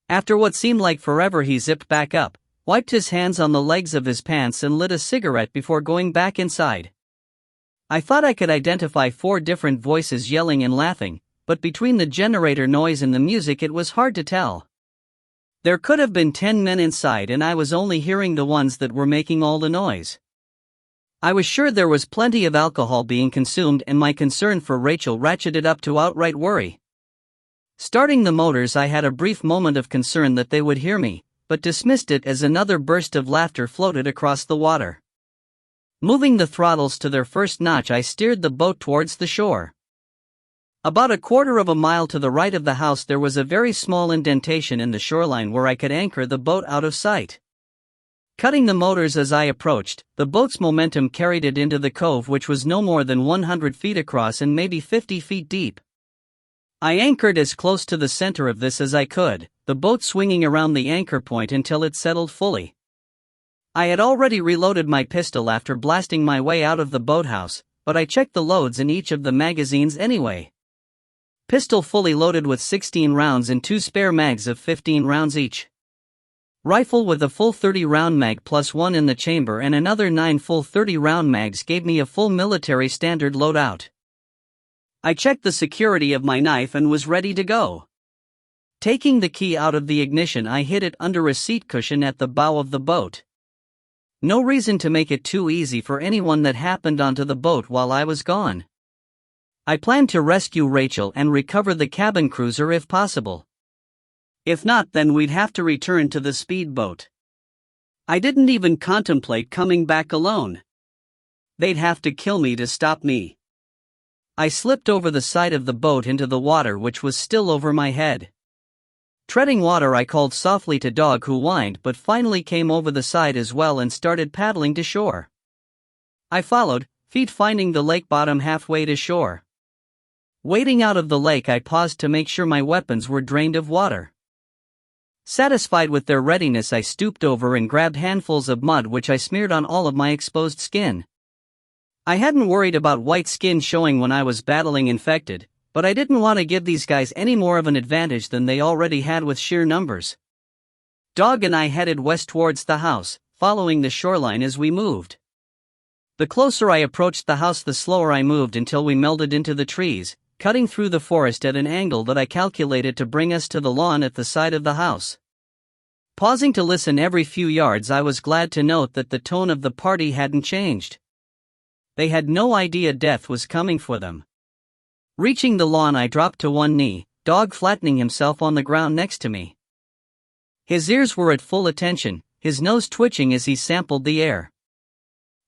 After what seemed like forever he zipped back up, wiped his hands on the legs of his pants and lit a cigarette before going back inside. I thought I could identify 4 different voices yelling and laughing, but between the generator noise and the music it was hard to tell. There could have been 10 men inside and I was only hearing the ones that were making all the noise. I was sure there was plenty of alcohol being consumed and my concern for Rachel ratcheted up to outright worry. Starting the motors I had a brief moment of concern that they would hear me, but dismissed it as another burst of laughter floated across the water. Moving the throttles to their first notch I steered the boat towards the shore. About a quarter of a mile to the right of the house there was a very small indentation in the shoreline where I could anchor the boat out of sight. Cutting the motors as I approached, the boat's momentum carried it into the cove which was no more than 100 feet across and maybe 50 feet deep. I anchored as close to the center of this as I could, the boat swinging around the anchor point until it settled fully. I had already reloaded my pistol after blasting my way out of the boathouse, but I checked the loads in each of the magazines anyway. Pistol fully loaded with 16 rounds and 2 spare mags of 15 rounds each. Rifle with a full 30-round mag plus 1 in the chamber and another 9 full 30-round mags gave me a full military standard loadout. I checked the security of my knife and was ready to go. Taking the key out of the ignition I hid it under a seat cushion at the bow of the boat. No reason to make it too easy for anyone that happened onto the boat while I was gone. I planned to rescue Rachel and recover the cabin cruiser if possible. If not, then we'd have to return to the speedboat. I didn't even contemplate coming back alone. They'd have to kill me to stop me. I slipped over the side of the boat into the water which was still over my head. Treading water I called softly to Dog who whined but finally came over the side as well and started paddling to shore. I followed, feet finding the lake bottom halfway to shore. Wading out of the lake I paused to make sure my weapons were drained of water. Satisfied with their readiness I stooped over and grabbed handfuls of mud which I smeared on all of my exposed skin. I hadn't worried about white skin showing when I was battling infected, but I didn't want to give these guys any more of an advantage than they already had with sheer numbers. Dog and I headed west towards the house, following the shoreline as we moved. The closer I approached the house the slower I moved until we melded into the trees, cutting through the forest at an angle that I calculated to bring us to the lawn at the side of the house. Pausing to listen every few yards I was glad to note that the tone of the party hadn't changed. They had no idea death was coming for them. Reaching the lawn I dropped to one knee, Dog flattening himself on the ground next to me. His ears were at full attention, his nose twitching as he sampled the air.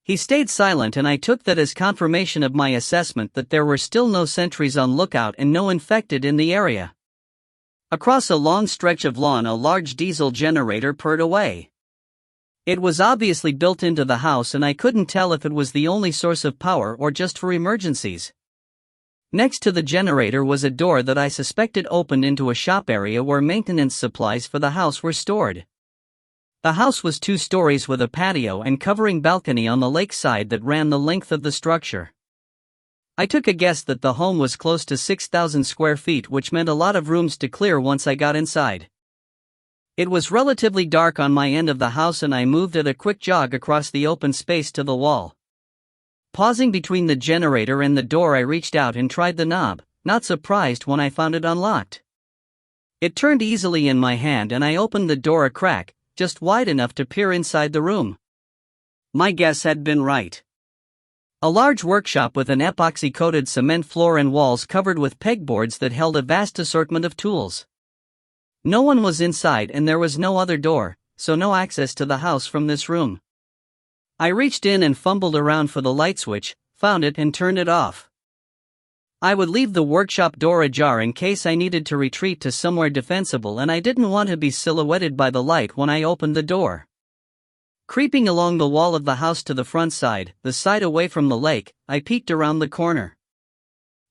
He stayed silent and I took that as confirmation of my assessment that there were still no sentries on lookout and no infected in the area. Across a long stretch of lawn a large diesel generator purred away. It was obviously built into the house and I couldn't tell if it was the only source of power or just for emergencies. Next to the generator was a door that I suspected opened into a shop area where maintenance supplies for the house were stored. The house was 2 stories with a patio and covering balcony on the lakeside that ran the length of the structure. I took a guess that the home was close to 6,000 square feet, which meant a lot of rooms to clear once I got inside. It was relatively dark on my end of the house and I moved at a quick jog across the open space to the wall. Pausing between the generator and the door, I reached out and tried the knob, not surprised when I found it unlocked. It turned easily in my hand and I opened the door a crack, just wide enough to peer inside the room. My guess had been right. A large workshop with an epoxy-coated cement floor and walls covered with pegboards that held a vast assortment of tools. No one was inside and there was no other door, so no access to the house from this room. I reached in and fumbled around for the light switch, found it and turned it off. I would leave the workshop door ajar in case I needed to retreat to somewhere defensible and I didn't want to be silhouetted by the light when I opened the door. Creeping along the wall of the house to the front side, the side away from the lake, I peeked around the corner.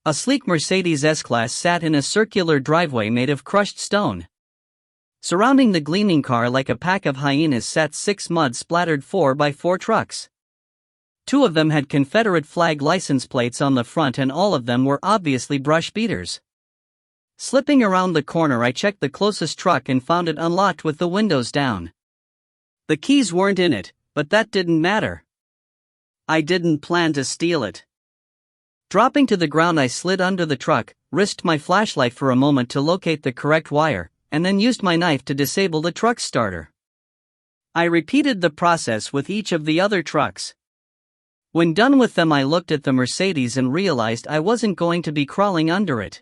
A sleek Mercedes S-Class sat in a circular driveway made of crushed stone. Surrounding the gleaming car like a pack of hyenas sat 6 mud-splattered 4x4 trucks. 2 of them had Confederate flag license plates on the front and all of them were obviously brush beaters. Slipping around the corner, I checked the closest truck and found it unlocked with the windows down. The keys weren't in it, but that didn't matter. I didn't plan to steal it. Dropping to the ground, I slid under the truck, risked my flashlight for a moment to locate the correct wire, and then used my knife to disable the truck starter. I repeated the process with each of the other trucks. When done with them, I looked at the Mercedes and realized I wasn't going to be crawling under it.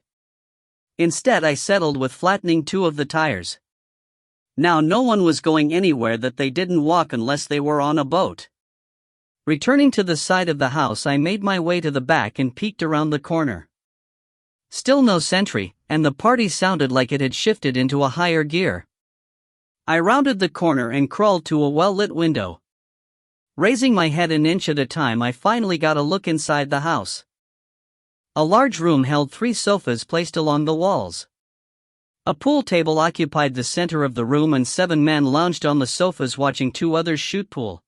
Instead, I settled with flattening 2 of the tires. Now no one was going anywhere that they didn't walk unless they were on a boat. Returning to the side of the house, I made my way to the back and peeked around the corner. Still no sentry, and the party sounded like it had shifted into a higher gear. I rounded the corner and crawled to a well-lit window. Raising my head an inch at a time, I finally got a look inside the house. A large room held 3 sofas placed along the walls. A pool table occupied the center of the room and 7 men lounged on the sofas watching 2 others shoot pool.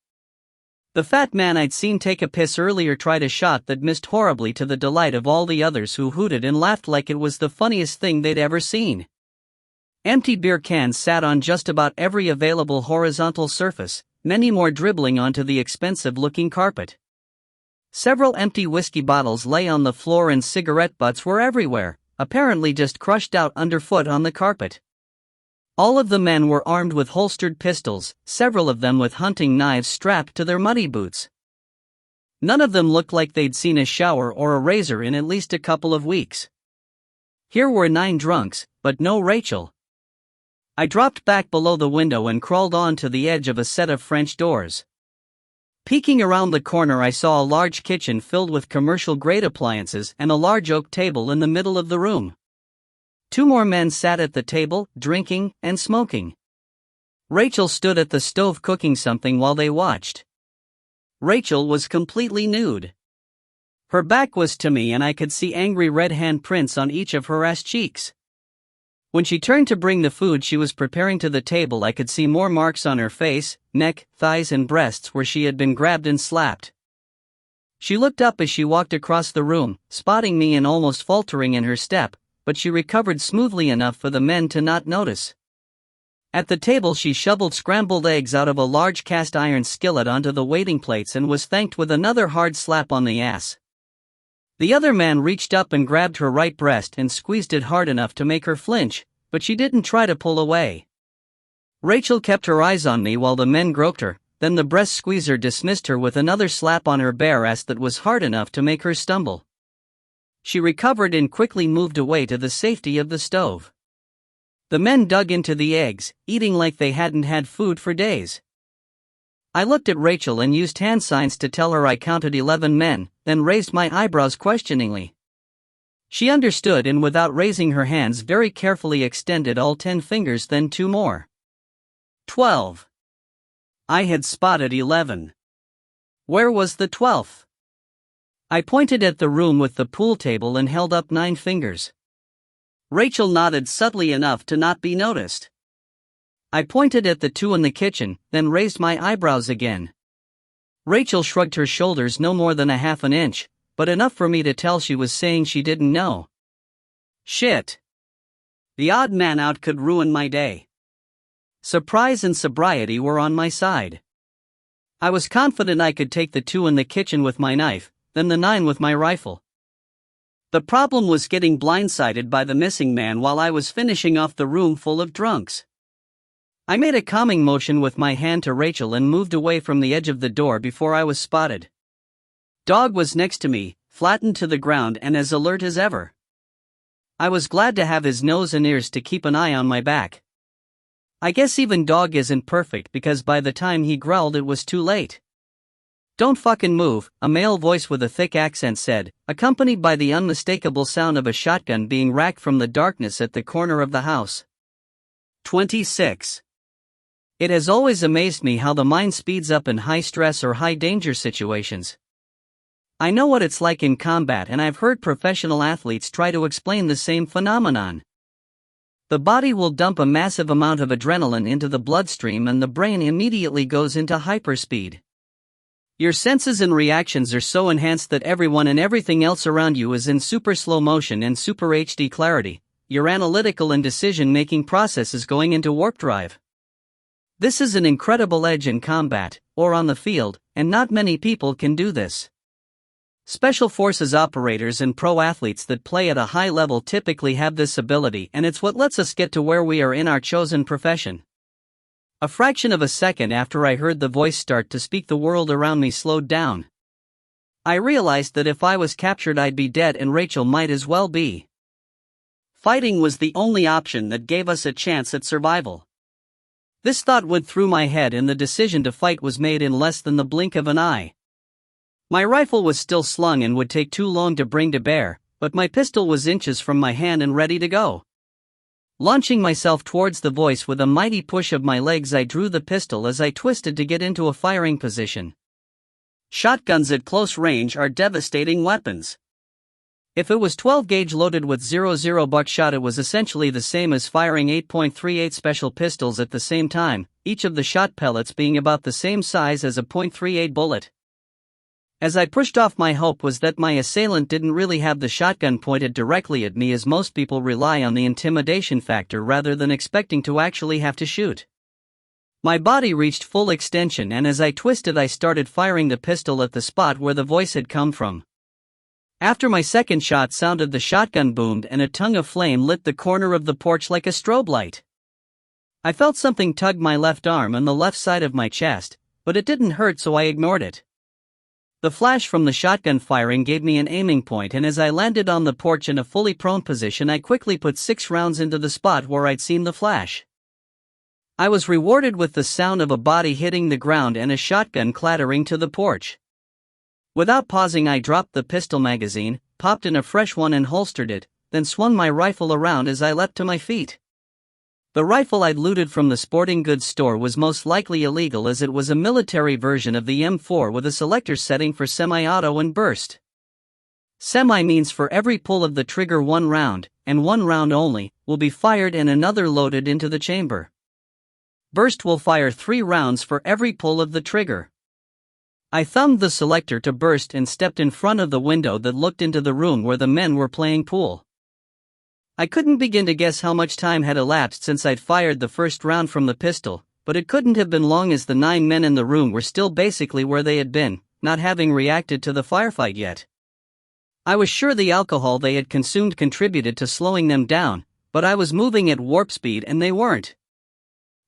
The fat man I'd seen take a piss earlier tried a shot that missed horribly, to the delight of all the others who hooted and laughed like it was the funniest thing they'd ever seen. Empty beer cans sat on just about every available horizontal surface, many more dribbling onto the expensive-looking carpet. Several empty whiskey bottles lay on the floor and cigarette butts were everywhere, apparently just crushed out underfoot on the carpet. All of the men were armed with holstered pistols, several of them with hunting knives strapped to their muddy boots. None of them looked like they'd seen a shower or a razor in at least a couple of weeks. Here were 9 drunks, but no Rachel. I dropped back below the window and crawled on to the edge of a set of French doors. Peeking around the corner, I saw a large kitchen filled with commercial-grade appliances and a large oak table in the middle of the room. 2 more men sat at the table, drinking and smoking. Rachel stood at the stove cooking something while they watched. Rachel was completely nude. Her back was to me and I could see angry red handprints on each of her ass cheeks. When she turned to bring the food she was preparing to the table, I could see more marks on her face, neck, thighs and breasts where she had been grabbed and slapped. She looked up as she walked across the room, spotting me and almost faltering in her step, but she recovered smoothly enough for the men to not notice. At the table, she shoveled scrambled eggs out of a large cast iron skillet onto the waiting plates and was thanked with another hard slap on the ass. The other man reached up and grabbed her right breast and squeezed it hard enough to make her flinch, but she didn't try to pull away. Rachel kept her eyes on me while the men groped her, then the breast squeezer dismissed her with another slap on her bare ass that was hard enough to make her stumble. She recovered and quickly moved away to the safety of the stove. The men dug into the eggs, eating like they hadn't had food for days. I looked at Rachel and used hand signs to tell her I counted 11 men, then raised my eyebrows questioningly. She understood and without raising her hands very carefully extended all 10 fingers, then 2 more. 12. I had spotted 11. Where was the 12th? I pointed at the room with the pool table and held up 9 fingers. Rachel nodded subtly enough to not be noticed. I pointed at the 2 in the kitchen, then raised my eyebrows again. Rachel shrugged her shoulders no more than a half an inch, but enough for me to tell she was saying she didn't know. Shit. The odd man out could ruin my day. Surprise and sobriety were on my side. I was confident I could take the 2 in the kitchen with my knife, then the 9 with my rifle. The problem was getting blindsided by the missing man while I was finishing off the room full of drunks. I made a calming motion with my hand to Rachel and moved away from the edge of the door before I was spotted. Dog was next to me, flattened to the ground and as alert as ever. I was glad to have his nose and ears to keep an eye on my back. I guess even Dog isn't perfect because by the time he growled it was too late. "Don't fucking move," a male voice with a thick accent said, accompanied by the unmistakable sound of a shotgun being racked from the darkness at the corner of the house. 26. It has always amazed me how the mind speeds up in high-stress or high-danger situations. I know what it's like in combat and I've heard professional athletes try to explain the same phenomenon. The body will dump a massive amount of adrenaline into the bloodstream and the brain immediately goes into hyperspeed. Your senses and reactions are so enhanced that everyone and everything else around you is in super slow motion and super HD clarity, your analytical and decision-making processes going into warp drive. This is an incredible edge in combat, or on the field, and not many people can do this. Special forces operators and pro athletes that play at a high level typically have this ability, and it's what lets us get to where we are in our chosen profession. A fraction of a second after I heard the voice start to speak, the world around me slowed down. I realized that if I was captured I'd be dead and Rachel might as well be. Fighting was the only option that gave us a chance at survival. This thought went through my head and the decision to fight was made in less than the blink of an eye. My rifle was still slung and would take too long to bring to bear, but my pistol was inches from my hand and ready to go. Launching myself towards the voice with a mighty push of my legs, I drew the pistol as I twisted to get into a firing position. Shotguns at close range are devastating weapons. If it was 12 gauge loaded with 00 buckshot, it was essentially the same as firing 8.38 special pistols at the same time, each of the shot pellets being about the same size as a .38 bullet. As I pushed off, my hope was that my assailant didn't really have the shotgun pointed directly at me, as most people rely on the intimidation factor rather than expecting to actually have to shoot. My body reached full extension and as I twisted I started firing the pistol at the spot where the voice had come from. After my second shot sounded, the shotgun boomed and a tongue of flame lit the corner of the porch like a strobe light. I felt something tug my left arm and the left side of my chest, but it didn't hurt, so I ignored it. The flash from the shotgun firing gave me an aiming point, and as I landed on the porch in a fully prone position, I quickly put 6 rounds into the spot where I'd seen the flash. I was rewarded with the sound of a body hitting the ground and a shotgun clattering to the porch. Without pausing, I dropped the pistol magazine, popped in a fresh one and holstered it, then swung my rifle around as I leapt to my feet. The rifle I'd looted from the sporting goods store was most likely illegal, as it was a military version of the M4 with a selector setting for semi-auto and burst. Semi means for every pull of the trigger 1 round, and 1 round only, will be fired and another loaded into the chamber. Burst will fire 3 rounds for every pull of the trigger. I thumbed the selector to burst and stepped in front of the window that looked into the room where the men were playing pool. I couldn't begin to guess how much time had elapsed since I'd fired the first round from the pistol, but it couldn't have been long, as the 9 men in the room were still basically where they had been, not having reacted to the firefight yet. I was sure the alcohol they had consumed contributed to slowing them down, but I was moving at warp speed and they weren't.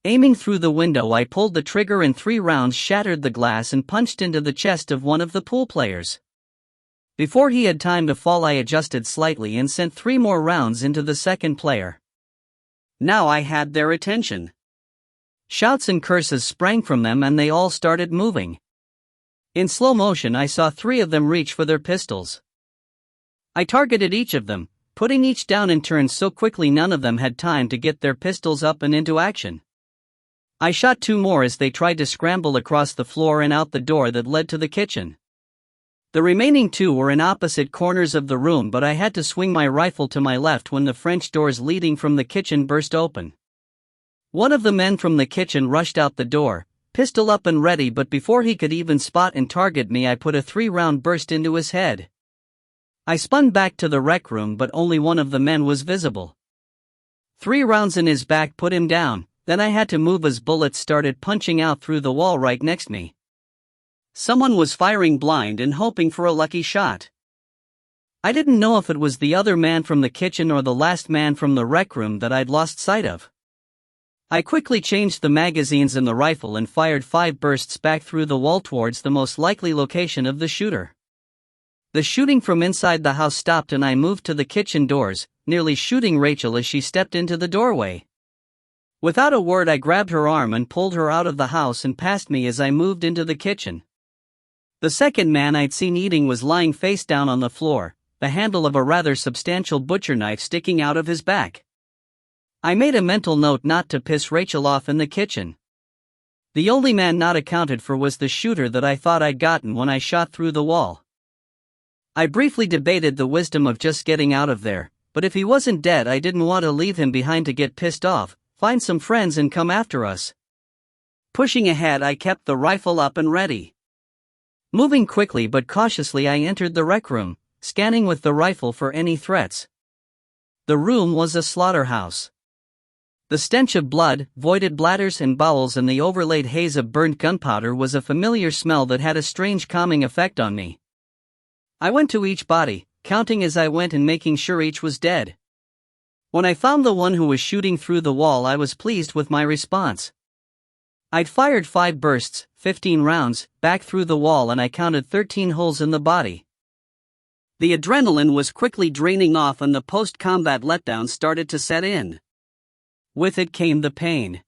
Aiming through the window, I pulled the trigger and 3 rounds shattered the glass and punched into the chest of one of the pool players. Before he had time to fall, I adjusted slightly and sent 3 more rounds into the second player. Now I had their attention. Shouts and curses sprang from them and they all started moving. In slow motion, I saw 3 of them reach for their pistols. I targeted each of them, putting each down in turn so quickly none of them had time to get their pistols up and into action. I shot 2 more as they tried to scramble across the floor and out the door that led to the kitchen. The remaining 2 were in opposite corners of the room, but I had to swing my rifle to my left when the French doors leading from the kitchen burst open. One of the men from the kitchen rushed out the door, pistol up and ready, but before he could even spot and target me, I put a 3-round burst into his head. I spun back to the rec room, but only one of the men was visible. 3 rounds in his back put him down, Then I had to move as bullets started punching out through the wall right next me. Someone was firing blind and hoping for a lucky shot. I didn't know if it was the other man from the kitchen or the last man from the rec room that I'd lost sight of. I quickly changed the magazines in the rifle and fired 5 bursts back through the wall towards the most likely location of the shooter. The shooting from inside the house stopped and I moved to the kitchen doors, nearly shooting Rachel as she stepped into the doorway. Without a word, I grabbed her arm and pulled her out of the house and past me as I moved into the kitchen. The second man I'd seen eating was lying face down on the floor, the handle of a rather substantial butcher knife sticking out of his back. I made a mental note not to piss Rachel off in the kitchen. The only man not accounted for was the shooter that I thought I'd gotten when I shot through the wall. I briefly debated the wisdom of just getting out of there, but if he wasn't dead, I didn't want to leave him behind to get pissed off, find some friends and come after us. Pushing ahead, I kept the rifle up and ready. Moving quickly but cautiously, I entered the rec room, scanning with the rifle for any threats. The room was a slaughterhouse. The stench of blood, voided bladders and bowels and the overlaid haze of burnt gunpowder was a familiar smell that had a strange calming effect on me. I went to each body, counting as I went and making sure each was dead. When I found the one who was shooting through the wall, I was pleased with my response. I'd fired 5 bursts, 15 rounds, back through the wall and I counted 13 holes in the body. The adrenaline was quickly draining off and the post-combat letdown started to set in. With it came the pain.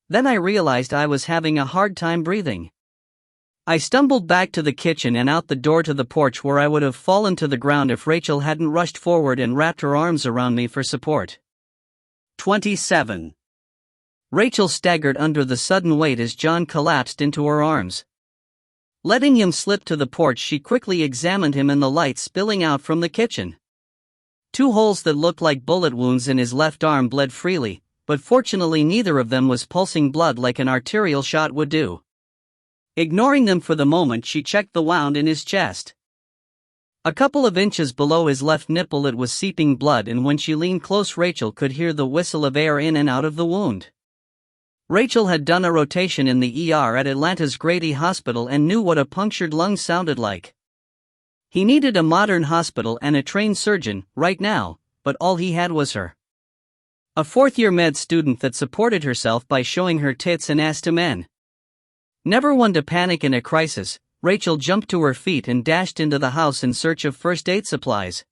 Then I realized I was having a hard time breathing. I stumbled back to the kitchen and out the door to the porch where I would have fallen to the ground if Rachel hadn't rushed forward and wrapped her arms around me for support. 27. Rachel staggered under the sudden weight as John collapsed into her arms. Letting him slip to the porch, she quickly examined him in the light spilling out from the kitchen. 2 holes that looked like bullet wounds in his left arm bled freely, but fortunately neither of them was pulsing blood like an arterial shot would do. Ignoring them for the moment, she checked the wound in his chest. A couple of inches below his left nipple it was seeping blood, and when she leaned close, Rachel could hear the whistle of air in and out of the wound. Rachel had done a rotation in the ER at Atlanta's Grady Hospital and knew what a punctured lung sounded like. He needed a modern hospital and a trained surgeon right now, but all he had was her. A 4th-year med student that supported herself by showing her tits and ass to men. Never one to panic in a crisis, Rachel jumped to her feet and dashed into the house in search of first aid supplies.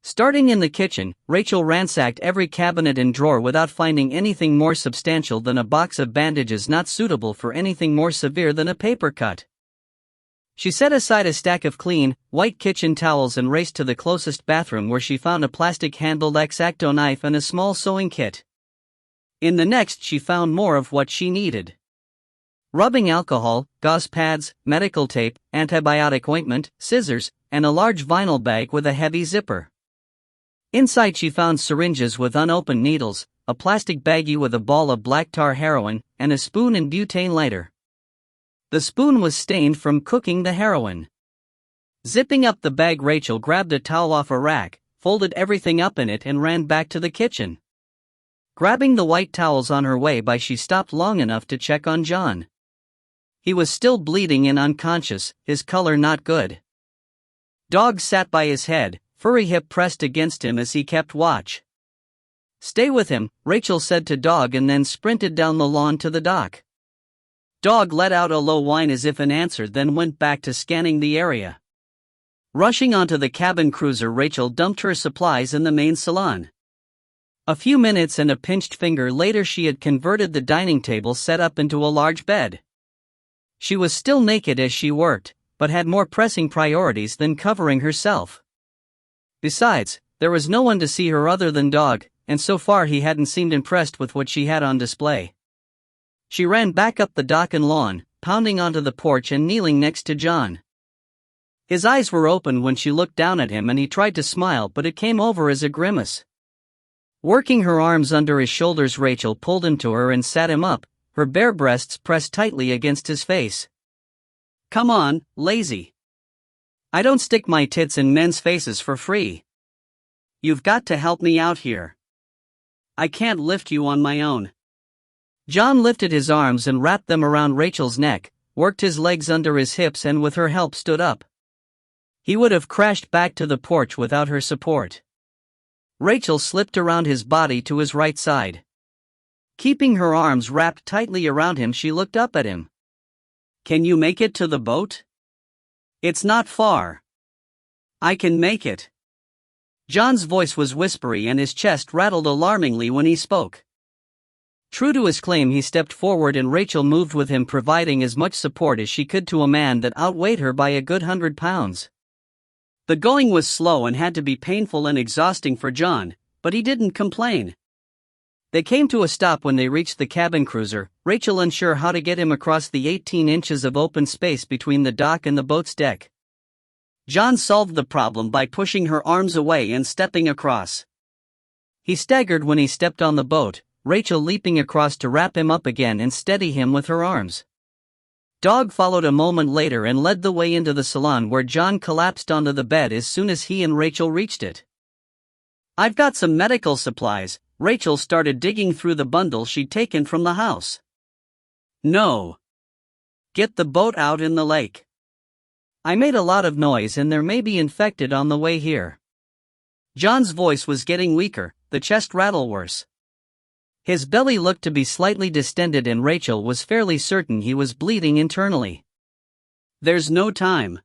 Starting in the kitchen, Rachel ransacked every cabinet and drawer without finding anything more substantial than a box of bandages not suitable for anything more severe than a paper cut. She set aside a stack of clean, white kitchen towels and raced to the closest bathroom where she found a plastic-handled X-Acto knife and a small sewing kit. In the next, she found more of what she needed. Rubbing alcohol, gauze pads, medical tape, antibiotic ointment, scissors, and a large vinyl bag with a heavy zipper. Inside she found syringes with unopened needles, a plastic baggie with a ball of black tar heroin, and a spoon and butane lighter. The spoon was stained from cooking the heroin. Zipping up the bag, Rachel grabbed a towel off a rack, folded everything up in it and ran back to the kitchen. Grabbing the white towels on her way by, she stopped long enough to check on John. He was still bleeding and unconscious, his color not good. Dog sat by his head, furry hip pressed against him as he kept watch. "Stay with him," Rachel said to Dog and then sprinted down the lawn to the dock. Dog let out a low whine as if in answer, then went back to scanning the area. Rushing onto the cabin cruiser, Rachel dumped her supplies in the main salon. A few minutes and a pinched finger later, she had converted the dining table set up into a large bed. She was still naked as she worked, but had more pressing priorities than covering herself. Besides, there was no one to see her other than Dog, and so far he hadn't seemed impressed with what she had on display. She ran back up the dock and lawn, pounding onto the porch and kneeling next to John. His eyes were open when she looked down at him and he tried to smile, but it came over as a grimace. Working her arms under his shoulders, Rachel pulled him to her and sat him up, her bare breasts pressed tightly against his face. "Come on, lazy. I don't stick my tits in men's faces for free. You've got to help me out here. I can't lift you on my own." John lifted his arms and wrapped them around Rachel's neck, worked his legs under his hips and with her help stood up. He would have crashed back to the porch without her support. Rachel slipped around his body to his right side. Keeping her arms wrapped tightly around him, she looked up at him. "Can you make it to the boat?" "It's not far." "I can make it." John's voice was whispery and his chest rattled alarmingly when he spoke. True to his claim, he stepped forward and Rachel moved with him, providing as much support as she could to a man that outweighed her by a good 100 pounds. The going was slow and had to be painful and exhausting for John, but he didn't complain. They came to a stop when they reached the cabin cruiser, Rachel unsure how to get him across the 18 inches of open space between the dock and the boat's deck. John solved the problem by pushing her arms away and stepping across. He staggered when he stepped on the boat, Rachel leaping across to wrap him up again and steady him with her arms. Dog followed a moment later and led the way into the salon, where John collapsed onto the bed as soon as he and Rachel reached it. "I've got some medical supplies." Rachel started digging through the bundle she'd taken from the house. "No. Get the boat out in the lake. I made a lot of noise and there may be infected on the way here." John's voice was getting weaker, the chest rattle worse. His belly looked to be slightly distended and Rachel was fairly certain he was bleeding internally. "There's no time.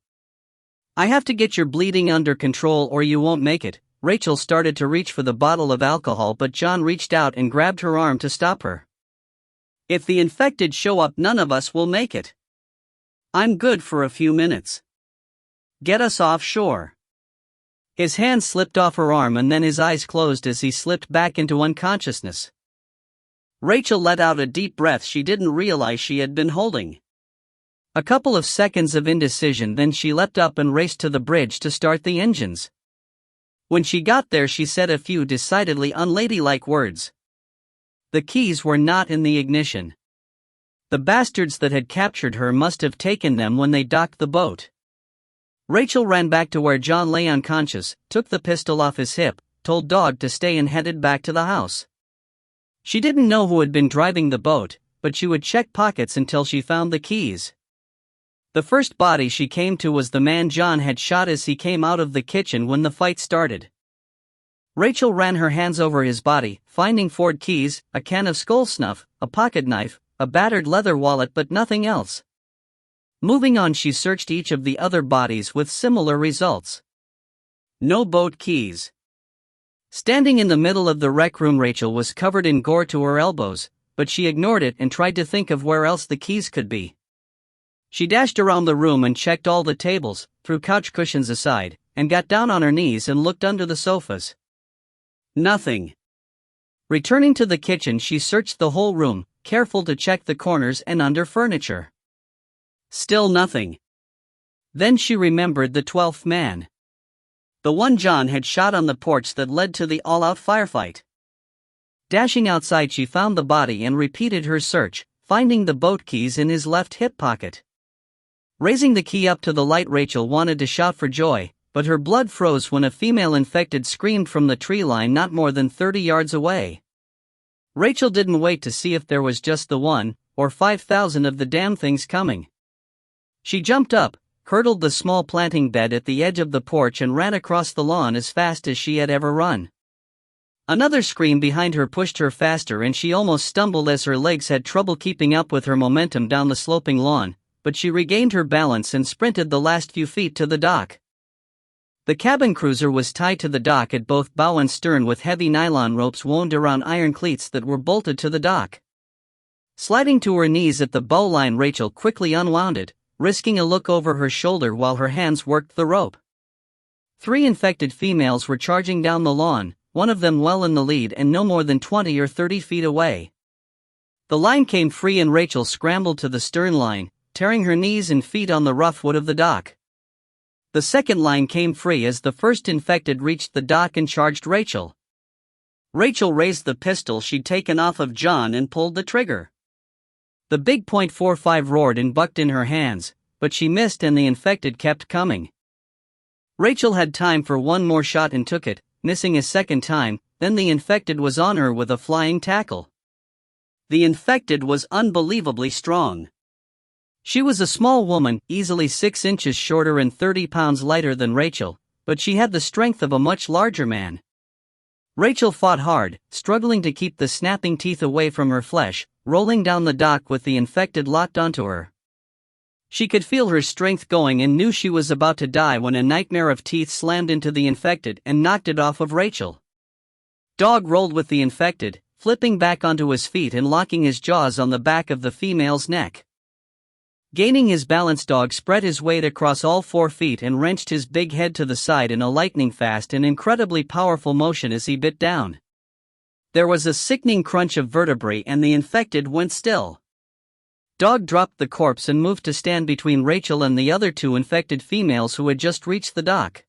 I have to get your bleeding under control or you won't make it." Rachel started to reach for the bottle of alcohol, but John reached out and grabbed her arm to stop her. "If the infected show up, none of us will make it. I'm good for a few minutes. Get us offshore." His hand slipped off her arm and then his eyes closed as he slipped back into unconsciousness. Rachel let out a deep breath she didn't realize she had been holding. A couple of seconds of indecision, then she leapt up and raced to the bridge to start the engines. When she got there, she said a few decidedly unladylike words. The keys were not in the ignition. The bastards that had captured her must have taken them when they docked the boat. Rachel ran back to where John lay unconscious, took the pistol off his hip, told Dog to stay and headed back to the house. She didn't know who had been driving the boat, but she would check pockets until she found the keys. The first body she came to was the man John had shot as he came out of the kitchen when the fight started. Rachel ran her hands over his body, finding Ford keys, a can of skull snuff, a pocket knife, a battered leather wallet, but nothing else. Moving on, she searched each of the other bodies with similar results. No boat keys. Standing in the middle of the rec room, Rachel was covered in gore to her elbows, but she ignored it and tried to think of where else the keys could be. She dashed around the room and checked all the tables, threw couch cushions aside, and got down on her knees and looked under the sofas. Nothing. Returning to the kitchen, she searched the whole room, careful to check the corners and under furniture. Still nothing. Then she remembered the 12th man. The one John had shot on the porch that led to the all-out firefight. Dashing outside, she found the body and repeated her search, finding the boat keys in his left hip pocket. Raising the key up to the light, Rachel wanted to shout for joy, but her blood froze when a female infected screamed from the tree line not more than 30 yards away. Rachel didn't wait to see if there was just the one, or 5,000 of the damn things coming. She jumped up, hurdled the small planting bed at the edge of the porch and ran across the lawn as fast as she had ever run. Another scream behind her pushed her faster and she almost stumbled as her legs had trouble keeping up with her momentum down the sloping lawn, but she regained her balance and sprinted the last few feet to the dock. The cabin cruiser was tied to the dock at both bow and stern with heavy nylon ropes wound around iron cleats that were bolted to the dock. Sliding to her knees at the bow line, Rachel quickly unwound it, risking a look over her shoulder while her hands worked the rope. 3 infected females were charging down the lawn, one of them well in the lead and no more than 20 or 30 feet away. The line came free and Rachel scrambled to the stern line, tearing her knees and feet on the rough wood of the dock. The second line came free as the first infected reached the dock and charged Rachel. Rachel raised the pistol she'd taken off of John and pulled the trigger. The big .45 roared and bucked in her hands, but she missed and the infected kept coming. Rachel had time for one more shot and took it, missing a second time, then the infected was on her with a flying tackle. The infected was unbelievably strong. She was a small woman, easily 6 inches shorter and 30 pounds lighter than Rachel, but she had the strength of a much larger man. Rachel fought hard, struggling to keep the snapping teeth away from her flesh, rolling down the dock with the infected locked onto her. She could feel her strength going and knew she was about to die when a nightmare of teeth slammed into the infected and knocked it off of Rachel. Dog rolled with the infected, flipping back onto his feet and locking his jaws on the back of the female's neck. Gaining his balance, Dog spread his weight across all 4 feet and wrenched his big head to the side in a lightning-fast and incredibly powerful motion as he bit down. There was a sickening crunch of vertebrae and the infected went still. Dog dropped the corpse and moved to stand between Rachel and the other 2 infected females who had just reached the dock.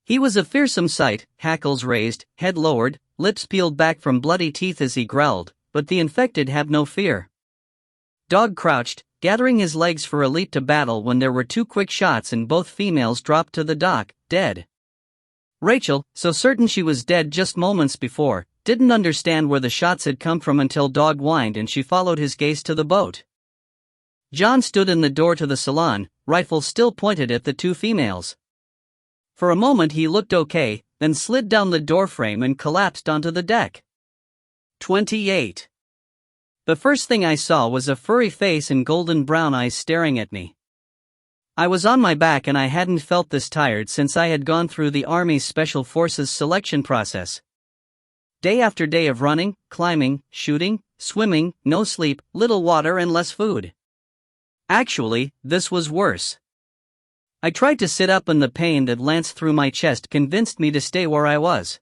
He was a fearsome sight, hackles raised, head lowered, lips peeled back from bloody teeth as he growled, but the infected had no fear. Dog crouched, gathering his legs for a leap to battle when there were 2 quick shots and both females dropped to the dock, dead. Rachel, so certain she was dead just moments before, didn't understand where the shots had come from until Dog whined and she followed his gaze to the boat. John stood in the door to the salon, rifle still pointed at the 2 females. For a moment he looked okay, then slid down the doorframe and collapsed onto the deck. 28. The first thing I saw was a furry face and golden brown eyes staring at me. I was on my back and I hadn't felt this tired since I had gone through the Army's Special Forces selection process. Day after day of running, climbing, shooting, swimming, no sleep, little water and less food. Actually, this was worse. I tried to sit up and the pain that lanced through my chest convinced me to stay where I was.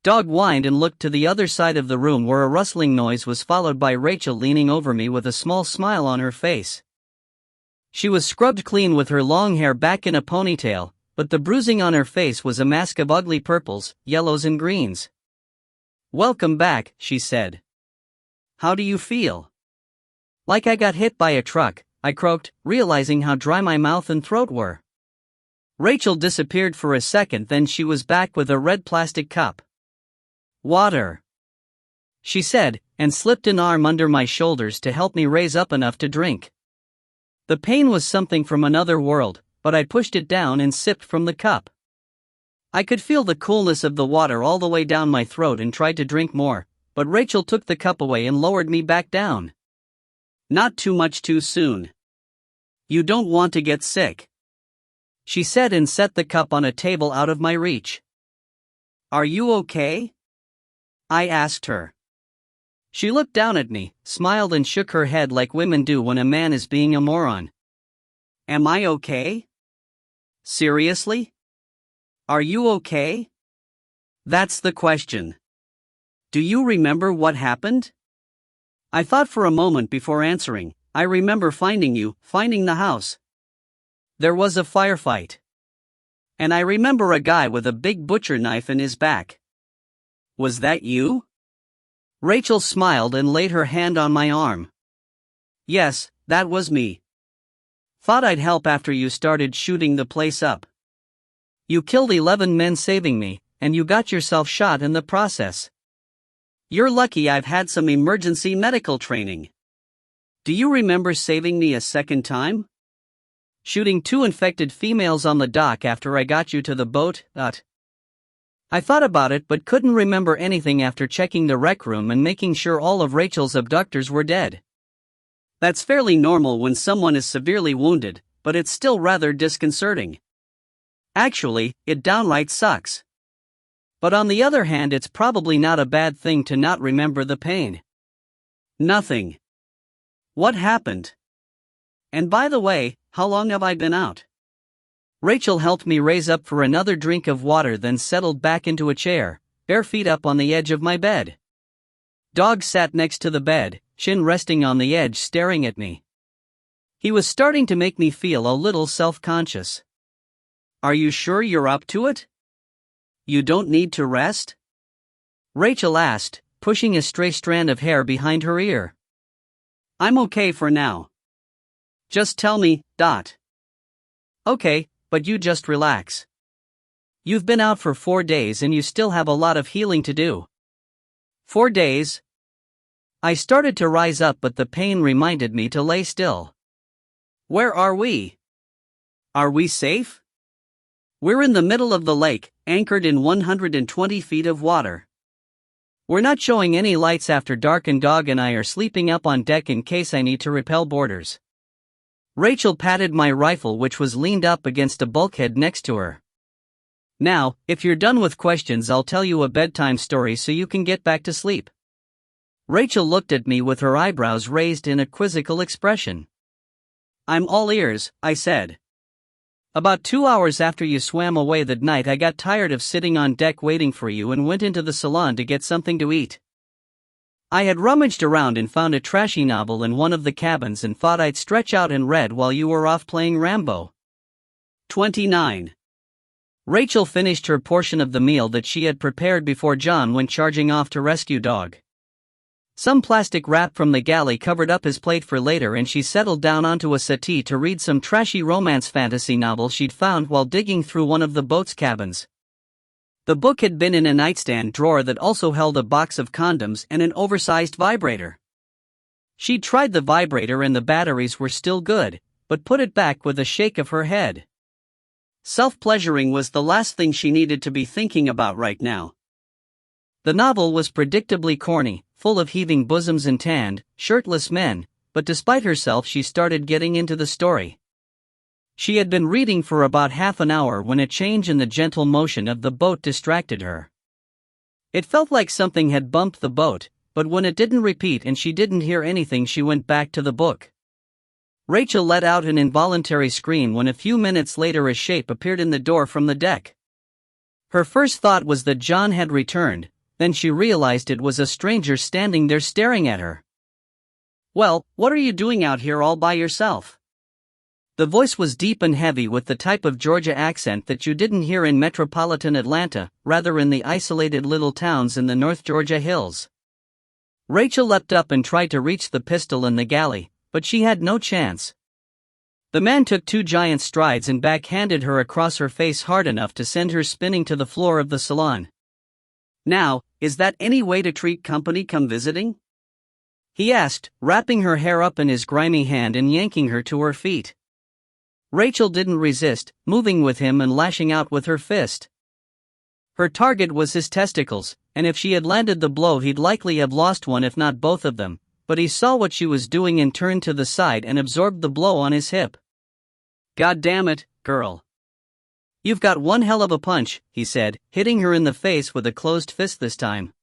Dog whined and looked to the other side of the room where a rustling noise was followed by Rachel leaning over me with a small smile on her face. She was scrubbed clean with her long hair back in a ponytail, but the bruising on her face was a mask of ugly purples, yellows and greens. "Welcome back," she said. "How do you feel?" "Like I got hit by a truck," I croaked, realizing how dry my mouth and throat were. Rachel disappeared for a second, then she was back with a red plastic cup. "Water," she said, and slipped an arm under my shoulders to help me raise up enough to drink. The pain was something from another world, but I pushed it down and sipped from the cup. I could feel the coolness of the water all the way down my throat and tried to drink more, but Rachel took the cup away and lowered me back down. "Not too much too soon. You don't want to get sick," she said and set the cup on a table out of my reach. "Are you okay?" I asked her. She looked down at me, smiled and shook her head like women do when a man is being a moron. "Am I okay? Seriously? Are you okay? That's the question. Do you remember what happened?" I thought for a moment before answering. "I remember finding you, finding the house. There was a firefight. And I remember a guy with a big butcher knife in his back." "Was that you?" Rachel smiled and laid her hand on my arm. "Yes, that was me. Thought I'd help after you started shooting the place up. You killed 11 men saving me, and you got yourself shot in the process. You're lucky I've had some emergency medical training. Do you remember saving me a second time? Shooting 2 infected females on the dock after I got you to the boat, I thought about it but couldn't remember anything after checking the rec room and making sure all of Rachel's abductors were dead. That's fairly normal when someone is severely wounded, but it's still rather disconcerting. Actually, it downright sucks. But on the other hand, it's probably not a bad thing to not remember the pain. Nothing. What happened? And by the way, how long have I been out?" Rachel helped me raise up for another drink of water, then settled back into a chair, bare feet up on the edge of my bed. Dog sat next to the bed, chin resting on the edge, staring at me. He was starting to make me feel a little self-conscious. "Are you sure you're up to it? You don't need to rest?" Rachel asked, pushing a stray strand of hair behind her ear. "I'm okay for now. Just tell me, Okay, but you just relax. You've been out for 4 days and you still have a lot of healing to do." 4 days? I started to rise up, but the pain reminded me to lay still. Where are we? Are we safe? We're in the middle of the lake, anchored in 120 feet of water. We're not showing any lights after dark, and Dog and I are sleeping up on deck in case I need to repel boarders. Rachel patted my rifle, which was leaned up against a bulkhead next to her. Now, if you're done with questions, I'll tell you a bedtime story so you can get back to sleep. Rachel looked at me with her eyebrows raised in a quizzical expression. I'm all ears, I said. About 2 hours after you swam away that night, I got tired of sitting on deck waiting for you and went into the salon to get something to eat. I had rummaged around and found a trashy novel in one of the cabins and thought I'd stretch out and read while you were off playing Rambo. 29. Rachel finished her portion of the meal that she had prepared before John went charging off to rescue Dog. Some plastic wrap from the galley covered up his plate for later, and she settled down onto a settee to read some trashy romance fantasy novel she'd found while digging through one of the boat's cabins. The book had been in a nightstand drawer that also held a box of condoms and an oversized vibrator. She'd tried the vibrator and the batteries were still good, but put it back with a shake of her head. Self-pleasuring was the last thing she needed to be thinking about right now. The novel was predictably corny, full of heaving bosoms and tanned, shirtless men, but despite herself she started getting into the story. She had been reading for about half an hour when a change in the gentle motion of the boat distracted her. It felt like something had bumped the boat, but when it didn't repeat and she didn't hear anything, she went back to the book. Rachel let out an involuntary scream when a few minutes later a shape appeared in the door from the deck. Her first thought was that John had returned. Then she realized it was a stranger standing there staring at her. Well, what are you doing out here all by yourself? The voice was deep and heavy with the type of Georgia accent that you didn't hear in metropolitan Atlanta, rather in the isolated little towns in the North Georgia hills. Rachel leapt up and tried to reach the pistol in the galley, but she had no chance. The man took 2 giant strides and backhanded her across her face hard enough to send her spinning to the floor of the salon. Now, is that any way to treat company come visiting? He asked, wrapping her hair up in his grimy hand and yanking her to her feet. Rachel didn't resist, moving with him and lashing out with her fist. Her target was his testicles, and if she had landed the blow he'd likely have lost one if not both of them, but he saw what she was doing and turned to the side and absorbed the blow on his hip. God damn it, girl. You've got one hell of a punch, he said, hitting her in the face with a closed fist this time.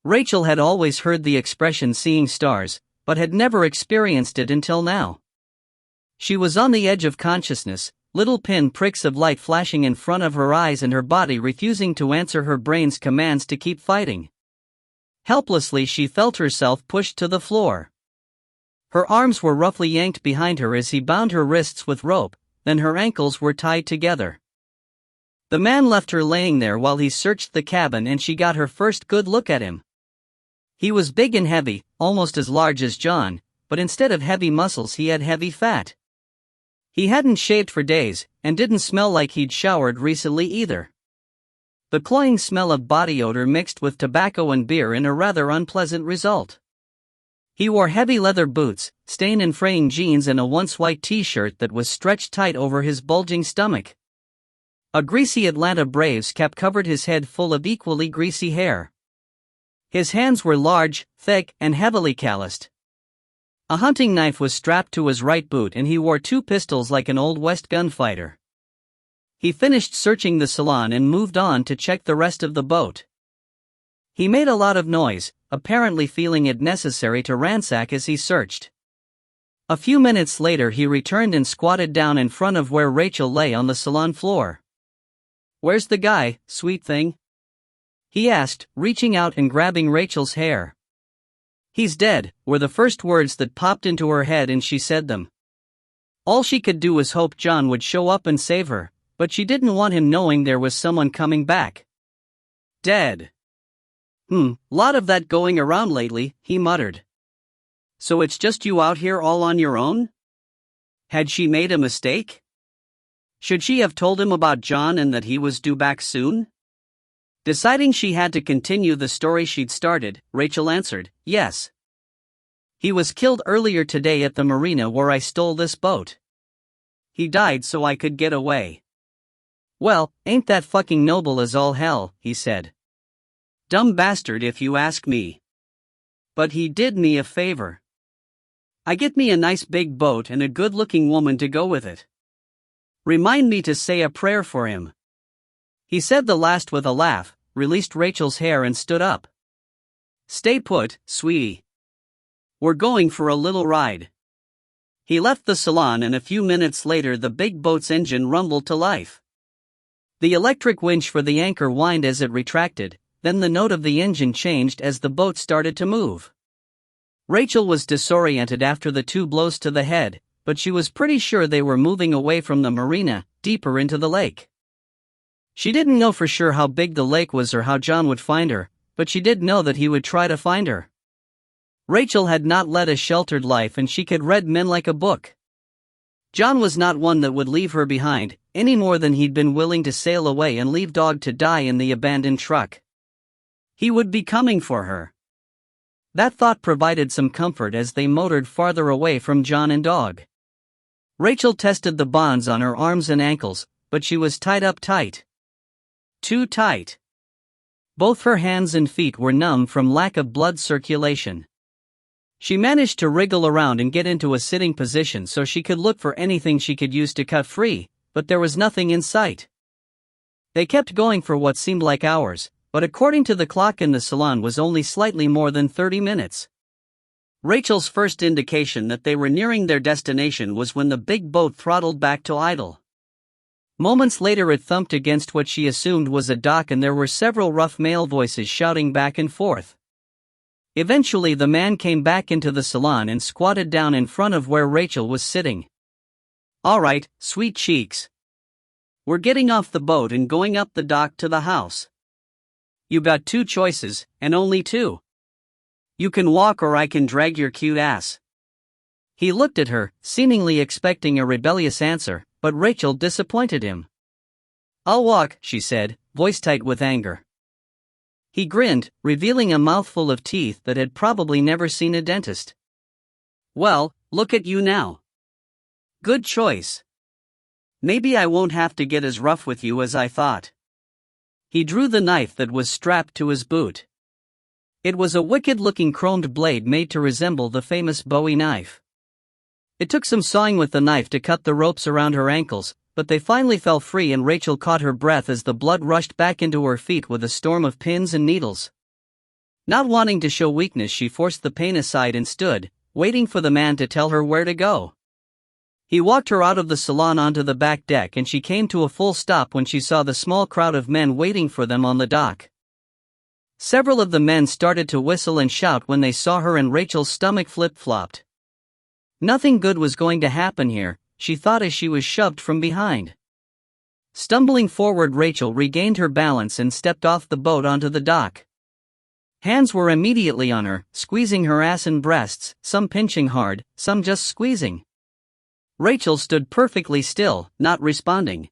Rachel had always heard the expression seeing stars, but had never experienced it until now. She was on the edge of consciousness, little pin pricks of light flashing in front of her eyes and her body refusing to answer her brain's commands to keep fighting. Helplessly she felt herself pushed to the floor. Her arms were roughly yanked behind her as he bound her wrists with rope, then her ankles were tied together. The man left her laying there while he searched the cabin and she got her first good look at him. He was big and heavy, almost as large as John, but instead of heavy muscles he had heavy fat. He hadn't shaved for days, and didn't smell like he'd showered recently either. The cloying smell of body odor mixed with tobacco and beer in a rather unpleasant result. He wore heavy leather boots, stain and fraying jeans and a once white t-shirt that was stretched tight over his bulging stomach. A greasy Atlanta Braves cap covered his head full of equally greasy hair. His hands were large, thick, and heavily calloused. A hunting knife was strapped to his right boot and he wore 2 pistols like an Old West gunfighter. He finished searching the salon and moved on to check the rest of the boat. He made a lot of noise, apparently feeling it necessary to ransack as he searched. A few minutes later he returned and squatted down in front of where Rachel lay on the salon floor. Where's the guy, sweet thing? He asked, reaching out and grabbing Rachel's hair. He's dead, were the first words that popped into her head and she said them. All she could do was hope John would show up and save her, but she didn't want him knowing there was someone coming back. Dead. Lot of that going around lately, he muttered. So it's just you out here all on your own? Had she made a mistake? Should she have told him about John and that he was due back soon? Deciding she had to continue the story she'd started, Rachel answered, yes. He was killed earlier today at the marina where I stole this boat. He died so I could get away. Well, ain't that fucking noble as all hell, he said. Dumb bastard if you ask me. But he did me a favor. I get me a nice big boat and a good-looking woman to go with it. Remind me to say a prayer for him. He said the last with a laugh, released Rachel's hair and stood up. Stay put, sweetie. We're going for a little ride. He left the salon and a few minutes later the big boat's engine rumbled to life. The electric winch for the anchor whined as it retracted, then the note of the engine changed as the boat started to move. Rachel was disoriented after the 2 blows to the head, but she was pretty sure they were moving away from the marina, deeper into the lake. She didn't know for sure how big the lake was or how John would find her, but she did know that he would try to find her. Rachel had not led a sheltered life and she could read men like a book. John was not one that would leave her behind, any more than he'd been willing to sail away and leave Dog to die in the abandoned truck. He would be coming for her. That thought provided some comfort as they motored farther away from John and Dog. Rachel tested the bonds on her arms and ankles, but she was tied up tight. Too tight. Both her hands and feet were numb from lack of blood circulation. She managed to wriggle around and get into a sitting position so she could look for anything she could use to cut free, but there was nothing in sight. They kept going for what seemed like hours, but according to the clock in the salon was only slightly more than 30 minutes. Rachel's first indication that they were nearing their destination was when the big boat throttled back to idle. Moments later it thumped against what she assumed was a dock and there were several rough male voices shouting back and forth. Eventually the man came back into the salon and squatted down in front of where Rachel was sitting. All right, sweet cheeks. We're getting off the boat and going up the dock to the house. You got 2 choices, and only 2. You can walk or I can drag your cute ass. He looked at her, seemingly expecting a rebellious answer, but Rachel disappointed him. I'll walk, she said, voice tight with anger. He grinned, revealing a mouthful of teeth that had probably never seen a dentist. Well, look at you now. Good choice. Maybe I won't have to get as rough with you as I thought. He drew the knife that was strapped to his boot. It was a wicked-looking chromed blade made to resemble the famous Bowie knife. It took some sawing with the knife to cut the ropes around her ankles, but they finally fell free and Rachel caught her breath as the blood rushed back into her feet with a storm of pins and needles. Not wanting to show weakness, she forced the pain aside and stood, waiting for the man to tell her where to go. He walked her out of the salon onto the back deck and she came to a full stop when she saw the small crowd of men waiting for them on the dock. Several of the men started to whistle and shout when they saw her and Rachel's stomach flip-flopped. Nothing good was going to happen here, she thought as she was shoved from behind. Stumbling forward, Rachel regained her balance and stepped off the boat onto the dock. Hands were immediately on her, squeezing her ass and breasts, some pinching hard, some just squeezing. Rachel stood perfectly still, not responding.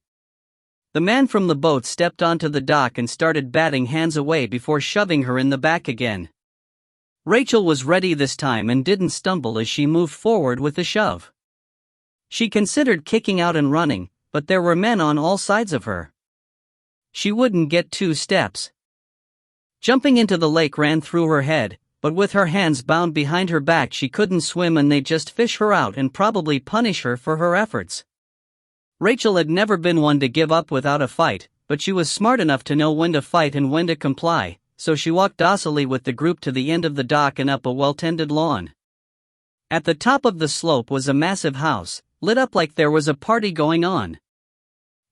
The man from the boat stepped onto the dock and started batting hands away before shoving her in the back again. Rachel was ready this time and didn't stumble as she moved forward with the shove. She considered kicking out and running, but there were men on all sides of her. She wouldn't get 2 steps. Jumping into the lake ran through her head, but with her hands bound behind her back she couldn't swim and they'd just fish her out and probably punish her for her efforts. Rachel had never been one to give up without a fight, but she was smart enough to know when to fight and when to comply, so she walked docilely with the group to the end of the dock and up a well-tended lawn. At the top of the slope was a massive house, lit up like there was a party going on.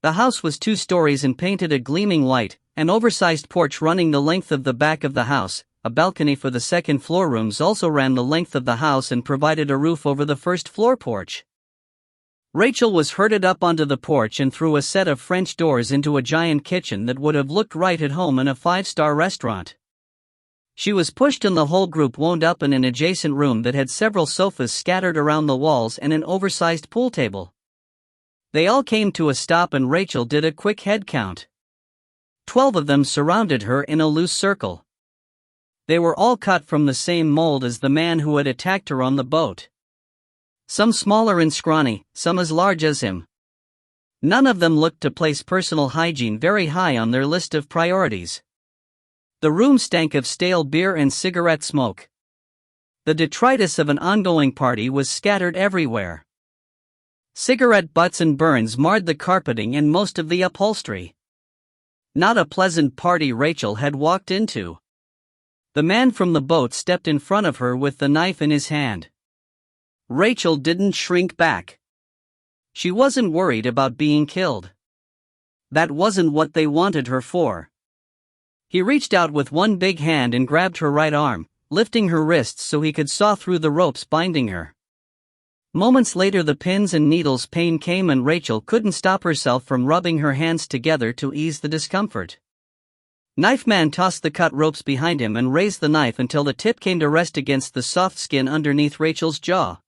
The house was 2 stories and painted a gleaming white, an oversized porch running the length of the back of the house, a balcony for the second-floor rooms also ran the length of the house and provided a roof over the first-floor porch. Rachel was herded up onto the porch and through a set of French doors into a giant kitchen that would have looked right at home in a 5-star restaurant. She was pushed and the whole group wound up in an adjacent room that had several sofas scattered around the walls and an oversized pool table. They all came to a stop and Rachel did a quick head count. 12 of them surrounded her in a loose circle. They were all cut from the same mold as the man who had attacked her on the boat. Some smaller and scrawny, some as large as him. None of them looked to place personal hygiene very high on their list of priorities. The room stank of stale beer and cigarette smoke. The detritus of an ongoing party was scattered everywhere. Cigarette butts and burns marred the carpeting and most of the upholstery. Not a pleasant party Rachel had walked into. The man from the boat stepped in front of her with the knife in his hand. Rachel didn't shrink back. She wasn't worried about being killed. That wasn't what they wanted her for. He reached out with one big hand and grabbed her right arm, lifting her wrists so he could saw through the ropes binding her. Moments later the pins and needles pain came and Rachel couldn't stop herself from rubbing her hands together to ease the discomfort. Knife Man tossed the cut ropes behind him and raised the knife until the tip came to rest against the soft skin underneath Rachel's jaw.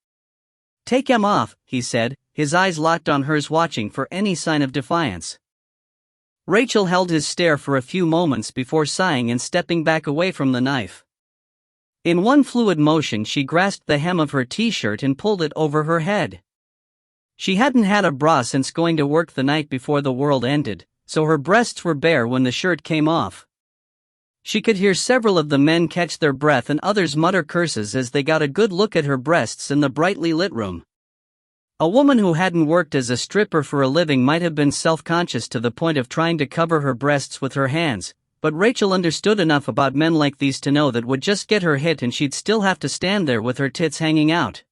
"Take him off," he said, his eyes locked on hers watching for any sign of defiance. Rachel held his stare for a few moments before sighing and stepping back away from the knife. In one fluid motion she grasped the hem of her t-shirt and pulled it over her head. She hadn't had a bra since going to work the night before the world ended, so her breasts were bare when the shirt came off. She could hear several of the men catch their breath and others mutter curses as they got a good look at her breasts in the brightly lit room. A woman who hadn't worked as a stripper for a living might have been self-conscious to the point of trying to cover her breasts with her hands, but Rachel understood enough about men like these to know that would just get her hit and she'd still have to stand there with her tits hanging out.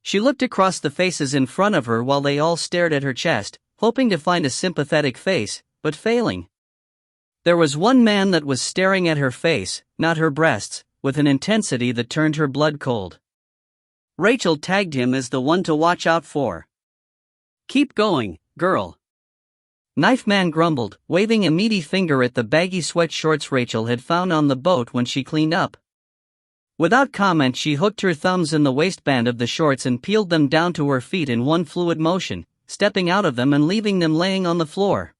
She looked across the faces in front of her while they all stared at her chest, hoping to find a sympathetic face, but failing. There was one man that was staring at her face, not her breasts, with an intensity that turned her blood cold. Rachel tagged him as the one to watch out for. "Keep going, girl." Knife Man grumbled, waving a meaty finger at the baggy sweatshorts Rachel had found on the boat when she cleaned up. Without comment she hooked her thumbs in the waistband of the shorts and peeled them down to her feet in one fluid motion, stepping out of them and leaving them laying on the floor.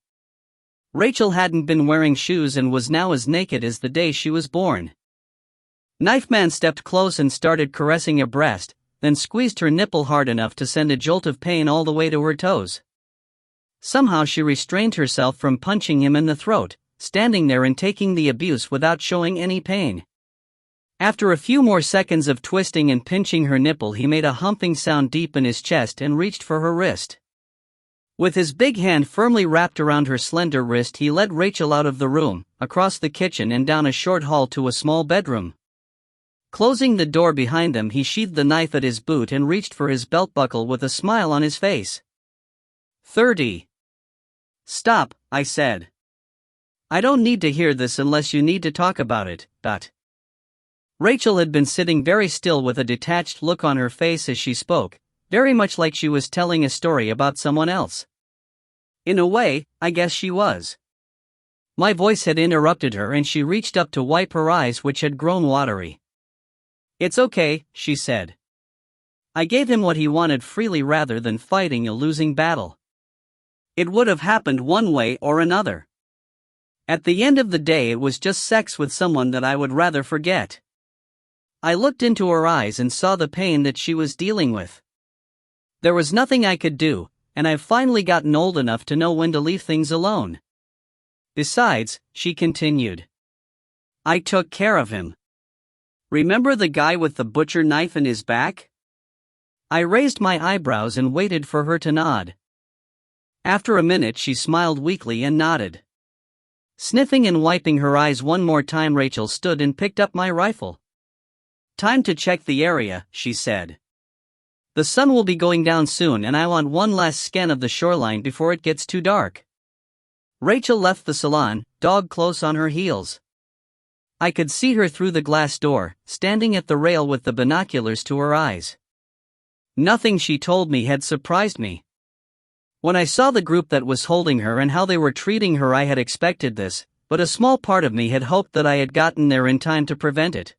Rachel hadn't been wearing shoes and was now as naked as the day she was born. Knife Man stepped close and started caressing her breast, then squeezed her nipple hard enough to send a jolt of pain all the way to her toes. Somehow she restrained herself from punching him in the throat, standing there and taking the abuse without showing any pain. After a few more seconds of twisting and pinching her nipple he made a humping sound deep in his chest and reached for her wrist. With his big hand firmly wrapped around her slender wrist he led Rachel out of the room, across the kitchen and down a short hall to a small bedroom. Closing the door behind them he sheathed the knife at his boot and reached for his belt buckle with a smile on his face. 30. "Stop," I said. "I don't need to hear this unless you need to talk about it, but." Rachel had been sitting very still with a detached look on her face as she spoke, very much like she was telling a story about someone else. In a way, I guess she was. My voice had interrupted her and she reached up to wipe her eyes which had grown watery. "It's okay," she said. I gave him what he wanted freely rather than fighting a losing battle. It would have happened one way or another. At the end of the day it was just sex with someone that I would rather forget. I looked into her eyes and saw the pain that she was dealing with. There was nothing I could do, and I've finally gotten old enough to know when to leave things alone. Besides, she continued, I took care of him. Remember the guy with the butcher knife in his back? I raised my eyebrows and waited for her to nod. After a minute she smiled weakly and nodded. Sniffing and wiping her eyes one more time, Rachel stood and picked up my rifle. Time to check the area, she said. The sun will be going down soon and I want one last scan of the shoreline before it gets too dark. Rachel left the salon, dog close on her heels. I could see her through the glass door, standing at the rail with the binoculars to her eyes. Nothing she told me had surprised me. When I saw the group that was holding her and how they were treating her, I had expected this, but a small part of me had hoped that I had gotten there in time to prevent it.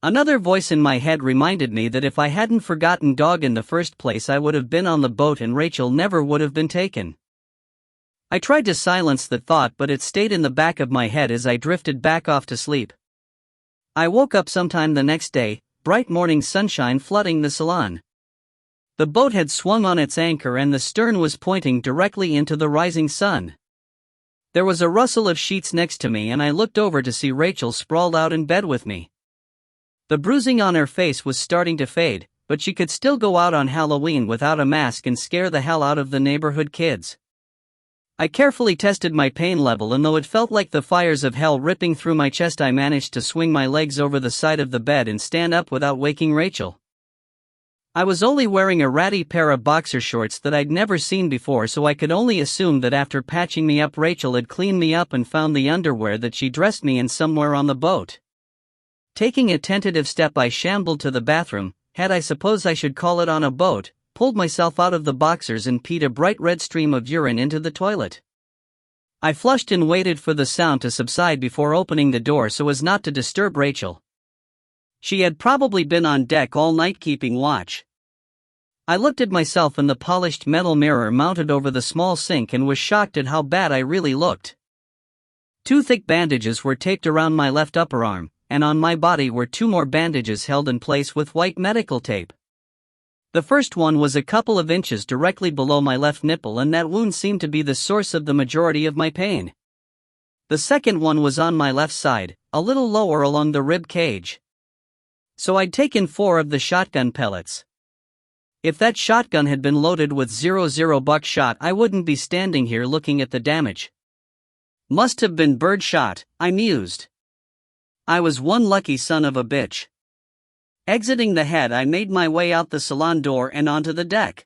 Another voice in my head reminded me that if I hadn't forgotten Dog in the first place, I would have been on the boat and Rachel never would have been taken. I tried to silence the thought, but it stayed in the back of my head as I drifted back off to sleep. I woke up sometime the next day, bright morning sunshine flooding the salon. The boat had swung on its anchor and the stern was pointing directly into the rising sun. There was a rustle of sheets next to me and I looked over to see Rachel sprawled out in bed with me. The bruising on her face was starting to fade, but she could still go out on Halloween without a mask and scare the hell out of the neighborhood kids. I carefully tested my pain level and though it felt like the fires of hell ripping through my chest, I managed to swing my legs over the side of the bed and stand up without waking Rachel. I was only wearing a ratty pair of boxer shorts that I'd never seen before, so I could only assume that after patching me up Rachel had cleaned me up and found the underwear that she dressed me in somewhere on the boat. Taking a tentative step, I shambled to the bathroom, had I suppose I should call it on a boat, pulled myself out of the boxers and peed a bright red stream of urine into the toilet. I flushed and waited for the sound to subside before opening the door so as not to disturb Rachel. She had probably been on deck all night keeping watch. I looked at myself in the polished metal mirror mounted over the small sink and was shocked at how bad I really looked. 2 thick bandages were taped around my left upper arm, and on my body were 2 more bandages held in place with white medical tape. The first one was a couple of inches directly below my left nipple and that wound seemed to be the source of the majority of my pain. The second one was on my left side, a little lower along the rib cage. So I'd taken 4 of the shotgun pellets. If that shotgun had been loaded with .00 buckshot, I wouldn't be standing here looking at the damage. Must have been birdshot, I mused. I was one lucky son of a bitch. Exiting the head, I made my way out the salon door and onto the deck.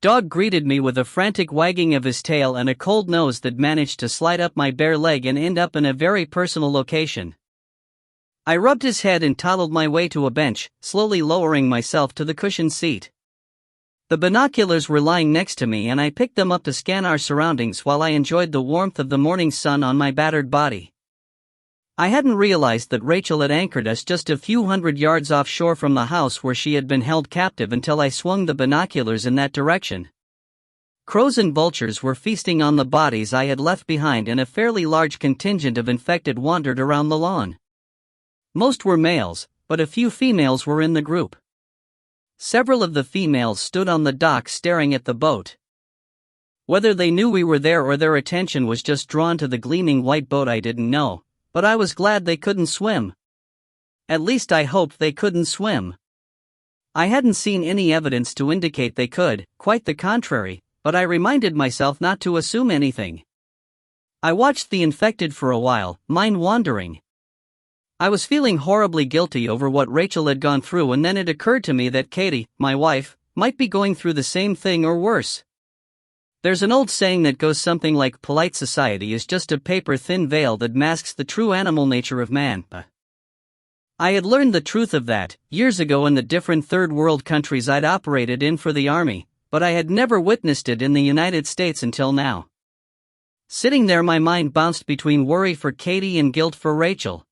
Dog greeted me with a frantic wagging of his tail and a cold nose that managed to slide up my bare leg and end up in a very personal location. I rubbed his head and toddled my way to a bench, slowly lowering myself to the cushioned seat. The binoculars were lying next to me and I picked them up to scan our surroundings while I enjoyed the warmth of the morning sun on my battered body. I hadn't realized that Rachel had anchored us just a few hundred yards offshore from the house where she had been held captive until I swung the binoculars in that direction. Crows and vultures were feasting on the bodies I had left behind and a fairly large contingent of infected wandered around the lawn. Most were males, but a few females were in the group. Several of the females stood on the dock staring at the boat. Whether they knew we were there or their attention was just drawn to the gleaming white boat, I didn't know. But I was glad they couldn't swim. At least I hoped they couldn't swim. I hadn't seen any evidence to indicate they could, quite the contrary, but I reminded myself not to assume anything. I watched the infected for a while, mind wandering. I was feeling horribly guilty over what Rachel had gone through, and then it occurred to me that Katie, my wife, might be going through the same thing or worse. There's an old saying that goes something like polite society is just a paper-thin veil that masks the true animal nature of man. I had learned the truth of that years ago in the different third world countries I'd operated in for the army, but I had never witnessed it in the United States until now. Sitting there, my mind bounced between worry for Katie and guilt for Rachel.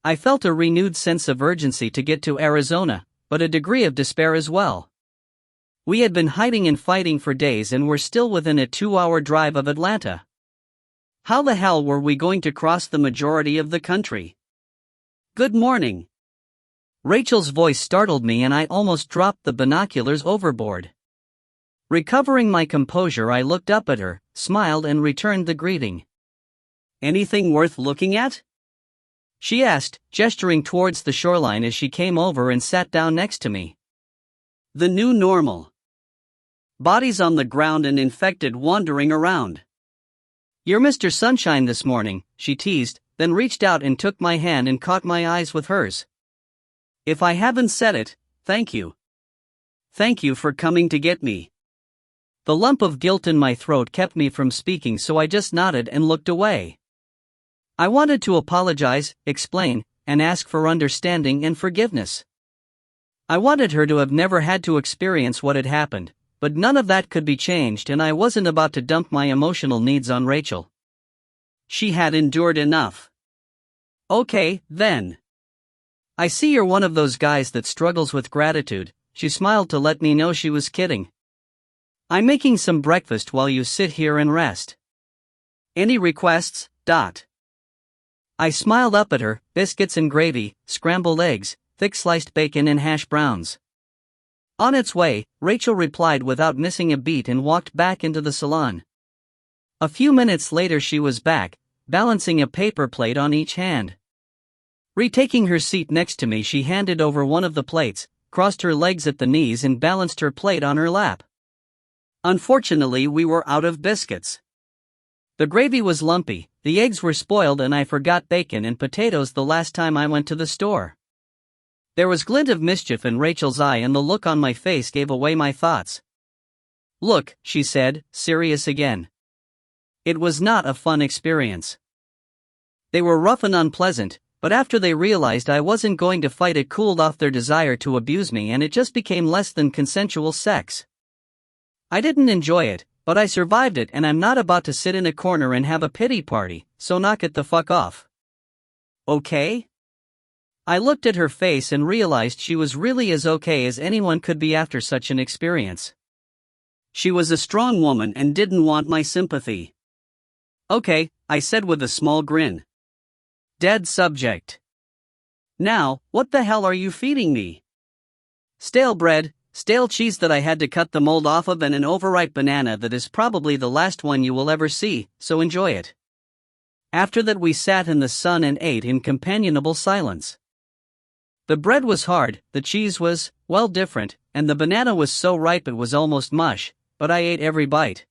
I felt a renewed sense of urgency to get to Arizona, but a degree of despair as well. We had been hiding and fighting for days and were still within a 2-hour drive of Atlanta. How the hell were we going to cross the majority of the country? Good morning. Rachel's voice startled me and I almost dropped the binoculars overboard. Recovering my composure, I looked up at her, smiled and returned the greeting. Anything worth looking at? She asked, gesturing towards the shoreline as she came over and sat down next to me. The new normal. Bodies on the ground and infected wandering around. You're Mr. Sunshine this morning, she teased, then reached out and took my hand and caught my eyes with hers. If I haven't said it, thank you. Thank you for coming to get me. The lump of guilt in my throat kept me from speaking, so I just nodded and looked away. I wanted to apologize, explain, and ask for understanding and forgiveness. I wanted her to have never had to experience what had happened, but none of that could be changed and I wasn't about to dump my emotional needs on Rachel. She had endured enough. Okay, then. I see you're one of those guys that struggles with gratitude, she smiled to let me know she was kidding. I'm making some breakfast while you sit here and rest. Any requests? I smiled up at her, biscuits and gravy, scrambled eggs, thick sliced bacon and hash browns. On its way, Rachel replied without missing a beat and walked back into the salon. A few minutes later she was back, balancing a paper plate on each hand. Retaking her seat next to me, she handed over one of the plates, crossed her legs at the knees and balanced her plate on her lap. Unfortunately, we were out of biscuits. The gravy was lumpy, the eggs were spoiled, and I forgot bacon and potatoes the last time I went to the store. There was glint of mischief in Rachel's eye, and the look on my face gave away my thoughts. "Look," she said, serious again. It was not a fun experience. They were rough and unpleasant, but after they realized I wasn't going to fight, it cooled off their desire to abuse me, and it just became less than consensual sex. I didn't enjoy it, but I survived it, and I'm not about to sit in a corner and have a pity party, so knock it the fuck off. Okay? I looked at her face and realized she was really as okay as anyone could be after such an experience. She was a strong woman and didn't want my sympathy. "Okay," I said with a small grin. Dead subject. "Now, what the hell are you feeding me?" "Stale bread, stale cheese that I had to cut the mold off of, and an overripe banana that is probably the last one you will ever see, so enjoy it." After that we sat in the sun and ate in companionable silence. The bread was hard, the cheese was, well, different, and the banana was so ripe it was almost mush, but I ate every bite.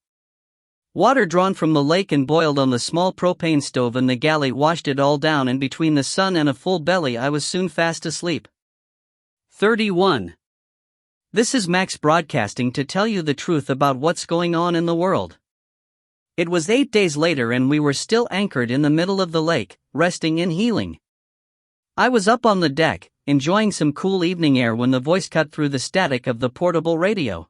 Water drawn from the lake and boiled on the small propane stove in the galley washed it all down, and between the sun and a full belly I was soon fast asleep. 31. This is Max broadcasting to tell you the truth about what's going on in the world. It was 8 days later and we were still anchored in the middle of the lake, resting and healing. I was up on the deck, enjoying some cool evening air, when the voice cut through the static of the portable radio.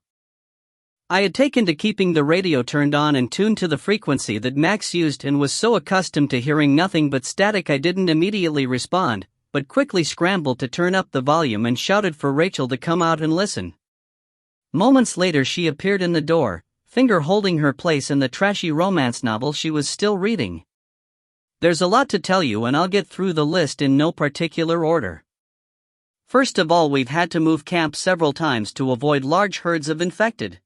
I had taken to keeping the radio turned on and tuned to the frequency that Max used, and was so accustomed to hearing nothing but static I didn't immediately respond, but quickly scrambled to turn up the volume and shouted for Rachel to come out and listen. Moments later she appeared in the door, finger holding her place in the trashy romance novel she was still reading. There's a lot to tell you, and I'll get through the list in no particular order. First of all, we've had to move camp several times to avoid large herds of infected.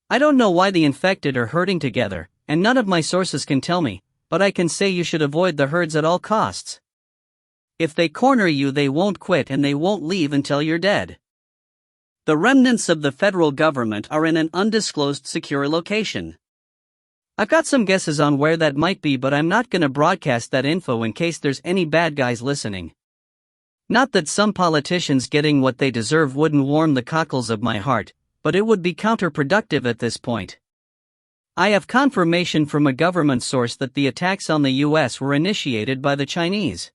I don't know why the infected are herding together, and none of my sources can tell me, but I can say you should avoid the herds at all costs. If they corner you, they won't quit, and they won't leave until you're dead. The remnants of the federal government are in an undisclosed secure location. I've got some guesses on where that might be, but I'm not gonna broadcast that info in case there's any bad guys listening. Not that some politicians getting what they deserve wouldn't warm the cockles of my heart, but it would be counterproductive at this point. I have confirmation from a government source that the attacks on the US were initiated by the Chinese.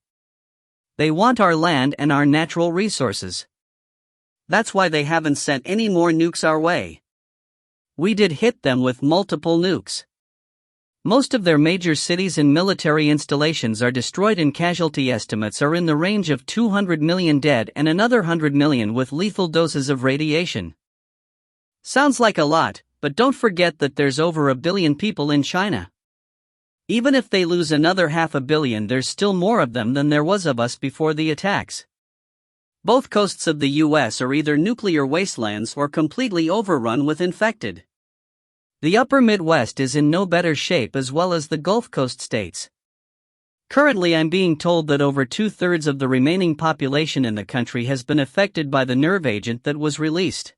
They want our land and our natural resources. That's why they haven't sent any more nukes our way. We did hit them with multiple nukes. Most of their major cities and military installations are destroyed, and casualty estimates are in the range of 200 million dead and another 100 million with lethal doses of radiation. Sounds like a lot, but don't forget that there's over 1 billion people in China. Even if they lose another 500 million, there's still more of them than there was of us before the attacks. Both coasts of the US are either nuclear wastelands or completely overrun with infected. The upper Midwest is in no better shape, as well as the Gulf Coast states. Currently, I'm being told that over 2/3 of the remaining population in the country has been affected by the nerve agent that was released.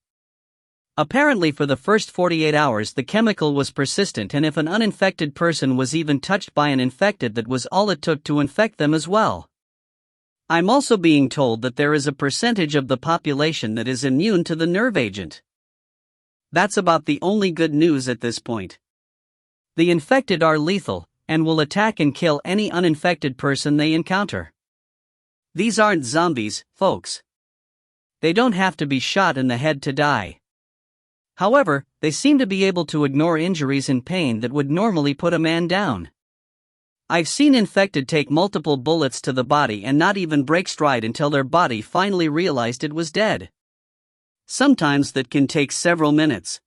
Apparently, for the first 48 hours the chemical was persistent, and if an uninfected person was even touched by an infected, that was all it took to infect them as well. I'm also being told that there is a percentage of the population that is immune to the nerve agent. That's about the only good news at this point. The infected are lethal, and will attack and kill any uninfected person they encounter. These aren't zombies, folks. They don't have to be shot in the head to die. However, they seem to be able to ignore injuries and pain that would normally put a man down. I've seen infected take multiple bullets to the body and not even break stride until their body finally realized it was dead. Sometimes that can take several minutes.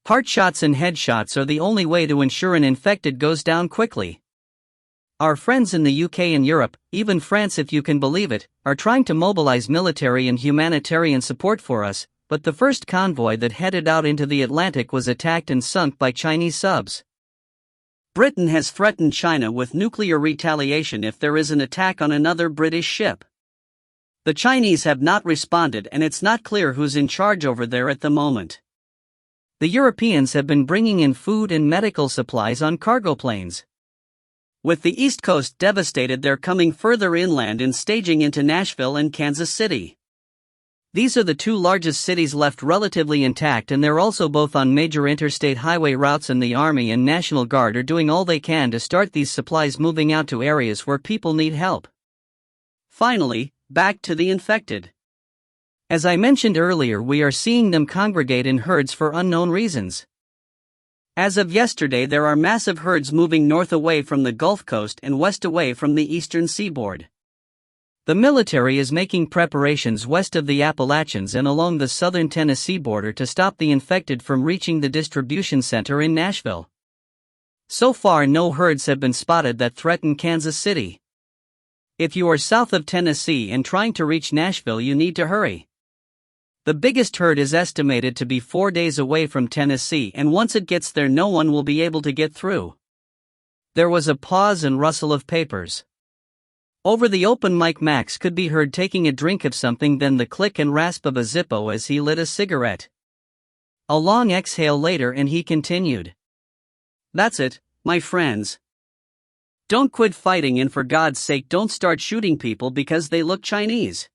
Heart shots and headshots are the only way to ensure an infected goes down quickly. Our friends in the UK and Europe, even France if you can believe it, are trying to mobilize military and humanitarian support for us, but the first convoy that headed out into the Atlantic was attacked and sunk by Chinese subs. Britain has threatened China with nuclear retaliation if there is an attack on another British ship. The Chinese have not responded and it's not clear who's in charge over there at the moment. The Europeans have been bringing in food and medical supplies on cargo planes. With the East Coast devastated, they're coming further inland and staging into Nashville and Kansas City. These are the two largest cities left relatively intact, and they're also both on major interstate highway routes, and the Army and National Guard are doing all they can to start these supplies moving out to areas where people need help. Finally, back to the infected. As I mentioned earlier, we are seeing them congregate in herds for unknown reasons. As of yesterday, there are massive herds moving north away from the Gulf Coast and west away from the eastern seaboard. The military is making preparations west of the Appalachians and along the southern Tennessee border to stop the infected from reaching the distribution center in Nashville. So far, no herds have been spotted that threaten Kansas City. If you are south of Tennessee and trying to reach Nashville, you need to hurry. The biggest herd is estimated to be 4 days away from Tennessee, and once it gets there, no one will be able to get through. There was a pause and rustle of papers. Over the open mic, Max could be heard taking a drink of something, then the click and rasp of a Zippo as he lit a cigarette. A long exhale later, and he continued. "That's it, my friends. Don't quit fighting, and for God's sake don't start shooting people because they look Chinese.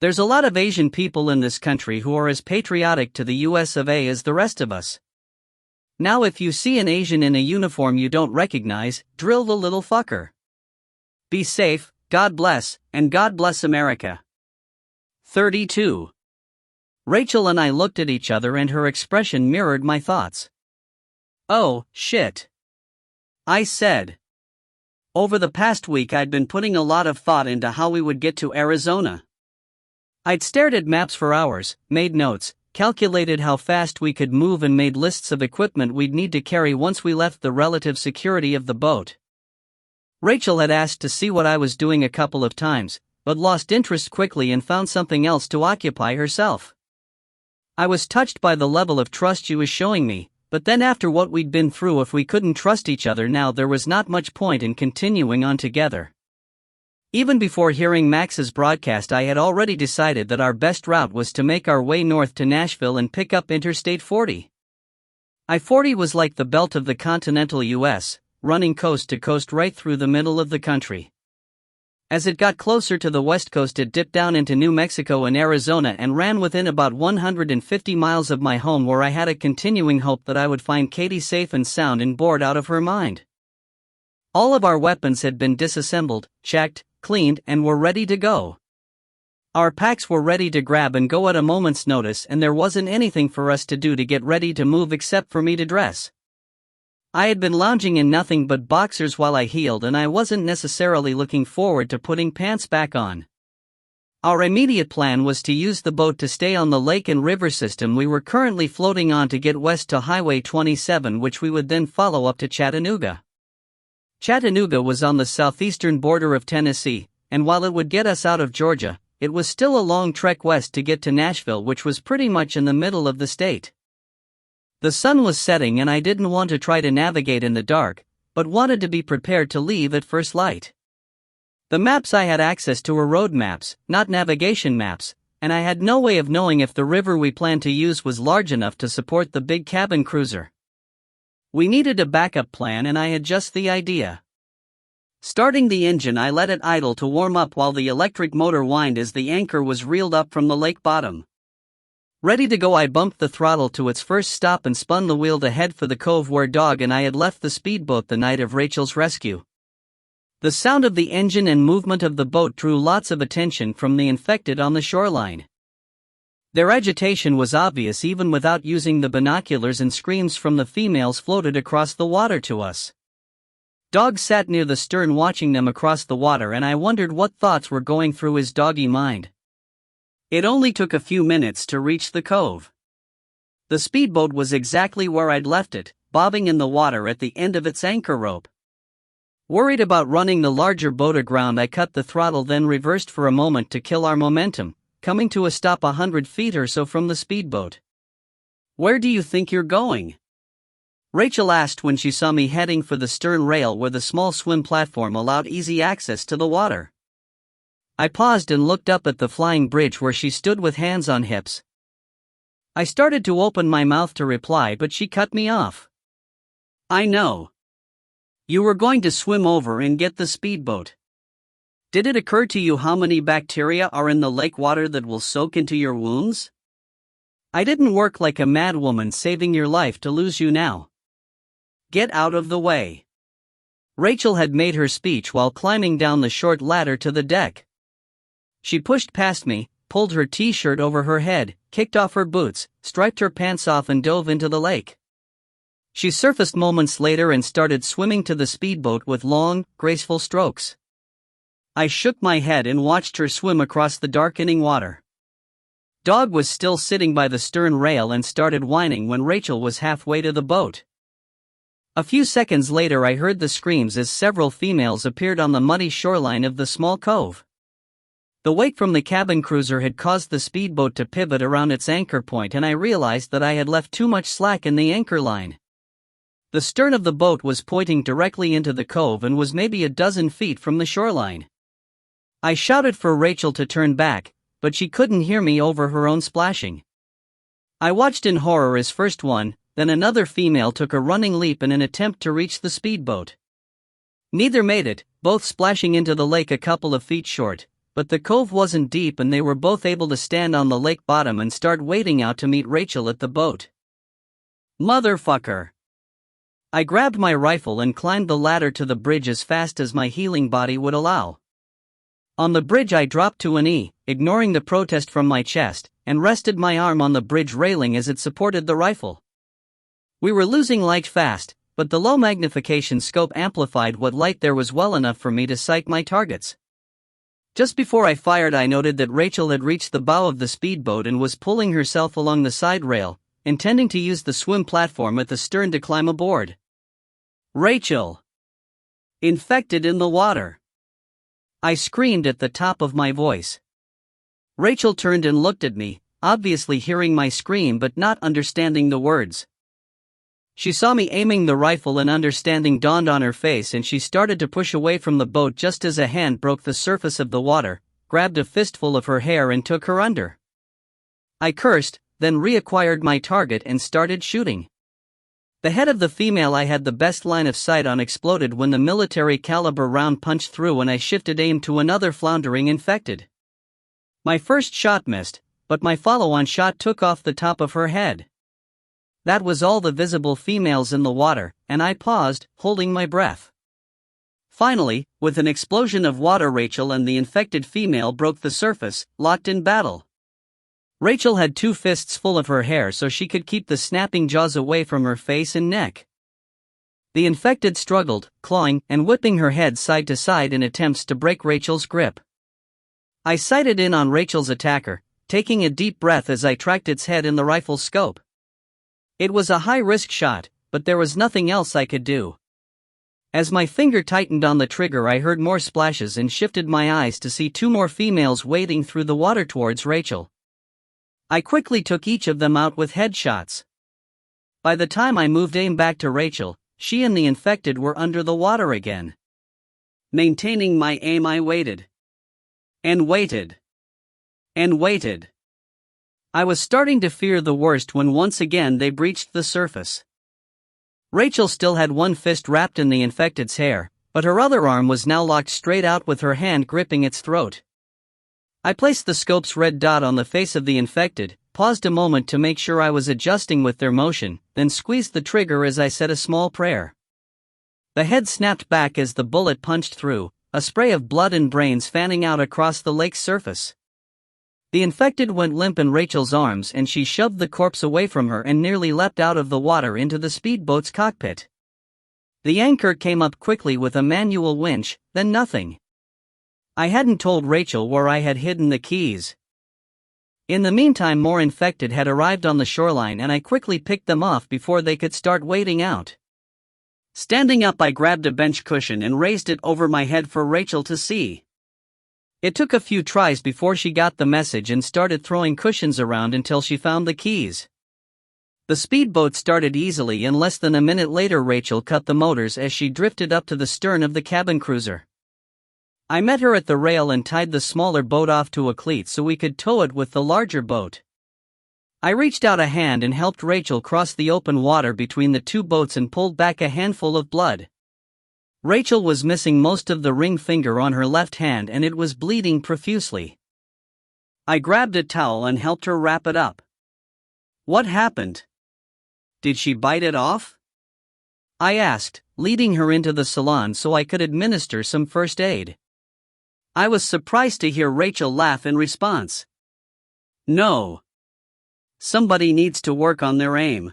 There's a lot of Asian people in this country who are as patriotic to the US of A as the rest of us. Now if you see an Asian in a uniform you don't recognize, drill the little fucker. Be safe, God bless, and God bless America." 32. Rachel and I looked at each other and her expression mirrored my thoughts. "Oh, shit," I said. Over the past week I'd been putting a lot of thought into how we would get to Arizona. I'd stared at maps for hours, made notes, calculated how fast we could move, and made lists of equipment we'd need to carry once we left the relative security of the boat. Rachel had asked to see what I was doing a couple of times, but lost interest quickly and found something else to occupy herself. I was touched by the level of trust she was showing me, but then after what we'd been through, if we couldn't trust each other now, there was not much point in continuing on together. Even before hearing Max's broadcast, I had already decided that our best route was to make our way north to Nashville and pick up Interstate 40. I-40 was like the belt of the continental US, running coast to coast right through the middle of the country. As it got closer to the west coast, it dipped down into New Mexico and Arizona and ran within about 150 miles of my home, where I had a continuing hope that I would find Katie safe and sound and bored out of her mind. All of our weapons had been disassembled, checked, cleaned, and were ready to go. Our packs were ready to grab and go at a moment's notice, and there wasn't anything for us to do to get ready to move except for me to dress. I had been lounging in nothing but boxers while I healed, and I wasn't necessarily looking forward to putting pants back on. Our immediate plan was to use the boat to stay on the lake and river system we were currently floating on to get west to Highway 27, which we would then follow up to Chattanooga. Chattanooga was on the southeastern border of Tennessee, and while it would get us out of Georgia, it was still a long trek west to get to Nashville, which was pretty much in the middle of the state. The sun was setting and I didn't want to try to navigate in the dark, but wanted to be prepared to leave at first light. The maps I had access to were road maps, not navigation maps, and I had no way of knowing if the river we planned to use was large enough to support the big cabin cruiser. We needed a backup plan, and I had just the idea. Starting the engine, I let it idle to warm up while the electric motor whined as the anchor was reeled up from the lake bottom. Ready to go, I bumped the throttle to its first stop and spun the wheel to head for the cove where Dog and I had left the speedboat the night of Rachel's rescue. The sound of the engine and movement of the boat drew lots of attention from the infected on the shoreline. Their agitation was obvious even without using the binoculars, and screams from the females floated across the water to us. Dog sat near the stern watching them across the water, and I wondered what thoughts were going through his doggy mind. It only took a few minutes to reach the cove. The speedboat was exactly where I'd left it, bobbing in the water at the end of its anchor rope. Worried about running the larger boat aground, I cut the throttle, then reversed for a moment to kill our momentum, coming to a stop 100 feet or so from the speedboat. "Where do you think you're going?" Rachel asked when she saw me heading for the stern rail where the small swim platform allowed easy access to the water. I paused and looked up at the flying bridge where she stood with hands on hips. I started to open my mouth to reply, but she cut me off. "I know. You were going to swim over and get the speedboat. Did it occur to you how many bacteria are in the lake water that will soak into your wounds? I didn't work like a madwoman saving your life to lose you now. Get out of the way." Rachel had made her speech while climbing down the short ladder to the deck. She pushed past me, pulled her t-shirt over her head, kicked off her boots, striped her pants off and dove into the lake. She surfaced moments later and started swimming to the speedboat with long, graceful strokes. I shook my head and watched her swim across the darkening water. Dog was still sitting by the stern rail and started whining when Rachel was halfway to the boat. A few seconds later I heard the screams as several females appeared on the muddy shoreline of the small cove. The wake from the cabin cruiser had caused the speedboat to pivot around its anchor point, and I realized that I had left too much slack in the anchor line. The stern of the boat was pointing directly into the cove and was maybe a dozen feet from the shoreline. I shouted for Rachel to turn back, but she couldn't hear me over her own splashing. I watched in horror as first one, then another female took a running leap in an attempt to reach the speedboat. Neither made it, both splashing into the lake a couple of feet short, but the cove wasn't deep and they were both able to stand on the lake bottom and start wading out to meet Rachel at the boat. Motherfucker! I grabbed my rifle and climbed the ladder to the bridge as fast as my healing body would allow. On the bridge I dropped to a knee, ignoring the protest from my chest, and rested my arm on the bridge railing as it supported the rifle. We were losing light fast, but the low magnification scope amplified what light there was well enough for me to sight my targets. Just before I fired I noted that Rachel had reached the bow of the speedboat and was pulling herself along the side rail, intending to use the swim platform at the stern to climb aboard. Rachel! Infected in the water! I screamed at the top of my voice. Rachel turned and looked at me, obviously hearing my scream but not understanding the words. She saw me aiming the rifle and understanding dawned on her face, and she started to push away from the boat just as a hand broke the surface of the water, grabbed a fistful of her hair and took her under. I cursed, then reacquired my target and started shooting. The head of the female I had the best line of sight on exploded when the military caliber round punched through and I shifted aim to another floundering infected. My first shot missed, but my follow-on shot took off the top of her head. That was all the visible females in the water, and I paused, holding my breath. Finally, with an explosion of water, Rachel and the infected female broke the surface, locked in battle. Rachel had 2 fists full of her hair so she could keep the snapping jaws away from her face and neck. The infected struggled, clawing and whipping her head side to side in attempts to break Rachel's grip. I sighted in on Rachel's attacker, taking a deep breath as I tracked its head in the rifle's scope. It was a high-risk shot, but there was nothing else I could do. As my finger tightened on the trigger, I heard more splashes and shifted my eyes to see 2 more females wading through the water towards Rachel. I quickly took each of them out with headshots. By the time I moved aim back to Rachel, she and the infected were under the water again. Maintaining my aim, I waited. And waited. And waited. I was starting to fear the worst when once again they breached the surface. Rachel still had one fist wrapped in the infected's hair, but her other arm was now locked straight out with her hand gripping its throat. I placed the scope's red dot on the face of the infected, paused a moment to make sure I was adjusting with their motion, then squeezed the trigger as I said a small prayer. The head snapped back as the bullet punched through, a spray of blood and brains fanning out across the lake's surface. The infected went limp in Rachel's arms and she shoved the corpse away from her and nearly leapt out of the water into the speedboat's cockpit. The anchor came up quickly with a manual winch, then nothing. I hadn't told Rachel where I had hidden the keys. In the meantime, more infected had arrived on the shoreline and I quickly picked them off before they could start wading out. Standing up, I grabbed a bench cushion and raised it over my head for Rachel to see. It took a few tries before she got the message and started throwing cushions around until she found the keys. The speedboat started easily, and less than a minute later Rachel cut the motors as she drifted up to the stern of the cabin cruiser. I met her at the rail and tied the smaller boat off to a cleat so we could tow it with the larger boat. I reached out a hand and helped Rachel cross the open water between the two boats and pulled back a handful of blood. Rachel was missing most of the ring finger on her left hand and it was bleeding profusely. I grabbed a towel and helped her wrap it up. "What happened? Did she bite it off?" I asked, leading her into the salon so I could administer some first aid. I was surprised to hear Rachel laugh in response. "No. Somebody needs to work on their aim."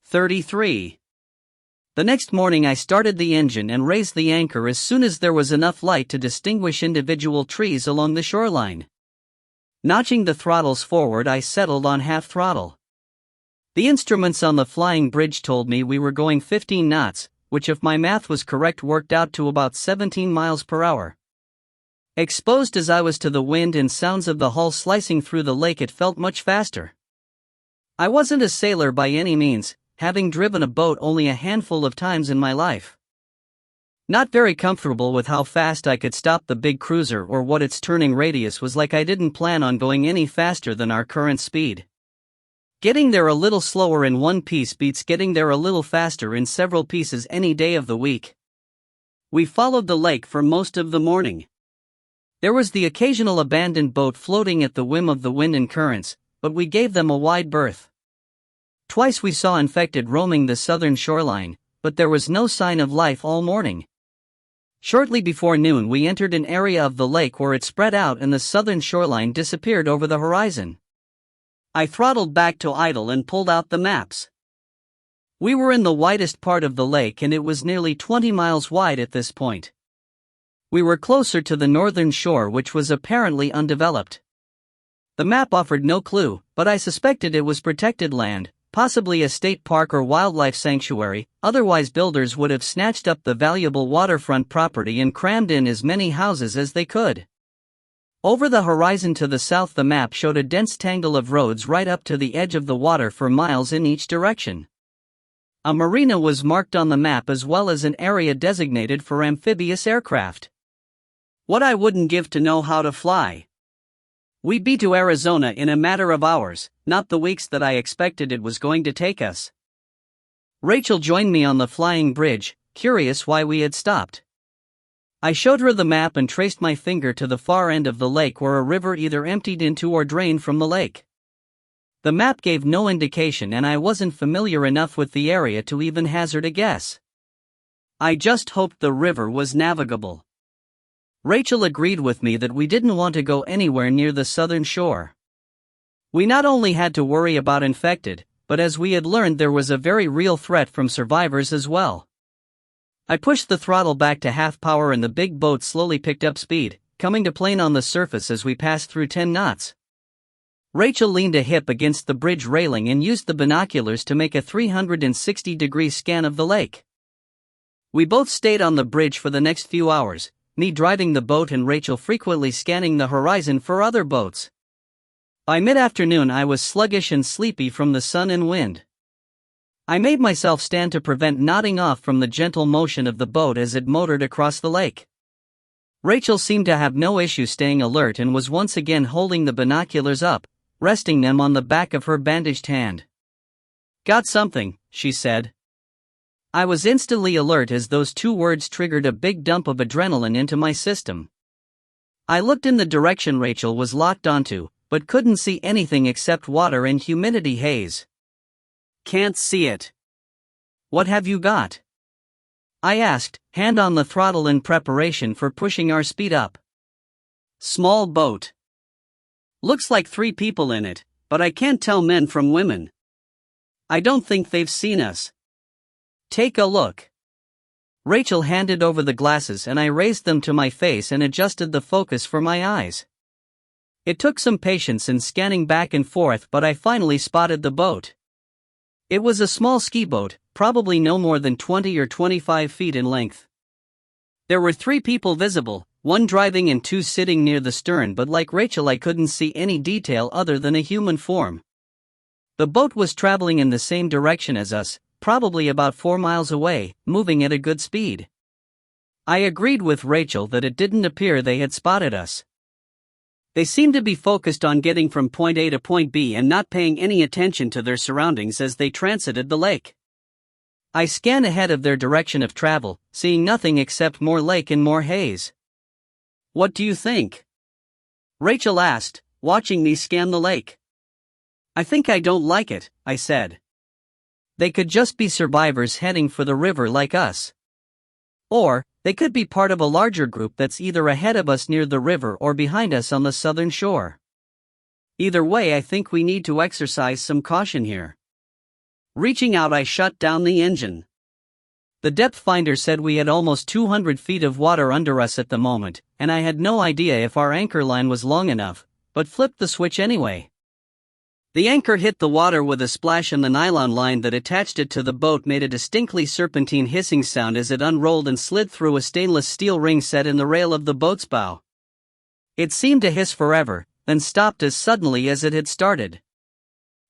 33. The next morning I started the engine and raised the anchor as soon as there was enough light to distinguish individual trees along the shoreline. Notching the throttles forward, I settled on half throttle. The instruments on the flying bridge told me we were going 15 knots, which if my math was correct worked out to about 17 miles per hour. Exposed as I was to the wind and sounds of the hull slicing through the lake, it felt much faster. I wasn't a sailor by any means, having driven a boat only a handful of times in my life. Not very comfortable with how fast I could stop the big cruiser or what its turning radius was like. I didn't plan on going any faster than our current speed. Getting there a little slower in one piece beats getting there a little faster in several pieces any day of the week. We followed the lake for most of the morning. There was the occasional abandoned boat floating at the whim of the wind and currents, but we gave them a wide berth. Twice we saw infected roaming the southern shoreline, but there was no sign of life all morning. Shortly before noon we entered an area of the lake where it spread out and the southern shoreline disappeared over the horizon. I throttled back to idle and pulled out the maps. We were in the widest part of the lake and it was nearly 20 miles wide at this point. We were closer to the northern shore, which was apparently undeveloped. The map offered no clue, but I suspected it was protected land, possibly a state park or wildlife sanctuary, otherwise builders would have snatched up the valuable waterfront property and crammed in as many houses as they could. Over the horizon to the south the map showed a dense tangle of roads right up to the edge of the water for miles in each direction. A marina was marked on the map as well as an area designated for amphibious aircraft. What I wouldn't give to know how to fly. We'd be to Arizona in a matter of hours, not the weeks that I expected it was going to take us. Rachel joined me on the flying bridge, curious why we had stopped. I showed her the map and traced my finger to the far end of the lake where a river either emptied into or drained from the lake. The map gave no indication and I wasn't familiar enough with the area to even hazard a guess. I just hoped the river was navigable. Rachel agreed with me that we didn't want to go anywhere near the southern shore. We not only had to worry about infected, but as we had learned there was a very real threat from survivors as well. I pushed the throttle back to half power and the big boat slowly picked up speed, coming to plane on the surface as we passed through 10 knots. Rachel leaned a hip against the bridge railing and used the binoculars to make a 360-degree scan of the lake. We both stayed on the bridge for the next few hours, me driving the boat and Rachel frequently scanning the horizon for other boats. By mid-afternoon I was sluggish and sleepy from the sun and wind. I made myself stand to prevent nodding off from the gentle motion of the boat as it motored across the lake. Rachel seemed to have no issue staying alert and was once again holding the binoculars up, resting them on the back of her bandaged hand. "Got something," she said. I was instantly alert as those two words triggered a big dump of adrenaline into my system. I looked in the direction Rachel was locked onto, but couldn't see anything except water and humidity haze. "Can't see it. What have you got?" I asked, hand on the throttle in preparation for pushing our speed up. "Small boat. Looks like 3 people in it, but I can't tell men from women. I don't think they've seen us." "Take a look." Rachel handed over the glasses and I raised them to my face and adjusted the focus for my eyes. It took some patience in scanning back and forth, but I finally spotted the boat. It was a small ski boat, probably no more than 20 or 25 feet in length. There were 3 people visible, one driving and 2 sitting near the stern, but like Rachel I couldn't see any detail other than a human form. The boat was traveling in the same direction as us, probably about 4 miles away, moving at a good speed. I agreed with Rachel that it didn't appear they had spotted us. They seemed to be focused on getting from point A to point B and not paying any attention to their surroundings as they transited the lake. I scanned ahead of their direction of travel, seeing nothing except more lake and more haze. "What do you think?" Rachel asked, watching me scan the lake. "I think I don't like it," I said. "They could just be survivors heading for the river like us. Or, they could be part of a larger group that's either ahead of us near the river or behind us on the southern shore. Either way, I think we need to exercise some caution here." Reaching out, I shut down the engine. The depth finder said we had almost 200 feet of water under us at the moment, and I had no idea if our anchor line was long enough, but flipped the switch anyway. The anchor hit the water with a splash, and the nylon line that attached it to the boat made a distinctly serpentine hissing sound as it unrolled and slid through a stainless steel ring set in the rail of the boat's bow. It seemed to hiss forever, then stopped as suddenly as it had started.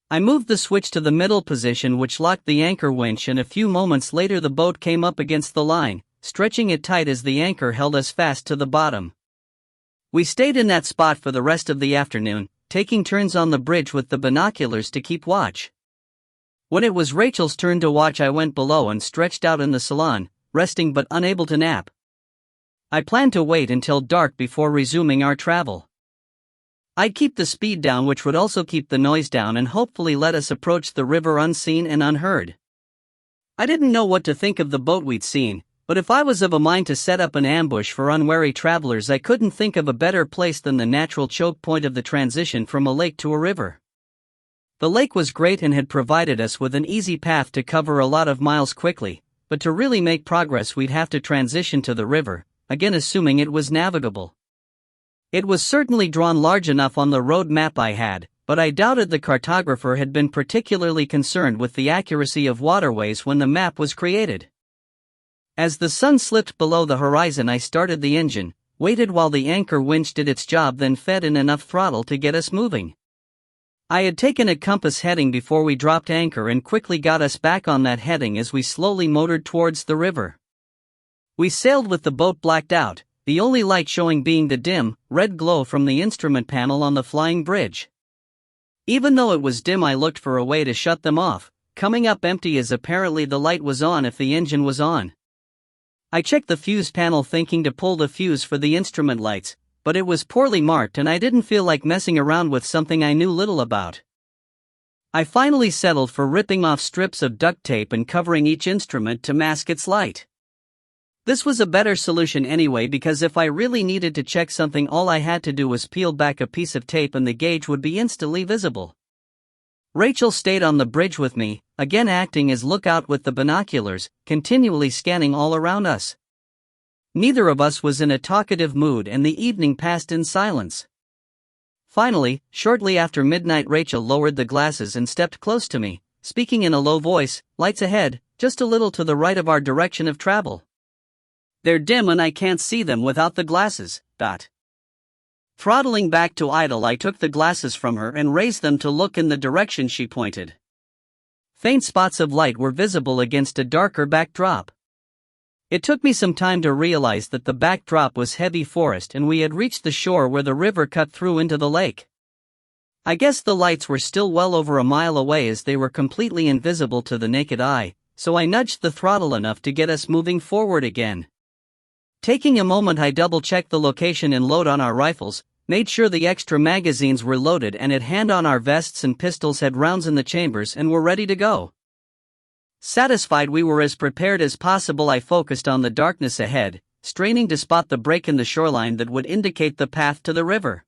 I moved the switch to the middle position, which locked the anchor winch, and a few moments later the boat came up against the line, stretching it tight as the anchor held us fast to the bottom. We stayed in that spot for the rest of the afternoon, taking turns on the bridge with the binoculars to keep watch. When it was Rachel's turn to watch, I went below and stretched out in the salon, resting but unable to nap. I planned to wait until dark before resuming our travel. I'd keep the speed down, which would also keep the noise down and hopefully let us approach the river unseen and unheard. I didn't know what to think of the boat we'd seen, but if I was of a mind to set up an ambush for unwary travelers, I couldn't think of a better place than the natural choke point of the transition from a lake to a river. The lake was great and had provided us with an easy path to cover a lot of miles quickly, but to really make progress we'd have to transition to the river, again assuming it was navigable. It was certainly drawn large enough on the road map I had, but I doubted the cartographer had been particularly concerned with the accuracy of waterways when the map was created. As the sun slipped below the horizon, I started the engine, waited while the anchor winch did its job, then fed in enough throttle to get us moving. I had taken a compass heading before we dropped anchor and quickly got us back on that heading as we slowly motored towards the river. We sailed with the boat blacked out, the only light showing being the dim, red glow from the instrument panel on the flying bridge. Even though it was dim, I looked for a way to shut them off, coming up empty as apparently the light was on if the engine was on. I checked the fuse panel thinking to pull the fuse for the instrument lights, but it was poorly marked and I didn't feel like messing around with something I knew little about. I finally settled for ripping off strips of duct tape and covering each instrument to mask its light. This was a better solution anyway, because if I really needed to check something, all I had to do was peel back a piece of tape and the gauge would be instantly visible. Rachel stayed on the bridge with me, again acting as lookout with the binoculars, continually scanning all around us. Neither of us was in a talkative mood and the evening passed in silence. Finally, shortly after midnight, Rachel lowered the glasses and stepped close to me, speaking in a low voice. "Lights ahead, just a little to the right of our direction of travel. They're dim and I can't see them without the glasses." Throttling back to idle, I took the glasses from her and raised them to look in the direction she pointed. Faint spots of light were visible against a darker backdrop. It took me some time to realize that the backdrop was heavy forest and we had reached the shore where the river cut through into the lake. I guess the lights were still well over a mile away as they were completely invisible to the naked eye, so I nudged the throttle enough to get us moving forward again. Taking a moment, I double-checked the location and load on our rifles, made sure the extra magazines were loaded and at hand on our vests and pistols had rounds in the chambers and were ready to go. Satisfied we were as prepared as possible, I focused on the darkness ahead, straining to spot the break in the shoreline that would indicate the path to the river.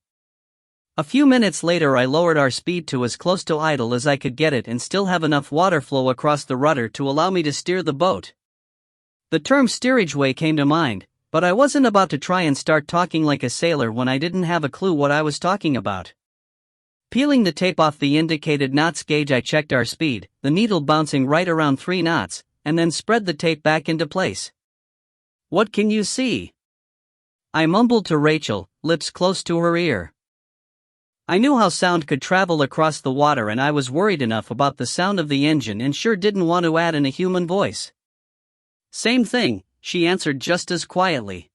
A few minutes later, I lowered our speed to as close to idle as I could get it and still have enough water flow across the rudder to allow me to steer the boat. The term steerageway came to mind, but I wasn't about to try and start talking like a sailor when I didn't have a clue what I was talking about. Peeling the tape off the indicated knots gauge, I checked our speed, the needle bouncing right around 3 knots, and then spread the tape back into place. "What can you see?" I mumbled to Rachel, lips close to her ear. I knew how sound could travel across the water, and I was worried enough about the sound of the engine and sure didn't want to add in a human voice. "Same thing," she answered just as quietly.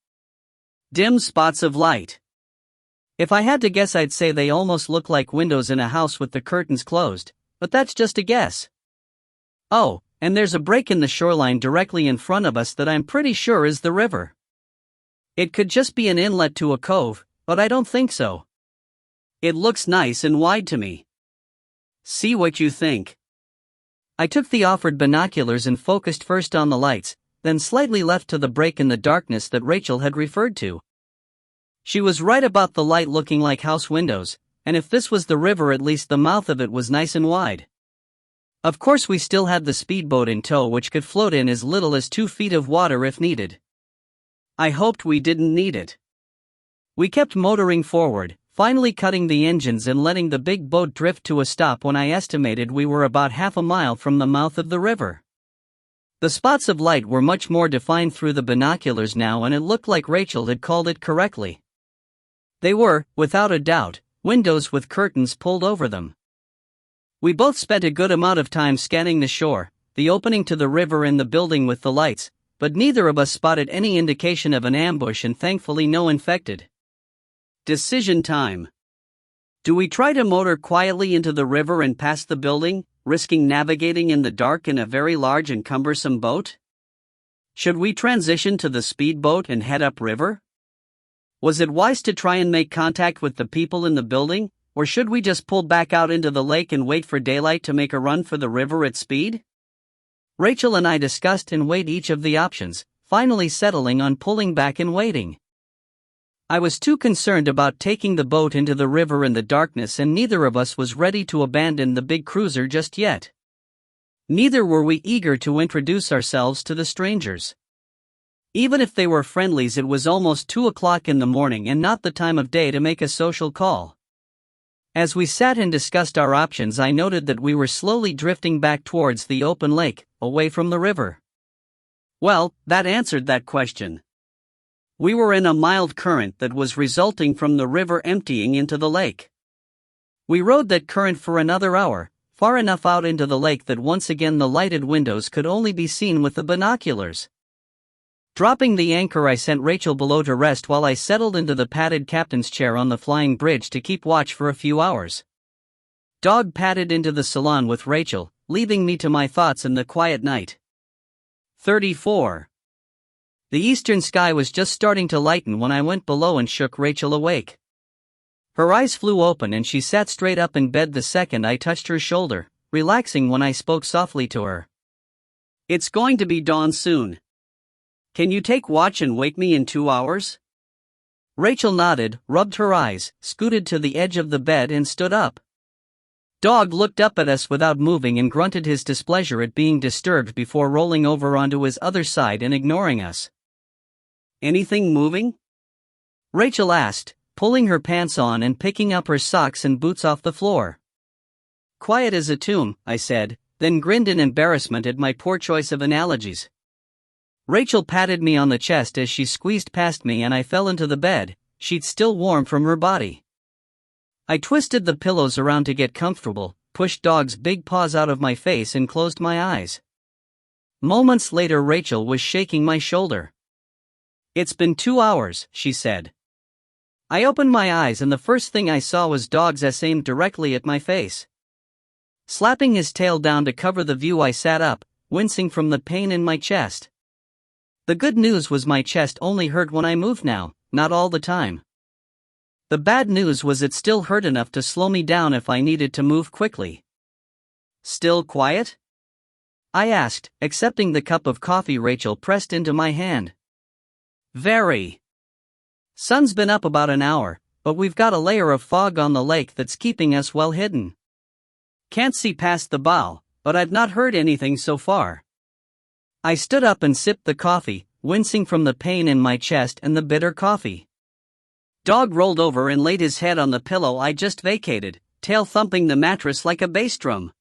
"Dim spots of light. If I had to guess, I'd say they almost look like windows in a house with the curtains closed, but that's just a guess. Oh, and there's a break in the shoreline directly in front of us that I'm pretty sure is the river. It could just be an inlet to a cove, but I don't think so. It looks nice and wide to me. See what you think." I took the offered binoculars and focused first on the lights, then slightly left to the break in the darkness that Rachel had referred to. She was right about the light looking like house windows, and if this was the river, at least the mouth of it was nice and wide. Of course, we still had the speedboat in tow, which could float in as little as 2 feet of water if needed. I hoped we didn't need it. We kept motoring forward, finally cutting the engines and letting the big boat drift to a stop when I estimated we were about half a mile from the mouth of the river. The spots of light were much more defined through the binoculars now, and it looked like Rachel had called it correctly. They were, without a doubt, windows with curtains pulled over them. We both spent a good amount of time scanning the shore, the opening to the river and the building with the lights, but neither of us spotted any indication of an ambush, and thankfully no infected. Decision time. Do we try to motor quietly into the river and past the building, risking navigating in the dark in a very large and cumbersome boat? Should we transition to the speedboat and head upriver? Was it wise to try and make contact with the people in the building, or should we just pull back out into the lake and wait for daylight to make a run for the river at speed? Rachel and I discussed and weighed each of the options, finally settling on pulling back and waiting. I was too concerned about taking the boat into the river in the darkness, and neither of us was ready to abandon the big cruiser just yet. Neither were we eager to introduce ourselves to the strangers. Even if they were friendlies, it was almost 2 o'clock in the morning and not the time of day to make a social call. As we sat and discussed our options, I noted that we were slowly drifting back towards the open lake, away from the river. Well, that answered that question. We were in a mild current that was resulting from the river emptying into the lake. We rode that current for another hour, far enough out into the lake that once again the lighted windows could only be seen with the binoculars. Dropping the anchor, I sent Rachel below to rest while I settled into the padded captain's chair on the flying bridge to keep watch for a few hours. Dog padded into the salon with Rachel, leaving me to my thoughts in the quiet night. 34. The eastern sky was just starting to lighten when I went below and shook Rachel awake. Her eyes flew open and she sat straight up in bed the second I touched her shoulder, relaxing when I spoke softly to her. "It's going to be dawn soon. Can you take watch and wake me in 2 hours?" Rachel nodded, rubbed her eyes, scooted to the edge of the bed and stood up. Dog looked up at us without moving and grunted his displeasure at being disturbed before rolling over onto his other side and ignoring us. "Anything moving?" Rachel asked, pulling her pants on and picking up her socks and boots off the floor. "Quiet as a tomb," I said, then grinned in embarrassment at my poor choice of analogies. Rachel patted me on the chest as she squeezed past me and I fell into the bed, sheets still warm from her body. I twisted the pillows around to get comfortable, pushed Dog's big paws out of my face and closed my eyes. Moments later, Rachel was shaking my shoulder. "It's been 2 hours," she said. I opened my eyes and the first thing I saw was Dog's ass aimed directly at my face. Slapping his tail down to cover the view, I sat up, wincing from the pain in my chest. The good news was my chest only hurt when I moved now, not all the time. The bad news was it still hurt enough to slow me down if I needed to move quickly. "Still quiet?" I asked, accepting the cup of coffee Rachel pressed into my hand. "Very. Sun's been up about an hour, but we've got a layer of fog on the lake that's keeping us well hidden. Can't see past the bow, but I've not heard anything so far." I stood up and sipped the coffee, wincing from the pain in my chest and the bitter coffee. Dog rolled over and laid his head on the pillow I just vacated, tail thumping the mattress like a bass drum.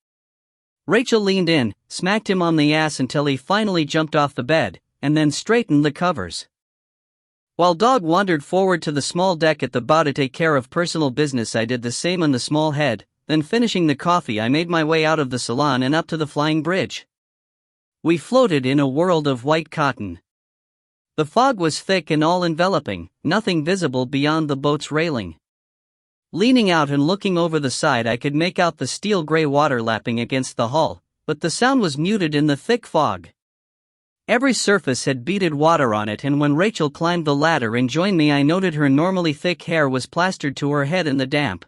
Rachel leaned in, smacked him on the ass until he finally jumped off the bed, and then straightened the covers. While Dog wandered forward to the small deck at the bow to take care of personal business, I did the same on the small head. Then finishing the coffee, I made my way out of the salon and up to the flying bridge. We floated in a world of white cotton. The fog was thick and all-enveloping, nothing visible beyond the boat's railing. Leaning out and looking over the side, I could make out the steel-gray water lapping against the hull, but the sound was muted in the thick fog. Every surface had beaded water on it, and when Rachel climbed the ladder and joined me, I noted her normally thick hair was plastered to her head in the damp.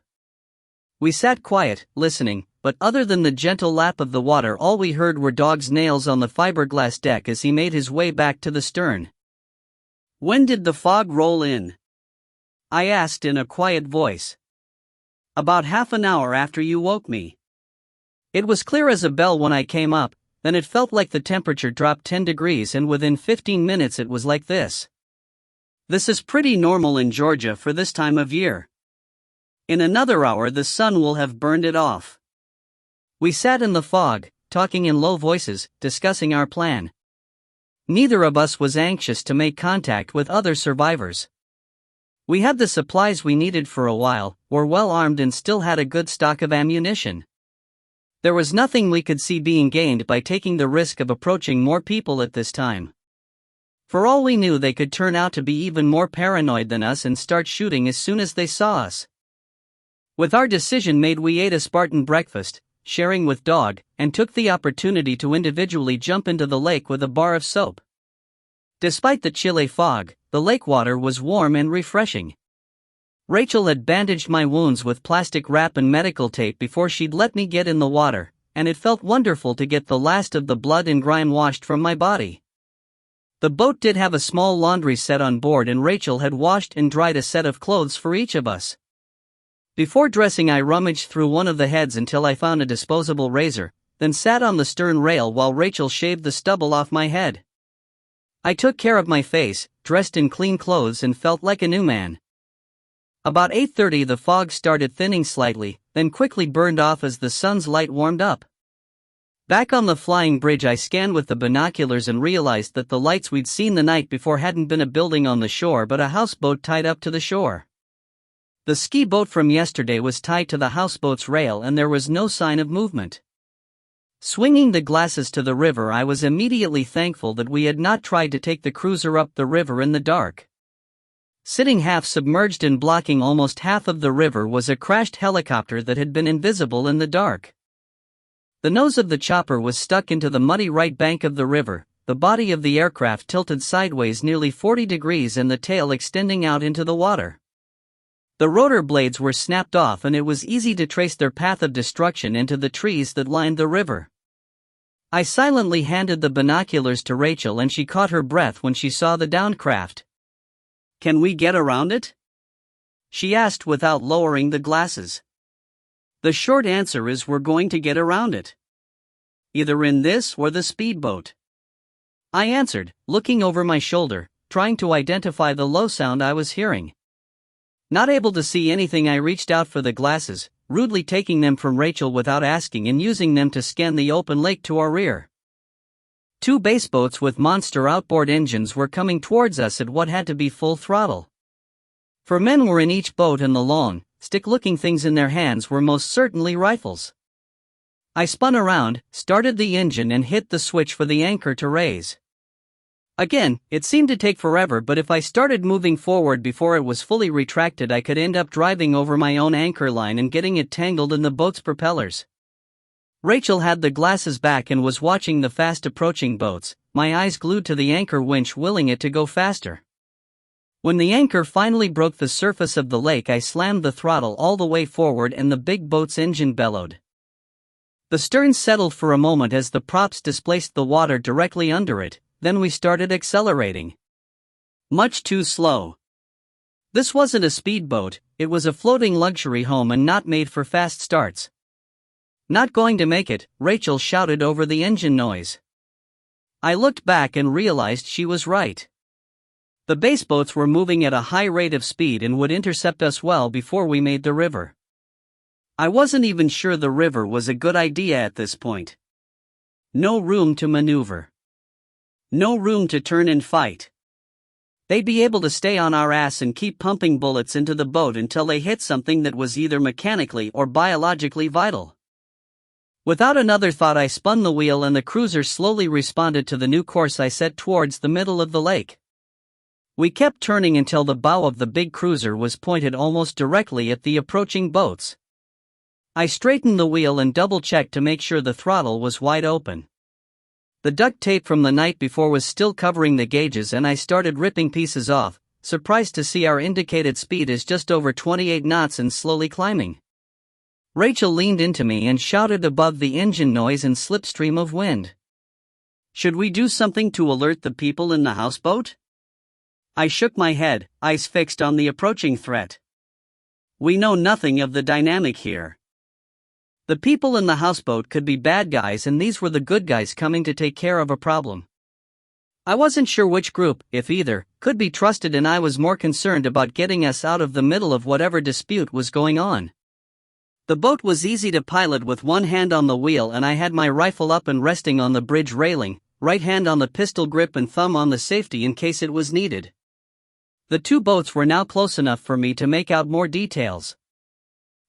We sat quiet, listening, but other than the gentle lap of the water, all we heard were Dog's nails on the fiberglass deck as he made his way back to the stern. "When did the fog roll in?" I asked in a quiet voice. "About half an hour after you woke me." It was clear as a bell when I came up, then it felt like the temperature dropped 10 degrees, and within 15 minutes it was like this. This is pretty normal in Georgia for this time of year. In another hour the sun will have burned it off. We sat in the fog, talking in low voices, discussing our plan. Neither of us was anxious to make contact with other survivors. We had the supplies we needed for a while, were well armed, and still had a good stock of ammunition. There was nothing we could see being gained by taking the risk of approaching more people at this time. For all we knew, they could turn out to be even more paranoid than us and start shooting as soon as they saw us. With our decision made, we ate a Spartan breakfast, sharing with Dog, and took the opportunity to individually jump into the lake with a bar of soap. Despite the chilly fog, the lake water was warm and refreshing. Rachel had bandaged my wounds with plastic wrap and medical tape before she'd let me get in the water, and it felt wonderful to get the last of the blood and grime washed from my body. The boat did have a small laundry set on board, and Rachel had washed and dried a set of clothes for each of us. Before dressing, I rummaged through one of the heads until I found a disposable razor, then sat on the stern rail while Rachel shaved the stubble off my head. I took care of my face, dressed in clean clothes, and felt like a new man. About 8:30 the fog started thinning slightly, then quickly burned off as the sun's light warmed up. Back on the flying bridge, I scanned with the binoculars and realized that the lights we'd seen the night before hadn't been a building on the shore but a houseboat tied up to the shore. The ski boat from yesterday was tied to the houseboat's rail, and there was no sign of movement. Swinging the glasses to the river, I was immediately thankful that we had not tried to take the cruiser up the river in the dark. Sitting half submerged and blocking almost half of the river was a crashed helicopter that had been invisible in the dark. The nose of the chopper was stuck into the muddy right bank of the river, the body of the aircraft tilted sideways nearly 40 degrees and the tail extending out into the water. The rotor blades were snapped off, and it was easy to trace their path of destruction into the trees that lined the river. I silently handed the binoculars to Rachel, and she caught her breath when she saw the downed craft. "Can we get around it?" she asked without lowering the glasses. "The short answer is we're going to get around it. Either in this or the speedboat," I answered, looking over my shoulder, trying to identify the low sound I was hearing. Not able to see anything, I reached out for the glasses, rudely taking them from Rachel without asking and using them to scan the open lake to our rear. Two baseboats with monster outboard engines were coming towards us at what had to be full throttle. 4 men were in each boat, and the long, stick-looking things in their hands were most certainly rifles. I spun around, started the engine, and hit the switch for the anchor to raise. Again, it seemed to take forever, but if I started moving forward before it was fully retracted, I could end up driving over my own anchor line and getting it tangled in the boat's propellers. Rachel had the glasses back and was watching the fast-approaching boats, my eyes glued to the anchor winch, willing it to go faster. When the anchor finally broke the surface of the lake, I slammed the throttle all the way forward and the big boat's engine bellowed. The stern settled for a moment as the props displaced the water directly under it. Then we started accelerating. Much too slow. This wasn't a speedboat, it was a floating luxury home and not made for fast starts. "Not going to make it," Rachel shouted over the engine noise. I looked back and realized she was right. The baseboats were moving at a high rate of speed and would intercept us well before we made the river. I wasn't even sure the river was a good idea at this point. No room to maneuver. No room to turn and fight. They'd be able to stay on our ass and keep pumping bullets into the boat until they hit something that was either mechanically or biologically vital. Without another thought, I spun the wheel and the cruiser slowly responded to the new course I set towards the middle of the lake. We kept turning until the bow of the big cruiser was pointed almost directly at the approaching boats. I straightened the wheel and double-checked to make sure the throttle was wide open. The duct tape from the night before was still covering the gauges and I started ripping pieces off, surprised to see our indicated speed is just over 28 knots and slowly climbing. Rachel leaned into me and shouted above the engine noise and slipstream of wind. "Should we do something to alert the people in the houseboat?" I shook my head, eyes fixed on the approaching threat. We know nothing of the dynamic here. The people in the houseboat could be bad guys and these were the good guys coming to take care of a problem. I wasn't sure which group, if either, could be trusted and I was more concerned about getting us out of the middle of whatever dispute was going on. The boat was easy to pilot with one hand on the wheel and I had my rifle up and resting on the bridge railing, right hand on the pistol grip and thumb on the safety in case it was needed. The two boats were now close enough for me to make out more details.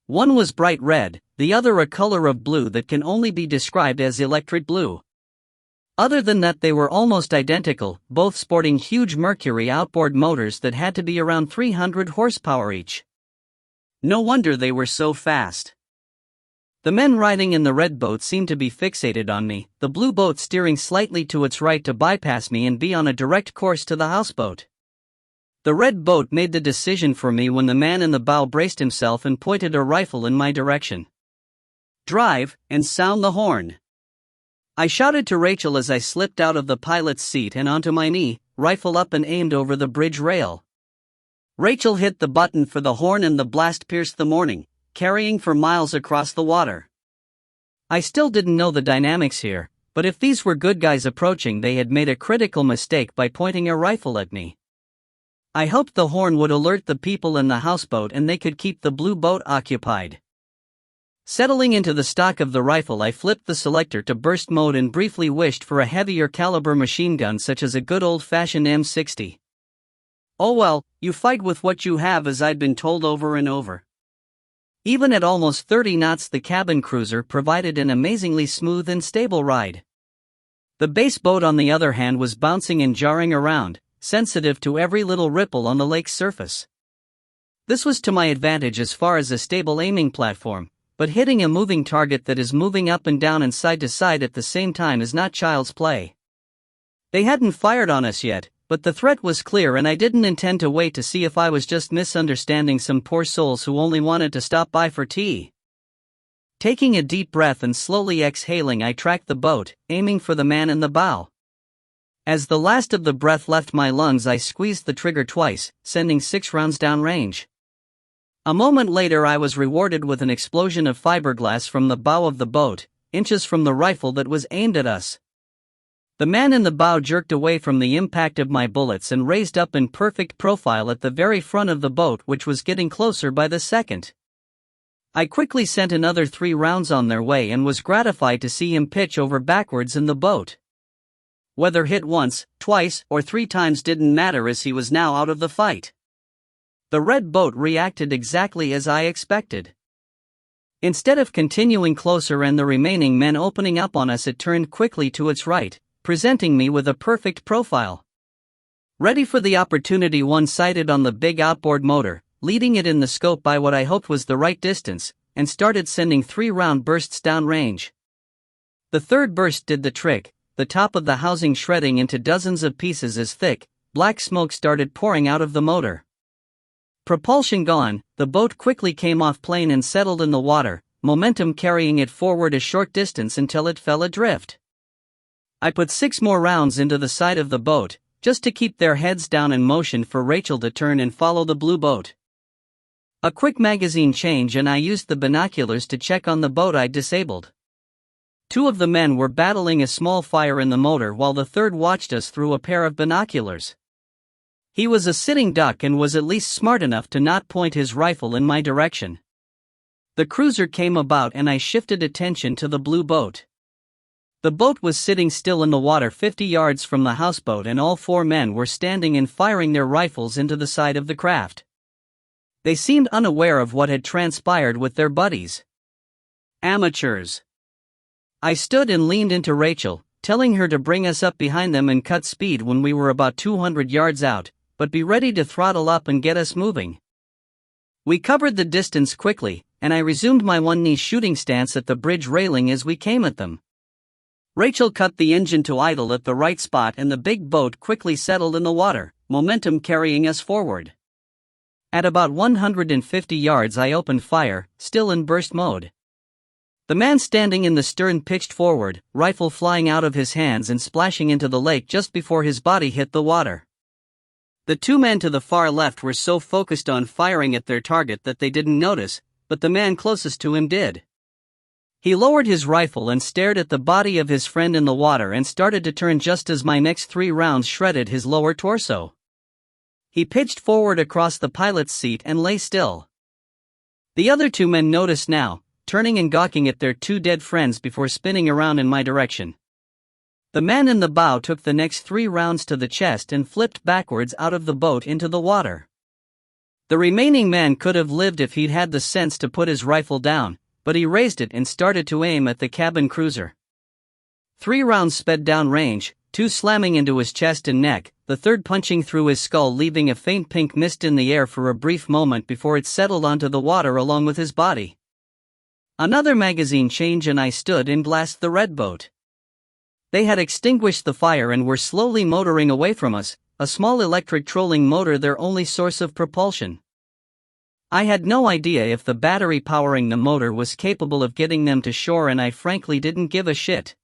One was bright red, the other a color of blue that can only be described as electric blue. Other than that, they were almost identical, both sporting huge Mercury outboard motors that had to be around 300 horsepower each. No wonder they were so fast. The men riding in the red boat seemed to be fixated on me, the blue boat steering slightly to its right to bypass me and be on a direct course to the houseboat. The red boat made the decision for me when the man in the bow braced himself and pointed a rifle in my direction. "Drive, and sound the horn." I shouted to Rachel as I slipped out of the pilot's seat and onto my knee, rifle up and aimed over the bridge rail. Rachel hit the button for the horn and the blast pierced the morning, carrying for miles across the water. I still didn't know the dynamics here, but if these were good guys approaching, they had made a critical mistake by pointing a rifle at me. I hoped the horn would alert the people in the houseboat and they could keep the blue boat occupied. Settling into the stock of the rifle, I flipped the selector to burst mode and briefly wished for a heavier caliber machine gun such as a good old-fashioned M60. Oh well, you fight with what you have, as I'd been told over and over. Even at almost 30 knots, the cabin cruiser provided an amazingly smooth and stable ride. The base boat, on the other hand, was bouncing and jarring around, sensitive to every little ripple on the lake's surface. This was to my advantage as far as a stable aiming platform, but hitting a moving target that is moving up and down and side to side at the same time is not child's play. They hadn't fired on us yet, but the threat was clear and I didn't intend to wait to see if I was just misunderstanding some poor souls who only wanted to stop by for tea. Taking a deep breath and slowly exhaling, I tracked the boat, aiming for the man in the bow. As the last of the breath left my lungs, I squeezed the trigger twice, sending 6 rounds downrange. A moment later, I was rewarded with an explosion of fiberglass from the bow of the boat, inches from the rifle that was aimed at us. The man in the bow jerked away from the impact of my bullets and raised up in perfect profile at the very front of the boat, which was getting closer by the second. I quickly sent another 3 rounds on their way and was gratified to see him pitch over backwards in the boat. Whether hit once, twice, or 3 times didn't matter, as he was now out of the fight. The red boat reacted exactly as I expected. Instead of continuing closer and the remaining men opening up on us, it turned quickly to its right, presenting me with a perfect profile. Ready for the opportunity, one-sided on the big outboard motor, leading it in the scope by what I hoped was the right distance, and started sending 3-round bursts downrange. The third burst did the trick, the top of the housing shredding into dozens of pieces as thick, black smoke started pouring out of the motor. Propulsion gone, the boat quickly came off plane and settled in the water, momentum carrying it forward a short distance until it fell adrift. I put 6 more rounds into the side of the boat, just to keep their heads down, and motioned for Rachel to turn and follow the blue boat. A quick magazine change and I used the binoculars to check on the boat I'd disabled. 2 of the men were battling a small fire in the motor while the third watched us through a pair of binoculars. He was a sitting duck and was at least smart enough to not point his rifle in my direction. The cruiser came about and I shifted attention to the blue boat. The boat was sitting still in the water 50 yards from the houseboat, and all 4 men were standing and firing their rifles into the side of the craft. They seemed unaware of what had transpired with their buddies. Amateurs. I stood and leaned into Rachel, telling her to bring us up behind them and cut speed when we were about 200 yards out, but be ready to throttle up and get us moving. We covered the distance quickly, and I resumed my one-knee shooting stance at the bridge railing as we came at them. Rachel cut the engine to idle at the right spot and the big boat quickly settled in the water, momentum carrying us forward. At about 150 yards I opened fire, still in burst mode. The man standing in the stern pitched forward, rifle flying out of his hands and splashing into the lake just before his body hit the water. The 2 men to the far left were so focused on firing at their target that they didn't notice, but the man closest to him did. He lowered his rifle and stared at the body of his friend in the water and started to turn just as my next 3 rounds shredded his lower torso. He pitched forward across the pilot's seat and lay still. The other 2 men noticed now, turning and gawking at their 2 dead friends before spinning around in my direction. The man in the bow took the next 3 rounds to the chest and flipped backwards out of the boat into the water. The remaining man could have lived if he'd had the sense to put his rifle down, but he raised it and started to aim at the cabin cruiser. 3 rounds sped down range, 2 slamming into his chest and neck, the third punching through his skull, leaving a faint pink mist in the air for a brief moment before it settled onto the water along with his body. Another magazine change and I stood and glassed the red boat. They had extinguished the fire and were slowly motoring away from us, a small electric trolling motor their only source of propulsion. I had no idea if the battery powering the motor was capable of getting them to shore, and I frankly didn't give a shit.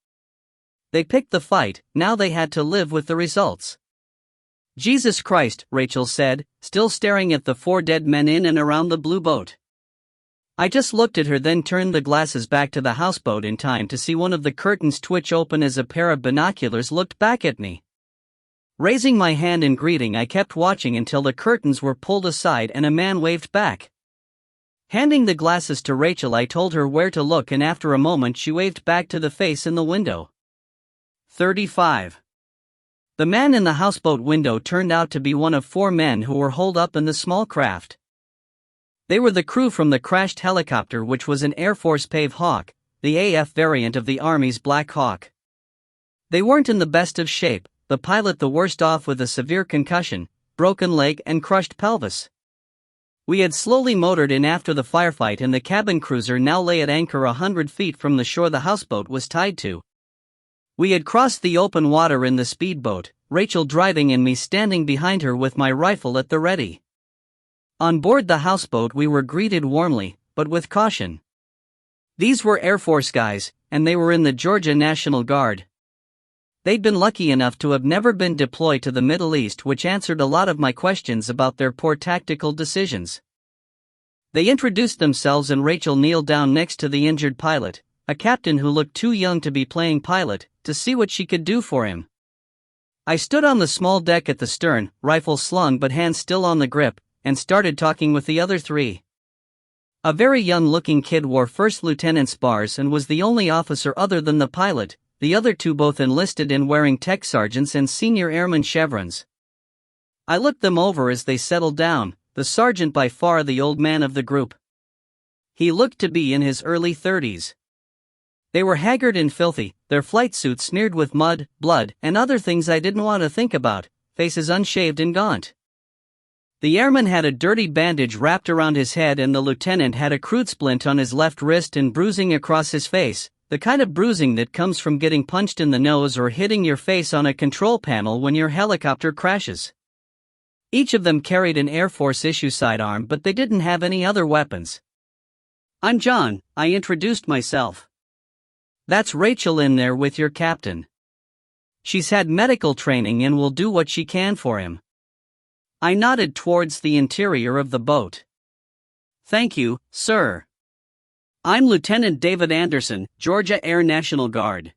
They picked the fight, now they had to live with the results. Jesus Christ, Rachel said, still staring at the 4 dead men in and around the blue boat. I just looked at her, then turned the glasses back to the houseboat in time to see one of the curtains twitch open as a pair of binoculars looked back at me. Raising my hand in greeting, I kept watching until the curtains were pulled aside and a man waved back. Handing the glasses to Rachel, I told her where to look, and after a moment she waved back to the face in the window. 35. The man in the houseboat window turned out to be one of 4 men who were holed up in the small craft. They were the crew from the crashed helicopter, which was an Air Force Pave Hawk, the AF variant of the Army's Black Hawk. They weren't in the best of shape, the pilot the worst off with a severe concussion, broken leg and crushed pelvis. We had slowly motored in after the firefight, and the cabin cruiser now lay at anchor 100 feet from the shore the houseboat was tied to. We had crossed the open water in the speedboat, Rachel driving and me standing behind her with my rifle at the ready. On board the houseboat we were greeted warmly, but with caution. These were Air Force guys, and they were in the Georgia National Guard. They'd been lucky enough to have never been deployed to the Middle East, which answered a lot of my questions about their poor tactical decisions. They introduced themselves and Rachel kneeled down next to the injured pilot, a captain who looked too young to be playing pilot, to see what she could do for him. I stood on the small deck at the stern, rifle slung but hands still on the grip, and started talking with the other 3. A very young-looking kid wore first lieutenant's bars and was the only officer other than the pilot, the other 2 both enlisted and wearing tech sergeants and senior airman chevrons. I looked them over as they settled down, the sergeant by far the old man of the group. He looked to be in his early 30s. They were haggard and filthy, their flight suits smeared with mud, blood, and other things I didn't want to think about, faces unshaved and gaunt. The airman had a dirty bandage wrapped around his head, and the lieutenant had a crude splint on his left wrist and bruising across his face, the kind of bruising that comes from getting punched in the nose or hitting your face on a control panel when your helicopter crashes. Each of them carried an Air Force issue sidearm, but they didn't have any other weapons. "I'm John," I introduced myself. "That's Rachel in there with your captain. She's had medical training and will do what she can for him." I nodded towards the interior of the boat. "Thank you, sir. I'm Lieutenant David Anderson, Georgia Air National Guard.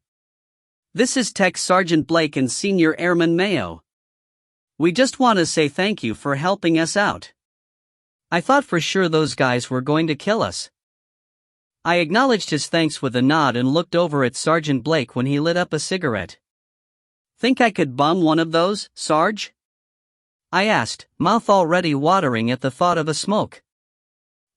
This is Tech Sergeant Blake and Senior Airman Mayo. We just want to say thank you for helping us out. I thought for sure those guys were going to kill us. I acknowledged his thanks with a nod and looked over at Sergeant Blake when he lit up a cigarette. "Think I could bum one of those, Sarge?" I asked, mouth already watering at the thought of a smoke.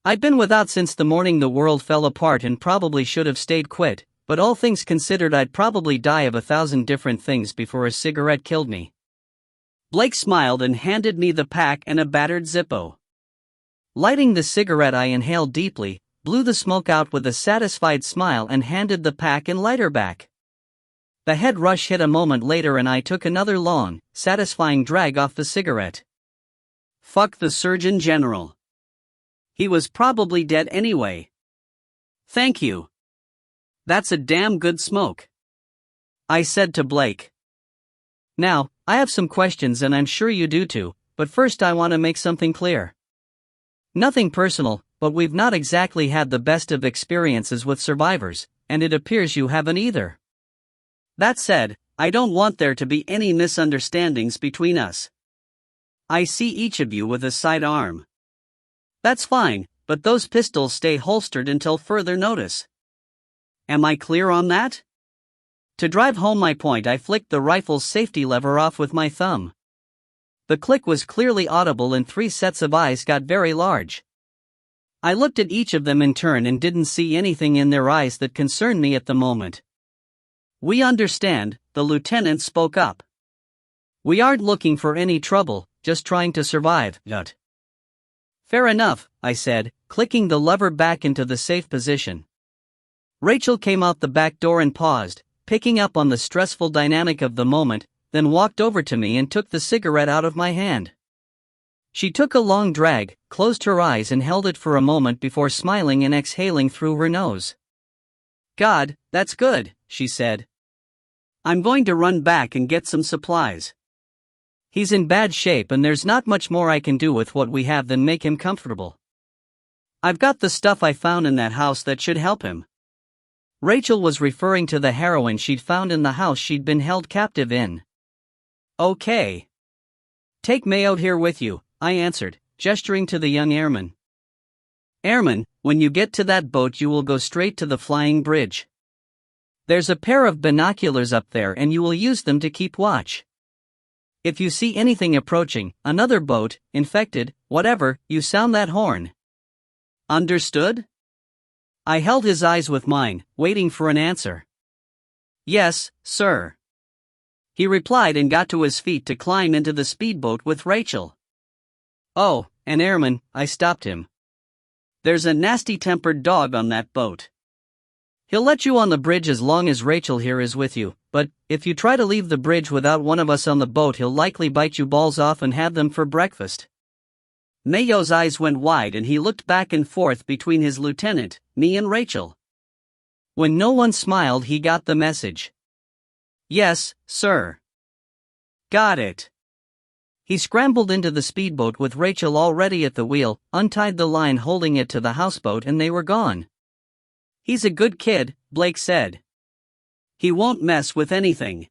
I'd been without since the morning the world fell apart and probably should have stayed quit, but all things considered I'd probably die of 1,000 different things before a cigarette killed me. Blake smiled and handed me the pack and a battered Zippo. Lighting the cigarette, I inhaled deeply, blew the smoke out with a satisfied smile and handed the pack and lighter back. The head rush hit a moment later and I took another long, satisfying drag off the cigarette. Fuck the Surgeon General. He was probably dead anyway. Thank you. That's a damn good smoke, I said to Blake. Now, I have some questions and I'm sure you do too, but first I want to make something clear. Nothing personal, but we've not exactly had the best of experiences with survivors, and it appears you haven't either. That said, I don't want there to be any misunderstandings between us. I see each of you with a sidearm. That's fine, but those pistols stay holstered until further notice. Am I clear on that? To drive home my point, I flicked the rifle's safety lever off with my thumb. The click was clearly audible and 3 sets of eyes got very large. I looked at each of them in turn and didn't see anything in their eyes that concerned me at the moment. "We understand," the lieutenant spoke up. "We aren't looking for any trouble, just trying to survive, gut." "Fair enough," I said, clicking the lever back into the safe position. Rachel came out the back door and paused, picking up on the stressful dynamic of the moment, then walked over to me and took the cigarette out of my hand. She took a long drag, closed her eyes and held it for a moment before smiling and exhaling through her nose. "God, that's good," she said. "I'm going to run back and get some supplies. He's in bad shape and there's not much more I can do with what we have than make him comfortable. I've got the stuff I found in that house that should help him." Rachel was referring to the heroin she'd found in the house she'd been held captive in. "Okay. Take Mayo here with you," I answered, gesturing to the young airman. "Airman, when you get to that boat you will go straight to the flying bridge. There's a pair of binoculars up there and you will use them to keep watch. If you see anything approaching, another boat, infected, whatever, you sound that horn. Understood?" I held his eyes with mine, waiting for an answer. "Yes, sir," he replied and got to his feet to climb into the speedboat with Rachel. "Oh, an airman," I stopped him. "There's a nasty-tempered dog on that boat. He'll let you on the bridge as long as Rachel here is with you, but if you try to leave the bridge without one of us on the boat he'll likely bite you balls off and have them for breakfast." Mayo's eyes went wide and he looked back and forth between his lieutenant, me and Rachel. When no one smiled he got the message. "Yes, sir." "Got it." He scrambled into the speedboat with Rachel already at the wheel, untied the line holding it to the houseboat and they were gone. "He's a good kid," Blake said. "He won't mess with anything."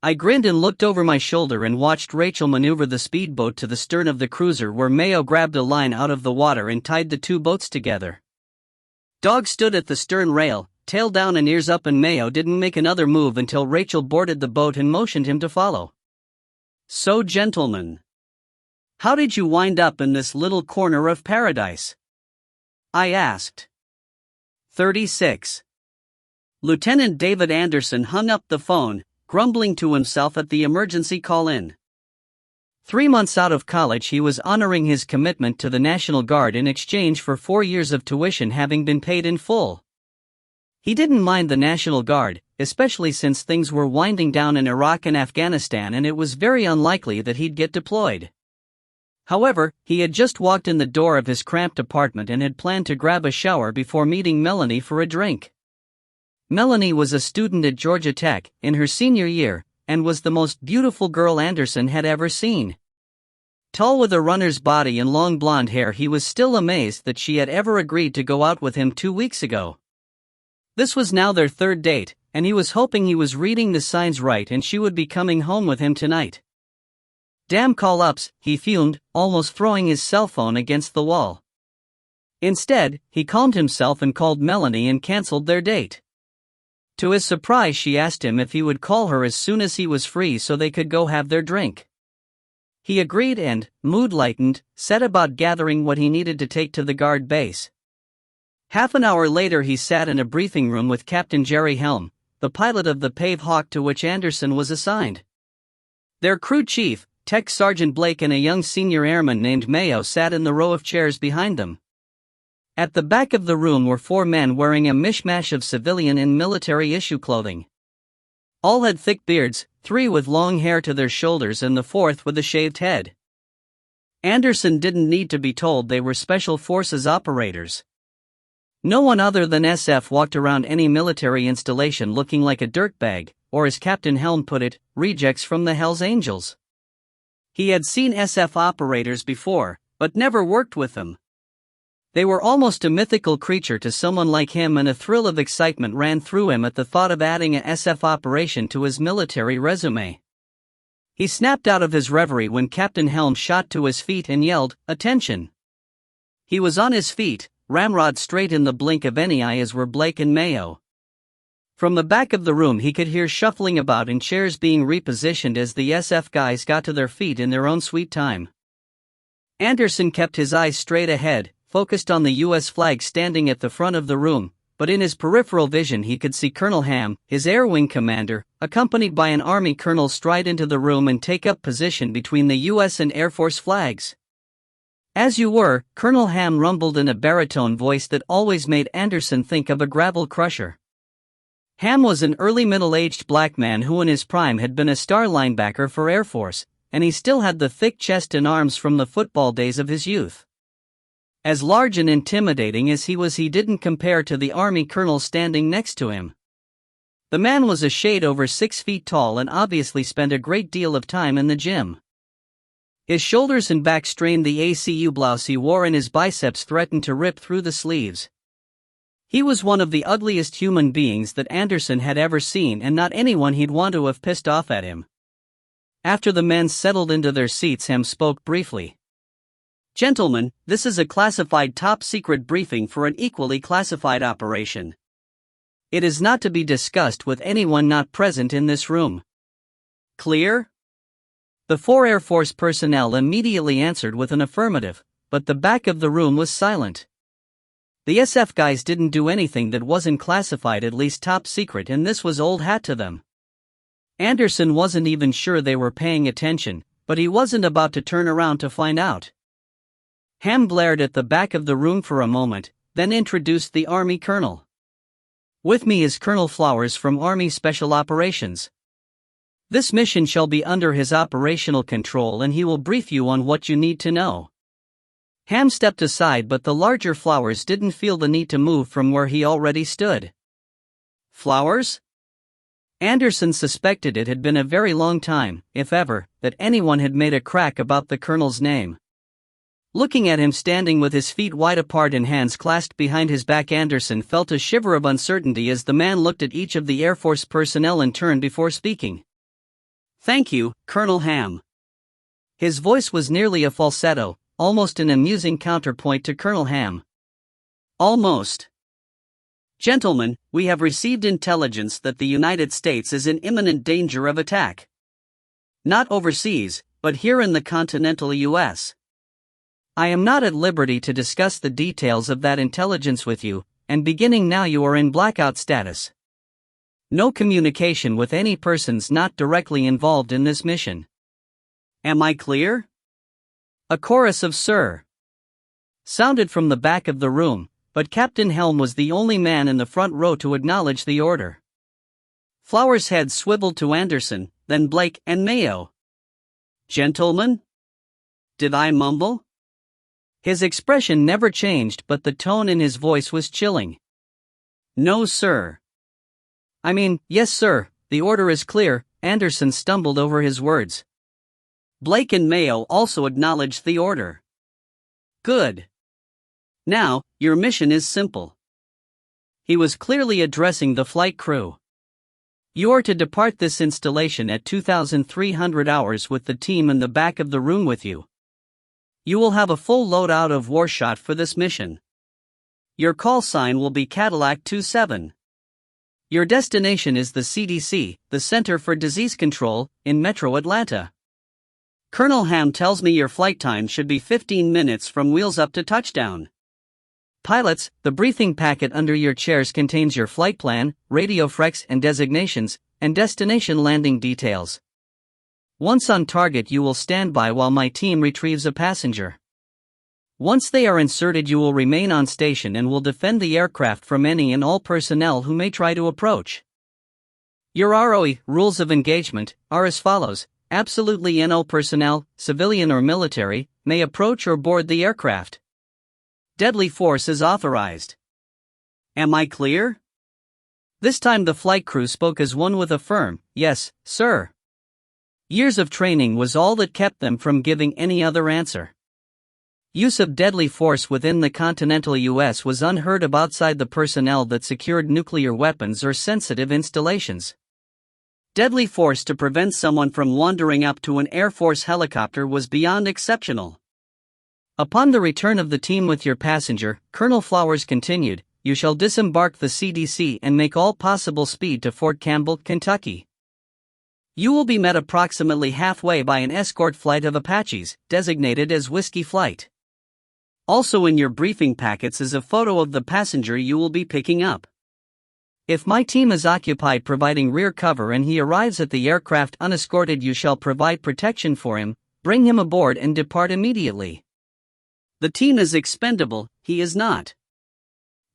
I grinned and looked over my shoulder and watched Rachel maneuver the speedboat to the stern of the cruiser where Mayo grabbed a line out of the water and tied the 2 boats together. Dog stood at the stern rail, tail down and ears up, and Mayo didn't make another move until Rachel boarded the boat and motioned him to follow. "So gentlemen, how did you wind up in this little corner of paradise?" I asked. 36. Lieutenant David Anderson hung up the phone, grumbling to himself at the emergency call-in. 3 months out of college he was honoring his commitment to the National Guard in exchange for 4 years of tuition having been paid in full. He didn't mind the National Guard, especially since things were winding down in Iraq and Afghanistan and it was very unlikely that he'd get deployed. However, he had just walked in the door of his cramped apartment and had planned to grab a shower before meeting Melanie for a drink. Melanie was a student at Georgia Tech, in her senior year, and was the most beautiful girl Anderson had ever seen. Tall with a runner's body and long blonde hair, he was still amazed that she had ever agreed to go out with him 2 weeks ago. This was now their 3rd date, and he was hoping he was reading the signs right and she would be coming home with him tonight. "Damn call-ups," he fumed, almost throwing his cell phone against the wall. Instead, he calmed himself and called Melanie and cancelled their date. To his surprise, she asked him if he would call her as soon as he was free so they could go have their drink. He agreed and, mood lightened, set about gathering what he needed to take to the guard base. Half an hour later he sat in a briefing room with Captain Jerry Helm, the pilot of the Pave Hawk to which Anderson was assigned. Their crew chief, Tech Sergeant Blake, and a young senior airman named Mayo sat in the row of chairs behind them. At the back of the room were 4 men wearing a mishmash of civilian and military-issue clothing. All had thick beards, 3 with long hair to their shoulders and the 4th with a shaved head. Anderson didn't need to be told they were Special Forces operators. No one other than SF walked around any military installation looking like a dirtbag, or as Captain Helm put it, rejects from the Hells Angels. He had seen SF operators before, but never worked with them. They were almost a mythical creature to someone like him, and a thrill of excitement ran through him at the thought of adding a SF operation to his military resume. He snapped out of his reverie when Captain Helm shot to his feet and yelled, "Attention!" He was on his feet, ramrod straight in the blink of any eye, as were Blake and Mayo. From the back of the room he could hear shuffling about and chairs being repositioned as the SF guys got to their feet in their own sweet time. Anderson kept his eyes straight ahead, focused on the U.S. flag standing at the front of the room, but in his peripheral vision he could see Colonel Ham, his Air Wing commander, accompanied by an Army colonel, stride into the room and take up position between the U.S. and Air Force flags. "As you were," Colonel Ham rumbled in a baritone voice that always made Anderson think of a gravel crusher. Ham was an early middle-aged black man who in his prime had been a star linebacker for Air Force, and he still had the thick chest and arms from the football days of his youth. As large and intimidating as he was, he didn't compare to the Army colonel standing next to him. The man was a shade over 6 feet tall and obviously spent a great deal of time in the gym. His shoulders and back strained the ACU blouse he wore, and his biceps threatened to rip through the sleeves. He was one of the ugliest human beings that Anderson had ever seen, and not anyone he'd want to have pissed off at him. After the men settled into their seats, Ham spoke briefly. "Gentlemen, this is a classified top-secret briefing for an equally classified operation. It is not to be discussed with anyone not present in this room. Clear?" The 4 Air Force personnel immediately answered with an affirmative, but the back of the room was silent. The SF guys didn't do anything that wasn't classified, at least top secret, and this was old hat to them. Anderson wasn't even sure they were paying attention, but he wasn't about to turn around to find out. Ham glared at the back of the room for a moment, then introduced the Army colonel. "With me is Colonel Flowers from Army Special Operations. This mission shall be under his operational control, and he will brief you on what you need to know." Ham stepped aside, but the larger Flowers didn't feel the need to move from where he already stood. "Flowers?" Anderson suspected it had been a very long time, if ever, that anyone had made a crack about the colonel's name. Looking at him standing with his feet wide apart and hands clasped behind his back, Anderson felt a shiver of uncertainty as the man looked at each of the Air Force personnel in turn before speaking. "Thank you, Colonel Ham." His voice was nearly a falsetto, almost an amusing counterpoint to Colonel Ham. "Almost. Gentlemen, we have received intelligence that the United States is in imminent danger of attack. Not overseas, but here in the continental U.S. I am not at liberty to discuss the details of that intelligence with you, and beginning now you are in blackout status. No communication with any persons not directly involved in this mission. Am I clear?" A chorus of "Sir" sounded from the back of the room, but Captain Helm was the only man in the front row to acknowledge the order. Flowers' head swiveled to Anderson, then Blake and Mayo. "Gentlemen? Did I mumble?" His expression never changed, but the tone in his voice was chilling. "No, sir." "I mean, yes, sir, the order is clear." Anderson stumbled over his words. Blake and Mayo also acknowledged the order. "Good. Now, your mission is simple." He was clearly addressing the flight crew. "You are to depart this installation at 2,300 hours with the team in the back of the room with you. You will have a full loadout of warshot for this mission. Your call sign will be Cadillac 27. Your destination is the CDC, the Center for Disease Control, in Metro Atlanta. Colonel Ham tells me your flight time should be 15 minutes from wheels up to touchdown. Pilots, the briefing packet under your chairs contains your flight plan, radio freq and designations, and destination landing details. Once on target, you will stand by while my team retrieves a passenger. Once they are inserted, you will remain on station and will defend the aircraft from any and all personnel who may try to approach. Your ROE, rules of engagement, are as follows. Absolutely no personnel, civilian or military, may approach or board the aircraft. Deadly force is authorized. Am I clear? This time the flight crew spoke as one with a firm, yes, sir. Years of training was all that kept them from giving any other answer. Use of deadly force within the continental U.S. was unheard of outside the personnel that secured nuclear weapons or sensitive installations. Deadly force to prevent someone from wandering up to an Air Force helicopter was beyond exceptional. Upon the return of the team with your passenger, Colonel Flowers continued, you shall disembark the CDC and make all possible speed to Fort Campbell, Kentucky. You will be met approximately halfway by an escort flight of Apaches, designated as Whiskey Flight. Also in your briefing packets is a photo of the passenger you will be picking up. If my team is occupied providing rear cover and he arrives at the aircraft unescorted, you shall provide protection for him, bring him aboard and depart immediately. The team is expendable, he is not.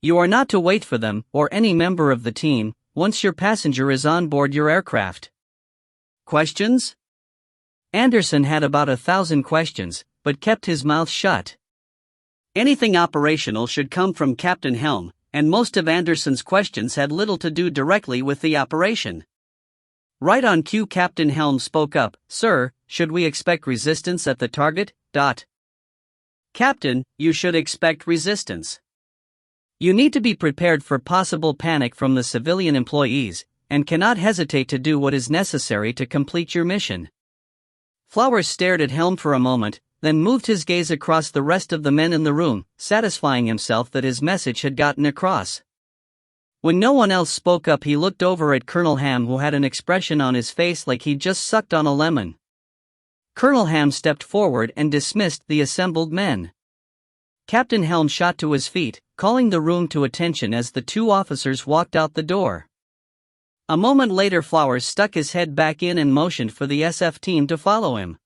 You are not to wait for them, or any member of the team, once your passenger is on board your aircraft. Questions? Anderson had about 1,000 questions, but kept his mouth shut. Anything operational should come from Captain Helm, and most of Anderson's questions had little to do directly with the operation. Right on cue, Captain Helm spoke up, Sir, should we expect resistance at the target? Captain, you should expect resistance. You need to be prepared for possible panic from the civilian employees, and cannot hesitate to do what is necessary to complete your mission. Flowers stared at Helm for a moment, then moved his gaze across the rest of the men in the room, satisfying himself that his message had gotten across. When no one else spoke up, he looked over at Colonel Ham, who had an expression on his face like he'd just sucked on a lemon. Colonel Ham stepped forward and dismissed the assembled men. Captain Helm shot to his feet, calling the room to attention as the two officers walked out the door. A moment later, Flowers stuck his head back in and motioned for the SF team to follow him.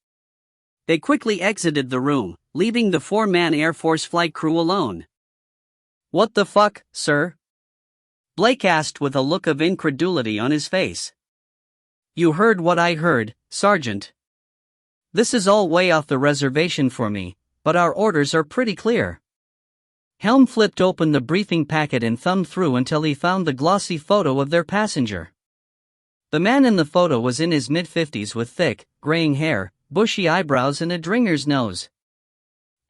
They quickly exited the room, leaving the 4-man Air Force flight crew alone. What the fuck, sir? Blake asked with a look of incredulity on his face. You heard what I heard, Sergeant. This is all way off the reservation for me, but our orders are pretty clear. Helm flipped open the briefing packet and thumbed through until he found the glossy photo of their passenger. The man in the photo was in his mid-50s with thick, graying hair, bushy eyebrows and a dringer's nose.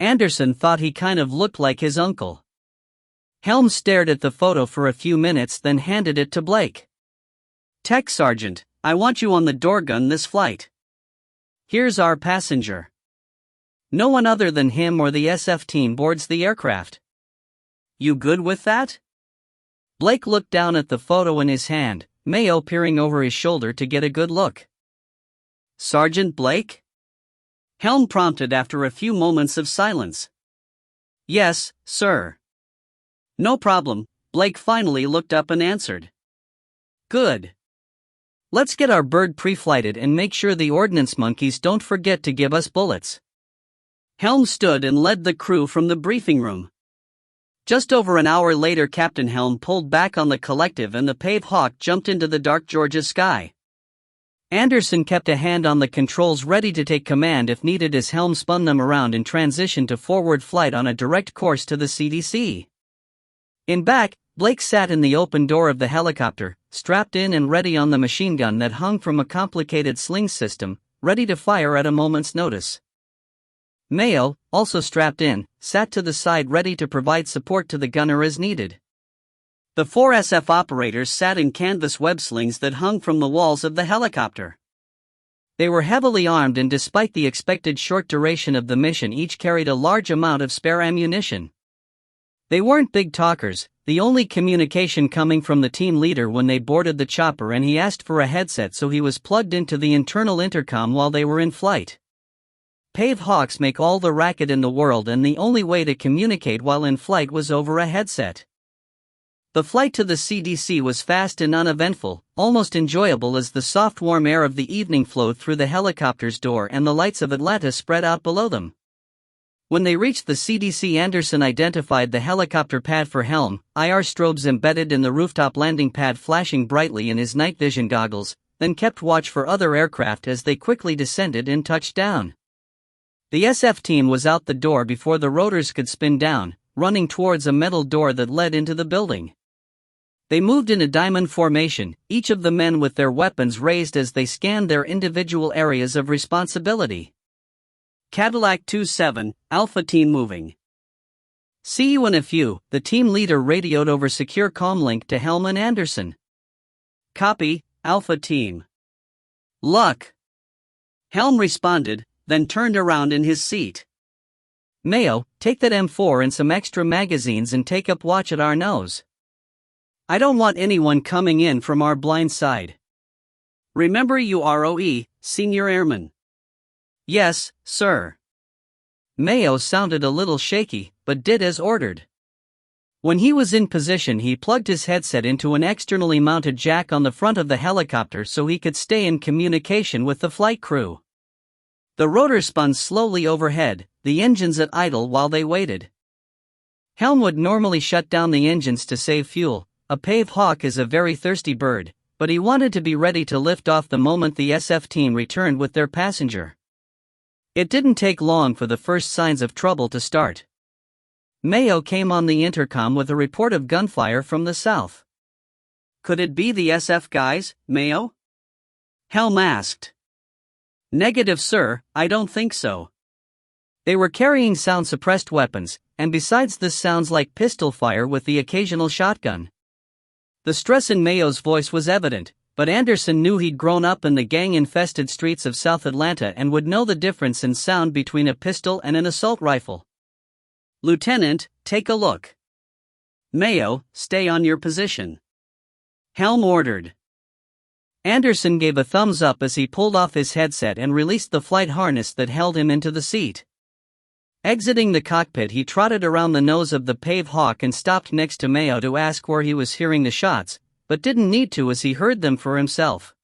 Anderson thought he kind of looked like his uncle. Helm stared at the photo for a few minutes, then handed it to Blake. Tech Sergeant, I want you on the door gun this flight. Here's our passenger. No one other than him or the SF team boards the aircraft. You good with that? Blake looked down at the photo in his hand, Mayo peering over his shoulder to get a good look. Sergeant Blake? Helm prompted after a few moments of silence. Yes, sir. No problem, Blake finally looked up and answered. Good. Let's get our bird pre-flighted and make sure the ordnance monkeys don't forget to give us bullets. Helm stood and led the crew from the briefing room. Just over an hour later, Captain Helm pulled back on the collective and the Pave Hawk jumped into the dark Georgia sky. Anderson kept a hand on the controls ready to take command if needed as Helm spun them around and transitioned to forward flight on a direct course to the CDC. In back, Blake sat in the open door of the helicopter, strapped in and ready on the machine gun that hung from a complicated sling system, ready to fire at a moment's notice. Mayo, also strapped in, sat to the side ready to provide support to the gunner as needed. The 4 SF operators sat in canvas web slings that hung from the walls of the helicopter. They were heavily armed and despite the expected short duration of the mission, each carried a large amount of spare ammunition. They weren't big talkers, the only communication coming from the team leader when they boarded the chopper, and he asked for a headset so he was plugged into the internal intercom while they were in flight. Pave hawks make all the racket in the world, and the only way to communicate while in flight was over a headset. The flight to the CDC was fast and uneventful, almost enjoyable as the soft warm air of the evening flowed through the helicopter's door and the lights of Atlanta spread out below them. When they reached the CDC, Anderson identified the helicopter pad for Helm, IR strobes embedded in the rooftop landing pad flashing brightly in his night vision goggles, then kept watch for other aircraft as they quickly descended and touched down. The SF team was out the door before the rotors could spin down, running towards a metal door that led into the building. They moved in a diamond formation, each of the men with their weapons raised as they scanned their individual areas of responsibility. Cadillac 27, Alpha Team moving. See you in a few, the team leader radioed over secure comlink to Helm and Anderson. Copy, Alpha Team. Luck. Helm responded, then turned around in his seat. Mayo, take that M4 and some extra magazines and take up watch at our nose. I don't want anyone coming in from our blind side. Remember you ROE, Senior Airman. Yes, sir. Mayo sounded a little shaky, but did as ordered. When he was in position, he plugged his headset into an externally mounted jack on the front of the helicopter so he could stay in communication with the flight crew. The rotor spun slowly overhead, the engines at idle while they waited. Helm would normally shut down the engines to save fuel. A pave hawk is a very thirsty bird, but he wanted to be ready to lift off the moment the SF team returned with their passenger. It didn't take long for the first signs of trouble to start. Mayo came on the intercom with a report of gunfire from the south. Could it be the SF guys, Mayo? Helm asked. Negative, sir, I don't think so. They were carrying sound-suppressed weapons, and besides this sounds like pistol fire with the occasional shotgun. The stress in Mayo's voice was evident, but Anderson knew he'd grown up in the gang-infested streets of South Atlanta and would know the difference in sound between a pistol and an assault rifle. Lieutenant, take a look. Mayo, stay on your position. Helm ordered. Anderson gave a thumbs up as he pulled off his headset and released the flight harness that held him into the seat. Exiting the cockpit, he trotted around the nose of the pave hawk and stopped next to Mayo to ask where he was hearing the shots, but didn't need to as he heard them for himself.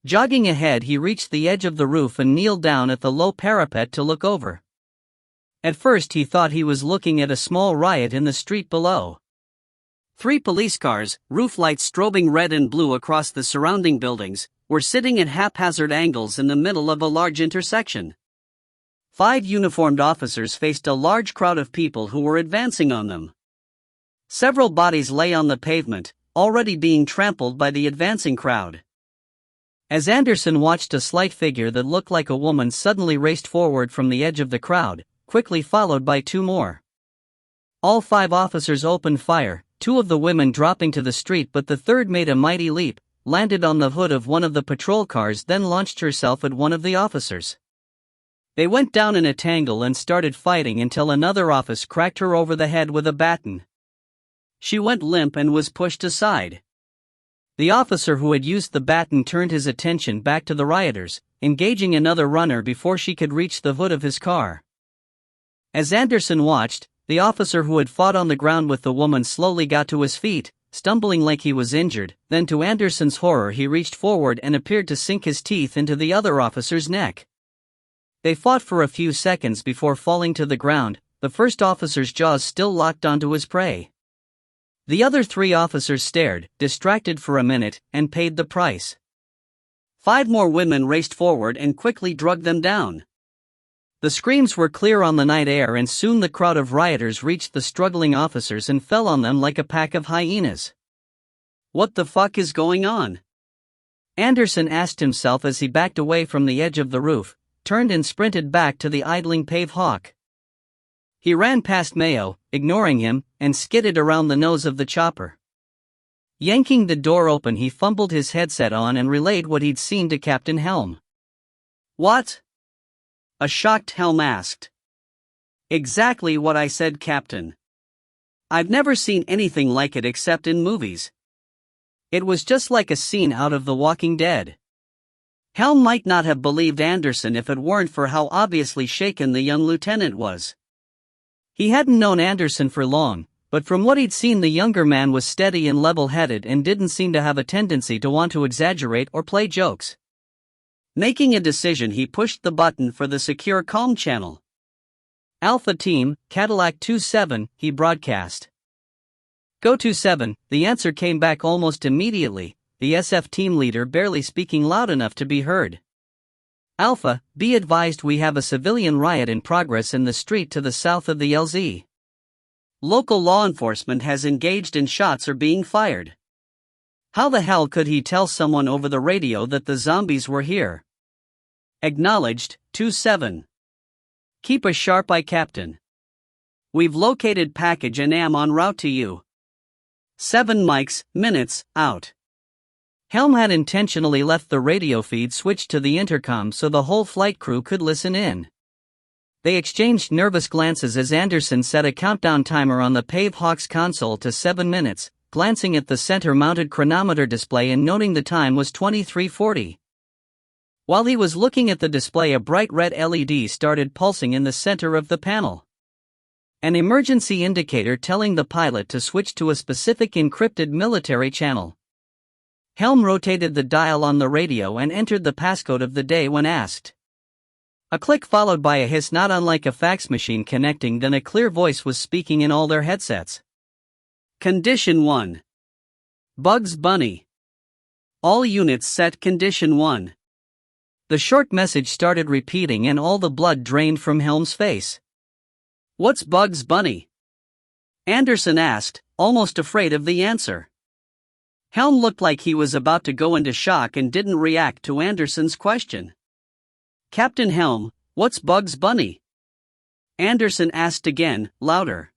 Jogging ahead, he reached the edge of the roof and kneeled down at the low parapet to look over. At first he thought he was looking at a small riot in the street below. 3 police cars, roof lights strobing red and blue across the surrounding buildings, were sitting at haphazard angles in the middle of a large intersection. 5 uniformed officers faced a large crowd of people who were advancing on them. Several bodies lay on the pavement, already being trampled by the advancing crowd. As Anderson watched, a slight figure that looked like a woman suddenly raced forward from the edge of the crowd, quickly followed by 2 more. All 5 officers opened fire, 2 of the women dropping to the street, but the third made a mighty leap, landed on the hood of one of the patrol cars, then launched herself at one of the officers. They went down in a tangle and started fighting until another officer cracked her over the head with a baton. She went limp and was pushed aside. The officer who had used the baton turned his attention back to the rioters, engaging another runner before she could reach the hood of his car. As Anderson watched, the officer who had fought on the ground with the woman slowly got to his feet, stumbling like he was injured. Then, to Anderson's horror, he reached forward and appeared to sink his teeth into the other officer's neck. They fought for a few seconds before falling to the ground, the first officer's jaws still locked onto his prey. The other 3 officers stared, distracted for a minute, and paid the price. 5 more women raced forward and quickly drugged them down. The screams were clear on the night air, and soon the crowd of rioters reached the struggling officers and fell on them like a pack of hyenas. What the fuck is going on? Anderson asked himself as he backed away from the edge of the roof, turned and sprinted back to the idling pave hawk. He ran past Mayo, ignoring him, and skidded around the nose of the chopper. Yanking the door open, he fumbled his headset on and relayed what he'd seen to Captain Helm. What? A shocked Helm asked. Exactly what I said, Captain. I've never seen anything like it except in movies. It was just like a scene out of The Walking Dead. Helm might not have believed Anderson if it weren't for how obviously shaken the young lieutenant was. He hadn't known Anderson for long, but from what he'd seen, the younger man was steady and level-headed and didn't seem to have a tendency to want to exaggerate or play jokes. Making a decision, he pushed the button for the secure comm channel. "Alpha Team, Cadillac 27, he broadcast. "Go 27, the answer came back almost immediately, the SF team leader barely speaking loud enough to be heard. "Alpha, be advised we have a civilian riot in progress in the street to the south of the LZ. Local law enforcement has engaged and shots are being fired." How the hell could he tell someone over the radio that the zombies were here? "Acknowledged, 27. Keep a sharp eye, Captain. We've located package and am en route to you. 7 mics, minutes, out." Helm had intentionally left the radio feed switched to the intercom so the whole flight crew could listen in. They exchanged nervous glances as Anderson set a countdown timer on the Pavehawk's console to 7 minutes, glancing at the center-mounted chronometer display and noting the time was 23:40. While he was looking at the display, a bright red LED started pulsing in the center of the panel. An emergency indicator telling the pilot to switch to a specific encrypted military channel. Helm rotated the dial on the radio and entered the passcode of the day when asked. A click followed by a hiss not unlike a fax machine connecting, then a clear voice was speaking in all their headsets. "Condition 1. Bugs Bunny. All units set Condition 1. The short message started repeating and all the blood drained from Helm's face. "What's Bugs Bunny?" Anderson asked, almost afraid of the answer. Helm looked like he was about to go into shock and didn't react to Anderson's question. "Captain Helm, what's Bugs Bunny?" Anderson asked again, louder.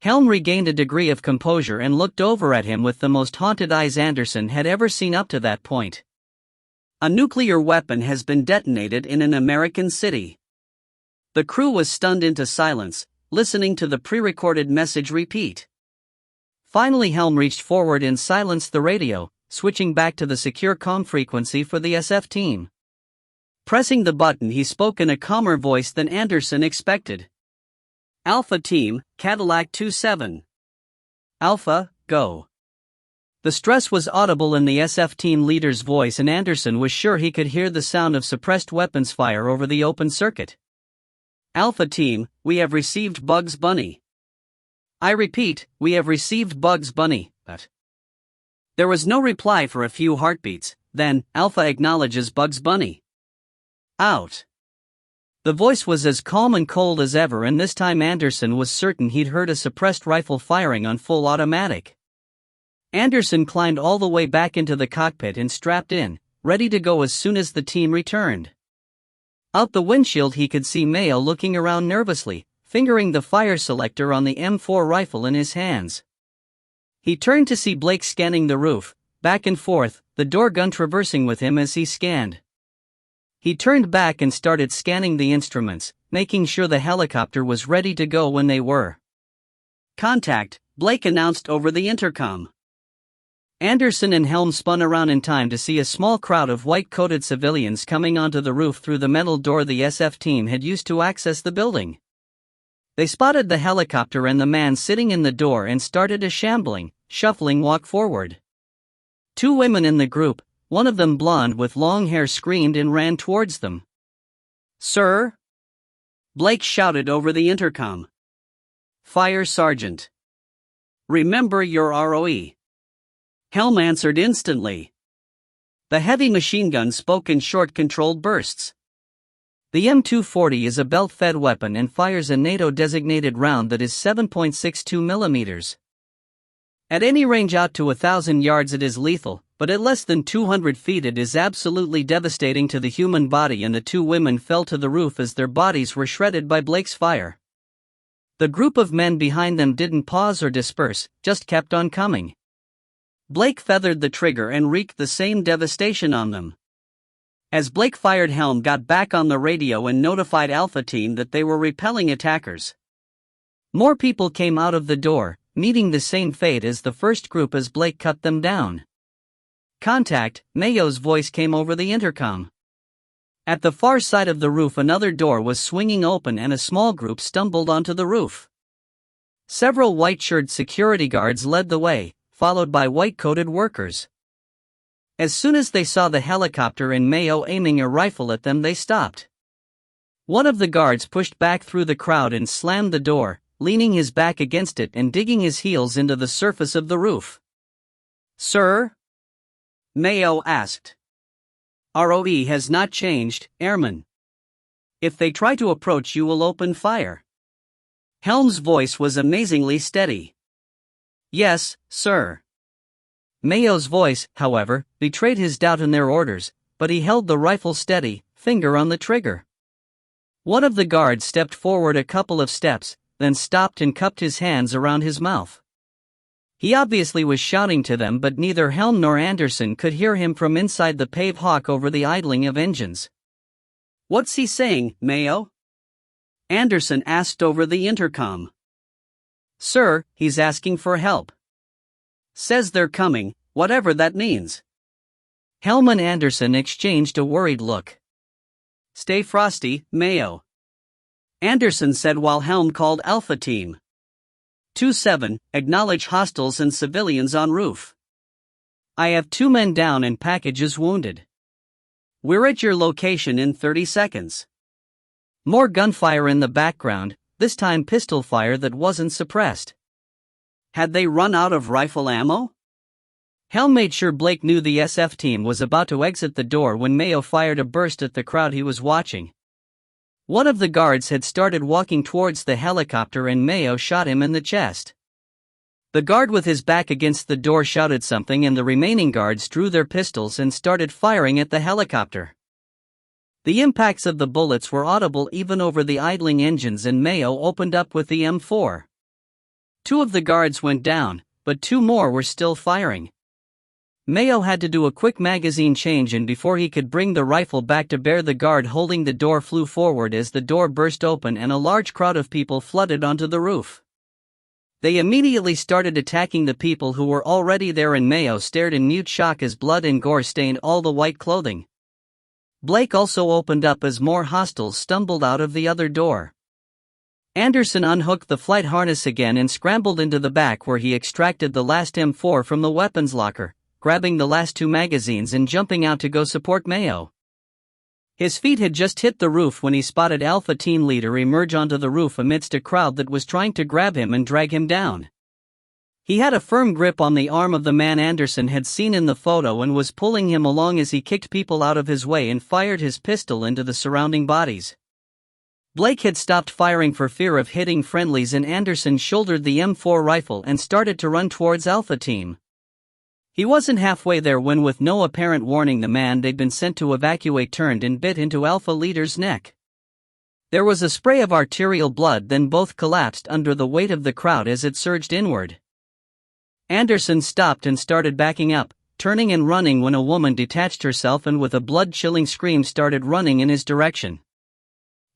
Helm regained a degree of composure and looked over at him with the most haunted eyes Anderson had ever seen up to that point. "A nuclear weapon has been detonated in an American city." The crew was stunned into silence, listening to the pre-recorded message repeat. Finally Helm reached forward and silenced the radio, switching back to the secure comm frequency for the SF team. Pressing the button, he spoke in a calmer voice than Anderson expected. "Alpha Team, Cadillac 27. Alpha, go." The stress was audible in the SF team leader's voice and Anderson was sure he could hear the sound of suppressed weapons fire over the open circuit. "Alpha Team, we have received Bugs Bunny. I repeat, we have received Bugs Bunny." There was no reply for a few heartbeats, then, "Alpha acknowledges Bugs Bunny. Out." The voice was as calm and cold as ever, and this time Anderson was certain he'd heard a suppressed rifle firing on full automatic. Anderson climbed all the way back into the cockpit and strapped in, ready to go as soon as the team returned. Out the windshield he could see Mayo looking around nervously, fingering the fire selector on the M4 rifle in his hands. He turned to see Blake scanning the roof, back and forth, the door gun traversing with him as he scanned. He turned back and started scanning the instruments, making sure the helicopter was ready to go when they were. "Contact," Blake announced over the intercom. Anderson and Helm spun around in time to see a small crowd of white-coated civilians coming onto the roof through the metal door the SF team had used to access the building. They spotted the helicopter and the man sitting in the door and started a shambling, shuffling walk forward. 2 women in the group, one of them blonde with long hair, screamed and ran towards them. "Sir?" Blake shouted over the intercom. "Fire Sergeant. Remember your ROE." Helm answered instantly. The heavy machine gun spoke in short controlled bursts. The M240 is a belt-fed weapon and fires a NATO-designated round that is 7.62 mm. At any range out to 1,000 yards it is lethal, but at less than 200 feet it is absolutely devastating to the human body, and the 2 women fell to the roof as their bodies were shredded by Blake's fire. The group of men behind them didn't pause or disperse, just kept on coming. Blake feathered the trigger and wreaked the same devastation on them. As Blake fired, Helm got back on the radio and notified Alpha Team that they were repelling attackers. More people came out of the door, meeting the same fate as the first group as Blake cut them down. "Contact," Mayo's voice came over the intercom. At the far side of the roof another door was swinging open and a small group stumbled onto the roof. Several white-shirted security guards led the way, followed by white-coated workers. As soon as they saw the helicopter and Mayo aiming a rifle at them, they stopped. One of the guards pushed back through the crowd and slammed the door, leaning his back against it and digging his heels into the surface of the roof. "Sir?" Mayo asked. "ROE has not changed, Airman. If they try to approach you, will open fire." Helm's voice was amazingly steady. "Yes, sir." Mayo's voice, however, betrayed his doubt in their orders, but he held the rifle steady, finger on the trigger. One of the guards stepped forward a couple of steps, then stopped and cupped his hands around his mouth. He obviously was shouting to them, but neither Helm nor Anderson could hear him from inside the Pave Hawk over the idling of engines. "What's he saying, Mayo?" Anderson asked over the intercom. "Sir, he's asking for help. Says they're coming, whatever that means." Helm and Anderson exchanged a worried look. "Stay frosty, Mayo," Anderson said while Helm called Alpha Team. 2-7, acknowledge hostiles and civilians on roof. I have 2 men down and packages wounded. We're at your location in 30 seconds. More gunfire in the background, this time pistol fire that wasn't suppressed. Had they run out of rifle ammo? Helm made sure Blake knew the SF team was about to exit the door when Mayo fired a burst at the crowd he was watching. One of the guards had started walking towards the helicopter and Mayo shot him in the chest. The guard with his back against the door shouted something and the remaining guards drew their pistols and started firing at the helicopter. The impacts of the bullets were audible even over the idling engines and Mayo opened up with the M4. 2 of the guards went down, but 2 more were still firing. Mayo had to do a quick magazine change and before he could bring the rifle back to bear, the guard holding the door flew forward as the door burst open and a large crowd of people flooded onto the roof. They immediately started attacking the people who were already there and Mayo stared in mute shock as blood and gore stained all the white clothing. Blake also opened up as more hostiles stumbled out of the other door. Anderson unhooked the flight harness again and scrambled into the back where he extracted the last M4 from the weapons locker, grabbing the last 2 magazines and jumping out to go support Mayo. His feet had just hit the roof when he spotted Alpha Team Leader emerge onto the roof amidst a crowd that was trying to grab him and drag him down. He had a firm grip on the arm of the man Anderson had seen in the photo and was pulling him along as he kicked people out of his way and fired his pistol into the surrounding bodies. Blake had stopped firing for fear of hitting friendlies and Anderson shouldered the M4 rifle and started to run towards Alpha Team. He wasn't halfway there when, with no apparent warning, the man they'd been sent to evacuate turned and bit into Alpha Leader's neck. There was a spray of arterial blood, then both collapsed under the weight of the crowd as it surged inward. Anderson stopped and started backing up, turning and running when a woman detached herself and with a blood-chilling scream started running in his direction.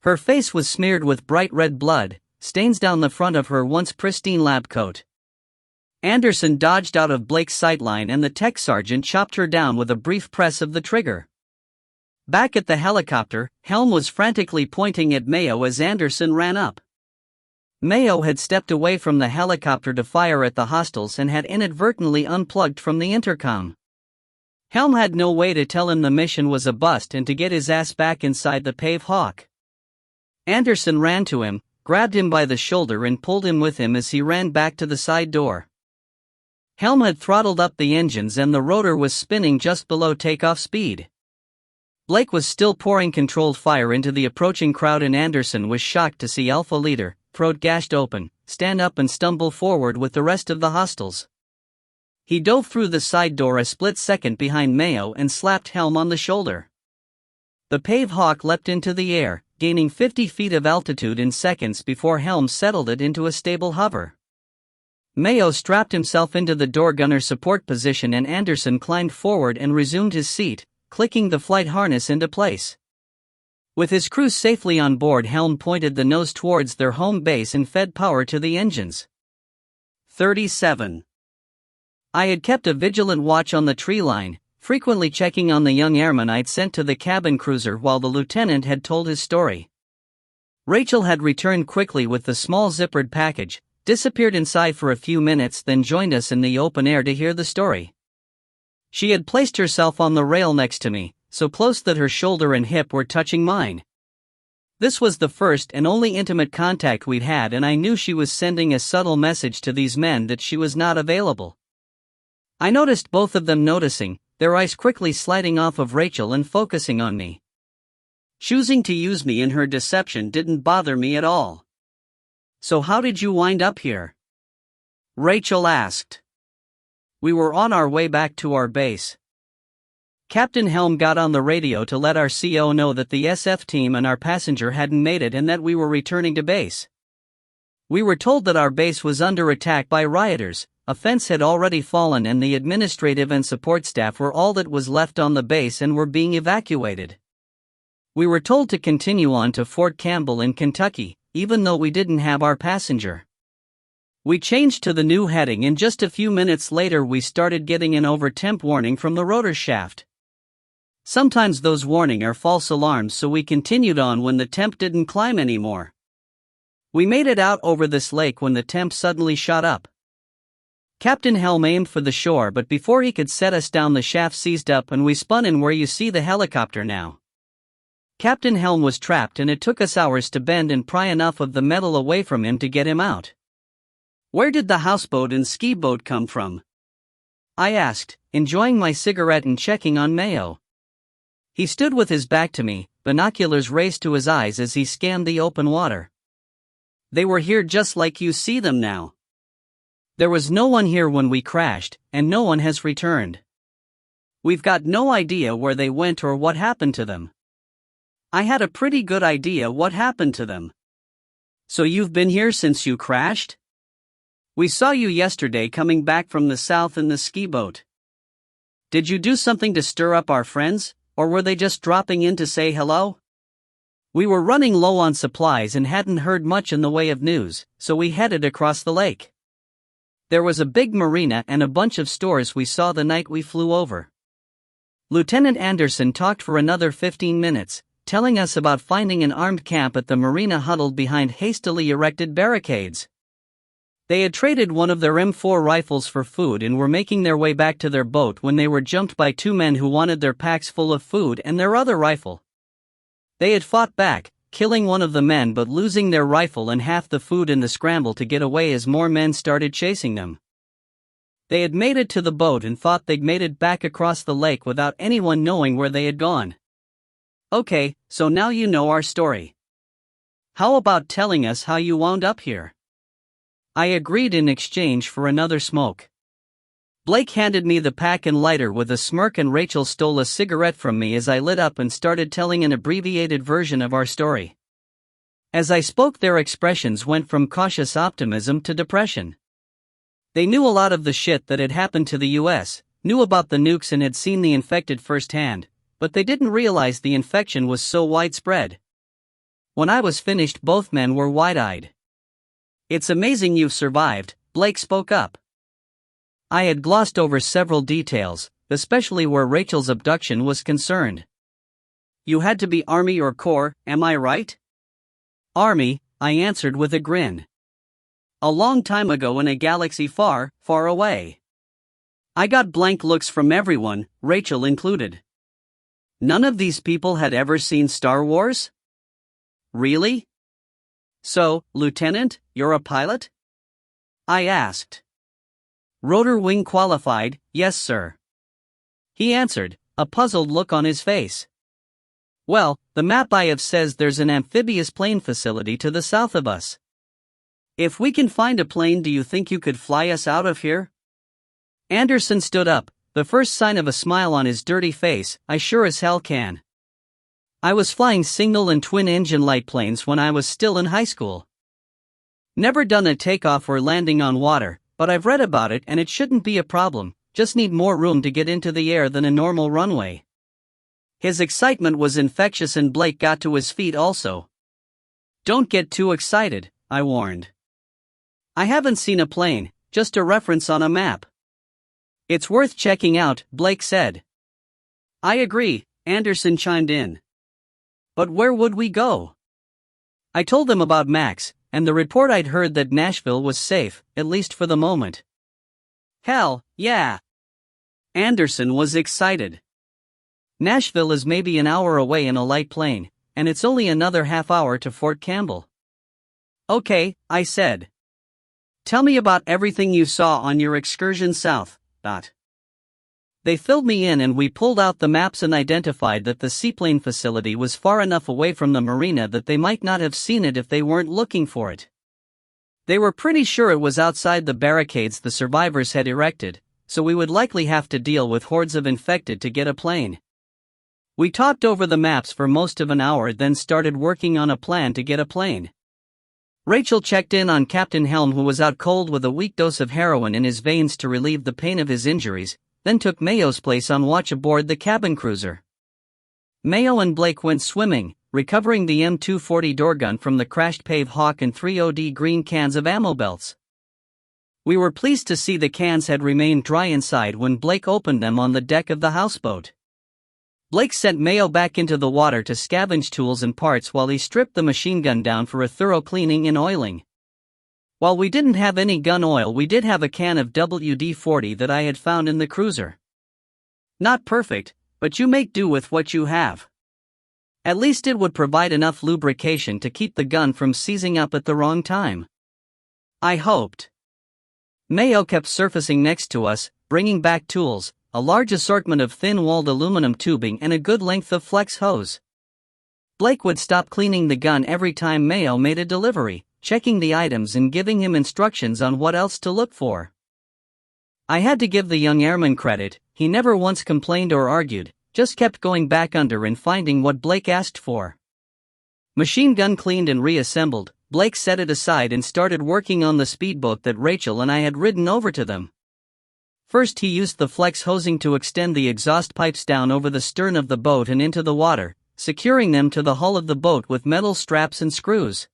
Her face was smeared with bright red blood, stains down the front of her once pristine lab coat. Anderson dodged out of Blake's sightline and the tech sergeant chopped her down with a brief press of the trigger. Back at the helicopter, Helm was frantically pointing at Mayo as Anderson ran up. Mayo had stepped away from the helicopter to fire at the hostiles and had inadvertently unplugged from the intercom. Helm had no way to tell him the mission was a bust and to get his ass back inside the Pave Hawk. Anderson ran to him, grabbed him by the shoulder and pulled him with him as he ran back to the side door. Helm had throttled up the engines and the rotor was spinning just below takeoff speed. Blake was still pouring controlled fire into the approaching crowd and Anderson was shocked to see Alpha Leader, throat gashed open, stand up and stumble forward with the rest of the hostiles. He dove through the side door a split second behind Mayo and slapped Helm on the shoulder. The Pave Hawk leapt into the air, gaining 50 feet of altitude in seconds before Helm settled it into a stable hover. Mayo strapped himself into the door gunner support position and Anderson climbed forward and resumed his seat, clicking the flight harness into place. With his crew safely on board, Helm pointed the nose towards their home base and fed power to the engines. 37. I had kept a vigilant watch on the tree line, frequently checking on the young airman I'd sent to the cabin cruiser while the lieutenant had told his story. Rachel had returned quickly with the small zippered package, disappeared inside for a few minutes, then joined us in the open air to hear the story. She had placed herself on the rail next to me, so close that her shoulder and hip were touching mine. This was the first and only intimate contact we'd had, and I knew she was sending a subtle message to these men that she was not available. I noticed both of them noticing, their eyes quickly sliding off of Rachel and focusing on me. Choosing to use me in her deception didn't bother me at all. "So how did you wind up here?" Rachel asked. "We were on our way back to our base. Captain Helm got on the radio to let our CO know that the SF team and our passenger hadn't made it and that we were returning to base. We were told that our base was under attack by rioters, a fence had already fallen, and the administrative and support staff were all that was left on the base and were being evacuated. We were told to continue on to Fort Campbell in Kentucky, even though we didn't have our passenger. We changed to the new heading, and just a few minutes later we started getting an over-temp warning from the rotor shaft. Sometimes those warnings are false alarms, so we continued on when the temp didn't climb anymore. We made it out over this lake when the temp suddenly shot up. Captain Helm aimed for the shore, but before he could set us down, the shaft seized up and we spun in where you see the helicopter now. Captain Helm was trapped, and it took us hours to bend and pry enough of the metal away from him to get him out." "Where did the houseboat and ski boat come from?" I asked, enjoying my cigarette and checking on Mayo. He stood with his back to me, binoculars raised to his eyes as he scanned the open water. "They were here just like you see them now." "There was no one here when we crashed, and no one has returned. We've got no idea where they went or what happened to them." "I had a pretty good idea what happened to them." "So you've been here since you crashed?" "We saw you yesterday coming back from the south in the ski boat." "Did you do something to stir up our friends, or were they just dropping in to say hello?" "We were running low on supplies and hadn't heard much in the way of news, so we headed across the lake. There was a big marina and a bunch of stores we saw the night we flew over." Lieutenant Anderson talked for another 15 minutes, telling us about finding an armed camp at the marina huddled behind hastily erected barricades. They had traded one of their M4 rifles for food and were making their way back to their boat when they were jumped by two men who wanted their packs full of food and their other rifle. They had fought back, killing one of the men but losing their rifle and half the food in the scramble to get away as more men started chasing them. They had made it to the boat and thought they'd made it back across the lake without anyone knowing where they had gone. "Okay, so now you know our story. How about telling us how you wound up here?" I agreed in exchange for another smoke. Blake handed me the pack and lighter with a smirk, and Rachel stole a cigarette from me as I lit up and started telling an abbreviated version of our story. As I spoke, their expressions went from cautious optimism to depression. They knew a lot of the shit that had happened to the US, knew about the nukes and had seen the infected firsthand, but they didn't realize the infection was so widespread. When I was finished, both men were wide-eyed. "It's amazing you've survived," Blake spoke up. I had glossed over several details, especially where Rachel's abduction was concerned. "You had to be Army or Corps, am I right?" "Army," I answered with a grin. "A long time ago in a galaxy far, far away." I got blank looks from everyone, Rachel included. None of these people had ever seen Star Wars? Really? "So, Lieutenant, you're a pilot?" I asked. "Rotor wing qualified, yes sir," he answered, a puzzled look on his face. "Well, the map I have says there's an amphibious plane facility to the south of us. If we can find a plane, do you think you could fly us out of here?" Anderson stood up, the first sign of a smile on his dirty face. "I sure as hell can. I was flying single and twin-engine light planes when I was still in high school. Never done a takeoff or landing on water, but I've read about it and it shouldn't be a problem, just need more room to get into the air than a normal runway." His excitement was infectious and Blake got to his feet also. "Don't get too excited," I warned. "I haven't seen a plane, just a reference on a map." "It's worth checking out," Blake said. "I agree," Anderson chimed in. "But where would we go?" I told them about Max, and the report I'd heard that Nashville was safe, at least for the moment. "Hell, yeah!" Anderson was excited. "Nashville is maybe an hour away in a light plane, and it's only another half hour to Fort Campbell." "Okay," I said. "Tell me about everything you saw on your excursion south." They filled me in and we pulled out the maps and identified that the seaplane facility was far enough away from the marina that they might not have seen it if they weren't looking for it. They were pretty sure it was outside the barricades the survivors had erected, so we would likely have to deal with hordes of infected to get a plane. We talked over the maps for most of an hour, then started working on a plan to get a plane. Rachel checked in on Captain Helm, who was out cold with a weak dose of heroin in his veins to relieve the pain of his injuries, then took Mayo's place on watch aboard the cabin cruiser. Mayo and Blake went swimming, recovering the M240 door gun from the crashed Pave Hawk and 3 OD green cans of ammo belts. We were pleased to see the cans had remained dry inside when Blake opened them on the deck of the houseboat. Blake sent Mayo back into the water to scavenge tools and parts while he stripped the machine gun down for a thorough cleaning and oiling. While we didn't have any gun oil, we did have a can of WD-40 that I had found in the cruiser. Not perfect, but you make do with what you have. At least it would provide enough lubrication to keep the gun from seizing up at the wrong time. I hoped. Mayo kept surfacing next to us, bringing back tools, a large assortment of thin-walled aluminum tubing and a good length of flex hose. Blake would stop cleaning the gun every time Mayo made a delivery, checking the items and giving him instructions on what else to look for. I had to give the young airman credit, he never once complained or argued, just kept going back under and finding what Blake asked for. Machine gun cleaned and reassembled, Blake set it aside and started working on the speedboat that Rachel and I had ridden over to them. First he used the flex hosing to extend the exhaust pipes down over the stern of the boat and into the water, securing them to the hull of the boat with metal straps and screws.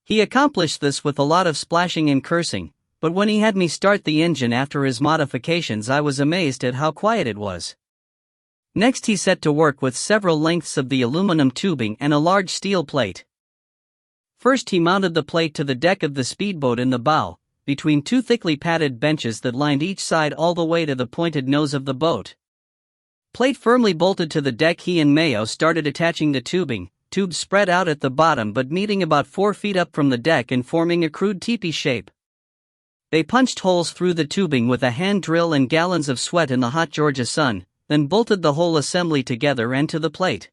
He accomplished this with a lot of splashing and cursing, but when he had me start the engine after his modifications, I was amazed at how quiet it was. Next he set to work with several lengths of the aluminum tubing and a large steel plate. First he mounted the plate to the deck of the speedboat in the bow, between two thickly padded benches that lined each side all the way to the pointed nose of the boat. Plate firmly bolted to the deck, he and Mayo started attaching the tubing, tubes spread out at the bottom but meeting about 4 feet up from the deck and forming a crude teepee shape. They punched holes through the tubing with a hand drill and gallons of sweat in the hot Georgia sun, then bolted the whole assembly together and to the plate.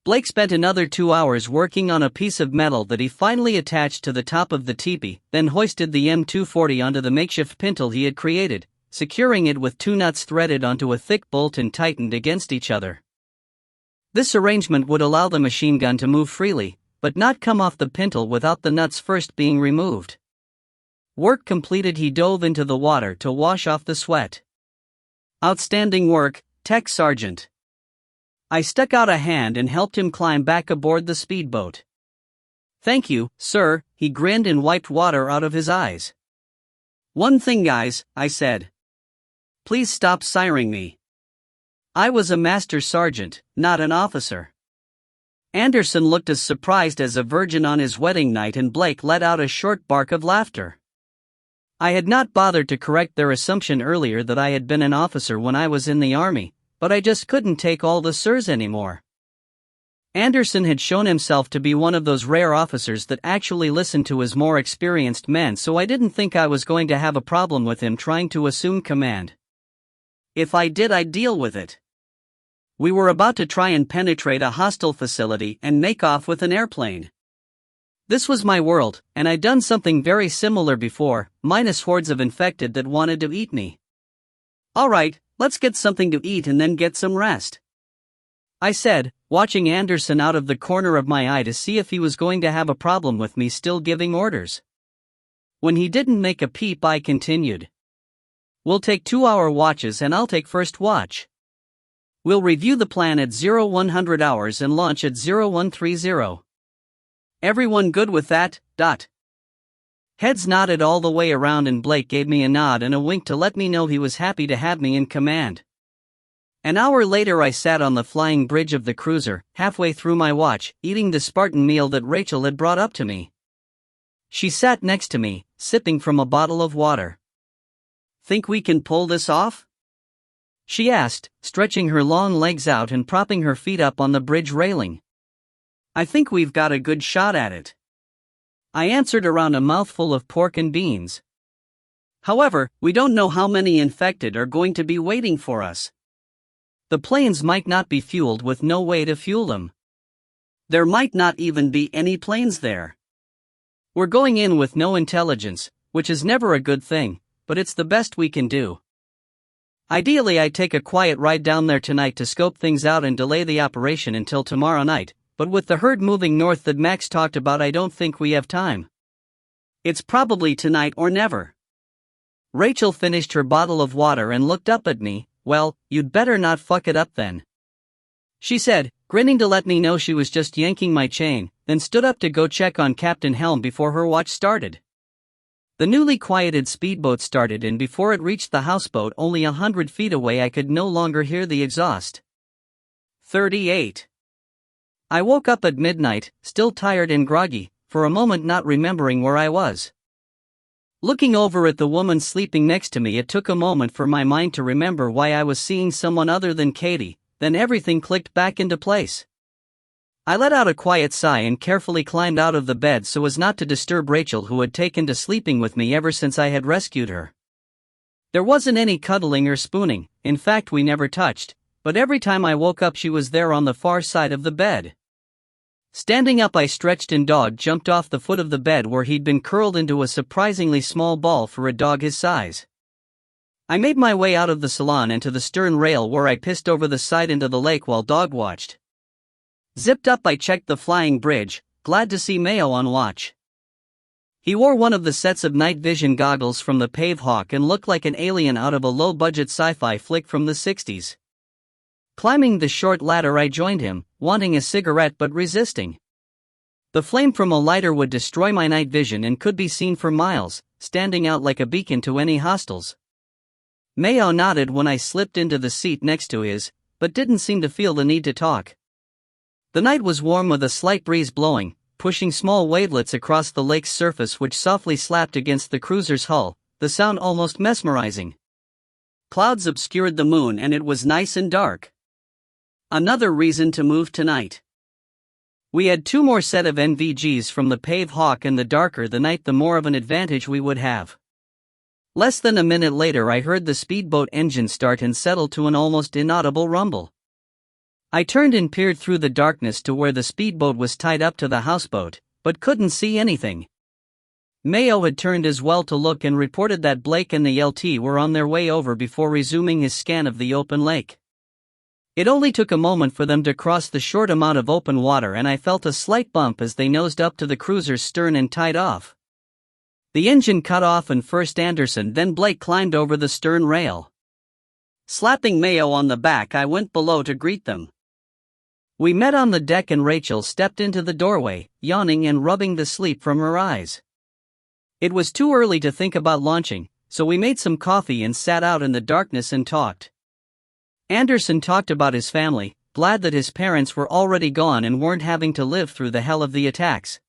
Blake spent another 2 hours working on a piece of metal that he finally attached to the top of the teepee, then hoisted the M240 onto the makeshift pintle he had created, securing it with 2 nuts threaded onto a thick bolt and tightened against each other. This arrangement would allow the machine gun to move freely, but not come off the pintle without the nuts first being removed. Work completed, he dove into the water to wash off the sweat. "Outstanding work, Tech Sergeant." I stuck out a hand and helped him climb back aboard the speedboat. "Thank you, sir," he grinned and wiped water out of his eyes. "One thing, guys," I said. "Please stop siring me. I was a master sergeant, not an officer." Anderson looked as surprised as a virgin on his wedding night and Blake let out a short bark of laughter. I had not bothered to correct their assumption earlier that I had been an officer when I was in the army, but I just couldn't take all the sirs anymore. Anderson had shown himself to be one of those rare officers that actually listened to his more experienced men, so I didn't think I was going to have a problem with him trying to assume command. If I did, I'd deal with it. We were about to try and penetrate a hostile facility and make off with an airplane. This was my world, and I'd done something very similar before, minus hordes of infected that wanted to eat me. "All right, let's get something to eat and then get some rest," I said, watching Anderson out of the corner of my eye to see if he was going to have a problem with me still giving orders. When he didn't make a peep, I continued. "We'll take 2-hour watches and I'll take first watch. We'll review the plan at 0100 hours and launch at 0130. Everyone good with that? Heads nodded all the way around and Blake gave me a nod and a wink to let me know he was happy to have me in command. An hour later I sat on the flying bridge of the cruiser, halfway through my watch, eating the Spartan meal that Rachel had brought up to me. She sat next to me, sipping from a bottle of water. "Think we can pull this off?" she asked, stretching her long legs out and propping her feet up on the bridge railing. "I think we've got a good shot at it," I answered around a mouthful of pork and beans. "However, we don't know how many infected are going to be waiting for us. The planes might not be fueled with no way to fuel them. There might not even be any planes there. We're going in with no intelligence, which is never a good thing, but it's the best we can do. Ideally I'd take a quiet ride down there tonight to scope things out and delay the operation until tomorrow night, but with the herd moving north that Max talked about I don't think we have time. It's probably tonight or never." Rachel finished her bottle of water and looked up at me. "Well, you'd better not fuck it up then," she said, grinning to let me know she was just yanking my chain, then stood up to go check on Captain Helm before her watch started. The newly quieted speedboat started and before it reached the houseboat only 100 feet away I could no longer hear the exhaust. 38. I woke up at midnight, still tired and groggy, for a moment not remembering where I was. Looking over at the woman sleeping next to me, it took a moment for my mind to remember why I was seeing someone other than Katie, then everything clicked back into place. I let out a quiet sigh and carefully climbed out of the bed so as not to disturb Rachel, who had taken to sleeping with me ever since I had rescued her. There wasn't any cuddling or spooning, in fact we never touched, but every time I woke up she was there on the far side of the bed. Standing up I stretched and Dog jumped off the foot of the bed where he'd been curled into a surprisingly small ball for a dog his size. I made my way out of the salon and to the stern rail where I pissed over the side into the lake while Dog watched. Zipped up I checked the flying bridge, glad to see Mayo on watch. He wore one of the sets of night vision goggles from the Pave Hawk and looked like an alien out of a low-budget sci-fi flick from the 60s. Climbing the short ladder I joined him, wanting a cigarette but resisting. The flame from a lighter would destroy my night vision and could be seen for miles, standing out like a beacon to any hostiles. Mayo nodded when I slipped into the seat next to his, but didn't seem to feel the need to talk. The night was warm with a slight breeze blowing, pushing small wavelets across the lake's surface which softly slapped against the cruiser's hull, the sound almost mesmerizing. Clouds obscured the moon and it was nice and dark. Another reason to move tonight. We had 2 more set of NVGs from the Pave Hawk, and the darker the night the more of an advantage we would have. Less than a minute later I heard the speedboat engine start and settle to an almost inaudible rumble. I turned and peered through the darkness to where the speedboat was tied up to the houseboat, but couldn't see anything. Mayo had turned as well to look and reported that Blake and the LT were on their way over before resuming his scan of the open lake. It only took a moment for them to cross the short amount of open water and I felt a slight bump as they nosed up to the cruiser's stern and tied off. The engine cut off and first Anderson then Blake climbed over the stern rail. Slapping Mayo on the back I went below to greet them. We met on the deck and Rachel stepped into the doorway, yawning and rubbing the sleep from her eyes. It was too early to think about launching, so we made some coffee and sat out in the darkness and talked. Anderson talked about his family, glad that his parents were already gone and weren't having to live through the hell of the attacks.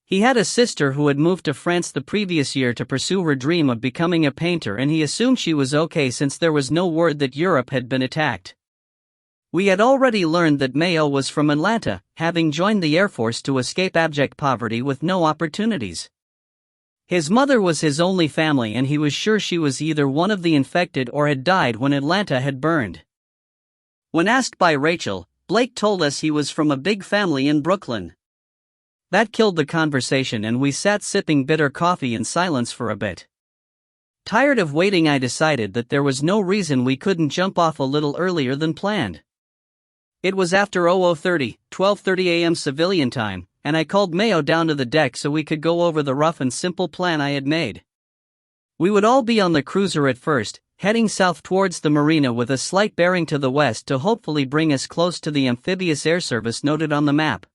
He had a sister who had moved to France the previous year to pursue her dream of becoming a painter, and he assumed she was okay since there was no word that Europe had been attacked. We had already learned that Mayo was from Atlanta, having joined the Air Force to escape abject poverty with no opportunities. His mother was his only family and he was sure she was either one of the infected or had died when Atlanta had burned. When asked by Rachel, Blake told us he was from a big family in Brooklyn. That killed the conversation and we sat sipping bitter coffee in silence for a bit. Tired of waiting, I decided that there was no reason we couldn't jump off a little earlier than planned. It was after 12:30 a.m. civilian time, and I called Mayo down to the deck so we could go over the rough and simple plan I had made. We would all be on the cruiser at first, heading south towards the marina with a slight bearing to the west to hopefully bring us close to the amphibious air service noted on the map.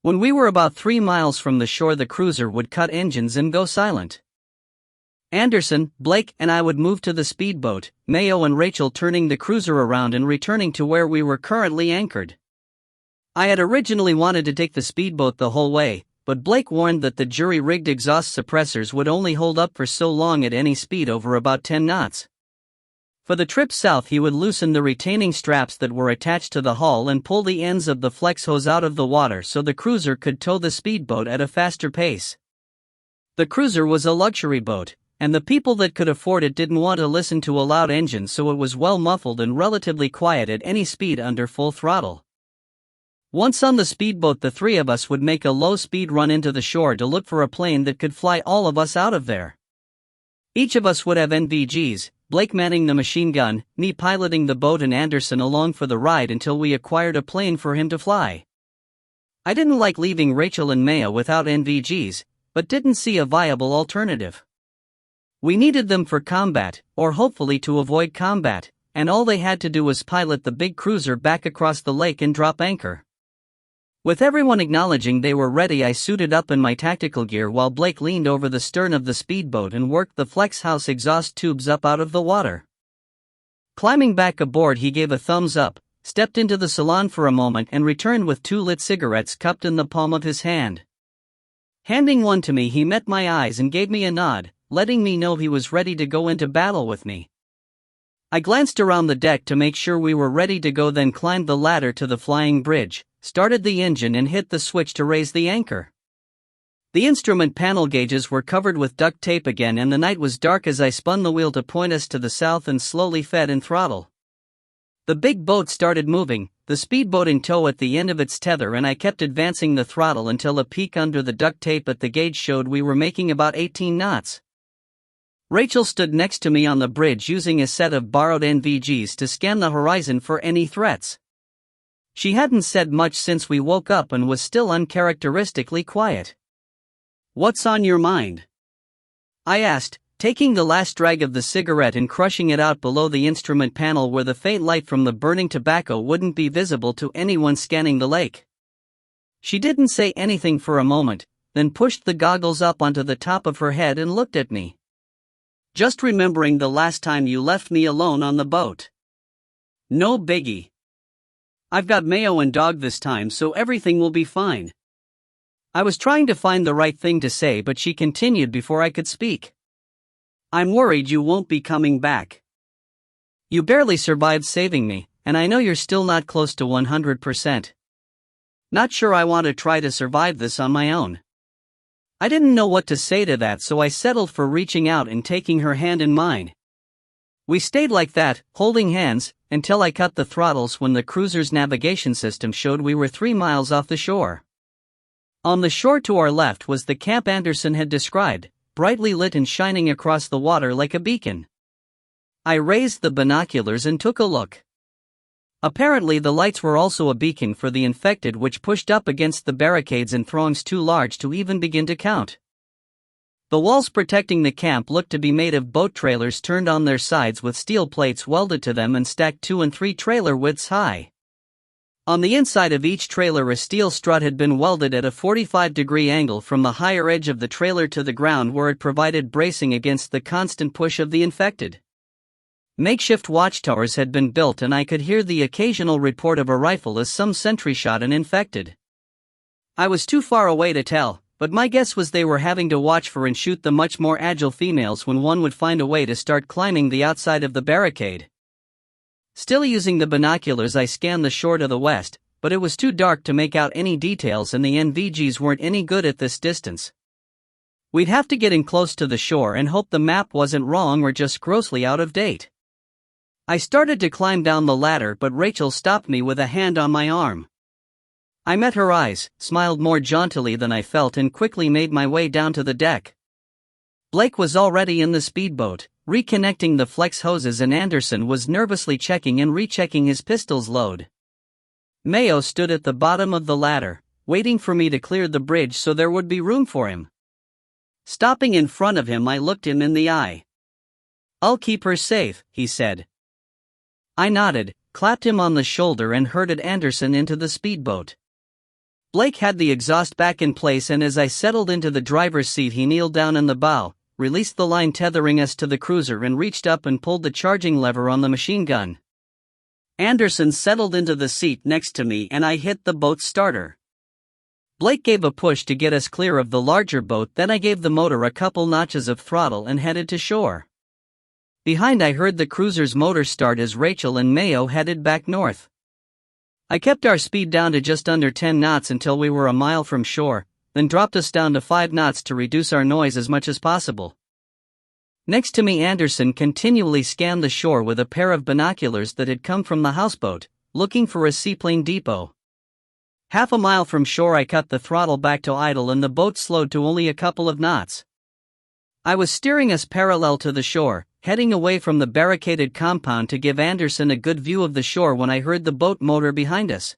When we were about 3 miles from the shore, the cruiser would cut engines and go silent. Anderson, Blake, and I would move to the speedboat, Mayo and Rachel turning the cruiser around and returning to where we were currently anchored. I had originally wanted to take the speedboat the whole way, but Blake warned that the jury-rigged exhaust suppressors would only hold up for so long at any speed over about 10 knots. For the trip south, he would loosen the retaining straps that were attached to the hull and pull the ends of the flex hose out of the water so the cruiser could tow the speedboat at a faster pace. The cruiser was a luxury boat, and the people that could afford it didn't want to listen to a loud engine, so it was well muffled and relatively quiet at any speed under full throttle. Once on the speedboat, the three of us would make a low-speed run into the shore to look for a plane that could fly all of us out of there. Each of us would have NVGs, Blake manning the machine gun, me piloting the boat, and Anderson along for the ride until we acquired a plane for him to fly. I didn't like leaving Rachel and Maya without NVGs, but didn't see a viable alternative. We needed them for combat, or hopefully to avoid combat, and all they had to do was pilot the big cruiser back across the lake and drop anchor. With everyone acknowledging they were ready, I suited up in my tactical gear while Blake leaned over the stern of the speedboat and worked the flex house exhaust tubes up out of the water. Climbing back aboard, he gave a thumbs up, stepped into the salon for a moment, and returned with 2 lit cigarettes cupped in the palm of his hand. Handing one to me, he met my eyes and gave me a nod, letting me know he was ready to go into battle with me. I glanced around the deck to make sure we were ready to go, then climbed the ladder to the flying bridge, started the engine, and hit the switch to raise the anchor. The instrument panel gauges were covered with duct tape again, and the night was dark as I spun the wheel to point us to the south and slowly fed in throttle. The big boat started moving, the speedboat in tow at the end of its tether, and I kept advancing the throttle until a peak under the duct tape at the gauge showed we were making about 18 knots. Rachel stood next to me on the bridge using a set of borrowed NVGs to scan the horizon for any threats. She hadn't said much since we woke up and was still uncharacteristically quiet. "What's on your mind?" I asked, taking the last drag of the cigarette and crushing it out below the instrument panel where the faint light from the burning tobacco wouldn't be visible to anyone scanning the lake. She didn't say anything for a moment, then pushed the goggles up onto the top of her head and looked at me. "Just remembering the last time you left me alone on the boat. No biggie. I've got Mayo and Dog this time, so everything will be fine." I was trying to find the right thing to say, but she continued before I could speak. "I'm worried you won't be coming back. You barely survived saving me, and I know you're still not close to 100%. Not sure I want to try to survive this on my own." I didn't know what to say to that, so I settled for reaching out and taking her hand in mine. We stayed like that, holding hands, until I cut the throttles when the cruiser's navigation system showed we were 3 miles off the shore. On the shore to our left was the camp Anderson had described, brightly lit and shining across the water like a beacon. I raised the binoculars and took a look. Apparently the lights were also a beacon for the infected, which pushed up against the barricades in throngs too large to even begin to count. The walls protecting the camp looked to be made of boat trailers turned on their sides with steel plates welded to them and stacked 2 and 3 trailer widths high. On the inside of each trailer a steel strut had been welded at a 45-degree angle from the higher edge of the trailer to the ground, where it provided bracing against the constant push of the infected. Makeshift watchtowers had been built, and I could hear the occasional report of a rifle as some sentry shot an infected. I was too far away to tell, but my guess was they were having to watch for and shoot the much more agile females when one would find a way to start climbing the outside of the barricade. Still using the binoculars, I scanned the shore to the west, but it was too dark to make out any details, and the NVGs weren't any good at this distance. We'd have to get in close to the shore and hope the map wasn't wrong or just grossly out of date. I started to climb down the ladder, but Rachel stopped me with a hand on my arm. I met her eyes, smiled more jauntily than I felt, and quickly made my way down to the deck. Blake was already in the speedboat, reconnecting the flex hoses, and Anderson was nervously checking and rechecking his pistol's load. Mayo stood at the bottom of the ladder, waiting for me to clear the bridge so there would be room for him. Stopping in front of him, I looked him in the eye. "I'll keep her safe," he said. I nodded, clapped him on the shoulder and herded Anderson into the speedboat. Blake had the exhaust back in place, and as I settled into the driver's seat he kneeled down in the bow, released the line tethering us to the cruiser and reached up and pulled the charging lever on the machine gun. Anderson settled into the seat next to me and I hit the boat's starter. Blake gave a push to get us clear of the larger boat, then I gave the motor a couple notches of throttle and headed to shore. Behind I heard the cruiser's motor start as Rachel and Mayo headed back north. I kept our speed down to just under 10 knots until we were a mile from shore, then dropped us down to 5 knots to reduce our noise as much as possible. Next to me Anderson continually scanned the shore with a pair of binoculars that had come from the houseboat, looking for a seaplane depot. Half a mile from shore I cut the throttle back to idle and the boat slowed to only a couple of knots. I was steering us parallel to the shore, heading away from the barricaded compound to give Anderson a good view of the shore when I heard the boat motor behind us.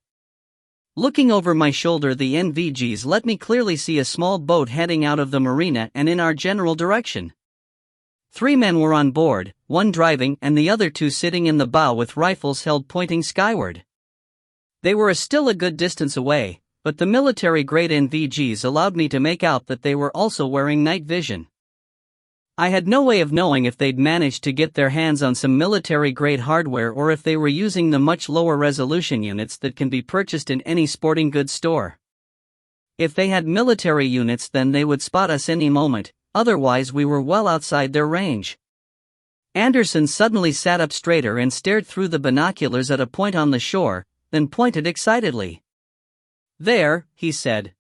Looking over my shoulder, the NVGs let me clearly see a small boat heading out of the marina and in our general direction. 3 men were on board, 1 driving and the other 2 sitting in the bow with rifles held pointing skyward. They were still a good distance away, but the military-grade NVGs allowed me to make out that they were also wearing night vision. I had no way of knowing if they'd managed to get their hands on some military-grade hardware or if they were using the much lower resolution units that can be purchased in any sporting goods store. If they had military units, then they would spot us any moment, otherwise we were well outside their range. Anderson suddenly sat up straighter and stared through the binoculars at a point on the shore, then pointed excitedly. "There," he said.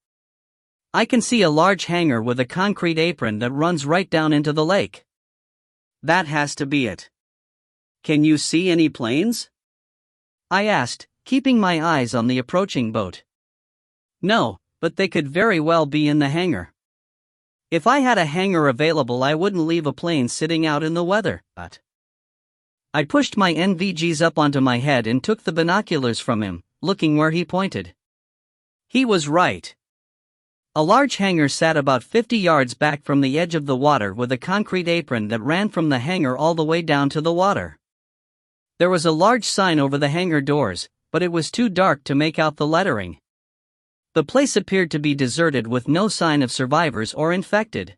"I can see a large hangar with a concrete apron that runs right down into the lake. That has to be it." "Can you see any planes?" I asked, keeping my eyes on the approaching boat. "No, but they could very well be in the hangar. If I had a hangar available I wouldn't leave a plane sitting out in the weather." But I pushed my NVGs up onto my head and took the binoculars from him, looking where he pointed. He was right. A large hangar sat about 50 yards back from the edge of the water with a concrete apron that ran from the hangar all the way down to the water. There was a large sign over the hangar doors, but it was too dark to make out the lettering. The place appeared to be deserted with no sign of survivors or infected.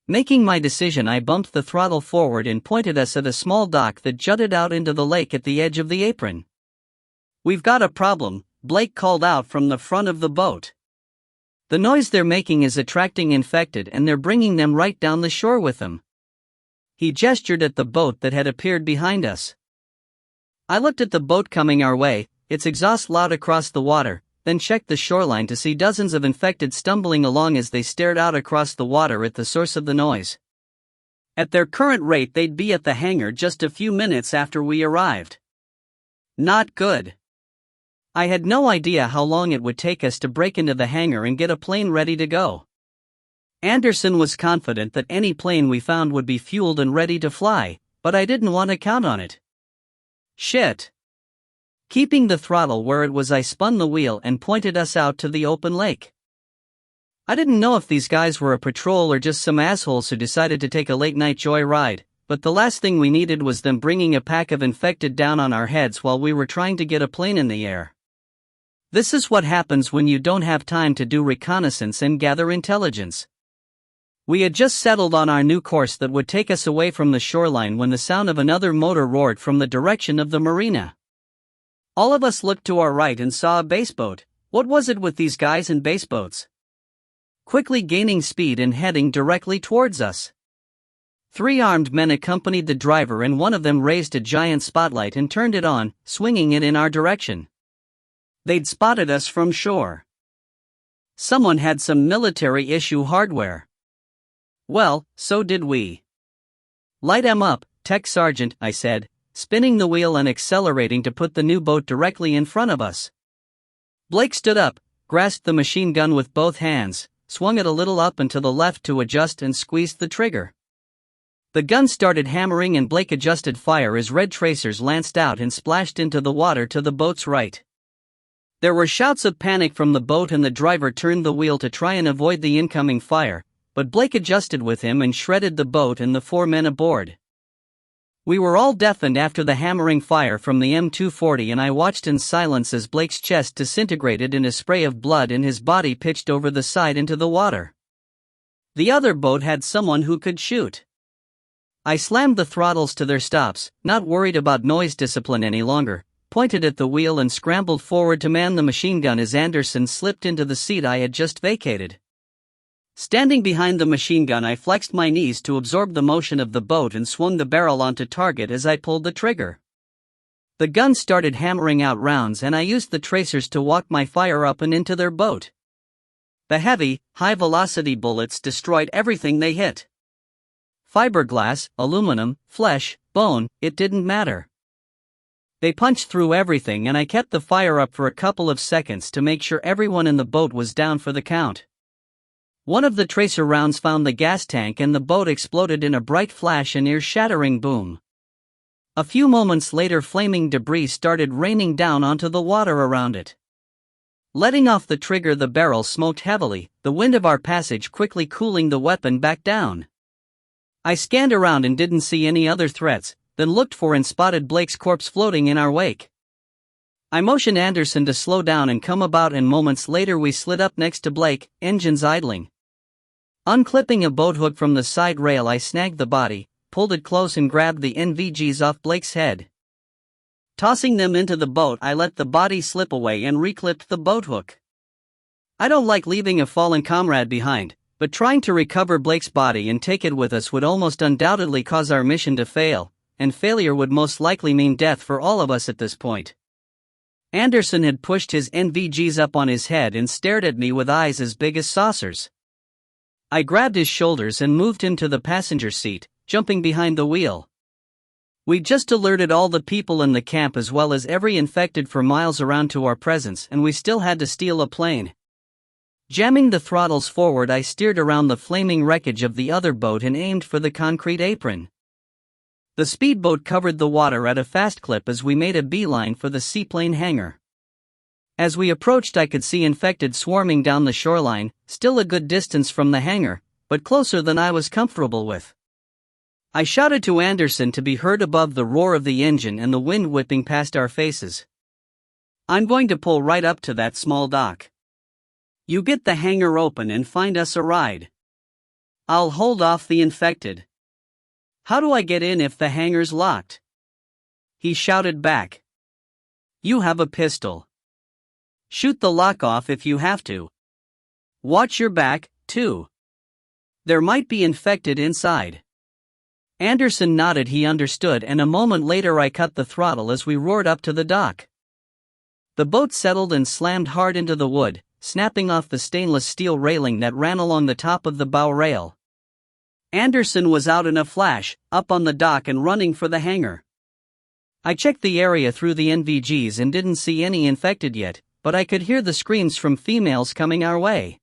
Making my decision, I bumped the throttle forward and pointed us at a small dock that jutted out into the lake at the edge of the apron. "We've got a problem," Blake called out from the front of the boat. "The noise they're making is attracting infected and they're bringing them right down the shore with them." He gestured at the boat that had appeared behind us. I looked at the boat coming our way, its exhaust loud across the water, then checked the shoreline to see dozens of infected stumbling along as they stared out across the water at the source of the noise. At their current rate they'd be at the hangar just a few minutes after we arrived. Not good. I had no idea how long it would take us to break into the hangar and get a plane ready to go. Anderson was confident that any plane we found would be fueled and ready to fly, but I didn't want to count on it. Shit. Keeping the throttle where it was, I spun the wheel and pointed us out to the open lake. I didn't know if these guys were a patrol or just some assholes who decided to take a late-night joyride, but the last thing we needed was them bringing a pack of infected down on our heads while we were trying to get a plane in the air. This is what happens when you don't have time to do reconnaissance and gather intelligence. We had just settled on our new course that would take us away from the shoreline when the sound of another motor roared from the direction of the marina. All of us looked to our right and saw a baseboat. What was it with these guys in baseboats? Quickly gaining speed and heading directly towards us. 3 armed men accompanied the driver and one of them raised a giant spotlight and turned it on, swinging it in our direction. They'd spotted us from shore. Someone had some military-issue hardware. Well, so did we. "Light 'em up, Tech Sergeant," I said, spinning the wheel and accelerating to put the new boat directly in front of us. Blake stood up, grasped the machine gun with both hands, swung it a little up and to the left to adjust and squeezed the trigger. The gun started hammering and Blake adjusted fire as red tracers lanced out and splashed into the water to the boat's right. There were shouts of panic from the boat and the driver turned the wheel to try and avoid the incoming fire, but Blake adjusted with him and shredded the boat and the 4 men aboard. We were all deafened after the hammering fire from the M240, and I watched in silence as Blake's chest disintegrated in a spray of blood and his body pitched over the side into the water. The other boat had someone who could shoot. I slammed the throttles to their stops, not worried about noise discipline any longer, pointed at the wheel and scrambled forward to man the machine gun as Anderson slipped into the seat I had just vacated. Standing behind the machine gun, I flexed my knees to absorb the motion of the boat and swung the barrel onto target as I pulled the trigger. The gun started hammering out rounds, and I used the tracers to walk my fire up and into their boat. The heavy, high-velocity bullets destroyed everything they hit. Fiberglass, aluminum, flesh, bone, it didn't matter. They punched through everything, and I kept the fire up for a couple of seconds to make sure everyone in the boat was down for the count. One of the tracer rounds found the gas tank and the boat exploded in a bright flash and ear-shattering boom. A few moments later, flaming debris started raining down onto the water around it. Letting off the trigger, the barrel smoked heavily, the wind of our passage quickly cooling the weapon back down. I scanned around and didn't see any other threats, then looked for and spotted Blake's corpse floating in our wake. I motioned Anderson to slow down and come about, and moments later we slid up next to Blake, engines idling. Unclipping a boat hook from the side rail, I snagged the body, pulled it close and grabbed the NVGs off Blake's head. Tossing them into the boat, I let the body slip away and reclipped the boat hook. I don't like leaving a fallen comrade behind, but trying to recover Blake's body and take it with us would almost undoubtedly cause our mission to fail, and failure would most likely mean death for all of us at this point. Anderson had pushed his NVGs up on his head and stared at me with eyes as big as saucers. I grabbed his shoulders and moved him to the passenger seat, jumping behind the wheel. We just alerted all the people in the camp as well as every infected for miles around to our presence, and we still had to steal a plane. Jamming the throttles forward, I steered around the flaming wreckage of the other boat and aimed for the concrete apron. The speedboat covered the water at a fast clip as we made a beeline for the seaplane hangar. As we approached, I could see infected swarming down the shoreline, still a good distance from the hangar, but closer than I was comfortable with. I shouted to Anderson to be heard above the roar of the engine and the wind whipping past our faces. "I'm going to pull right up to that small dock. You get the hangar open and find us a ride. I'll hold off the infected." "How do I get in if the hangar's locked?" he shouted back. "You have a pistol. Shoot the lock off if you have to. Watch your back, too. There might be infected inside." Anderson nodded. He understood, and a moment later I cut the throttle as we roared up to the dock. The boat settled and slammed hard into the wood, snapping off the stainless steel railing that ran along the top of the bow rail. Anderson was out in a flash, up on the dock and running for the hangar. I checked the area through the NVGs and didn't see any infected yet, but I could hear the screams from females coming our way.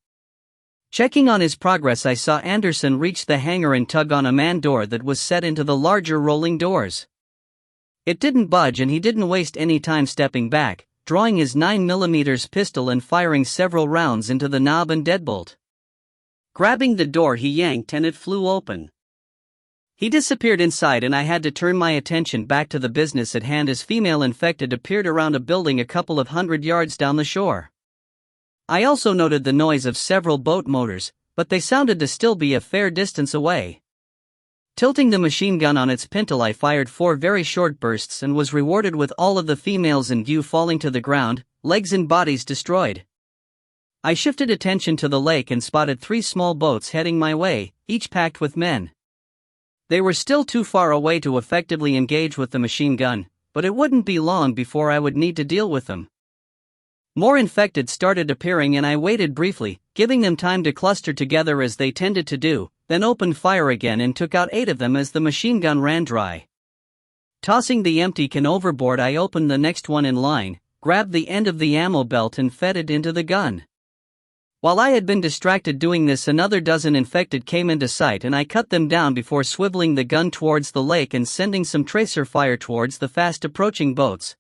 Checking on his progress, I saw Anderson reach the hangar and tug on a man door that was set into the larger rolling doors. It didn't budge, and he didn't waste any time stepping back, drawing his 9mm pistol and firing several rounds into the knob and deadbolt. Grabbing the door, he yanked and it flew open. He disappeared inside, and I had to turn my attention back to the business at hand as female infected appeared around a building a couple of 100 yards down the shore. I also noted the noise of several boat motors, but they sounded to still be a fair distance away. Tilting the machine gun on its pintle, I fired 4 very short bursts and was rewarded with all of the females in view falling to the ground, legs and bodies destroyed. I shifted attention to the lake and spotted 3 small boats heading my way, each packed with men. They were still too far away to effectively engage with the machine gun, but it wouldn't be long before I would need to deal with them. More infected started appearing, and I waited briefly, giving them time to cluster together as they tended to do, then opened fire again and took out 8 of them as the machine gun ran dry. Tossing the empty can overboard, I opened the next one in line, grabbed the end of the ammo belt and fed it into the gun. While I had been distracted doing this, another dozen infected came into sight, and I cut them down before swiveling the gun towards the lake and sending some tracer fire towards the fast-approaching boats.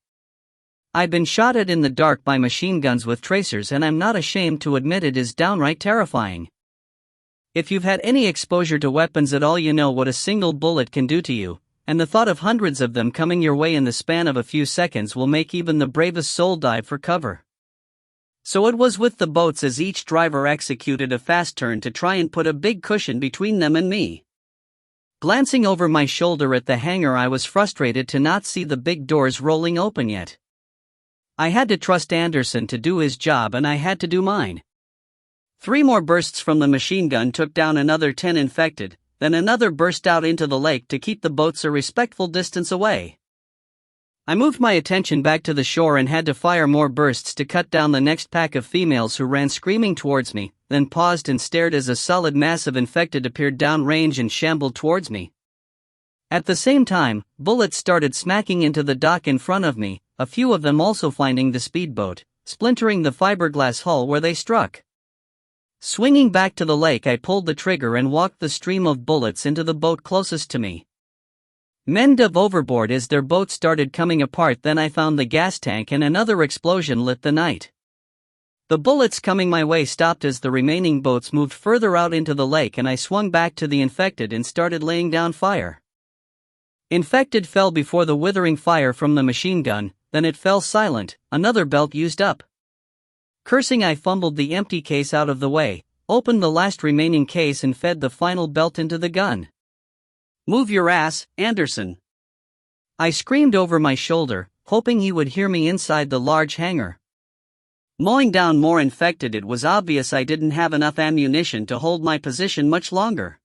I'd been shot at in the dark by machine guns with tracers, and I'm not ashamed to admit it is downright terrifying. If you've had any exposure to weapons at all, you know what a single bullet can do to you, and the thought of hundreds of them coming your way in the span of a few seconds will make even the bravest soul dive for cover. So it was with the boats as each driver executed a fast turn to try and put a big cushion between them and me. Glancing over my shoulder at the hangar, I was frustrated to not see the big doors rolling open yet. I had to trust Anderson to do his job and I had to do mine. 3 more bursts from the machine gun took down another 10 infected, then another burst out into the lake to keep the boats a respectful distance away. I moved my attention back to the shore and had to fire more bursts to cut down the next pack of females who ran screaming towards me, then paused and stared as a solid mass of infected appeared downrange and shambled towards me. At the same time, bullets started smacking into the dock in front of me, a few of them also finding the speedboat, splintering the fiberglass hull where they struck. Swinging back to the lake, I pulled the trigger and walked the stream of bullets into the boat closest to me. Men dove overboard as their boat started coming apart. Then I found the gas tank and another explosion lit the night. The bullets coming my way stopped as the remaining boats moved further out into the lake and I swung back to the infected and started laying down fire. Infected fell before the withering fire from the machine gun, then it fell silent, another belt used up. Cursing, I fumbled the empty case out of the way, opened the last remaining case and fed the final belt into the gun. "Move your ass, Anderson!" I screamed over my shoulder, hoping he would hear me inside the large hangar. Mowing down more infected, it was obvious I didn't have enough ammunition to hold my position much longer.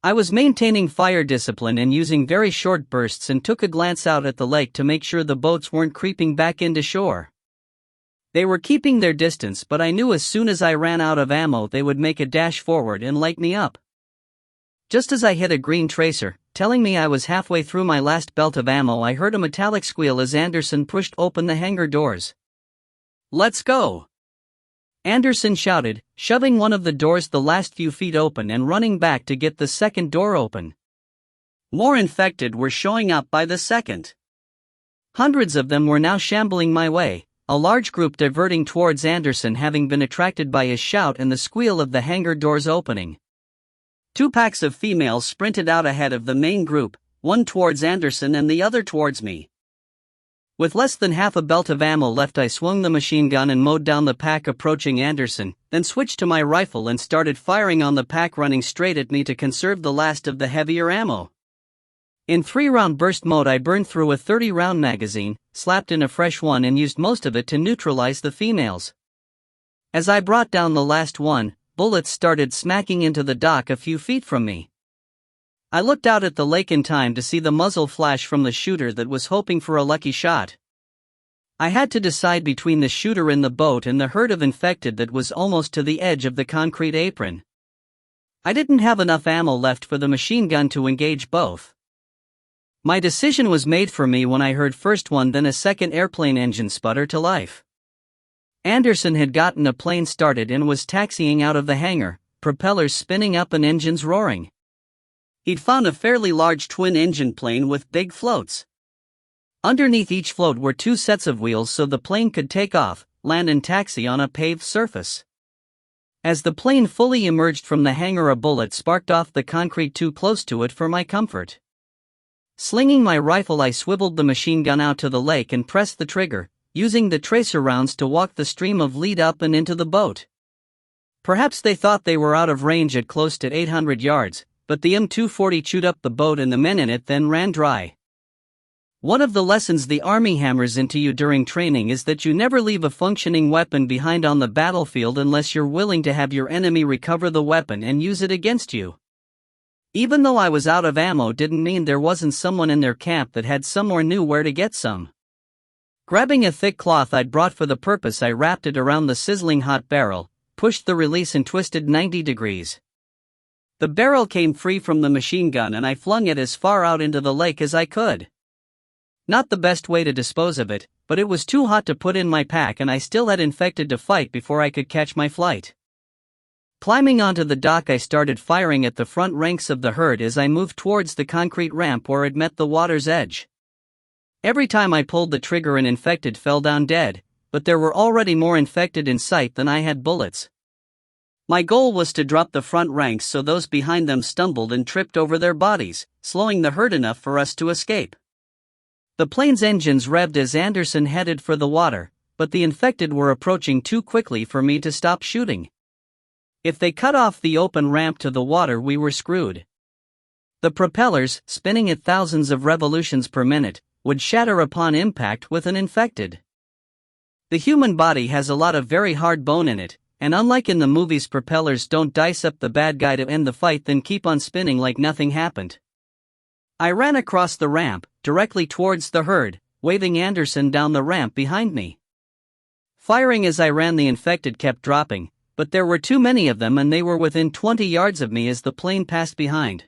I was maintaining fire discipline and using very short bursts and took a glance out at the lake to make sure the boats weren't creeping back into shore. They were keeping their distance, but I knew as soon as I ran out of ammo they would make a dash forward and light me up. Just as I hit a green tracer, telling me I was halfway through my last belt of ammo, I heard a metallic squeal as Anderson pushed open the hangar doors. "Let's go!" Anderson shouted, shoving one of the doors the last few feet open and running back to get the second door open. More infected were showing up by the second. Hundreds of them were now shambling my way, a large group diverting towards Anderson, having been attracted by his shout and the squeal of the hangar doors opening. 2 packs of females sprinted out ahead of the main group, one towards Anderson and the other towards me. With less than half a belt of ammo left, I swung the machine gun and mowed down the pack approaching Anderson, then switched to my rifle and started firing on the pack running straight at me to conserve the last of the heavier ammo. In 3-round burst mode, I burned through a 30-round magazine, slapped in a fresh one and used most of it to neutralize the females. As I brought down the last one, bullets started smacking into the dock a few feet from me. I looked out at the lake in time to see the muzzle flash from the shooter that was hoping for a lucky shot. I had to decide between the shooter in the boat and the herd of infected that was almost to the edge of the concrete apron. I didn't have enough ammo left for the machine gun to engage both. My decision was made for me when I heard first one then a second airplane engine sputter to life. Anderson had gotten a plane started and was taxiing out of the hangar, propellers spinning up and engines roaring. He'd found a fairly large twin-engine plane with big floats. Underneath each float were 2 sets of wheels so the plane could take off, land and taxi on a paved surface. As the plane fully emerged from the hangar, a bullet sparked off the concrete too close to it for my comfort. Slinging my rifle, I swiveled the machine gun out to the lake and pressed the trigger, using the tracer rounds to walk the stream of lead up and into the boat. Perhaps they thought they were out of range at close to 800 yards, but the M240 chewed up the boat and the men in it then ran dry. One of the lessons the Army hammers into you during training is that you never leave a functioning weapon behind on the battlefield unless you're willing to have your enemy recover the weapon and use it against you. Even though I was out of ammo didn't mean there wasn't someone in their camp that had some or knew where to get some. Grabbing a thick cloth I'd brought for the purpose, I wrapped it around the sizzling hot barrel, pushed the release and twisted 90 degrees. The barrel came free from the machine gun and I flung it as far out into the lake as I could. Not the best way to dispose of it, but it was too hot to put in my pack and I still had infected to fight before I could catch my flight. Climbing onto the dock, I started firing at the front ranks of the herd as I moved towards the concrete ramp where it met the water's edge. Every time I pulled the trigger, an infected fell down dead, but there were already more infected in sight than I had bullets. My goal was to drop the front ranks so those behind them stumbled and tripped over their bodies, slowing the herd enough for us to escape. The plane's engines revved as Anderson headed for the water, but the infected were approaching too quickly for me to stop shooting. If they cut off the open ramp to the water, we were screwed. The propellers, spinning at thousands of revolutions per minute, would shatter upon impact with an infected. The human body has a lot of very hard bone in it, and unlike in the movies, propellers don't dice up the bad guy to end the fight then keep on spinning like nothing happened. I ran across the ramp, directly towards the herd, waving Anderson down the ramp behind me. Firing as I ran, the infected kept dropping, but there were too many of them and they were within 20 yards of me as the plane passed behind.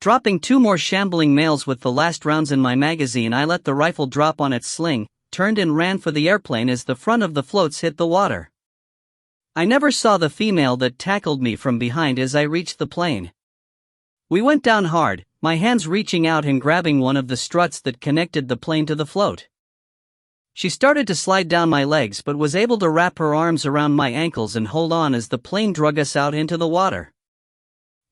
Dropping 2 more shambling males with the last rounds in my magazine, I let the rifle drop on its sling, turned and ran for the airplane as the front of the floats hit the water. I never saw the female that tackled me from behind as I reached the plane. We went down hard, my hands reaching out and grabbing one of the struts that connected the plane to the float. She started to slide down my legs but was able to wrap her arms around my ankles and hold on as the plane drug us out into the water.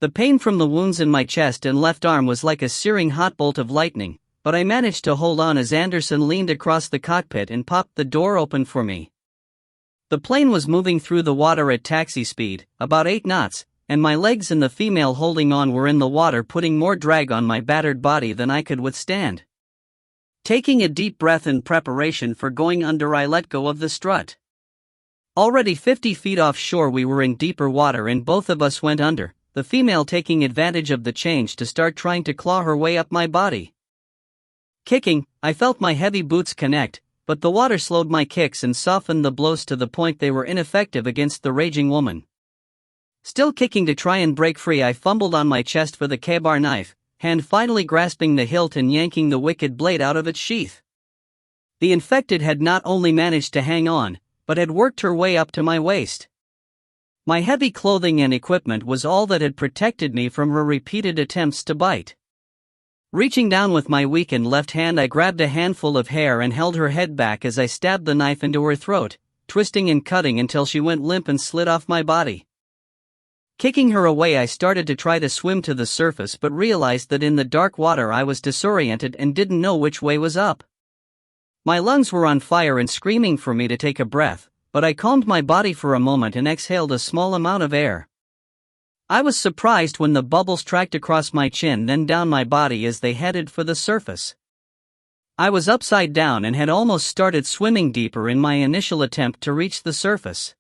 The pain from the wounds in my chest and left arm was like a searing hot bolt of lightning, but I managed to hold on as Anderson leaned across the cockpit and popped the door open for me. The plane was moving through the water at taxi speed, about 8 knots, and my legs and the female holding on were in the water, putting more drag on my battered body than I could withstand. Taking a deep breath in preparation for going under, I let go of the strut. Already 50 feet offshore, we were in deeper water and both of us went under, the female taking advantage of the change to start trying to claw her way up my body. Kicking, I felt my heavy boots connect, but the water slowed my kicks and softened the blows to the point they were ineffective against the raging woman. Still kicking to try and break free, I fumbled on my chest for the K-bar knife, hand finally grasping the hilt and yanking the wicked blade out of its sheath. The infected had not only managed to hang on, but had worked her way up to my waist. My heavy clothing and equipment was all that had protected me from her repeated attempts to bite. Reaching down with my weakened left hand, I grabbed a handful of hair and held her head back as I stabbed the knife into her throat, twisting and cutting until she went limp and slid off my body. Kicking her away, I started to try to swim to the surface but realized that in the dark water I was disoriented and didn't know which way was up. My lungs were on fire and screaming for me to take a breath, but I calmed my body for a moment and exhaled a small amount of air. I was surprised when the bubbles tracked across my chin then down my body as they headed for the surface. I was upside down and had almost started swimming deeper in my initial attempt to reach the surface.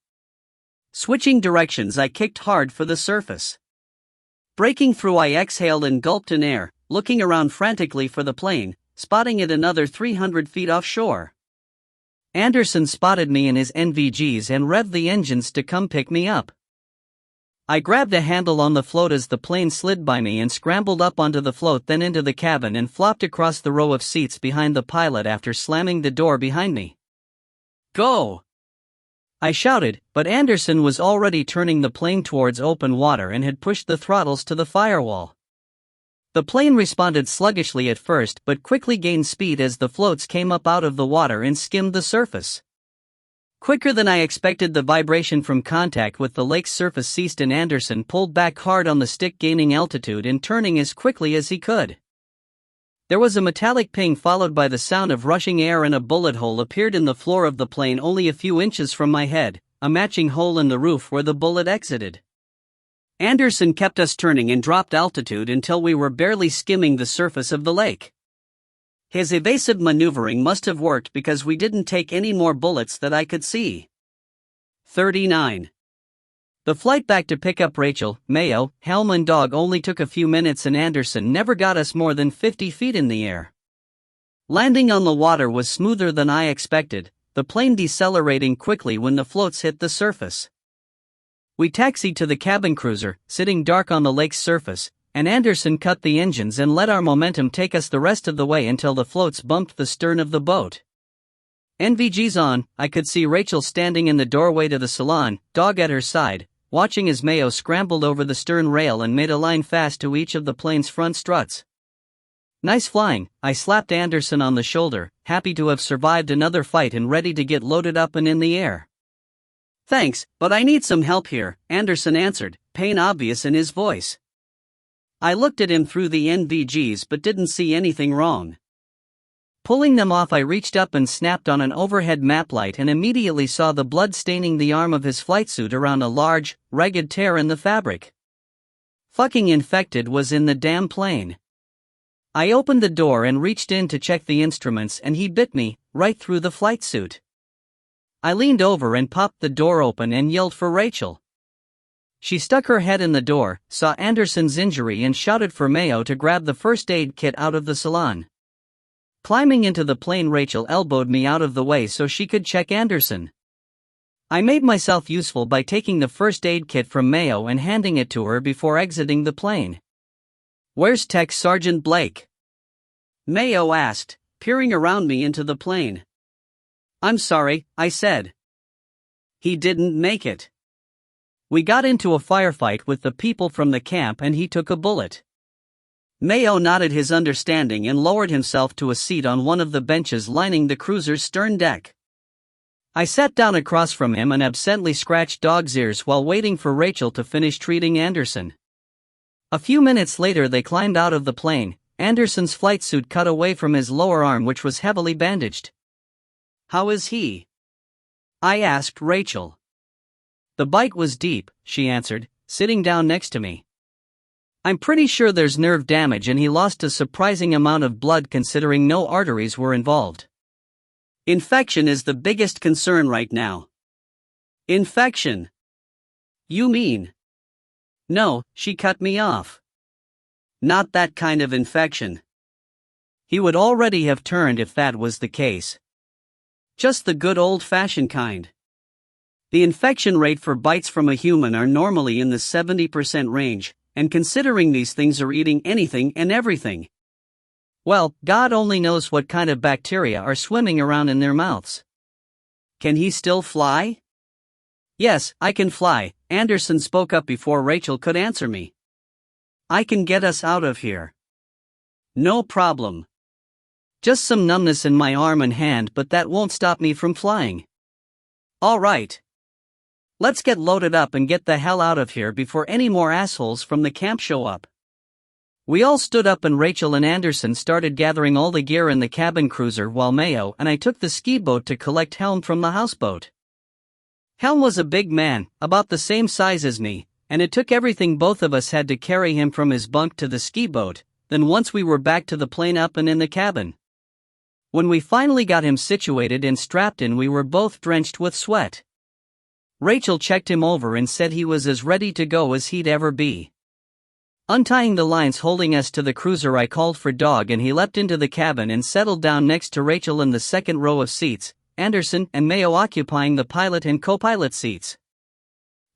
Switching directions, I kicked hard for the surface. Breaking through, I exhaled and gulped in air, looking around frantically for the plane, spotting it another 300 feet offshore. Anderson spotted me in his NVGs and revved the engines to come pick me up. I grabbed a handle on the float as the plane slid by me and scrambled up onto the float, then into the cabin and flopped across the row of seats behind the pilot after slamming the door behind me. "Go!" I shouted, but Anderson was already turning the plane towards open water and had pushed the throttles to the firewall. The plane responded sluggishly at first but quickly gained speed as the floats came up out of the water and skimmed the surface. Quicker than I expected, the vibration from contact with the lake's surface ceased and Anderson pulled back hard on the stick, gaining altitude and turning as quickly as he could. There was a metallic ping followed by the sound of rushing air, and a bullet hole appeared in the floor of the plane only a few inches from my head, a matching hole in the roof where the bullet exited. Anderson kept us turning and dropped altitude until we were barely skimming the surface of the lake. His evasive maneuvering must have worked because we didn't take any more bullets that I could see. 39. The flight back to pick up Rachel, Mayo, helm and dog only took a few minutes and Anderson never got us more than 50 feet in the air. Landing on the water was smoother than I expected, the plane decelerating quickly when the floats hit the surface. We taxied to the cabin cruiser, sitting dark on the lake's surface, and Anderson cut the engines and let our momentum take us the rest of the way until the floats bumped the stern of the boat. NVGs on, I could see Rachel standing in the doorway to the salon, dog at her side, watching as Mayo scrambled over the stern rail and made a line fast to each of the plane's front struts. "Nice flying," I slapped Anderson on the shoulder, happy to have survived another fight and ready to get loaded up and in the air. Thanks, but I need some help here, Anderson answered, pain obvious in his voice. I looked at him through the NVGs but didn't see anything wrong. Pulling them off, I reached up and snapped on an overhead map light and immediately saw the blood staining the arm of his flight suit around a large, ragged tear in the fabric. Fucking infected was in the damn plane. I opened the door and reached in to check the instruments and he bit me, right through the flight suit. I leaned over and popped the door open and yelled for Rachel. She stuck her head in the door, saw Anderson's injury and shouted for Mayo to grab the first aid kit out of the salon. Climbing into the plane, Rachel elbowed me out of the way so she could check Anderson. I made myself useful by taking the first aid kit from Mayo and handing it to her before exiting the plane. "Where's Tech Sergeant Blake?" Mayo asked, peering around me into the plane. "I'm sorry," I said. "He didn't make it. We got into a firefight with the people from the camp and he took a bullet." Mayo nodded his understanding and lowered himself to a seat on one of the benches lining the cruiser's stern deck. I sat down across from him and absently scratched dog's ears while waiting for Rachel to finish treating Anderson. A few minutes later they climbed out of the plane, Anderson's flight suit cut away from his lower arm which was heavily bandaged. "How is he?" I asked Rachel. "The bite was deep," she answered, sitting down next to me. "I'm pretty sure there's nerve damage and he lost a surprising amount of blood considering no arteries were involved. Infection is the biggest concern right now." "Infection? You mean?" "No," she cut me off. "Not that kind of infection. He would already have turned if that was the case. Just the good old-fashioned kind. The infection rate for bites from a human are normally in the 70% range, and considering these things are eating anything and everything, well, God only knows what kind of bacteria are swimming around in their mouths." "Can he still fly?" "Yes, I can fly," Anderson spoke up before Rachel could answer me. "I can get us out of here." "No problem. Just some numbness in my arm and hand, but that won't stop me from flying." "All right. Let's get loaded up and get the hell out of here before any more assholes from the camp show up." We all stood up and Rachel and Anderson started gathering all the gear in the cabin cruiser while Mayo and I took the ski boat to collect Helm from the houseboat. Helm was a big man, about the same size as me, and it took everything both of us had to carry him from his bunk to the ski boat. Then once we were back to the plane up and in the cabin. When we finally got him situated and strapped in, we were both drenched with sweat. Rachel checked him over and said he was as ready to go as he'd ever be. Untying the lines holding us to the cruiser, I called for Dog and he leapt into the cabin and settled down next to Rachel in the second row of seats, Anderson and Mayo occupying the pilot and co-pilot seats.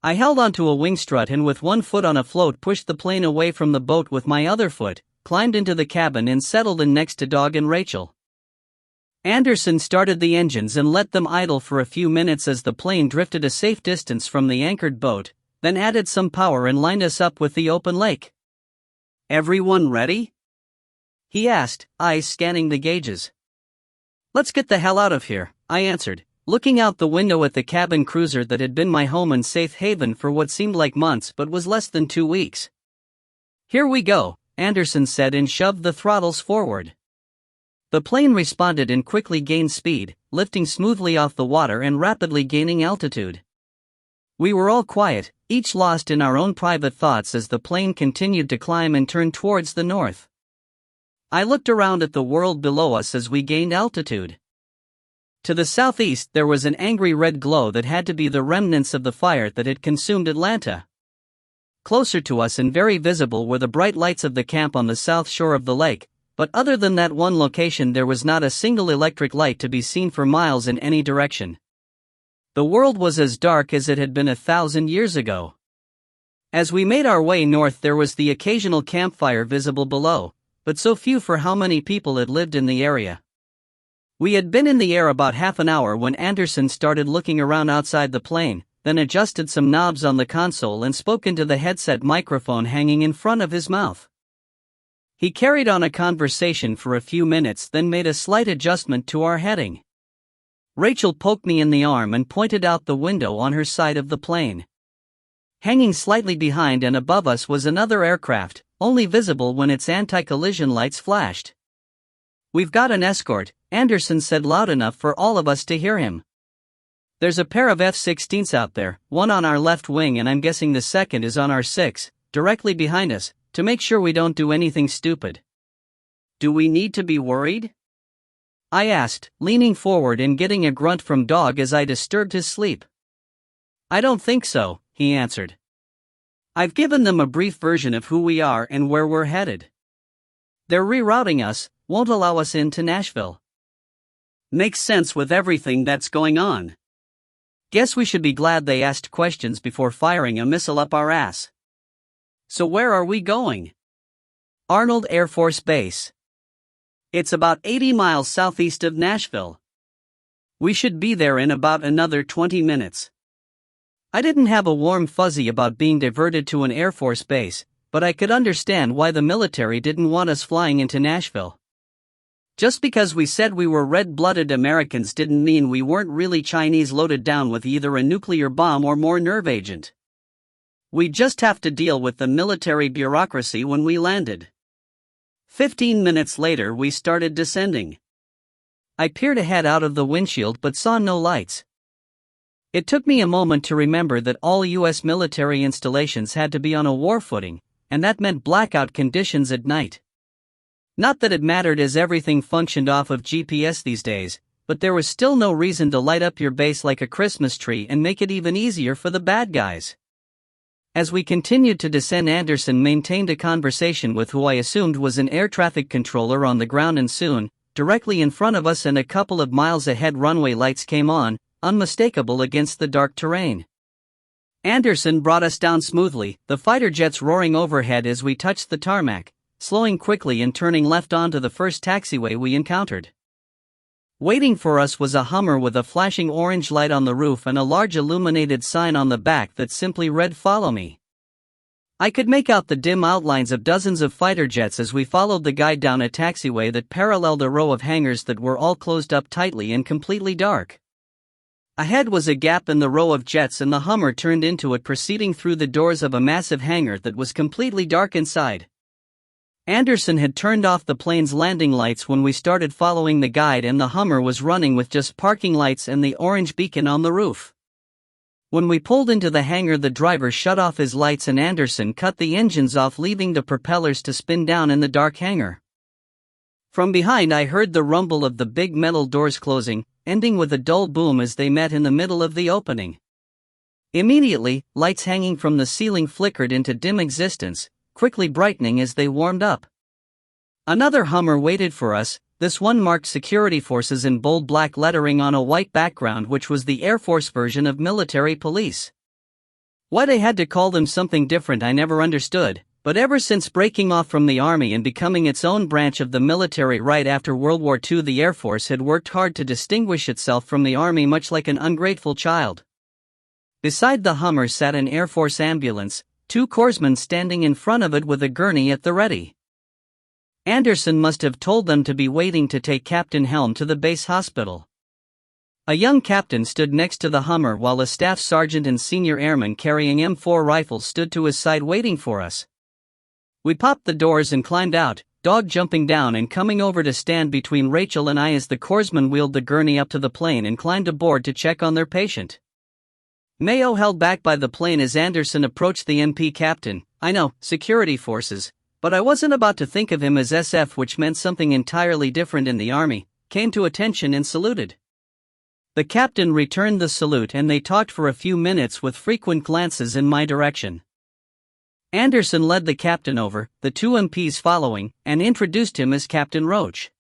I held onto a wing strut and with one foot on a float pushed the plane away from the boat with my other foot, climbed into the cabin and settled in next to Dog and Rachel. Anderson started the engines and let them idle for a few minutes as the plane drifted a safe distance from the anchored boat, then added some power and lined us up with the open lake. "Everyone ready?" he asked, eyes scanning the gauges. "Let's get the hell out of here," I answered, looking out the window at the cabin cruiser that had been my home and safe haven for what seemed like months but was less than 2 weeks. "Here we go," Anderson said and shoved the throttles forward. The plane responded and quickly gained speed, lifting smoothly off the water and rapidly gaining altitude. We were all quiet, each lost in our own private thoughts as the plane continued to climb and turn towards the north. I looked around at the world below us as we gained altitude. To the southeast there was an angry red glow that had to be the remnants of the fire that had consumed Atlanta. Closer to us and very visible were the bright lights of the camp on the south shore of the lake, but other than that one location there was not a single electric light to be seen for miles in any direction. The world was as dark as it had been 1,000 years ago. As we made our way north there was the occasional campfire visible below, but so few for how many people had lived in the area. We had been in the air about half an hour when Anderson started looking around outside the plane, then adjusted some knobs on the console and spoke into the headset microphone hanging in front of his mouth. He carried on a conversation for a few minutes then made a slight adjustment to our heading. Rachel poked me in the arm and pointed out the window on her side of the plane. Hanging slightly behind and above us was another aircraft, only visible when its anti-collision lights flashed. "We've got an escort," Anderson said loud enough for all of us to hear him. "There's a pair of F-16s out there, one on our left wing and I'm guessing the second is on our 6, directly behind us, to make sure we don't do anything stupid." "Do we need to be worried?" I asked, leaning forward and getting a grunt from Dog as I disturbed his sleep. "I don't think so," he answered. "I've given them a brief version of who we are and where we're headed. They're rerouting us, won't allow us into Nashville. Makes sense with everything that's going on. Guess we should be glad they asked questions before firing a missile up our ass. So where are we going?" "Arnold Air Force Base. It's about 80 miles southeast of Nashville. We should be there in about another 20 minutes. I didn't have a warm fuzzy about being diverted to an Air Force base, but I could understand why the military didn't want us flying into Nashville. Just because we said we were red-blooded Americans didn't mean we weren't really Chinese loaded down with either a nuclear bomb or more nerve agent. We just have to deal with the military bureaucracy when we landed. 15 minutes later we started descending. I peered ahead out of the windshield but saw no lights. It took me a moment to remember that all U.S. military installations had to be on a war footing, and that meant blackout conditions at night. Not that it mattered as everything functioned off of GPS these days, but there was still no reason to light up your base like a Christmas tree and make it even easier for the bad guys. As we continued to descend, Anderson maintained a conversation with who I assumed was an air traffic controller on the ground, and soon, directly in front of us and a couple of miles ahead, runway lights came on, unmistakable against the dark terrain. Anderson brought us down smoothly, the fighter jets roaring overhead as we touched the tarmac, slowing quickly and turning left onto the first taxiway we encountered. Waiting for us was a Hummer with a flashing orange light on the roof and a large illuminated sign on the back that simply read "Follow Me." I could make out the dim outlines of dozens of fighter jets as we followed the guide down a taxiway that paralleled a row of hangars that were all closed up tightly and completely dark. Ahead was a gap in the row of jets and the Hummer turned into it, proceeding through the doors of a massive hangar that was completely dark inside. Anderson had turned off the plane's landing lights when we started following the guide, and the Hummer was running with just parking lights and the orange beacon on the roof. When we pulled into the hangar, the driver shut off his lights and Anderson cut the engines off, leaving the propellers to spin down in the dark hangar. From behind I heard the rumble of the big metal doors closing, ending with a dull boom as they met in the middle of the opening. Immediately, lights hanging from the ceiling flickered into dim existence, quickly brightening as they warmed up. Another Hummer waited for us, this one marked Security Forces in bold black lettering on a white background, which was the Air Force version of military police. Why they had to call them something different I never understood, but ever since breaking off from the Army and becoming its own branch of the military right after World War II, the Air Force had worked hard to distinguish itself from the Army, much like an ungrateful child. Beside the Hummer sat an Air Force ambulance, 2 corpsmen standing in front of it with a gurney at the ready. Anderson must have told them to be waiting to take Captain Helm to the base hospital. A young captain stood next to the Hummer while a staff sergeant and senior airman carrying M4 rifles stood to his side waiting for us. We popped the doors and climbed out, Dog jumping down and coming over to stand between Rachel and I as the corpsman wheeled the gurney up to the plane and climbed aboard to check on their patient. Mayo held back by the plane as Anderson approached the MP captain. I know, Security Forces, but I wasn't about to think of him as SF, which meant something entirely different in the Army, came to attention and saluted. The captain returned the salute and they talked for a few minutes with frequent glances in my direction. Anderson led the captain over, the 2 MPs following, and introduced him as Captain Roach.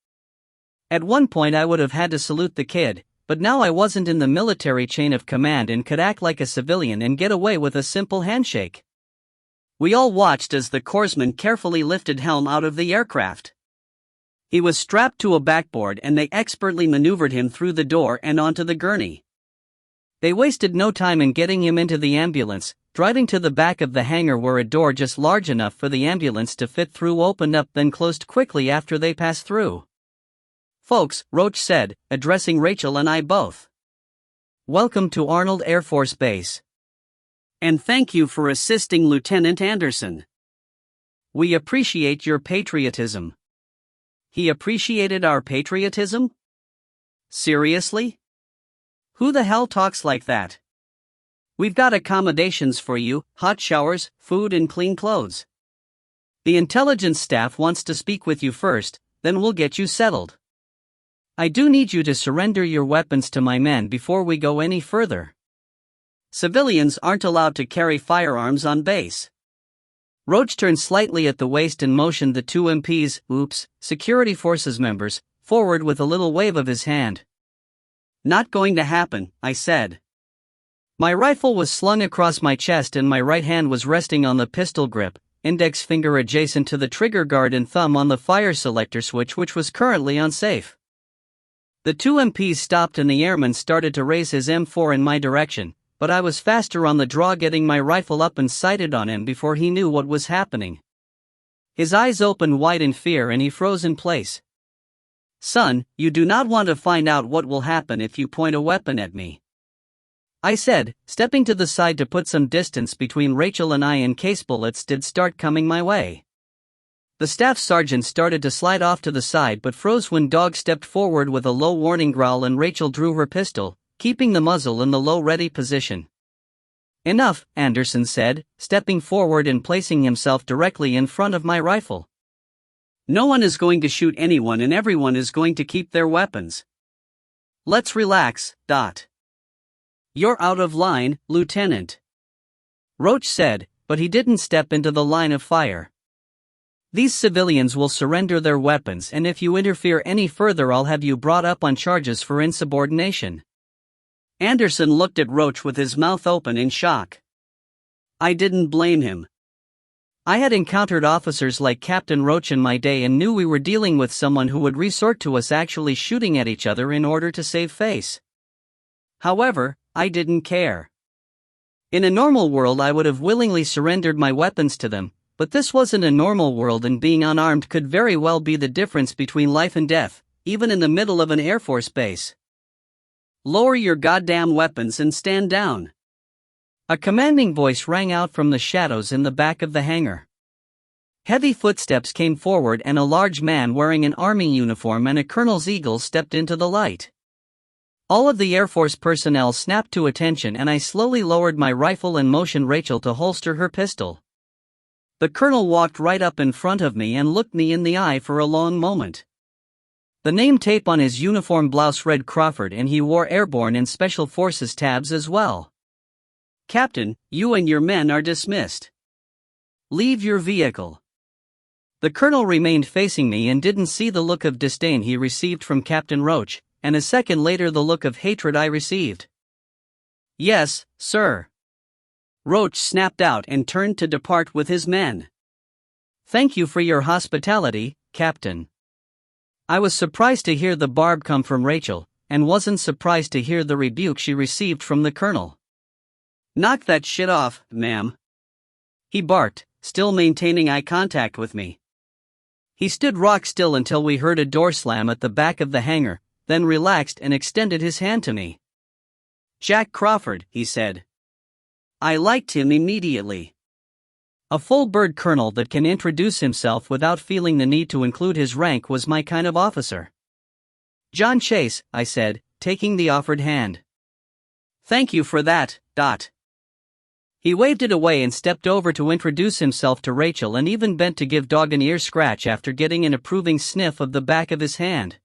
At one point I would have had to salute the kid, but now I wasn't in the military chain of command and could act like a civilian and get away with a simple handshake. We all watched as the corpsman carefully lifted Helm out of the aircraft. He was strapped to a backboard and they expertly maneuvered him through the door and onto the gurney. They wasted no time in getting him into the ambulance, driving to the back of the hangar where a door just large enough for the ambulance to fit through opened up then closed quickly after they passed through. "Folks," Roach said, addressing Rachel and I both. "Welcome to Arnold Air Force Base. And thank you for assisting Lieutenant Anderson. We appreciate your patriotism." He appreciated our patriotism? Seriously? Who the hell talks like that? "We've got accommodations for you, hot showers, food and clean clothes. The intelligence staff wants to speak with you first, then we'll get you settled. I do need you to surrender your weapons to my men before we go any further. Civilians aren't allowed to carry firearms on base." Roach turned slightly at the waist and motioned the two MPs, security forces members, forward with a little wave of his hand. "Not going to happen," I said. My rifle was slung across my chest and my right hand was resting on the pistol grip, index finger adjacent to the trigger guard and thumb on the fire selector switch, which was currently unsafe. The two MPs stopped and the airman started to raise his M4 in my direction, but I was faster on the draw, getting my rifle up and sighted on him before he knew what was happening. His eyes opened wide in fear and he froze in place. "Son, you do not want to find out what will happen if you point a weapon at me," I said, stepping to the side to put some distance between Rachel and I in case bullets did start coming my way. The staff sergeant started to slide off to the side but froze when Dog stepped forward with a low warning growl and Rachel drew her pistol, keeping the muzzle in the low ready position. "Enough," Anderson said, stepping forward and placing himself directly in front of my rifle. "No one is going to shoot anyone and everyone is going to keep their weapons. Let's relax, You're out of line, Lieutenant," Roach said, but he didn't step into the line of fire. "These civilians will surrender their weapons, and if you interfere any further I'll have you brought up on charges for insubordination." Anderson looked at Roach with his mouth open in shock. I didn't blame him. I had encountered officers like Captain Roach in my day and knew we were dealing with someone who would resort to us actually shooting at each other in order to save face. However, I didn't care. In a normal world I would have willingly surrendered my weapons to them, but this wasn't a normal world and being unarmed could very well be the difference between life and death, even in the middle of an Air Force base. "Lower your goddamn weapons and stand down," a commanding voice rang out from the shadows in the back of the hangar. Heavy footsteps came forward and a large man wearing an army uniform and a colonel's eagle stepped into the light. All of the Air Force personnel snapped to attention and I slowly lowered my rifle and motioned Rachel to holster her pistol. The colonel walked right up in front of me and looked me in the eye for a long moment. The name tape on his uniform blouse read Crawford and he wore Airborne and Special Forces tabs as well. "Captain, you and your men are dismissed. Leave your vehicle." The colonel remained facing me and didn't see the look of disdain he received from Captain Roach, and a second later the look of hatred I received. "Yes, sir." Roach snapped out and turned to depart with his men. "Thank you for your hospitality, Captain." I was surprised to hear the barb come from Rachel, and wasn't surprised to hear the rebuke she received from the colonel. "Knock that shit off, ma'am," he barked, still maintaining eye contact with me. He stood rock still until we heard a door slam at the back of the hangar, then relaxed and extended his hand to me. "Jack Crawford," he said. I liked him immediately. A full-bird colonel that can introduce himself without feeling the need to include his rank was my kind of officer. "John Chase," I said, taking the offered hand. "Thank you for that, He waved it away and stepped over to introduce himself to Rachel and even bent to give Dog an ear scratch after getting an approving sniff of the back of his hand.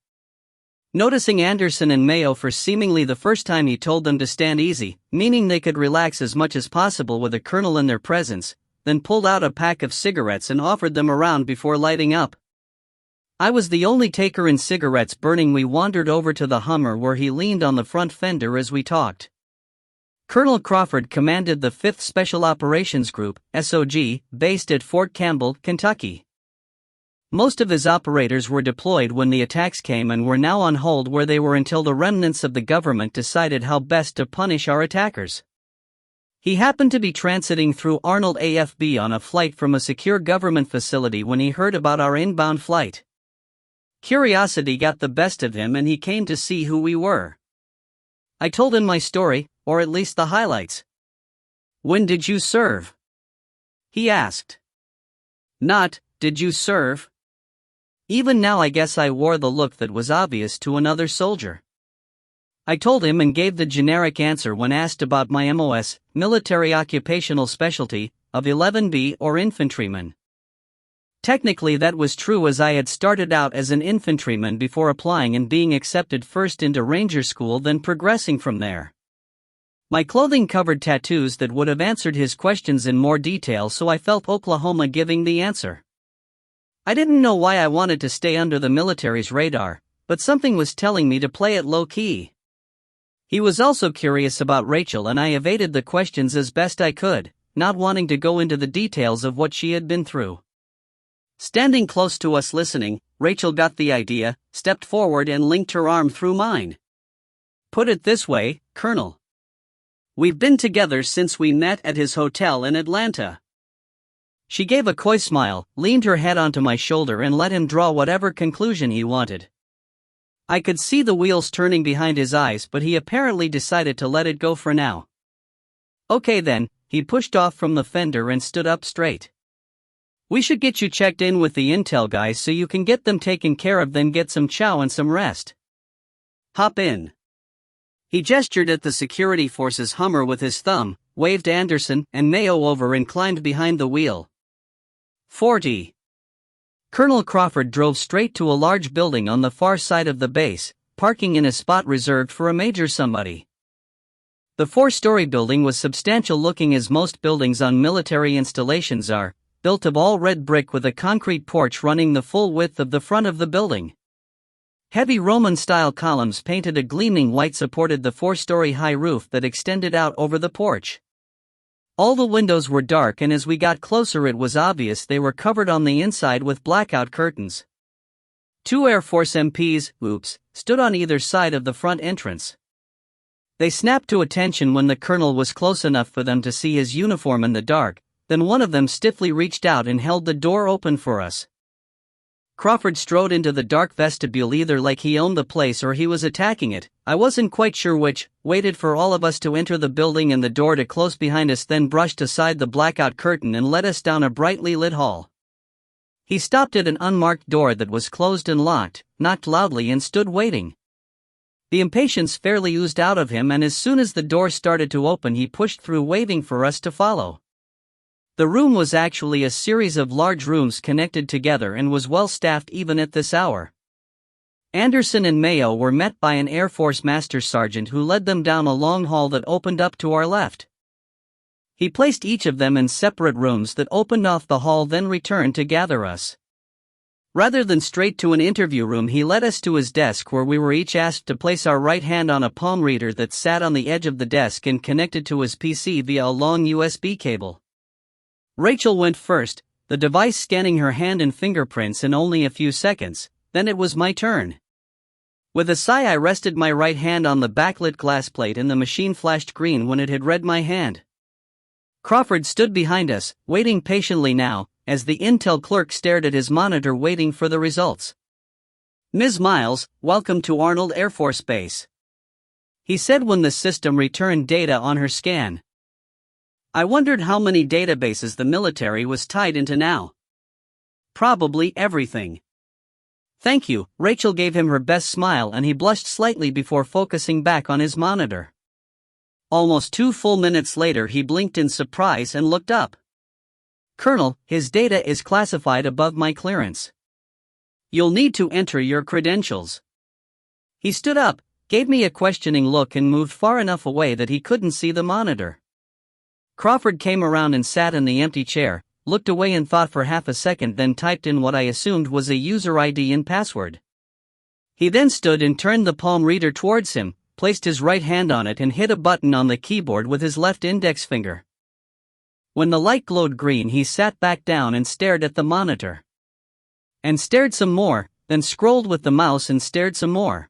Noticing Anderson and Mayo for seemingly the first time, he told them to stand easy, meaning they could relax as much as possible with a colonel in their presence, then pulled out a pack of cigarettes and offered them a round before lighting up. I was the only taker in cigarettes burning. We wandered over to the Hummer where he leaned on the front fender as we talked. Colonel Crawford commanded the 5th Special Operations Group, SOG, based at Fort Campbell, Kentucky. Most of his operators were deployed when the attacks came and were now on hold where they were until the remnants of the government decided how best to punish our attackers. He happened to be transiting through Arnold AFB on a flight from a secure government facility when he heard about our inbound flight. Curiosity got the best of him and he came to see who we were. I told him my story, or at least the highlights. "When did you serve?" he asked. Not, "Did you serve?" Even now I guess I wore the look that was obvious to another soldier. I told him and gave the generic answer when asked about my MOS, military occupational specialty, of 11B or infantryman. Technically that was true as I had started out as an infantryman before applying and being accepted first into Ranger School then progressing from there. My clothing covered tattoos that would have answered his questions in more detail, so I felt Oklahoma giving the answer. I didn't know why I wanted to stay under the military's radar, but something was telling me to play it low-key. He was also curious about Rachel and I evaded the questions as best I could, not wanting to go into the details of what she had been through. Standing close to us listening, Rachel got the idea, stepped forward and linked her arm through mine. "Put it this way, Colonel. We've been together since we met at his hotel in Atlanta." She gave a coy smile, leaned her head onto my shoulder and let him draw whatever conclusion he wanted. I could see the wheels turning behind his eyes, but he apparently decided to let it go for now. "Okay then," he pushed off from the fender and stood up straight. "We should get you checked in with the intel guys so you can get them taken care of, then get some chow and some rest. Hop in." He gestured at the security force's Hummer with his thumb, waved Anderson and Mayo over and climbed behind the wheel. 40. Colonel Crawford drove straight to a large building on the far side of the base, parking in a spot reserved for a major somebody. The 4-story building was substantial looking as most buildings on military installations are, built of all red brick with a concrete porch running the full width of the front of the building. Heavy Roman-style columns painted a gleaming white supported the 4-story high roof that extended out over the porch. All the windows were dark and as we got closer it was obvious they were covered on the inside with blackout curtains. 2 Air Force MPs, stood on either side of the front entrance. They snapped to attention when the colonel was close enough for them to see his uniform in the dark, then one of them stiffly reached out and held the door open for us. Crawford strode into the dark vestibule either like he owned the place or he was attacking it, I wasn't quite sure which, waited for all of us to enter the building and the door to close behind us, then brushed aside the blackout curtain and led us down a brightly lit hall. He stopped at an unmarked door that was closed and locked, knocked loudly and stood waiting. The impatience fairly oozed out of him and as soon as the door started to open he pushed through waving for us to follow. The room was actually a series of large rooms connected together and was well staffed even at this hour. Anderson and Mayo were met by an Air Force Master Sergeant who led them down a long hall that opened up to our left. He placed each of them in separate rooms that opened off the hall, then returned to gather us. Rather than straight to an interview room, he led us to his desk where we were each asked to place our right hand on a palm reader that sat on the edge of the desk and connected to his PC via a long USB cable. Rachel went first, the device scanning her hand and fingerprints in only a few seconds, then it was my turn. With a sigh I rested my right hand on the backlit glass plate and the machine flashed green when it had read my hand. Crawford stood behind us, waiting patiently now, as the intel clerk stared at his monitor waiting for the results. "Ms. Miles, welcome to Arnold Air Force Base," he said when the system returned data on her scan. I wondered how many databases the military was tied into now. Probably everything. "Thank you," Rachel gave him her best smile and he blushed slightly before focusing back on his monitor. Almost 2 full minutes later he blinked in surprise and looked up. "Colonel, his data is classified above my clearance. You'll need to enter your credentials." He stood up, gave me a questioning look and moved far enough away that he couldn't see the monitor. Crawford came around and sat in the empty chair, looked away and thought for half a second, then typed in what I assumed was a user ID and password. He then stood and turned the palm reader towards him, placed his right hand on it and hit a button on the keyboard with his left index finger. When the light glowed green he sat back down and stared at the monitor. And stared some more, then scrolled with the mouse and stared some more.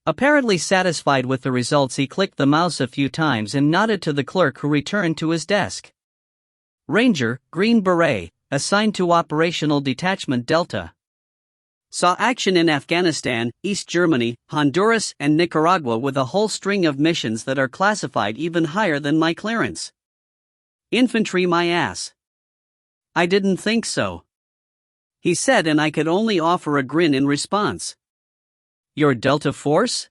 Apparently satisfied with the results he clicked the mouse a few times and nodded to the clerk who returned to his desk. "Ranger, Green Beret, assigned to Operational Detachment Delta." Saw action in Afghanistan, East Germany, Honduras, and Nicaragua with a whole string of missions that are classified even higher than my clearance. Infantry my ass. I didn't think so, he said, and I could only offer a grin in response. Your Delta Force?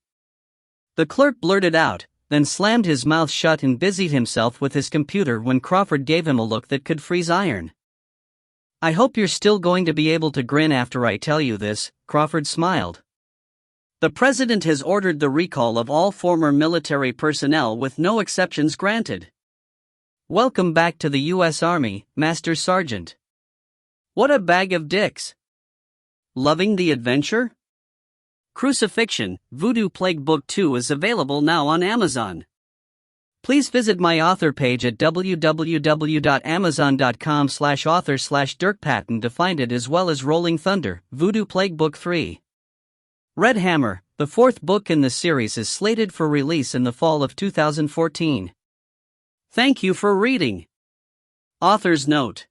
The clerk blurted out, then slammed his mouth shut and busied himself with his computer when Crawford gave him a look that could freeze iron. I hope you're still going to be able to grin after I tell you this, Crawford smiled. The president has ordered the recall of all former military personnel with no exceptions granted. Welcome back to the U.S. Army, Master Sergeant. What a bag of dicks. Loving the adventure? Crucifixion, Voodoo Plague Book 2 is available now on Amazon. Please visit my author page at www.amazon.com/author/dirkpatton to find it, as well as Rolling Thunder, Voodoo Plague Book 3. Red Hammer, the fourth book in the series, is slated for release in the fall of 2014. Thank you for reading. Author's note.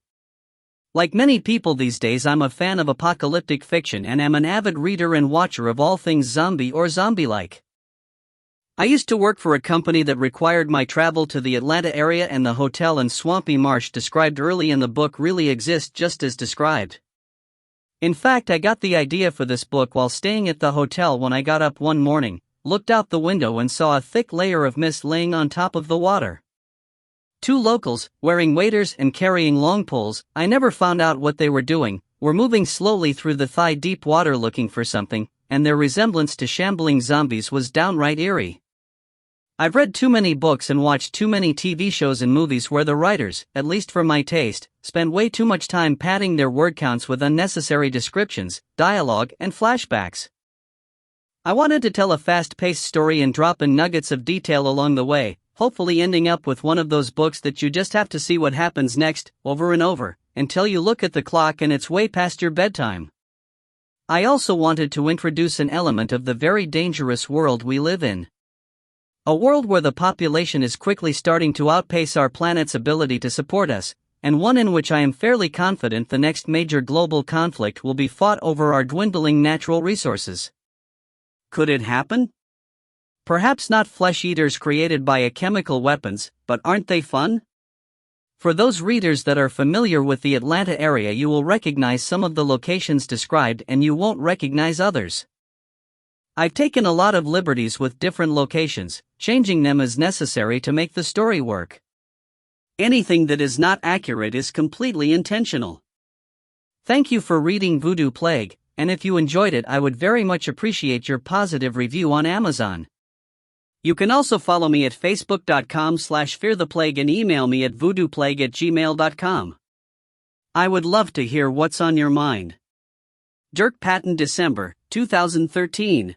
Like many people these days, I'm a fan of apocalyptic fiction and am an avid reader and watcher of all things zombie or zombie-like. I used to work for a company that required my travel to the Atlanta area, and the hotel and swampy marsh described early in the book really exist just as described. In fact, I got the idea for this book while staying at the hotel when I got up one morning, looked out the window and saw a thick layer of mist laying on top of the water. Two locals, wearing waders and carrying long poles, I never found out what they were doing, were moving slowly through the thigh-deep water looking for something, and their resemblance to shambling zombies was downright eerie. I've read too many books and watched too many TV shows and movies where the writers, at least for my taste, spend way too much time padding their word counts with unnecessary descriptions, dialogue, and flashbacks. I wanted to tell a fast-paced story and drop in nuggets of detail along the way, hopefully ending up with one of those books that you just have to see what happens next, over and over, until you look at the clock and it's way past your bedtime. I also wanted to introduce an element of the very dangerous world we live in. A world where the population is quickly starting to outpace our planet's ability to support us, and one in which I am fairly confident the next major global conflict will be fought over our dwindling natural resources. Could it happen? Perhaps not flesh-eaters created by chemical weapons, but aren't they fun? For those readers that are familiar with the Atlanta area, you will recognize some of the locations described and you won't recognize others. I've taken a lot of liberties with different locations, changing them as necessary to make the story work. Anything that is not accurate is completely intentional. Thank you for reading Voodoo Plague, and if you enjoyed it, I would very much appreciate your positive review on Amazon. You can also follow me at facebook.com/feartheplague and email me at voodooplague@gmail.com. I would love to hear what's on your mind. Dirk Patton, December 2013.